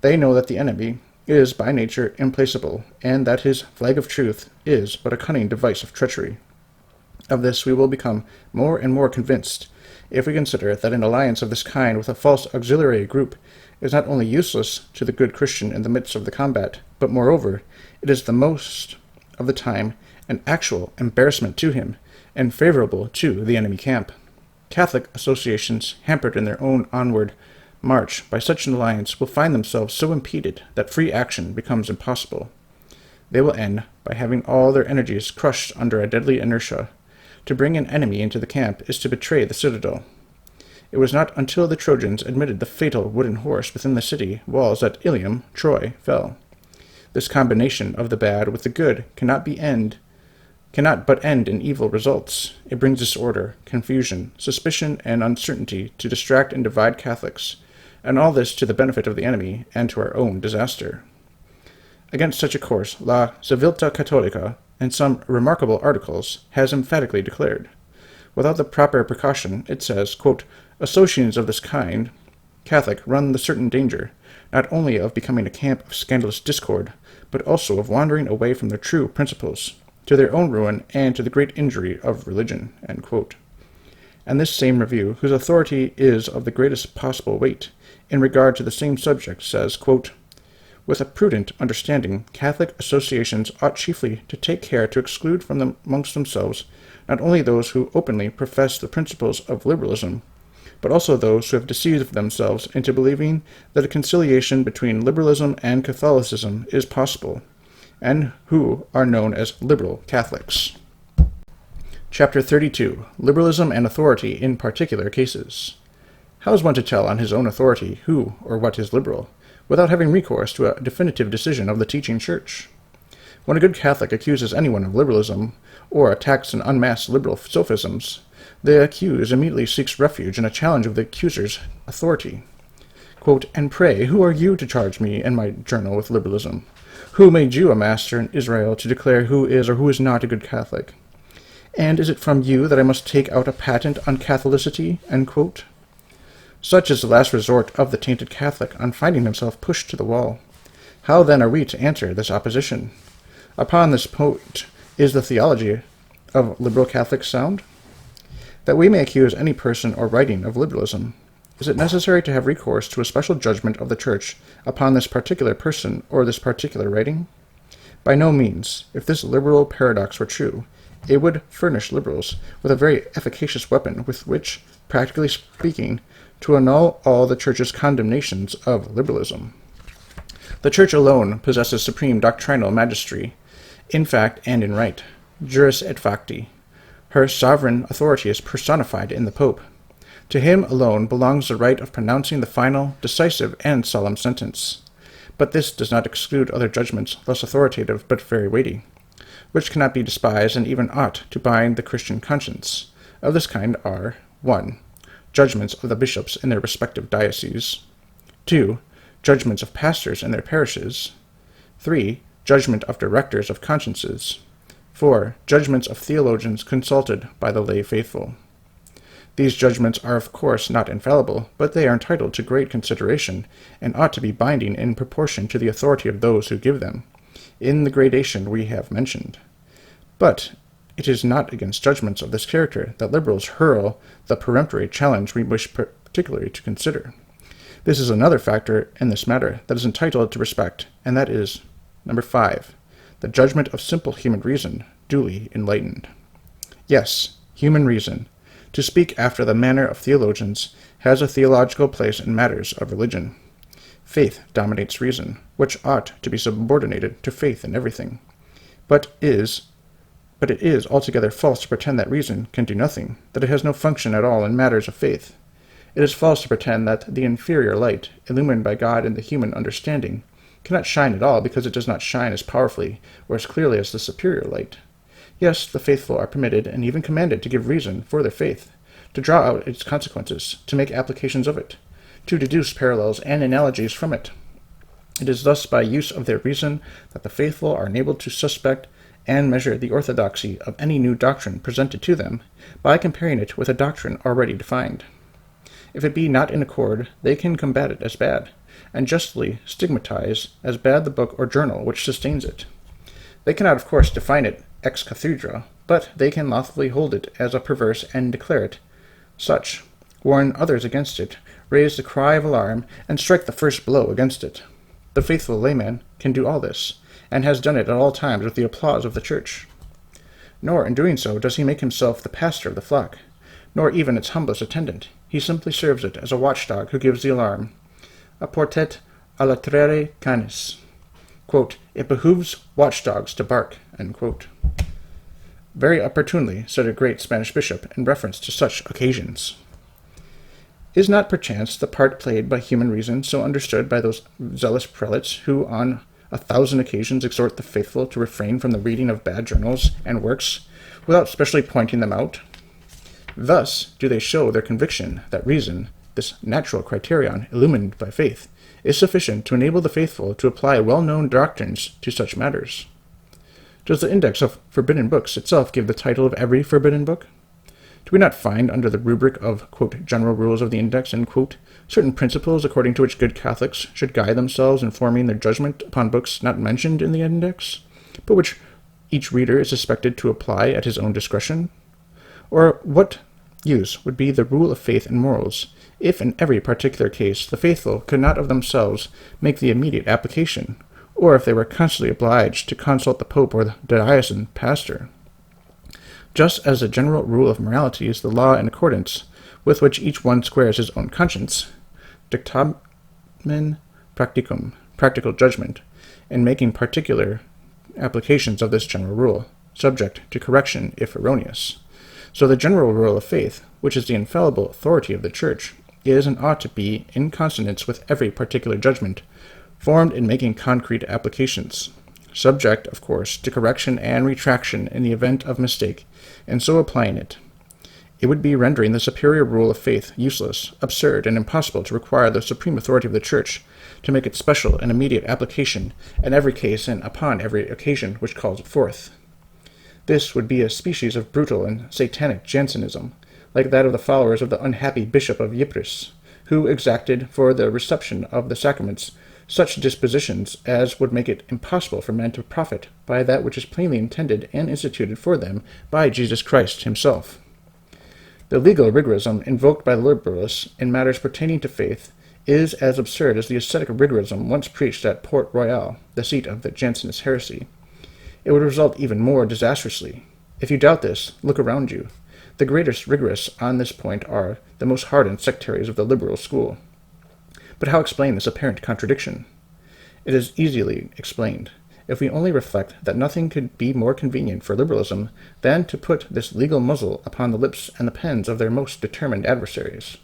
They know that the enemy is by nature implacable, and that his flag of truth is but a cunning device of treachery. Of this we will become more and more convinced if we consider that an alliance of this kind with a false auxiliary group is not only useless to the good Christian in the midst of the combat, but moreover, it is the most of the time an actual embarrassment to him, and favorable to the enemy camp. Catholic associations, hampered in their own onward march by such an alliance, will find themselves so impeded that free action becomes impossible. They will end by having all their energies crushed under a deadly inertia. To bring an enemy into the camp is to betray the citadel. It was not until the Trojans admitted the fatal wooden horse within the city walls that Ilium, Troy, fell. This combination of the bad with the good cannot but end in evil results. It brings disorder, confusion, suspicion, and uncertainty to distract and divide Catholics, and all this to the benefit of the enemy and to our own disaster. Against such a course, La Civiltà Cattolica, in some remarkable articles, has emphatically declared. Without the proper precaution, it says, quote, associations of this kind, Catholic, run the certain danger, not only of becoming a camp of scandalous discord, but also of wandering away from their true principles, to their own ruin and to the great injury of religion, end quote. And this same review, whose authority is of the greatest possible weight, in regard to the same subject, says, quote, with a prudent understanding, Catholic associations ought chiefly to take care to exclude from them amongst themselves not only those who openly profess the principles of liberalism, but also those who have deceived themselves into believing that a conciliation between liberalism and Catholicism is possible, and who are known as liberal Catholics. Chapter 32. Liberalism and Authority in Particular Cases. How is one to tell on his own authority who or what is liberal, without having recourse to a definitive decision of the teaching church? When a good Catholic accuses anyone of liberalism, or attacks and unmasks liberal sophisms, the accused immediately seeks refuge in a challenge of the accuser's authority. Quote, and pray, who are you to charge me and my journal with liberalism? Who made you a master in Israel to declare who is or who is not a good Catholic? And is it from you that I must take out a patent on Catholicity? End quote. Such is the last resort of the tainted Catholic on finding himself pushed to the wall. How then are we to answer this opposition? Upon this point is the theology of liberal Catholics sound? That we may accuse any person or writing of liberalism, is it necessary to have recourse to a special judgment of the Church upon this particular person or this particular writing? By no means. If this liberal paradox were true, it would furnish liberals with a very efficacious weapon with which, practically speaking, to annul all the Church's condemnations of liberalism. The Church alone possesses supreme doctrinal mastery, in fact and in right, juris et facti. Her sovereign authority is personified in the Pope. To him alone belongs the right of pronouncing the final, decisive, and solemn sentence. But this does not exclude other judgments less authoritative but very weighty, which cannot be despised and even ought to bind the Christian conscience. Of this kind are 1. Judgments of the bishops in their respective dioceses. 2. Judgments of pastors in their parishes. 3. Judgment of directors of consciences. 4. Judgments of theologians consulted by the lay faithful. These judgments are of course not infallible, but they are entitled to great consideration, and ought to be binding in proportion to the authority of those who give them, in the gradation we have mentioned. But it is not against judgments of this character that liberals hurl the peremptory challenge we wish particularly to consider. This is another factor in this matter that is entitled to respect, and that is, number 5, the judgment of simple human reason, duly enlightened. Yes, human reason, to speak after the manner of theologians, has a theological place in matters of religion. Faith dominates reason, which ought to be subordinated to faith in everything. But it is altogether false to pretend that reason can do nothing, that it has no function at all in matters of faith. It is false to pretend that the inferior light, illumined by God in the human understanding, cannot shine at all because it does not shine as powerfully or as clearly as the superior light. Yes, the faithful are permitted and even commanded to give reason for their faith, to draw out its consequences, to make applications of it, to deduce parallels and analogies from it. It is thus by use of their reason that the faithful are enabled to suspect and measure the orthodoxy of any new doctrine presented to them by comparing it with a doctrine already defined. If it be not in accord, they can combat it as bad, and justly stigmatize as bad the book or journal which sustains it. They cannot, of course, define it ex cathedra, but they can lawfully hold it as a perverse and declare it such, warn others against it, raise the cry of alarm, and strike the first blow against it. The faithful layman can do all this, and has done it at all times with the applause of the church. Nor in doing so does he make himself the pastor of the flock, nor even its humblest attendant. He simply serves it as a watchdog who gives the alarm. Apportet a latrere canis. Quote, "It behooves watchdogs to bark," end quote. Very opportunely said a great Spanish bishop in reference to such occasions. Is not perchance the part played by human reason so understood by those zealous prelates who on 1,000 occasions exhort the faithful to refrain from the reading of bad journals and works, without specially pointing them out? Thus do they show their conviction that reason, this natural criterion illumined by faith, is sufficient to enable the faithful to apply well-known doctrines to such matters. Does the index of forbidden books itself give the title of every forbidden book? Do we not find under the rubric of, quote, general rules of the index, end quote, certain principles according to which good Catholics should guide themselves in forming their judgment upon books not mentioned in the index, but which each reader is expected to apply at his own discretion? Or what use would be the rule of faith and morals, if in every particular case the faithful could not of themselves make the immediate application, or if they were constantly obliged to consult the Pope or the diocesan pastor? Just as a general rule of morality is the law in accordance with which each one squares his own conscience, dictamen practicum, practical judgment, in making particular applications of this general rule, subject to correction if erroneous. So the general rule of faith, which is the infallible authority of the Church, is and ought to be in consonance with every particular judgment, formed in making concrete applications, subject, of course, to correction and retraction in the event of mistake, and so applying it. It would be rendering the superior rule of faith useless, absurd, and impossible to require the supreme authority of the Church to make its special and immediate application in every case and upon every occasion which calls it forth. This would be a species of brutal and satanic Jansenism, like that of the followers of the unhappy Bishop of Ypres, who exacted for the reception of the sacraments such dispositions as would make it impossible for men to profit by that which is plainly intended and instituted for them by Jesus Christ himself. The legal rigorism invoked by the Liberalists in matters pertaining to faith is as absurd as the ascetic rigorism once preached at Port Royal, the seat of the Jansenist heresy. It would result even more disastrously. If you doubt this, look around you. The greatest rigorists on this point are the most hardened sectaries of the liberal school. But how explain this apparent contradiction? It is easily explained, if we only reflect that nothing could be more convenient for liberalism than to put this legal muzzle upon the lips and the pens of their most determined adversaries.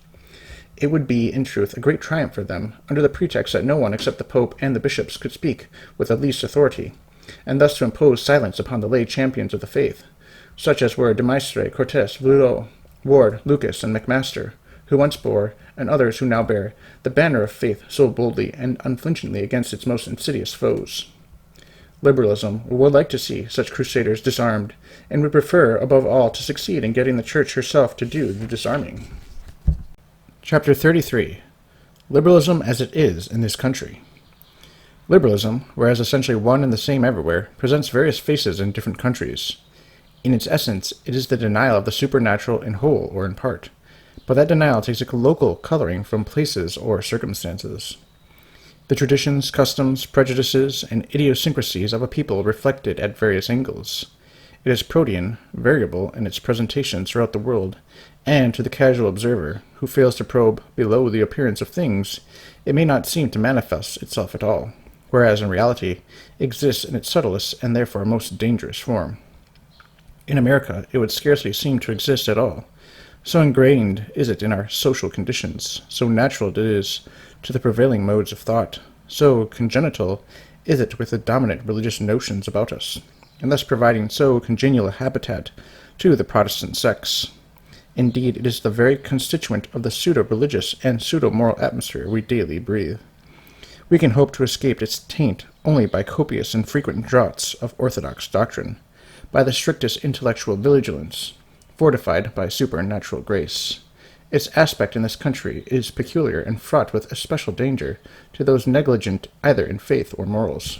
It would be, in truth, a great triumph for them, under the pretext that no one except the Pope and the bishops could speak with the least authority, and thus to impose silence upon the lay champions of the faith, such as were de Maistre, Cortes, Vleuil, Ward, Lucas, and McMaster, who once bore, and others who now bear, the banner of faith so boldly and unflinchingly against its most insidious foes. Liberalism would like to see such crusaders disarmed, and would prefer, above all, to succeed in getting the Church herself to do the disarming. Chapter 33. Liberalism as it is in this country. Liberalism, whereas essentially one and the same everywhere, presents various faces in different countries. In its essence, it is the denial of the supernatural in whole or in part, but that denial takes a local coloring from places or circumstances. The traditions, customs, prejudices, and idiosyncrasies of a people reflected at various angles. It is protean, variable in its presentation throughout the world, and to the casual observer, who fails to probe below the appearance of things, it may not seem to manifest itself at all, whereas in reality it exists in its subtlest and therefore most dangerous form. In America it would scarcely seem to exist at all. So ingrained is it in our social conditions, so natural it is to the prevailing modes of thought, so congenital is it with the dominant religious notions about us, and thus providing so congenial a habitat to the Protestant sects. Indeed, it is the very constituent of the pseudo-religious and pseudo-moral atmosphere we daily breathe. We can hope to escape its taint only by copious and frequent draughts of orthodox doctrine, by the strictest intellectual vigilance, fortified by supernatural grace. Its aspect in this country is peculiar and fraught with especial danger to those negligent either in faith or morals.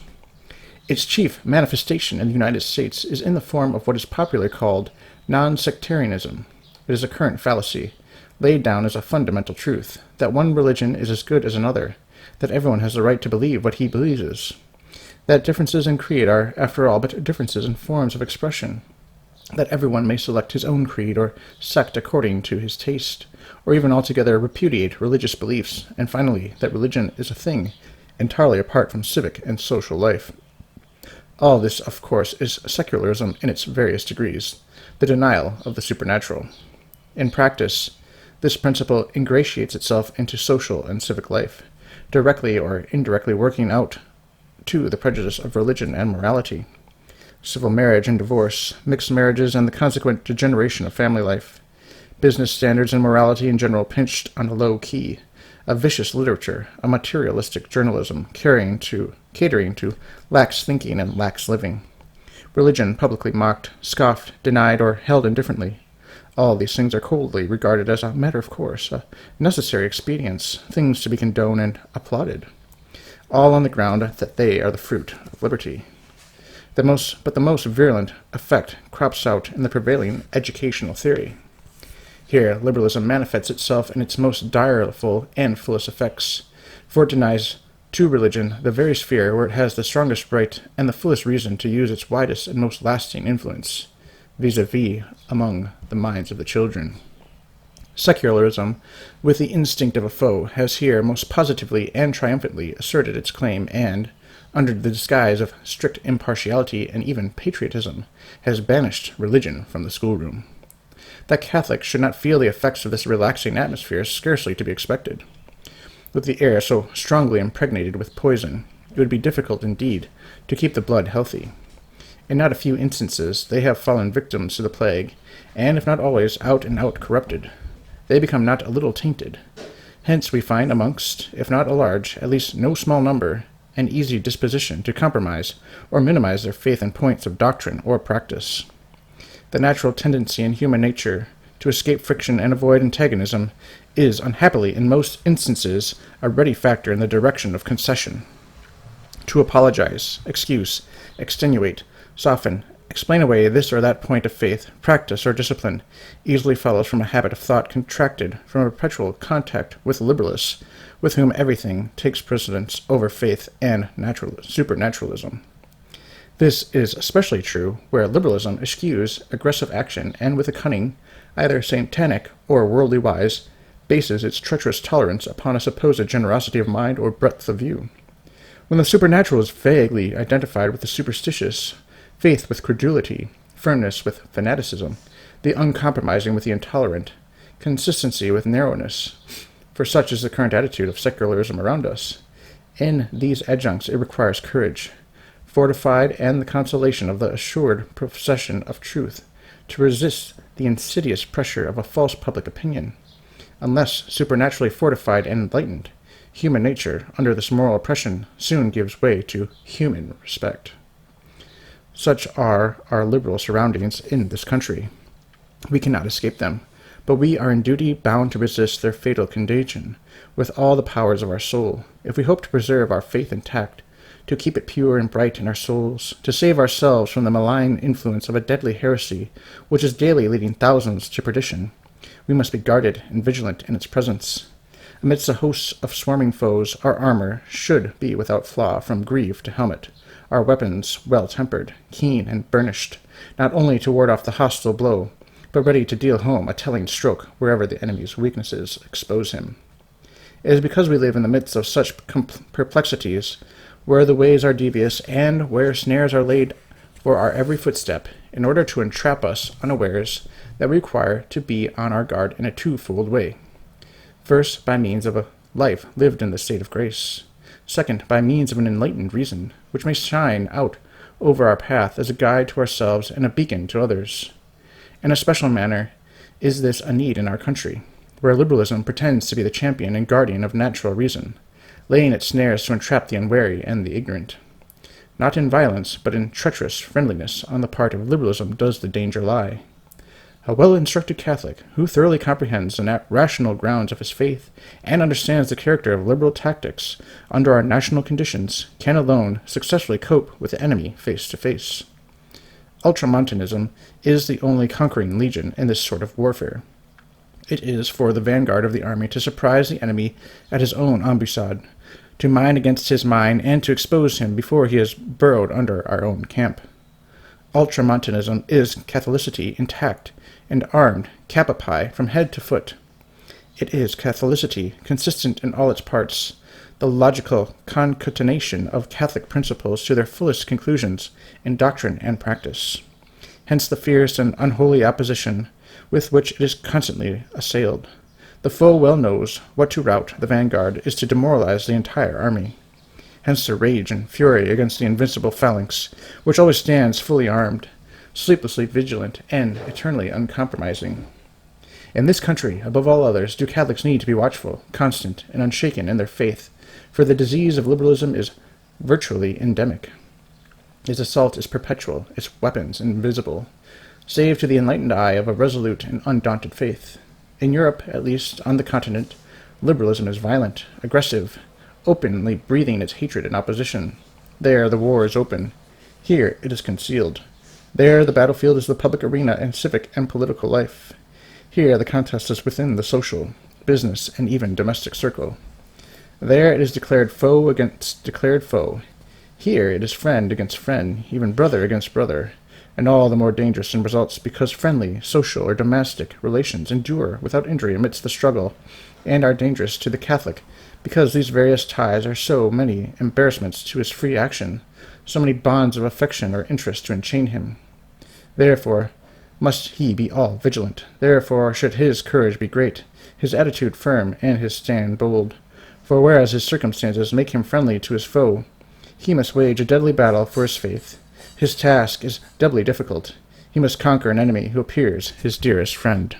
Its chief manifestation in the United States is in the form of what is popularly called non-sectarianism. It is a current fallacy, laid down as a fundamental truth, that one religion is as good as another, that everyone has the right to believe what he believes, that differences in creed are, after all, but differences in forms of expression, that everyone may select his own creed or sect according to his taste, or even altogether repudiate religious beliefs, and finally, that religion is a thing entirely apart from civic and social life. All this, of course, is secularism in its various degrees, the denial of the supernatural. In practice, this principle ingratiates itself into social and civic life, directly or indirectly working out to the prejudice of religion and morality. Civil marriage and divorce, mixed marriages and the consequent degeneration of family life, business standards and morality in general pinched on a low key, a vicious literature, a materialistic journalism catering to lax thinking and lax living, religion publicly mocked, scoffed, denied, or held indifferently. All these things are coldly regarded as a matter of course, a necessary expedience, things to be condoned and applauded, all on the ground that they are the fruit of liberty. The most virulent effect crops out in the prevailing educational theory. Here, liberalism manifests itself in its most direful and fullest effects, for it denies to religion the very sphere where it has the strongest right and the fullest reason to use its widest and most lasting influence, vis-a-vis among the minds of the children. Secularism, with the instinct of a foe, has here most positively and triumphantly asserted its claim and, under the disguise of strict impartiality and even patriotism, has banished religion from the schoolroom. That Catholics should not feel the effects of this relaxing atmosphere is scarcely to be expected. With the air so strongly impregnated with poison, it would be difficult indeed to keep the blood healthy. In not a few instances they have fallen victims to the plague, and if not always out and out corrupted, they become not a little tainted. Hence we find amongst, if not a large, at least no small number, an easy disposition to compromise or minimize their faith in points of doctrine or practice. The natural tendency in human nature to escape friction and avoid antagonism is, unhappily, in most instances, a ready factor in the direction of concession. To apologize, excuse, extenuate, soften, explain away this or that point of faith, practice, or discipline easily follows from a habit of thought contracted from a perpetual contact with liberalists, with whom everything takes precedence over faith and supernaturalism. This is especially true where liberalism eschews aggressive action and with a cunning, either satanic or worldly wise, bases its treacherous tolerance upon a supposed generosity of mind or breadth of view. When the supernatural is vaguely identified with the superstitious, faith with credulity, firmness with fanaticism, the uncompromising with the intolerant, consistency with narrowness, for such is the current attitude of secularism around us. In these adjuncts it requires courage, fortified and the consolation of the assured procession of truth, to resist the insidious pressure of a false public opinion. Unless supernaturally fortified and enlightened, human nature, under this moral oppression, soon gives way to human respect. Such are our liberal surroundings in this country. We cannot escape them, but we are in duty bound to resist their fatal contagion with all the powers of our soul, if we hope to preserve our faith intact, to keep it pure and bright in our souls, to save ourselves from the malign influence of a deadly heresy which is daily leading thousands to perdition. We must be guarded and vigilant in its presence. Amidst a host of swarming foes, our armor should be without flaw from greave to helmet, our weapons well-tempered, keen, and burnished, not only to ward off the hostile blow, but ready to deal home a telling stroke wherever the enemy's weaknesses expose him. It is because we live in the midst of such perplexities, where the ways are devious, and where snares are laid for our every footstep, in order to entrap us unawares, that we require to be on our guard in a twofold way. First, by means of a life lived in the state of grace. Second, by means of an enlightened reason, which may shine out over our path as a guide to ourselves and a beacon to others. In a special manner, is this a need in our country, where liberalism pretends to be the champion and guardian of natural reason, laying its snares to entrap the unwary and the ignorant? Not in violence, but in treacherous friendliness on the part of liberalism does the danger lie. A well-instructed Catholic, who thoroughly comprehends the rational grounds of his faith and understands the character of liberal tactics under our national conditions, can alone successfully cope with the enemy face to face. Ultramontanism is the only conquering legion in this sort of warfare. It is for the vanguard of the army to surprise the enemy at his own ambuscade, to mine against his mine, and to expose him before he has burrowed under our own camp. Ultramontanism is Catholicity intact and armed, cap a pie, from head to foot. It is Catholicity, consistent in all its parts, the logical concatenation of Catholic principles to their fullest conclusions in doctrine and practice. Hence the fierce and unholy opposition with which it is constantly assailed. The foe well knows what to rout the vanguard is to demoralize the entire army. Hence the rage and fury against the invincible phalanx, which always stands fully armed, sleeplessly vigilant, and eternally uncompromising. In this country, above all others, do Catholics need to be watchful, constant, and unshaken in their faith, for the disease of liberalism is virtually endemic. Its assault is perpetual, its weapons invisible, save to the enlightened eye of a resolute and undaunted faith. In Europe, at least on the continent, liberalism is violent, aggressive, openly breathing its hatred and opposition. There the war is open. Here it is concealed. There the battlefield is the public arena and civic and political life. Here the contest is within the social, business, and even domestic circle. There it is declared foe against declared foe. Here it is friend against friend, even brother against brother, and all the more dangerous in results because friendly, social, or domestic relations endure without injury amidst the struggle, and are dangerous to the Catholic because these various ties are so many embarrassments to his free action, so many bonds of affection or interest to enchain him. Therefore must he be all vigilant. Therefore should his courage be great, his attitude firm, and his stand bold. For whereas his circumstances make him friendly to his foe, he must wage a deadly battle for his faith. His task is doubly difficult. He must conquer an enemy who appears his dearest friend.